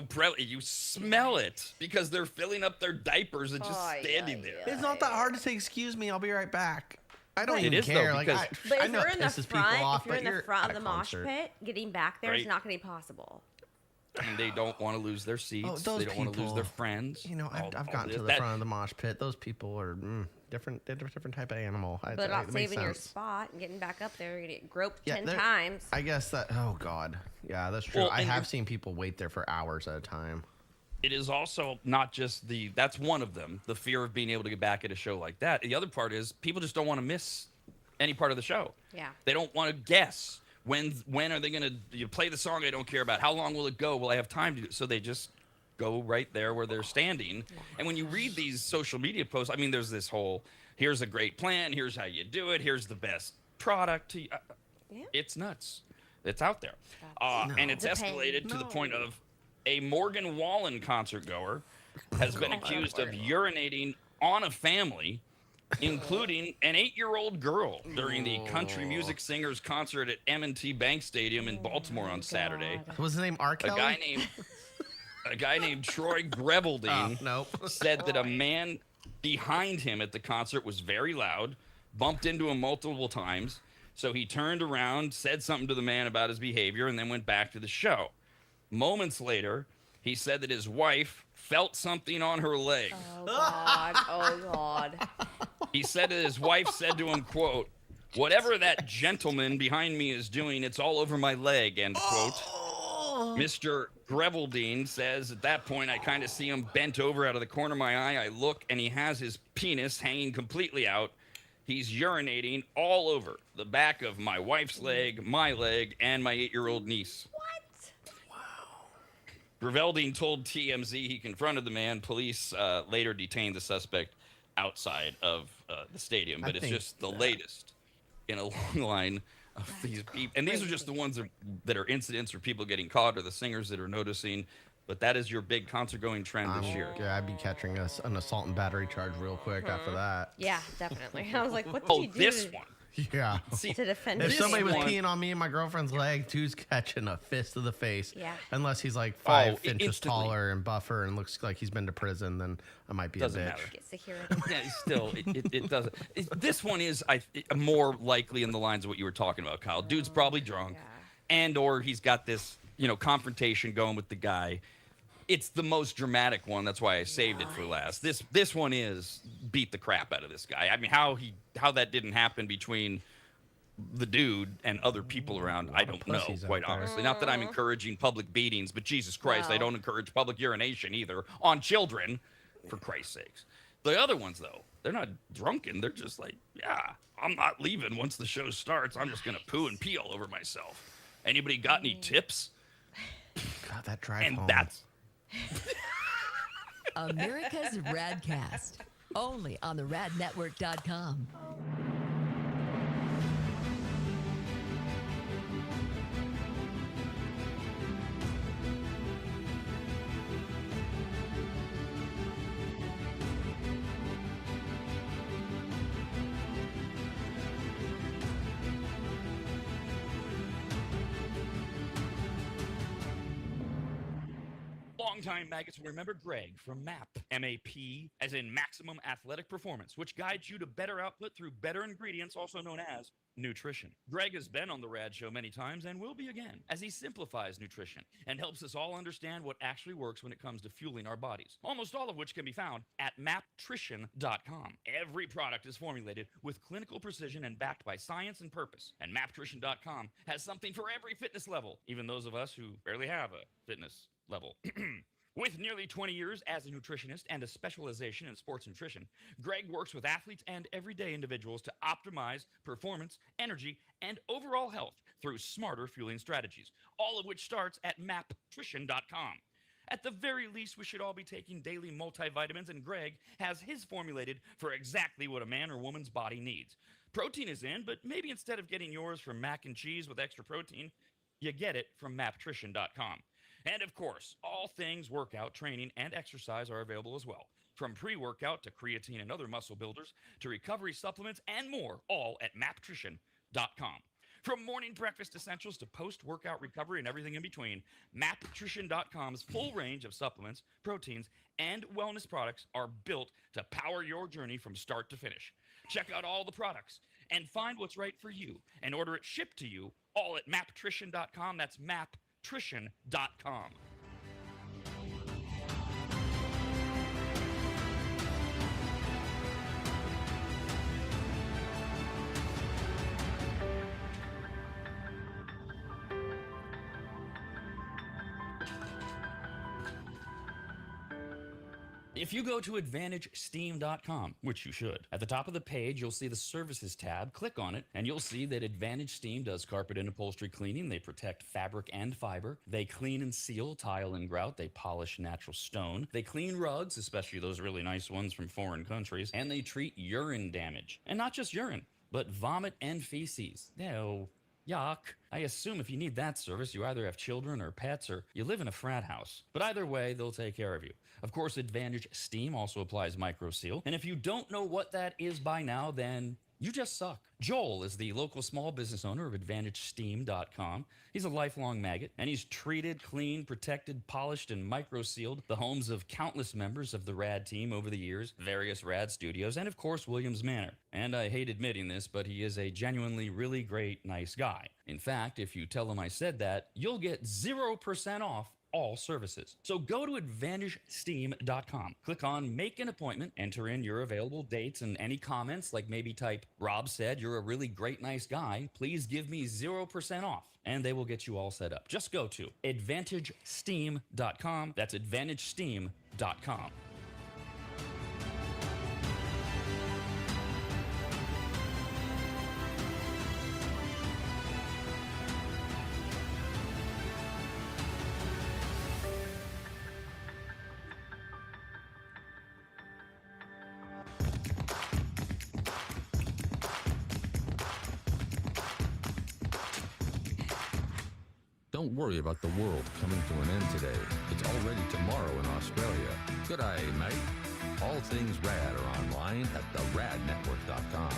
prevalent. You smell it because they're filling up their diapers and just standing there. It's not that hard to say, "Excuse me, I'll be right back." I don't even care. Though, like, but I if know you're in the front, if you're in the front of the mosh pit, getting back there is not going to be possible. And they don't want to lose their seats. They don't want to lose their friends. You know, I've gotten to the front of the mosh pit. Those people are different type of animal. But about saving your spot and getting back up there, you're going to get groped 10 times. I guess that, oh God. Yeah, that's true. Well, I have seen people wait there for hours at a time. It is also not just that's one of them, the fear of being able to get back at a show like that. The other part is people just don't want to miss any part of the show. Yeah. They don't want to guess when are they going to play the song I don't care about. How long will it go? Will I have time to do it? So they just go right there where they're standing. And when you read these social media posts, I mean, there's this whole, here's a great plan, here's how you do it, here's the best product. It's nuts. It's out there. And it's escalated to the point of a Morgan Wallen concert goer has been accused of urinating on a family, including an 8-year-old girl, during the country music singers concert at M&T Bank Stadium in Baltimore on Saturday. Was his name R. Kelly? A guy named Troy Greveldine said that a man behind him at the concert was very loud, bumped into him multiple times, so he turned around, said something to the man about his behavior, and then went back to the show. Moments later, he said that his wife felt something on her leg. Oh, God. Oh, God. He said that his wife said to him, quote, "Whatever that gentleman behind me is doing, it's all over my leg," end quote. Mr. Greveldine says, at that point, I kind of see him bent over out of the corner of my eye. I look, and he has his penis hanging completely out. He's urinating all over the back of my wife's leg, my leg, and my 8-year-old niece. What? Wow. Greveldine told TMZ he confronted the man. Police later detained the suspect outside of the stadium, but it's just the latest in a long line of these people. And these are just the ones that are incidents or people getting caught or the singers that are noticing. But that is your big concert going trend this year. Yeah, I'd be catching an assault and battery charge real quick after that. Yeah, definitely. I was like, what did you do? This one. Yeah. To defend If this somebody was one. peeing on me and my girlfriend's leg, dude's catching a fist to the face. Yeah. Unless he's like 5 inches instantly. taller and buffer and looks like he's been to prison, then I might be Doesn't a bitch. matter. Get security. Yeah, still, it doesn't. This one is more likely in the lines of what you were talking about, Kyle. Dude's probably drunk, and or he's got this, confrontation going with the guy. It's the most dramatic one. That's why I saved it for last. This one is beat the crap out of this guy. I mean, how that didn't happen between the dude and other people around, I don't know, quite honestly. Not that I'm encouraging public beatings, but Jesus Christ, I don't encourage public urination either on children, for Christ's sakes. The other ones, though, they're not drunken. They're just like, yeah, I'm not leaving once the show starts. I'm just going to poo and pee all over myself. Anybody got any tips? God, that drive And home. that's America's RAD Cast, only on the radnetwork.com. Longtime maggots will remember Greg from MAP, M-A-P, as in Maximum Athletic Performance, which guides you to better output through better ingredients, also known as nutrition. Greg has been on the RAD Show many times and will be again, as he simplifies nutrition and helps us all understand what actually works when it comes to fueling our bodies, almost all of which can be found at maptrition.com. Every product is formulated with clinical precision and backed by science and purpose, and maptrition.com has something for every fitness level, even those of us who barely have a fitness level. With nearly 20 years as a nutritionist and a specialization in sports nutrition, Greg works with athletes and everyday individuals to optimize performance, energy, and overall health through smarter fueling strategies, all of which starts at maptrition.com. At the very least, we should all be taking daily multivitamins, and Greg has his formulated for exactly what a man or woman's body needs. Protein is in, but maybe instead of getting yours from mac and cheese with extra protein, you get it from maptrition.com. And of course, all things workout, training, and exercise are available as well. From pre-workout to creatine and other muscle builders to recovery supplements and more, all at maptrition.com. From morning breakfast essentials to post-workout recovery and everything in between, maptrition.com's full range of supplements, proteins, and wellness products are built to power your journey from start to finish. Check out all the products and find what's right for you and order it shipped to you all at maptrition.com. That's maptrition.com. If you go to AdvantageSteam.com, which you should, at the top of the page, you'll see the Services tab. Click on it, and you'll see that Advantage Steam does carpet and upholstery cleaning. They protect fabric and fiber. They clean and seal tile and grout. They polish natural stone. They clean rugs, especially those really nice ones from foreign countries. And they treat urine damage. And not just urine, but vomit and feces. No. Yuck. I assume if you need that service, you either have children or pets or you live in a frat house. But either way, they'll take care of you. Of course, Advantage Steam also applies MicroSeal. And if you don't know what that is by now, then you just suck. Joel is the local small business owner of AdvantageSteam.com. He's a lifelong maggot, and he's treated, cleaned, protected, polished, and micro-sealed the homes of countless members of the RAD team over the years, various RAD studios, and of course, Williams Manor. And I hate admitting this, but he is a genuinely really great, nice guy. In fact, if you tell him I said that, you'll get 0% off all services. So go to AdvantageSteam.com. Click on Make an Appointment, enter in your available dates and any comments, like maybe type, Rob said you're a really great, nice guy. Please give me 0% off. And they will get you all set up. Just go to AdvantageSteam.com. That's AdvantageSteam.com. Don't worry about the world coming to an end today. It's already tomorrow in Australia. Good day, mate. All things RAD are online at theradnetwork.com.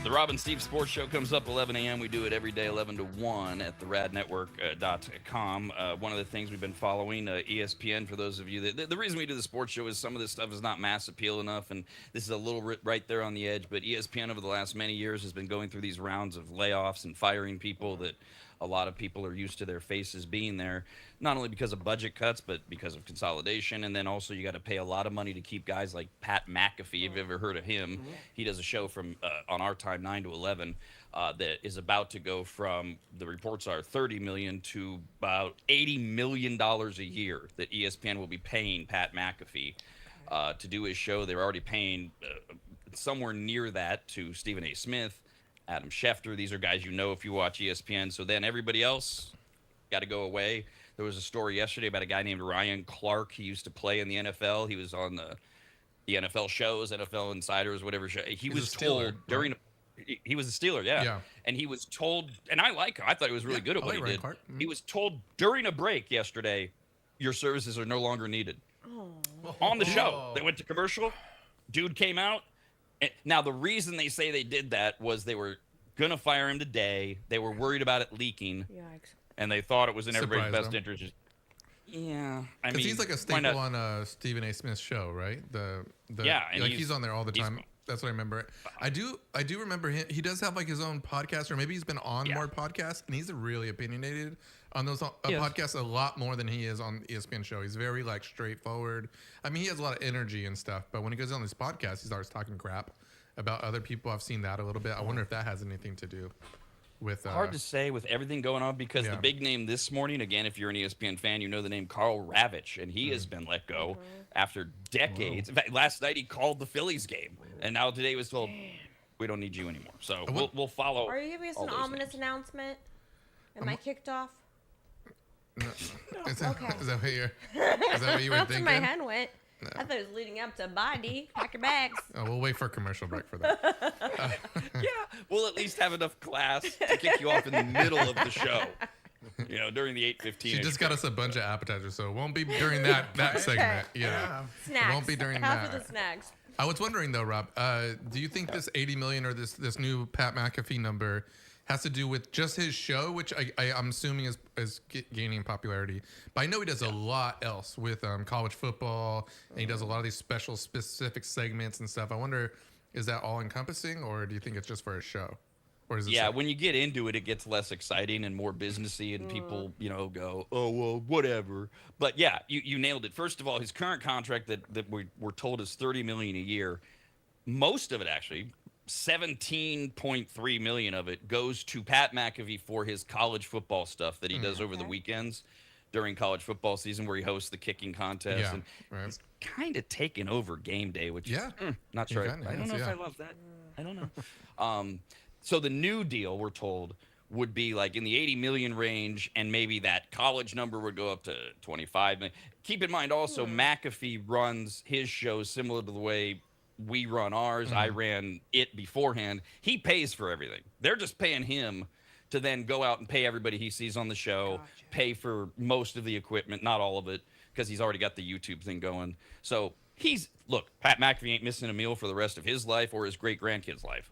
The Rob and Steve Sports Show comes up 11 a.m. We do it every day, 11 to 1 at theradnetwork.com. One of the things we've been following, ESPN, for those of you that the reason we do the sports show is some of this stuff is not mass appeal enough, and this is a little right there on the edge. But ESPN over the last many years has been going through these rounds of layoffs and firing people that a lot of people are used to their faces being there, not only because of budget cuts, but because of consolidation. And then also you got to pay a lot of money to keep guys like Pat McAfee. If you've ever heard of him, he does a show from on our time, 9 to 11, that is about to go from, the reports are $30 million to about $80 million a year that ESPN will be paying Pat McAfee to do his show. They're already paying somewhere near that to Stephen A. Smith, Adam Schefter. These are guys you know if you watch ESPN. So then everybody else got to go away. There was a story yesterday about a guy named Ryan Clark. He used to play in the NFL. He was on the NFL shows, NFL Insiders, whatever show. He was told during he was a Steeler, yeah. And he was told, and I like him. I thought he was really good at what he did. He was told during a break yesterday, your services are no longer needed. On the show. They went to commercial. Dude came out. Now, the reason they say they did that was they were going to fire him today. They were worried about it leaking. Yikes. And they thought it was in everybody's best interest. Yeah. I mean, he's like a staple on Stephen A. Smith's show, right? Yeah. And like he's on there all the time. That's what I remember. I do remember him. He does have like his own podcast, or maybe he's been on more podcasts, and he's really opinionated on those podcasts a lot more than he is on the ESPN show. He's very like straightforward. I mean, he has a lot of energy and stuff, but when he goes on this podcast, he starts talking crap about other people. I've seen that a little bit. I wonder if that has anything to do with hard to say with everything going on, because the big name this morning, again, if you're an ESPN fan, you know the name Carl Ravitch, and he has been let go after decades. In fact, last night he called the Phillies game, and now today he was told, we don't need you anymore. So we'll follow. Are you giving us an ominous announcement? Am I kicked off? No. Is that what you were thinking? That's where my head went. No. I thought it was leading up to bye, D. Pack your bags. Oh, we'll wait for a commercial break for that. Yeah, we'll at least have enough class to kick you off in the middle of the show. You know, during the 8:15. She just got us a bunch of appetizers, so it won't be during that segment. Yeah, snacks. It won't be during Half that. of the snacks. I was wondering though, Rob, do you think this 80 million or this new Pat McAfee number has to do with just his show, which I'm assuming is gaining popularity? But I know he does a lot else with college football, and he does a lot of these special specific segments and stuff. I wonder, is that all encompassing, or do you think it's just for his show? Or is it when you get into it, it gets less exciting and more businessy, and people, go, oh, well, whatever. But yeah, you nailed it. First of all, his current contract that we're told is $30 million a year. Most of it, actually, 17.3 million of it goes to Pat McAfee for his college football stuff that he does over the weekends. during college football season where he hosts the kicking contest. Yeah, And right. he's kind of taken over game day, which not He sure. kinda I don't is, know if yeah. I love that. I don't know. So the new deal, we're told, would be like in the 80 million range, and maybe that college number would go up to 25 million. Keep in mind also, McAfee runs his shows similar to the way we run ours. I ran it beforehand. He pays for everything. They're just paying him to then go out and pay everybody he sees on the show, pay for most of the equipment, not all of it, because he's already got the YouTube thing going. So Pat McAfee ain't missing a meal for the rest of his life or his great grandkids' life.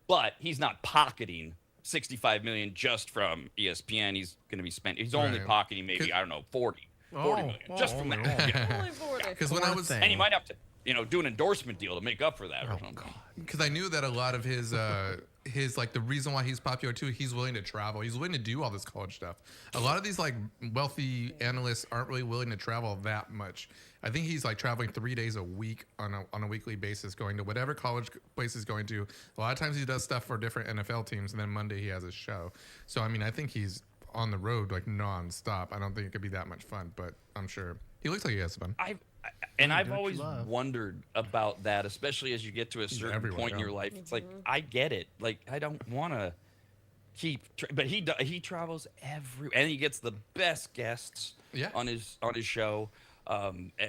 But he's not pocketing 65 million just from ESPN. He's going to be spent. He's only pocketing maybe, I don't know, 40 million just from that. Only 40. Because when I was, And he might have to, do an endorsement deal to make up for that or something. because I knew that a lot of his like the reason why he's popular too, he's willing to travel. He's willing to do all this college stuff. A lot of these like wealthy analysts aren't really willing to travel that much. I think he's like traveling 3 days a week on a weekly basis, going to whatever college place he's going to. A lot of times he does stuff for different NFL teams, and then Monday he has his show. So I mean, I think he's on the road like nonstop. I don't think it could be that much fun, but I'm sure he looks like he has fun. I've always wondered about that, especially as you get to a certain point in your life. It's like, I get it. Like, I don't want to but he travels and he gets the best guests on his show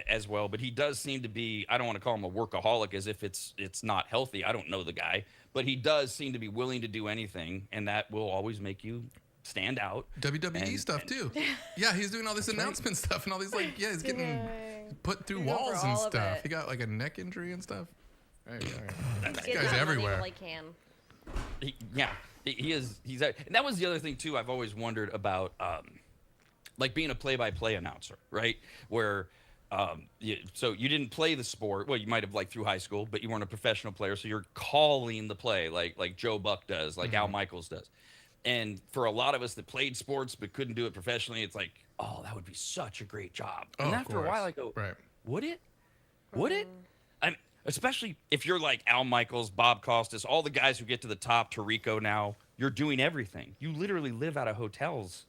as well. But he does seem to be, I don't want to call him a workaholic as if it's not healthy. I don't know the guy, but he does seem to be willing to do anything, and that will always make you stand out. WWE stuff too. Yeah, he's doing all this announcement stuff and all these he's getting put through walls and stuff. He got like a neck injury and stuff. Right. This guy's everywhere. He is. And that was the other thing too. I've always wondered about, like being a play-by-play announcer, right? Where, so you didn't play the sport. Well, you might have like through high school, but you weren't a professional player, so you're calling the play like Joe Buck does, like Al Michaels does. And for a lot of us that played sports but couldn't do it professionally, it's like, oh, that would be such a great job. And after a while, I go, would it? Would it? I mean, especially if you're like Al Michaels, Bob Costas, all the guys who get to the top, Tirico now, you're doing everything. You literally live out of hotels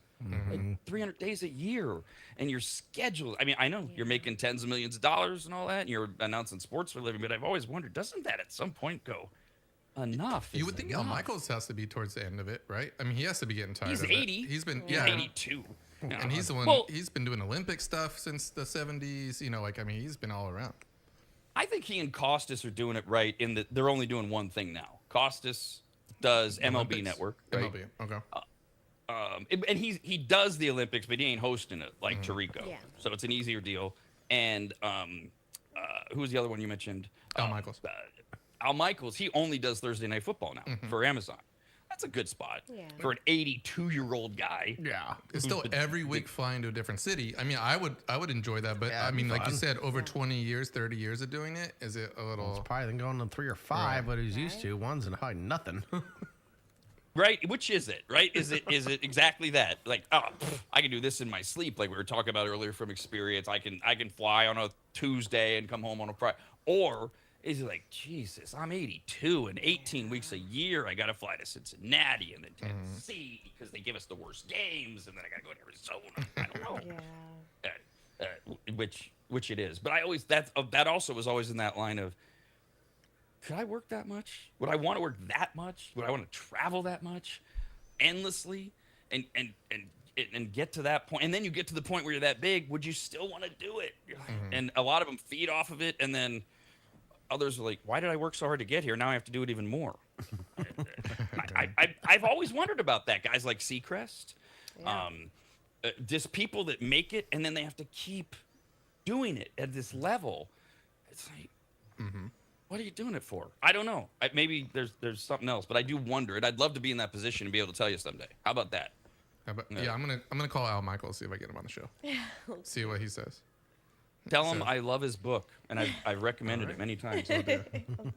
like 300 days a year, and you're scheduled. I mean, I know you're making tens of millions of dollars and all that, and you're announcing sports for a living, but I've always wondered, doesn't that at some point go, enough? You would think Al Michaels has to be towards the end of it, right? I mean, he has to be getting tired He's of 80. it. He's been, He's 82. And he's the one, he's been doing Olympic stuff since the 70s. He's been all around. I think he and Costas are doing it right in that they're only doing one thing now. Costas does MLB Network. Right? MLB, okay. And he does the Olympics, but he ain't hosting it like Tirico. Yeah. So it's an easier deal. And who's the other one you mentioned? Al Michaels. Al Michaels, he only does Thursday Night Football now for Amazon. That's a good spot for an 82-year-old guy. Yeah, it's still every week flying to a different city. I mean, I would enjoy that, but I mean, like you said, over 20 years, 30 years of doing it, is it a little? Well, it's probably going on 3 or 5, but he's used to. One's in high nothing. Right? Which is it? Right? Is it exactly that? Like, I can do this in my sleep, like we were talking about earlier from experience. I can fly on a Tuesday and come home on a Friday, or is it like, Jesus, I'm 82 and 18 weeks a year. I got to fly to Cincinnati and then Tennessee because they give us the worst games, and then I got to go to Arizona. I don't know. Which it is. But I always that also was always in that line of, could I work that much? Would I want to work that much? Would I want to travel that much, endlessly, and get to that point? And then you get to the point where you're that big. Would you still want to do it? And a lot of them feed off of it, and then others are like, why did I work so hard to get here? Now I have to do it even more. I've always wondered about that. Guys like Seacrest, just people that make it and then they have to keep doing it at this level. It's like, what are you doing it for? I don't know. Maybe there's something else, but I do wonder. And I'd love to be in that position and be able to tell you someday. How about that? Yeah, I'm gonna call Al Michaels, see if I get him on the show. See what he says. Tell him I love his book, and I've recommended it many times. Let's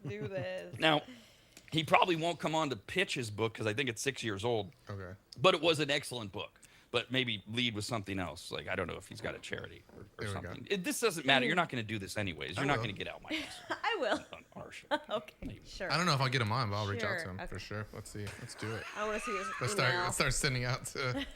do this. Now, he probably won't come on to pitch his book because I think it's 6 years old. Okay. But it was an excellent book. But maybe lead with something else. Like, I don't know if he's got a charity or something. This doesn't matter. You're not going to do this anyways. You're not going to get out my house. I will. On our show. Okay, sure. I don't know if I'll get him on, but I'll reach out to him for sure. Let's see. Let's do it. I want to see his Let's start sending out to.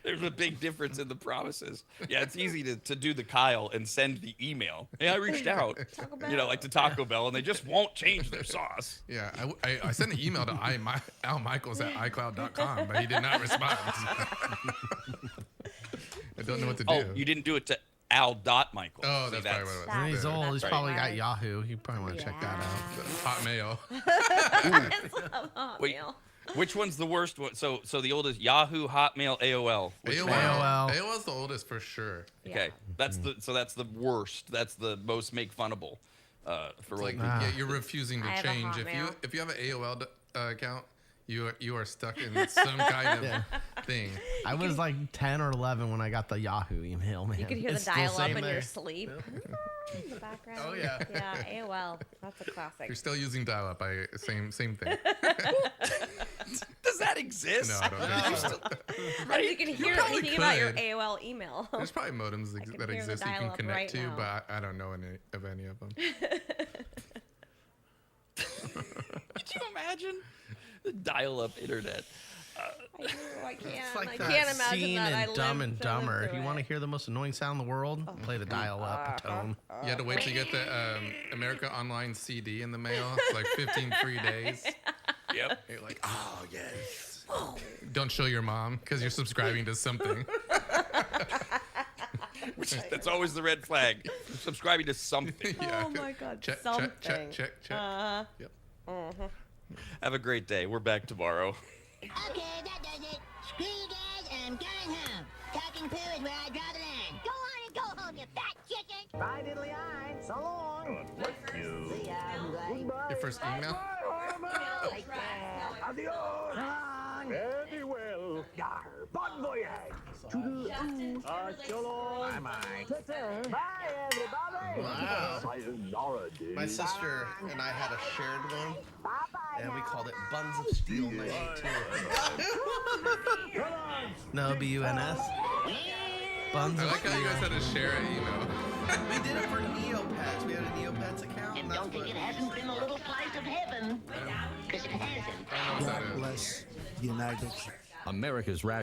There's a big difference in the promises. Yeah, it's easy to do the Kyle and send the email. Hey, I reached out, like to Taco Bell, and they just won't change their sauce. Yeah, I sent an email to Al Michaels at iCloud.com, but he did not respond. I don't know what to do. Oh, you didn't do it to Al.Michael. Oh, that's probably what it was. And he's old. He's right. probably got Yahoo. You probably want to check that out. Hotmail. Wait, which one's the worst one? So the oldest Yahoo, Hotmail, AOL. AOL's the oldest for sure. Okay, that's the worst. That's the most make funnable. For like, yeah, you're refusing to I have a change. Hotmail. If you have an AOL account, you are stuck in some kind of thing. I was like 10 or 11 when I got the Yahoo email, man. You could hear It's the still dial-up same in there. your sleep. In the background. Oh, yeah. Yeah, AOL. That's a classic. If you're still using dial-up, same thing. does that exist? No, I don't think so. Right? You can hear probably anything about your could. AOL email. There's probably modems that hear the exist you can dial-up connect right to, now. but I don't know any of them. Could you imagine the dial-up internet? I can't. It's like I that can't imagine scene that. I in Dumb and lived Dumber. If through you want to it. hear the most annoying sound in the world, play the dial-up tone. You had to wait to get the America Online CD in the mail. It's like 15 free days. Yep. You're like, oh, yes. Don't show your mom because you're subscribing to something. That's always the red flag. Subscribing to something. Yeah. Oh my God. Check, something. check. Yep. Have a great day. We're back tomorrow. Okay, that does it. Screw you guys, and I'm going home. Talking poo is where I draw the line. Go on and go home, you fat chicken. Bye, diddly eye. So long. See ya. Your first email? Adios. Very well. Yar. Bon voyage. So long. Bye, everybody. Wow. Sayonara, dude. My sister and I had a shared one, and we called it Buns of Steel 92. No, B-U-N-S. Buns I of like how you guys Steel. had to share an email. We did it for Neopets. We had a Neopets account. And don't think it hasn't been a little slice of heaven. Because it hasn't. I don't know what that is. Bless the United States. America's Rad